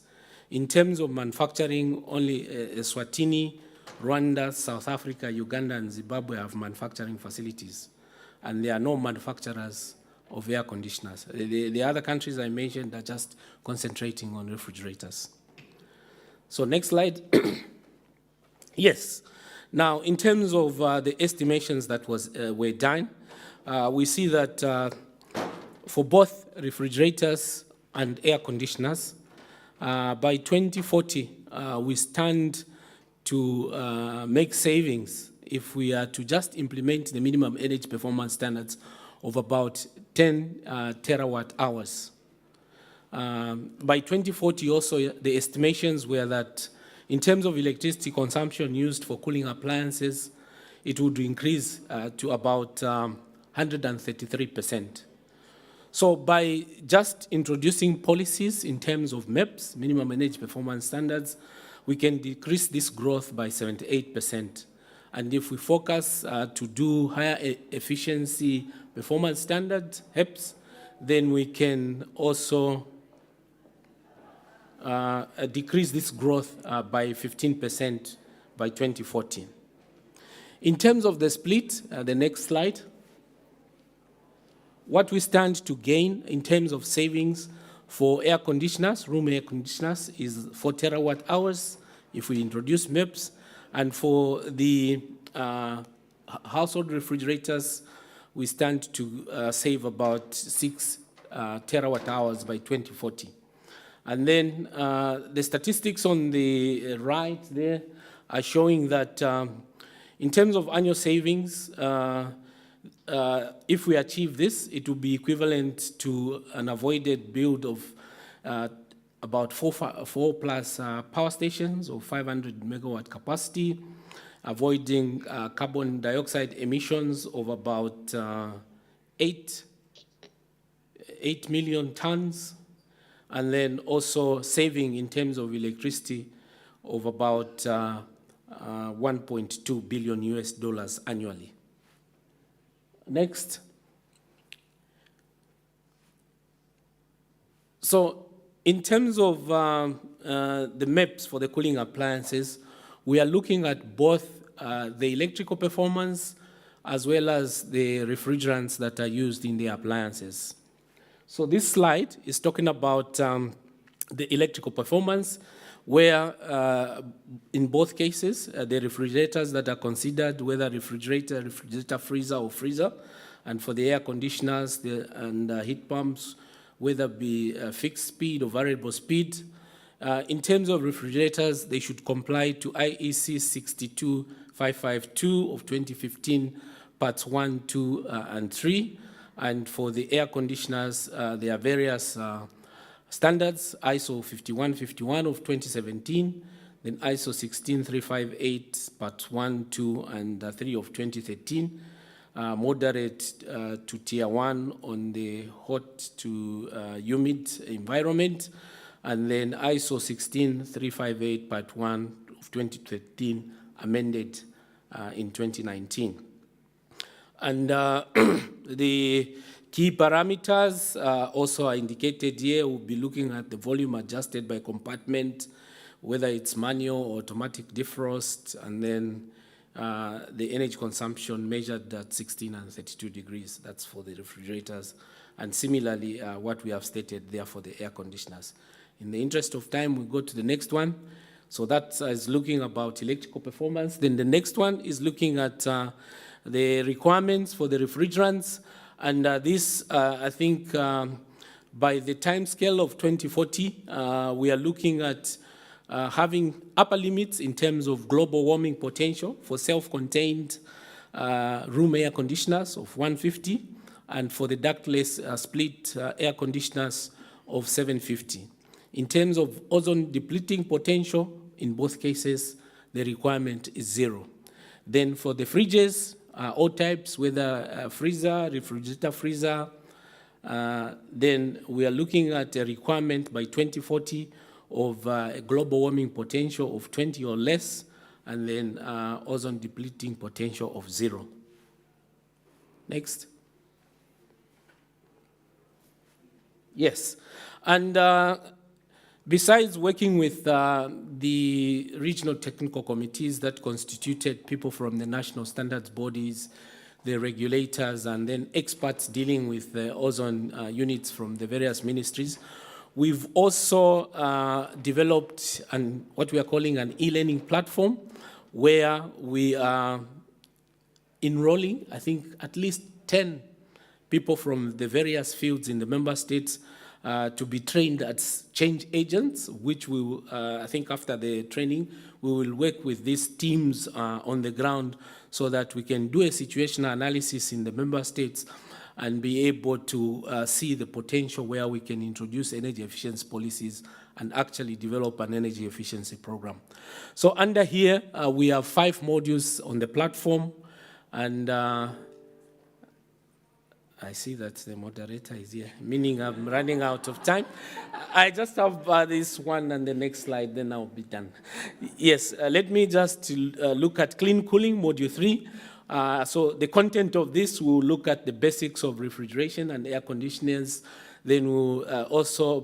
In terms of manufacturing, only Eswatini, Rwanda, South Africa, Uganda, and Zimbabwe have manufacturing facilities, and there are no manufacturers of air conditioners. The other countries I mentioned are just concentrating on refrigerators. So next slide. Yes. Now, in terms of the estimations that were done, we see that for both refrigerators and air conditioners, by 2040, we stand to make savings if we are to just implement the minimum energy performance standards of about 10 terawatt hours. By 2040 also, the estimations were that in terms of electricity consumption used for cooling appliances, it would increase to about 133%. So by just introducing policies in terms of MEPS, minimum energy performance standards, we can decrease this growth by 78%. And if we focus to do higher efficiency performance standards, HEPS, then we can also decrease this growth by 15% by 2014. In terms of the split, the next slide, what we stand to gain in terms of savings for air conditioners, room air conditioners, is 4 terawatt hours if we introduce MEPS, And for the household refrigerators, we stand to save about 6 terawatt hours by 2040. And then the statistics on the right there are showing that in terms of annual savings, if we achieve this, it will be equivalent to an avoided build of about 4 plus power stations of 500 megawatt capacity, avoiding carbon dioxide emissions of about 8 million tons, and then also saving in terms of electricity of about 1.2 billion US dollars annually. Next. So in terms of the maps for the cooling appliances, we are looking at both the electrical performance as well as the refrigerants that are used in the appliances. So this slide is talking about the electrical performance, where in both cases, the refrigerators that are considered, whether refrigerator, freezer, or freezer, and for the air conditioners and heat pumps, whether be fixed speed or variable speed. In terms of refrigerators, they should comply to IEC 62552 of 2015, parts 1, 2, and 3. And for the air conditioners, there are various standards, ISO 5151 of 2017, then ISO 16358, part 1, 2, and 3 of 2013, moderate to tier 1 on the hot to humid environment, and then ISO 16358, part 1 of 2013, amended in 2019. And the key parameters also are indicated here. We'll be looking at the volume adjusted by compartment, whether it's manual or automatic defrost, and then the energy consumption measured at 16 and 32 degrees. That's for the refrigerators. And similarly, what we have stated there for the air conditioners. In the interest of time, we go to the next one. So that is looking about electrical performance. Then the next one is looking at the requirements for the refrigerants. And this, I think, by the time scale of 2040, we are looking at having upper limits in terms of global warming potential for self-contained room air conditioners of 150, and for the ductless split air conditioners of 750. In terms of ozone depleting potential, in both cases, the requirement is 0. Then for the fridges, all types, whether freezer, refrigerator freezer, then we are looking at a requirement by 2040 of a global warming potential of 20 or less, and then ozone depleting potential of 0. Next. Yes, and besides working with the regional technical committees that constituted people from the national standards bodies, the regulators, and then experts dealing with the ozone units from the various ministries, we've also developed what we are calling an e-learning platform, where we are enrolling, I think, at least 10 people from the various fields in the member states to be trained as change agents, which we will, I think after the training, we will work with these teams on the ground so that we can do a situational analysis in the member states and be able to see the potential where we can introduce energy efficiency policies and actually develop an energy efficiency program. So under here, we have 5 modules on the platform, and I see that the moderator is here, meaning I'm running out of time. I just have this one and the next slide, then I'll be done. Yes, let me just look at clean cooling, module 3. So the content of this, we'll look at the basics of refrigeration and air conditioners. Then we'll also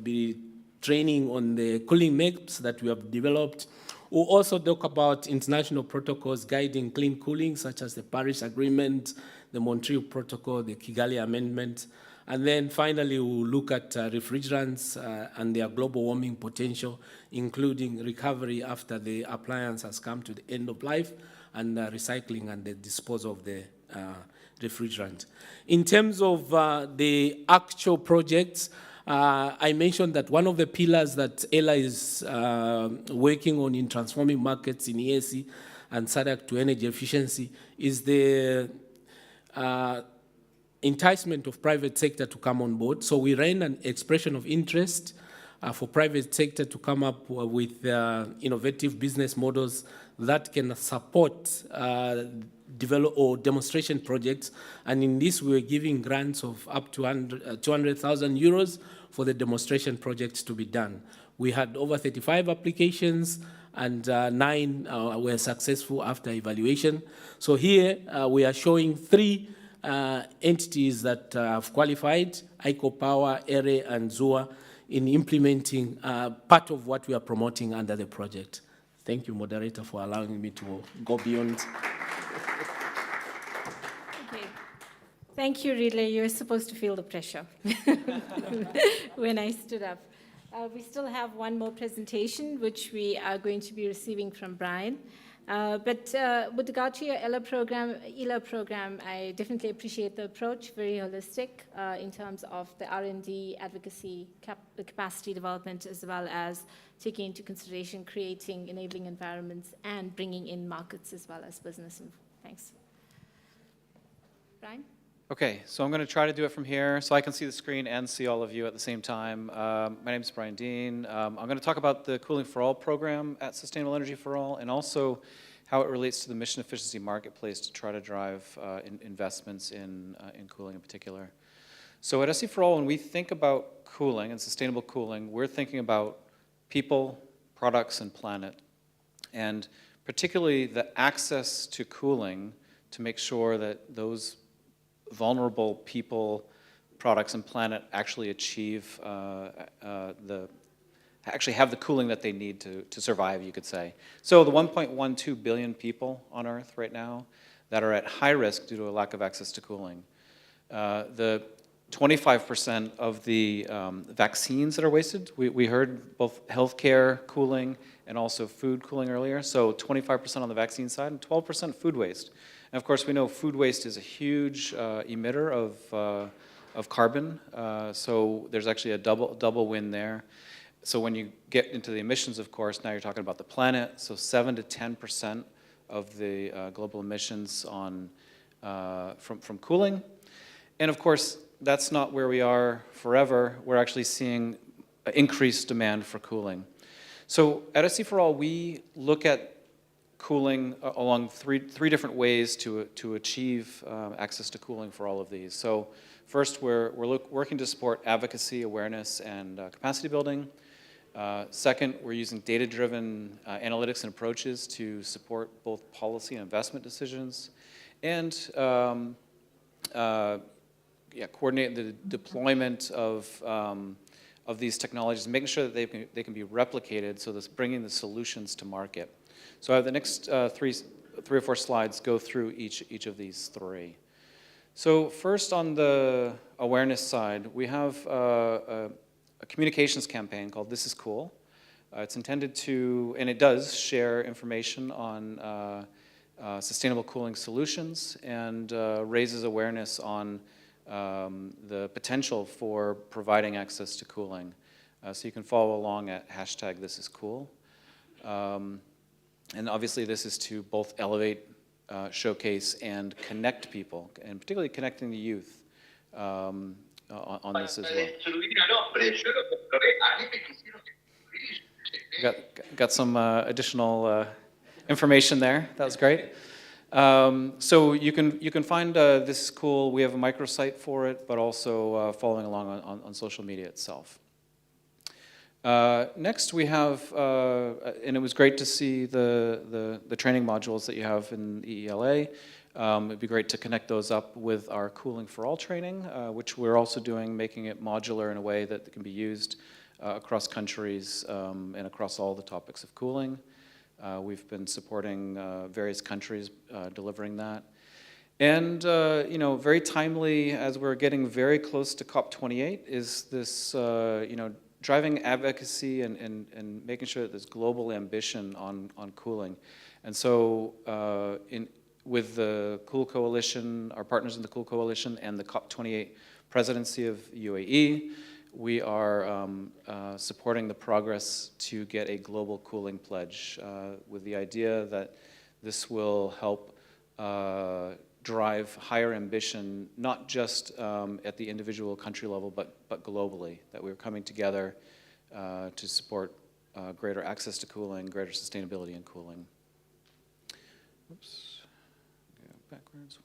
be training on the cooling maps that we have developed. We'll also talk about international protocols guiding clean cooling, such as the Paris Agreement, the Montreal Protocol, the Kigali Amendment, And then finally, we'll look at refrigerants and their global warming potential, including recovery after the appliance has come to the end of life, and recycling and the disposal of the refrigerant. In terms of the actual projects, I mentioned that one of the pillars that ELA is working on in transforming markets in EAC and SADC to energy efficiency is the enticement of private sector to come on board. So we ran an expression of interest for private sector to come up with innovative business models that can support develop or demonstration projects. And in this, we were giving grants of up to 200,000 euros for the demonstration projects to be done. We had over 35 applications, and 9 were successful after evaluation. So here we are showing 3 entities that have qualified, ICO Power, ERE, and ZUA, in implementing part of what we are promoting under the project. Thank you, moderator, for allowing me to go beyond.
Okay. Thank you, Ridley. You're supposed to feel the pressure when I stood up. We still have one more presentation, which we are going to be receiving from Brian. But with regard to your ELA program, I definitely appreciate the approach, very holistic in terms of the R&D, advocacy, capacity development, as well as taking into consideration creating enabling environments and bringing in markets as well as business. Thanks. Brian?
Okay, so I'm going to try to do it from here so I can see the screen and see all of you at the same time. My name is Brian Dean. I'm going to talk about the Cooling for All program at Sustainable Energy for All, and also how it relates to the mission efficiency marketplace to try to drive investments in cooling in particular. So at SE for All, when we think about cooling and sustainable cooling, we're thinking about people, products, and planet, and particularly the access to cooling to make sure that those vulnerable people, products, and planet actually achieve actually have the cooling that they need to survive, you could say. So the 1.12 billion people on Earth right now that are at high risk due to a lack of access to cooling. The 25% of the vaccines that are wasted, we heard both healthcare cooling and also food cooling earlier, so 25% on the vaccine side and 12% food waste. And of course, we know food waste is a huge emitter of carbon, so there's actually a double win there. So when you get into the emissions, of course, now you're talking about the planet, so 7 to 10% of the global emissions on, from cooling. And of course, that's not where we are forever. We're actually seeing increased demand for cooling. So at SE for All, we look at cooling along three different ways to achieve access to cooling for all of these. So first, we're working to support advocacy, awareness, and capacity building. Second, we're using data-driven analytics and approaches to support both policy and investment decisions, and coordinate the deployment of these technologies, making sure that they can be replicated, so that's bringing the solutions to market. So I have the next three or four slides go through each of these 3. So first, on the awareness side, we have a communications campaign called This Is Cool. It's intended to, and it does, share information on sustainable cooling solutions and raises awareness on the potential for providing access to cooling. So you can follow along at #ThisIsCool. And obviously this is to both elevate, showcase, and connect people, and particularly connecting the youth on this as well. Got some additional information there. That was great. So you can find This Is Cool. We have a microsite for it, but also following along on social media itself. Next we have, and it was great to see the training modules that you have in EELA. It'd be great to connect those up with our Cooling for All training, which we're also doing, making it modular in a way that can be used across countries and across all the topics of cooling. We've been supporting various countries delivering that. And very timely, as we're getting very close to COP28, is this driving advocacy and making sure that there's global ambition on cooling. And so with the Cool Coalition, our partners in the Cool Coalition, and the COP28 presidency of UAE, we are supporting the progress to get a global cooling pledge with the idea that this will help drive higher ambition, not just at the individual country level, but globally, that we're coming together to support greater access to cooling, greater sustainability in cooling. Oops, go backwards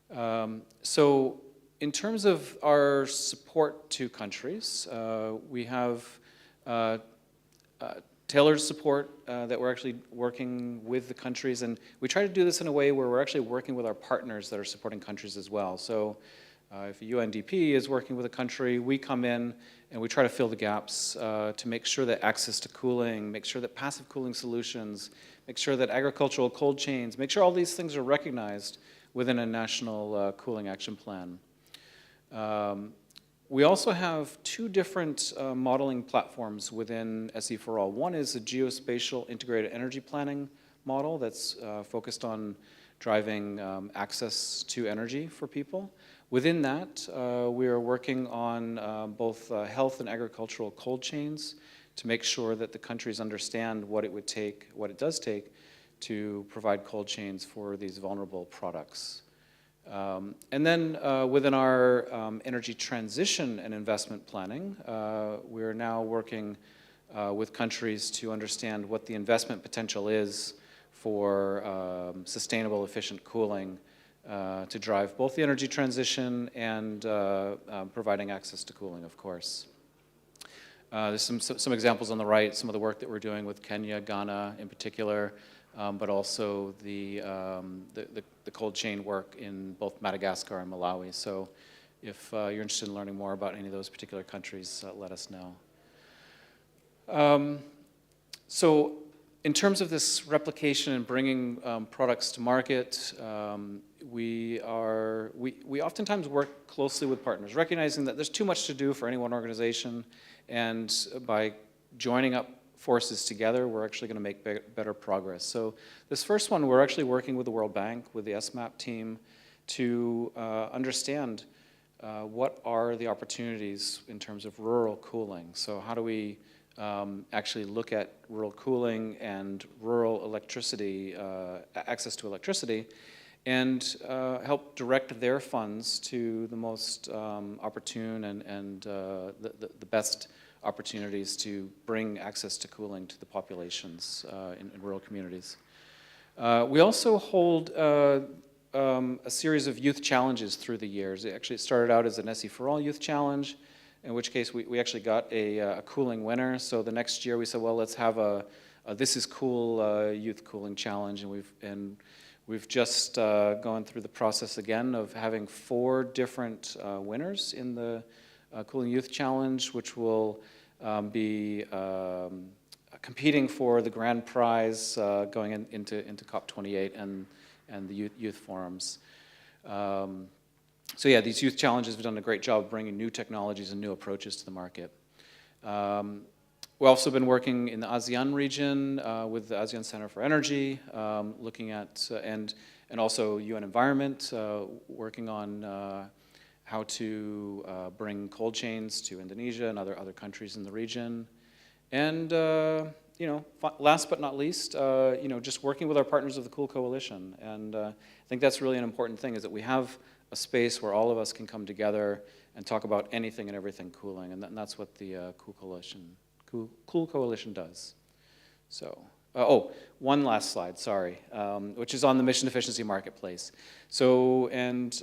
one. So in terms of our support to countries, we have tailored support that we're actually working with the countries, and we try to do this in a way where we're actually working with our partners that are supporting countries as well. So if a UNDP is working with a country, we come in and we try to fill the gaps to make sure that access to cooling, make sure that passive cooling solutions, make sure that agricultural cold chains, make sure all these things are recognized within a national cooling action plan. We also have two different modeling platforms within SE4All. One is a geospatial integrated energy planning model that's focused on driving access to energy for people. Within that, we are working on both health and agricultural cold chains to make sure that the countries understand what it would take, what it does take, to provide cold chains for these vulnerable products. And then within our energy transition and investment planning, we are now working with countries to understand what the investment potential is for sustainable, efficient cooling to drive both the energy transition and providing access to cooling, of course. There's some examples on the right, some of the work that we're doing with Kenya, Ghana in particular, but also the cold chain work in both Madagascar and Malawi. So if you're interested in learning more about any of those particular countries, let us know. So in terms of this replication and bringing products to market, we oftentimes work closely with partners, recognizing that there's too much to do for any one organization, and by joining up forces together, we're actually going to make better progress. So this first one, we're actually working with the World Bank, with the SMAP team, to understand what are the opportunities in terms of rural cooling. So how do we actually look at rural cooling and rural electricity, access to electricity, and help direct their funds to the most opportune and the best opportunities to bring access to cooling to the populations in rural communities. We also hold a series of youth challenges through the years. It started out as an SE4All Youth Challenge, in which case we actually got a cooling winner. So the next year we said, well, let's have a This Is Cool Youth Cooling Challenge, and we've just gone through the process again of having 4 different winners in the Cooling Youth Challenge, which will be competing for the grand prize going into COP28 and the youth forums. So yeah, these youth challenges have done a great job of bringing new technologies and new approaches to the market. We've also been working in the ASEAN region with the ASEAN Center for Energy, looking at, and also UN Environment, working on how to bring cold chains to Indonesia and other countries in the region. And last but not least, just working with our partners of the Cool Coalition. And I think that's really an important thing, is that we have a space where all of us can come together and talk about anything and everything cooling, and that's what the Cool Coalition does. So, one last slide, sorry, which is on the mission efficiency marketplace. So, and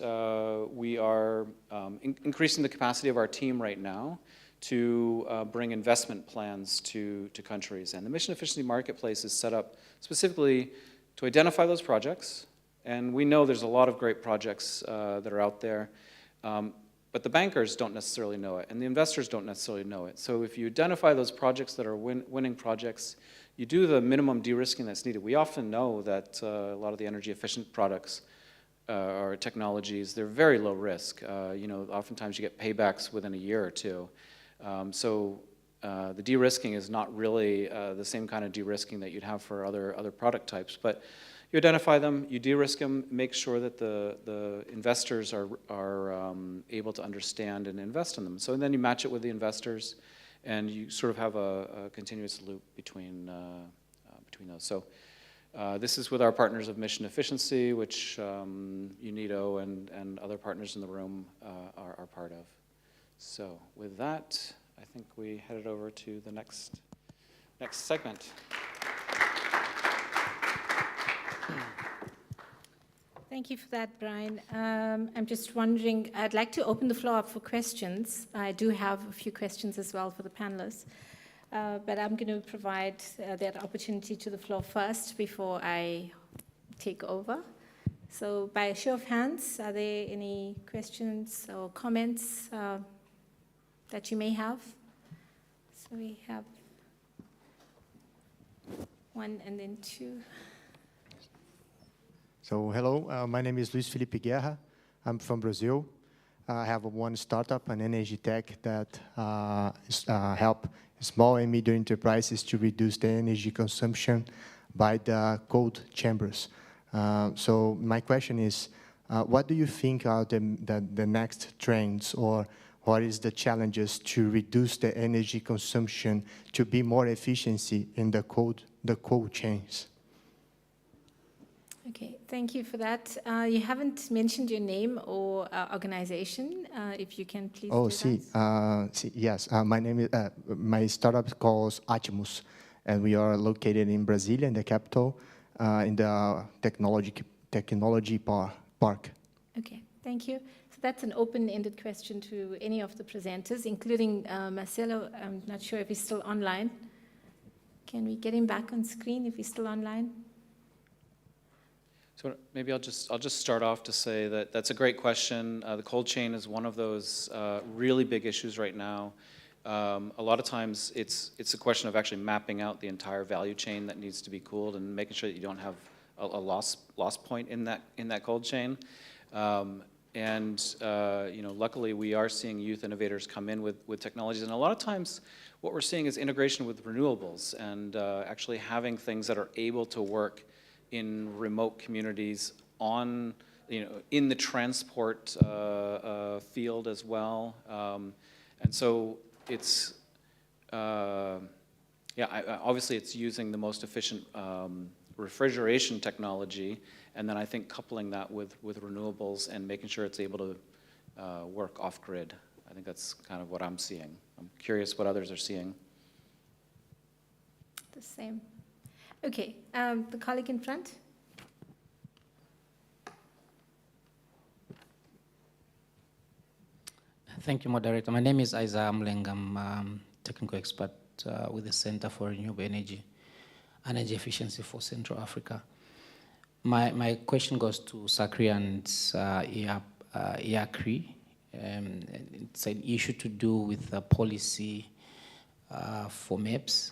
we are increasing the capacity of our team right now to bring investment plans to countries. And the mission efficiency marketplace is set up specifically to identify those projects. And we know there's a lot of great projects that are out there, but the bankers don't necessarily know it, and the investors don't necessarily know it. So if you identify those projects that are winning projects, you do the minimum de-risking that's needed. We often know that a lot of the energy efficient products or technologies, they're very low risk. You know, oftentimes you get paybacks within a year or two. So the de-risking is not really the same kind of de-risking that you'd have for other product types. But you identify them, you de-risk them, make sure that the investors are able to understand and invest in them. So then you match it with the investors, and you sort of have a continuous loop between those. So this is with our partners of Mission Efficiency, which UNIDO and other partners in the room are part of. So with that, I think we headed over to the next segment.
Thank you for that, Brian. I'm just wondering, I'd like to open the floor up for questions. I do have a few questions as well for the panelists, but I'm going to provide that opportunity to the floor first before I take over. So by a show of hands, are there any questions or comments that you may have? So we have one and then two.
So hello, my name is Luis Felipe Guerra. I'm from Brazil. I have one startup, an energy tech that help small and medium enterprises to reduce the energy consumption by the cold chambers. So my question is, what do you think are the next trends, or what is the challenges to reduce the energy consumption to be more efficiency in the cold chains?
Okay, thank you for that. You haven't mentioned your name or organization. If you can please do that.
Yes. My name is, my startup calls Atmos, and we are located in Brasilia, in the capital, in the technology park.
Okay, thank you. So that's an open-ended question to any of the presenters, including Marcelo. I'm not sure if he's still online. Can we get him back on screen if he's still online?
So maybe I'll just start off to say that that's a great question. The cold chain is one of those really big issues right now. A lot of times it's a question of actually mapping out the entire value chain that needs to be cooled and making sure that you don't have a loss point in that cold chain. You know, luckily we are seeing youth innovators come in with technologies, and a lot of times what we're seeing is integration with renewables and actually having things that are able to work in remote communities, on, you know, in the transport field as well, and so it's obviously it's using the most efficient refrigeration technology, and then I think coupling that with renewables and making sure it's able to work off grid. I think that's kind of what I'm seeing. I'm curious what others are seeing.
The same. Okay, the colleague in front.
Thank you, moderator. My name is Isa Amleng. I'm technical expert with the Center for Renewable Energy Efficiency for Central Africa. My question goes to Sakri and IACRI. It's an issue to do with the policy for MEPS.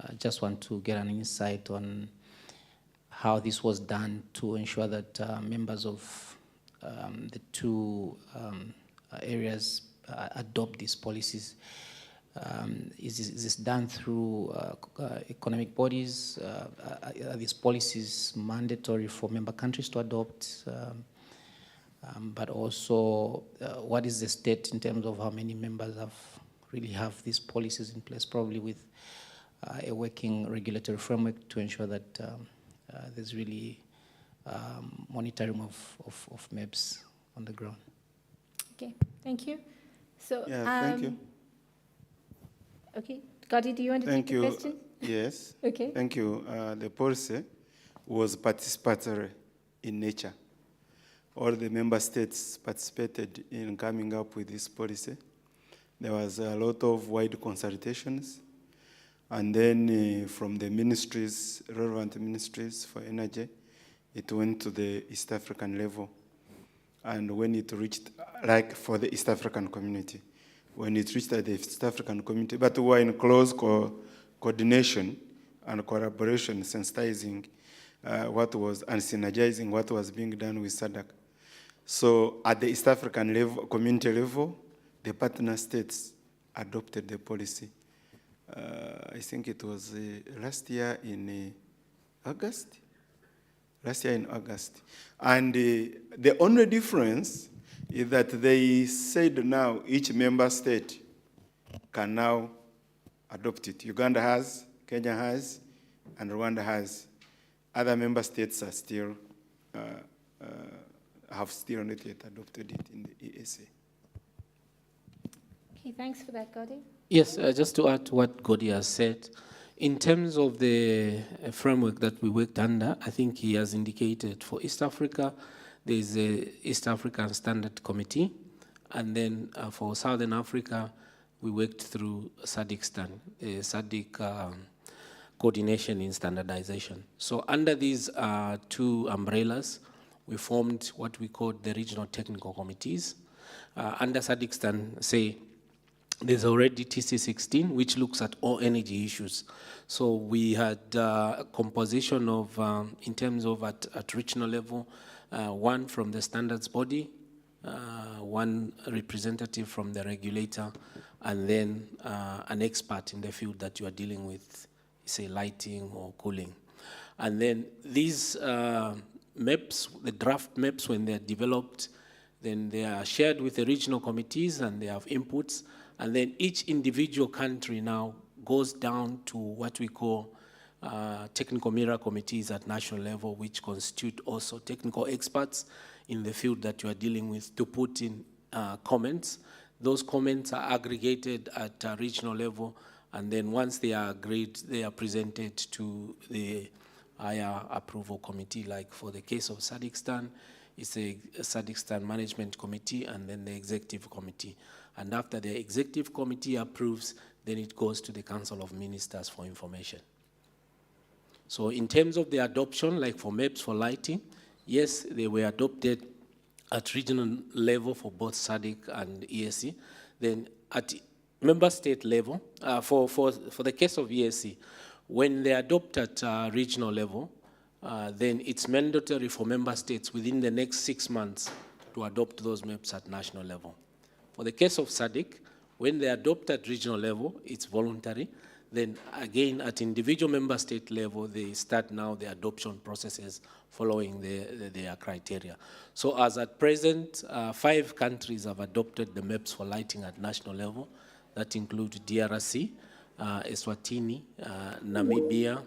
I just want to get an insight on how this was done to ensure that members of the two areas adopt these policies. Is this done through economic bodies? Are these policies mandatory for member countries to adopt? But also, what is the state in terms of how many members really have these policies in place, probably with a working regulatory framework to ensure that there's really monitoring of MEPS on the ground.
Okay, thank you. So,
thank you.
Okay, Gadi, do you want to take the question?
Yes.
Okay.
Thank you. The policy was participatory in nature. All the member states participated in coming up with this policy. There was a lot of wide consultations. And then from the ministries, relevant ministries for energy, it went to the East African level. And when it reached, like for the East African community, when it reached the East African community, but we were in close coordination and collaboration, sensitizing and synergizing what was being done with SADC. So at the East African level, community level, the partner states adopted the policy. I think it was last year in August. Last year in August. And the only difference is that they said now each member state can now adopt it. Uganda has, Kenya has, and Rwanda has. Other member states are still, have still not yet adopted it in the ESA.
Okay, thanks for that, Godi.
Yes, just to add to what Godi has said, in terms of the framework that we worked under, I think he has indicated for East Africa, there is a East African Standard Committee, and then for Southern Africa, we worked through SADC coordination in standardization. So under these two umbrellas, we formed what we called the regional technical committees. Under SADC, say, there's already TC16, which looks at all energy issues. So we had a composition of, in terms of at regional level, one from the standards body, one representative from the regulator, and then an expert in the field that you are dealing with, say lighting or cooling. And then these maps, the draft maps, when they're developed, then they are shared with the regional committees and they have inputs. And then each individual country now goes down to what we call technical mirror committees at national level, which constitute also technical experts in the field that you are dealing with to put in comments. Those comments are aggregated at a regional level, and then once they are agreed, they are presented to the higher approval committee. Like for the case of SADC, it's a SADC Management Committee and then the Executive Committee. And after the Executive Committee approves, then it goes to the Council of Ministers for information. So in terms of the adoption, like for maps for lighting, yes, they were adopted at regional level for both SADC and ESC. Then at member state level, for the case of ESC, when they adopt at regional level, then it's mandatory for member states within the next 6 months to adopt those maps at national level. For the case of SADC, when they adopt at regional level, it's voluntary. Then again, at individual member state level, they start now the adoption processes following their criteria. So as at present, 5 countries have adopted the maps for lighting at national level. That include DRC, Eswatini, Namibia,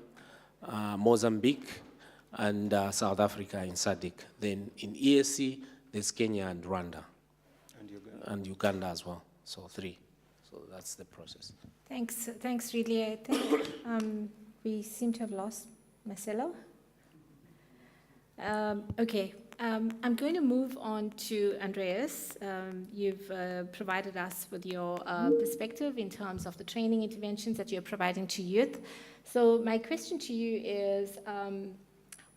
Mozambique, and South Africa in SADC. Then in ESC, there's Kenya and Rwanda. And Uganda as well, so 3. So that's the process.
Thanks, really. I think we seem to have lost Marcelo. Okay, I'm going to move on to Andreas. You've provided us with your perspective in terms of the training interventions that you're providing to youth. So my question to you is,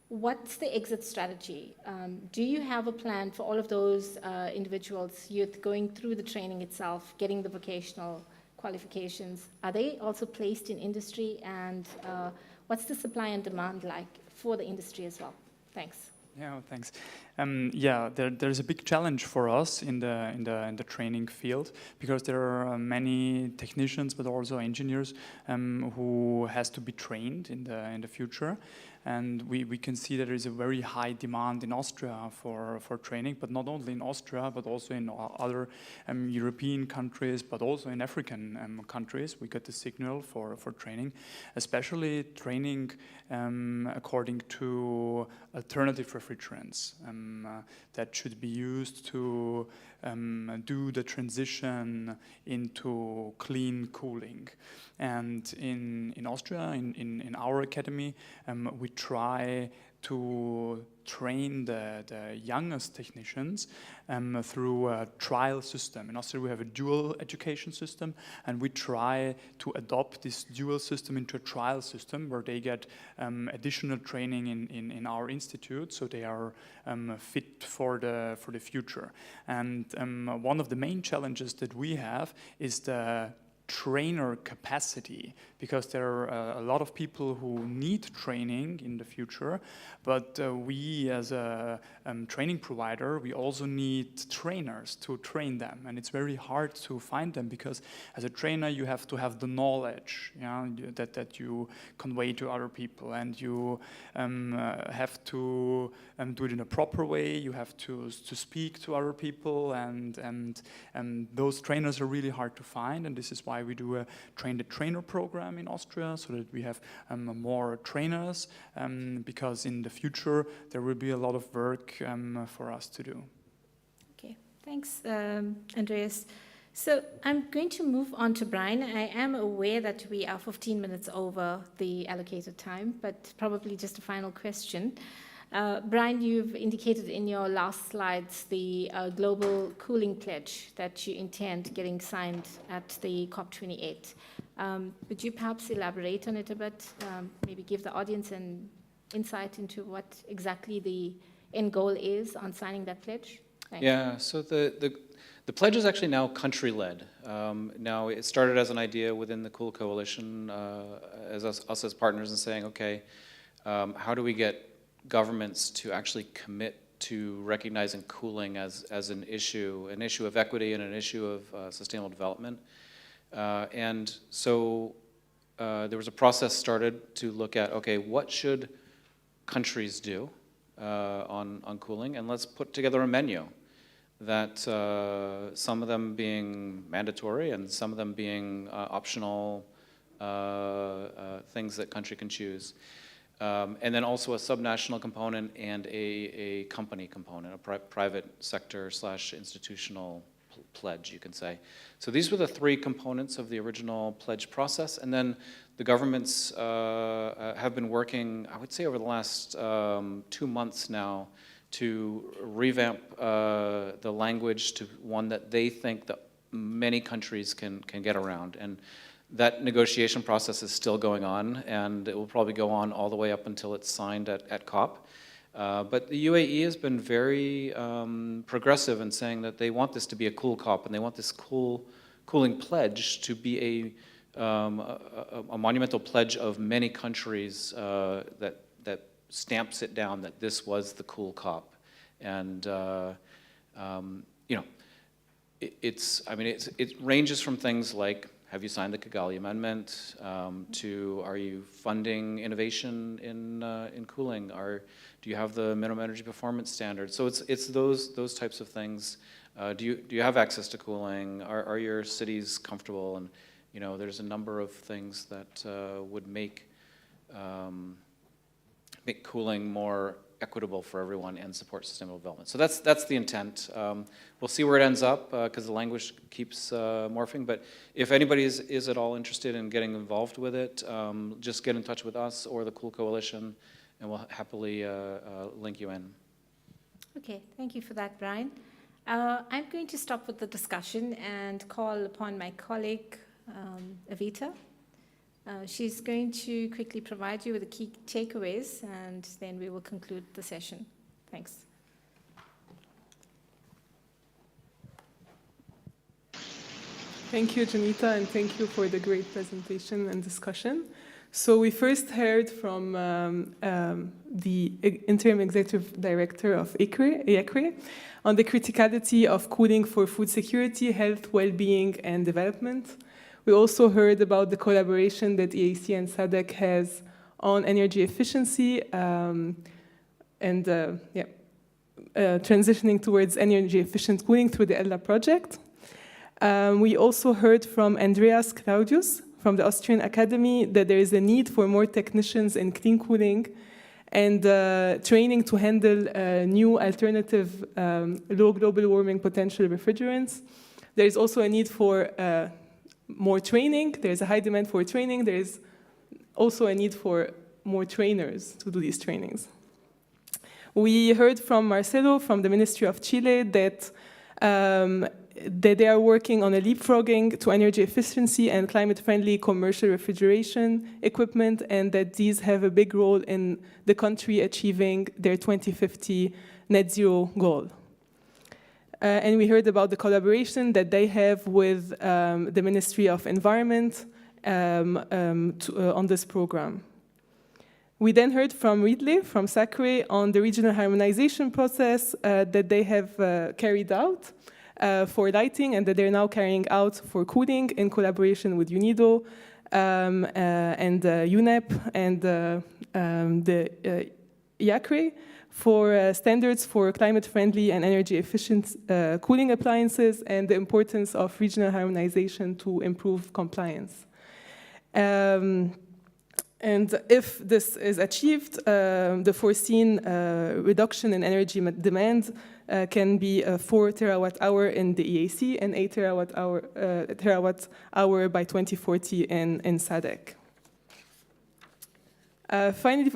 what's the exit strategy? Do you have a plan for all of those individuals, youth, going through the training itself, getting the vocational qualifications? Are they also placed in industry? And what's the supply and demand like for the industry as well? Thanks.
Yeah, thanks. Yeah, there's a big challenge for us in the training field, because there are many technicians, but also engineers who has to be trained in the future. And we can see there is a very high demand in Austria for training, but not only in Austria, but also in other European countries, but also in African countries. We get the signal for training, especially training according to alternative refrigerants that should be used to do the transition into clean cooling. And in Austria, in our academy, we try to train the youngest technicians through a trial system. In Austria, we have a dual education system, and we try to adopt this dual system into a trial system where they get additional training in our institute, so they are fit for the future. And one of the main challenges that we have is the trainer capacity, because there are a lot of people who need training in the future, but we as a training provider, we also need trainers to train them, and it's very hard to find them, because as a trainer you have to have the knowledge, you know, that you convey to other people, and you have to do it in a proper way. You have to speak to other people, and those trainers are really hard to find, and this is why we do a train-the-trainer program in Austria, so that we have more trainers, because in the future there will be a lot of work for us to do.
Okay, thanks, Andreas. So I'm going to move on to Brian. I am aware that we are 15 minutes over the allocated time, but probably just a final question. Brian, you've indicated in your last slides the global cooling pledge that you intend getting signed at the COP28. Would you perhaps elaborate on it a bit, maybe give the audience an insight into what exactly the end goal is on signing that pledge? Thanks.
Yeah, so the pledge is actually now country-led. Now, it started as an idea within the Cool Coalition, as us as partners, and saying, okay, how do we get governments to actually commit to recognizing cooling as an issue of equity and an issue of sustainable development. And so there was a process started to look at, okay, what should countries do on cooling? And let's put together a menu that some of them being mandatory and some of them being optional things that country can choose. And then also a subnational component and a company component, a private sector / institutional pledge, you can say. So these were the three components of the original pledge process. And then the governments have been working, I would say over the last 2 months now, to revamp the language to one that they think that many countries can get around. And that negotiation process is still going on, and it will probably go on all the way up until it's signed at COP. But the UAE has been very progressive in saying that they want this to be a cool COP, and they want this cooling pledge to be a monumental pledge of many countries that stamps it down that this was the cool COP. And you know, it ranges from things like, have you signed the Kigali Amendment? To, are you funding innovation in cooling? Do you have the minimum energy performance standards? So it's those types of things. Do you have access to cooling? Are your cities comfortable? And you know, there's a number of things that would make cooling more equitable for everyone and support sustainable development. So that's the intent. We'll see where it ends up because the language keeps morphing. But if anybody is at all interested in getting involved with it, just get in touch with us or the Cool Coalition, and we'll happily link you in.
Okay, thank you for that, Brian. I'm going to stop with the discussion and call upon my colleague, Evita. She's going to quickly provide you with the key takeaways, and then we will conclude the session. Thanks.
Thank you, Janita, and thank you for the great presentation and discussion. So we first heard from the Interim Executive Director of IECRE on the criticality of cooling for food security, health, well-being, and development. We also heard about the collaboration that EAC and SADC has on energy efficiency transitioning towards energy-efficient cooling through the ELDA project. We also heard from Andreas Claudius from the Austrian Academy that there is a need for more technicians in clean cooling and training to handle new alternative low global warming potential refrigerants. There is also a need for more training. There's a high demand for training. There is also a need for more trainers to do these trainings. We heard from Marcelo from the Ministry of Chile that they are working on a leapfrogging to energy efficiency and climate-friendly commercial refrigeration equipment, and that these have a big role in the country achieving their 2050 net zero goal. And we heard about the collaboration that they have with the Ministry of Environment on this program. We then heard from Ridley, from SACRE, on the regional harmonization process that they have carried out for lighting and that they're now carrying out for cooling in collaboration with UNIDO and UNEP and the IACRE for standards for climate-friendly and energy-efficient cooling appliances and the importance of regional harmonization to improve compliance. And if this is achieved, the foreseen reduction in energy demand can be 4 terawatt-hour in the EAC and 8 terawatt-hour by 2040 in SADC. Finally,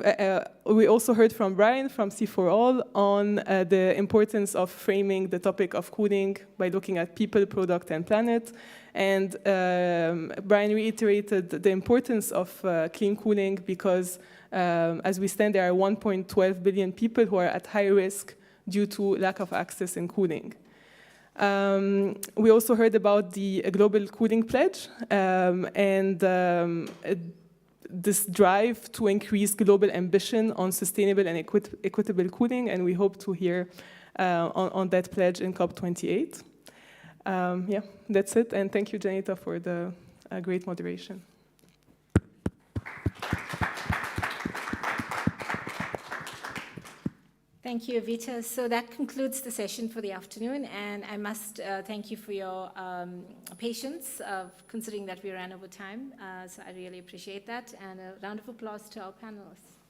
we also heard from Brian from C4All on the importance of framing the topic of cooling by looking at people, product, and planet. And Brian reiterated the importance of clean cooling because as we stand, there are 1.12 billion people who are at high risk due to lack of access in cooling. We also heard about the Global Cooling Pledge this drive to increase global ambition on sustainable and equitable cooling, and we hope to hear on that pledge in COP28. Yeah, that's it, and thank you, Janita, for the great moderation.
Thank you, Evita. So that concludes the session for the afternoon, and I must thank you for your patience, considering that we ran over time. So I really appreciate that, and a round of applause to our panelists.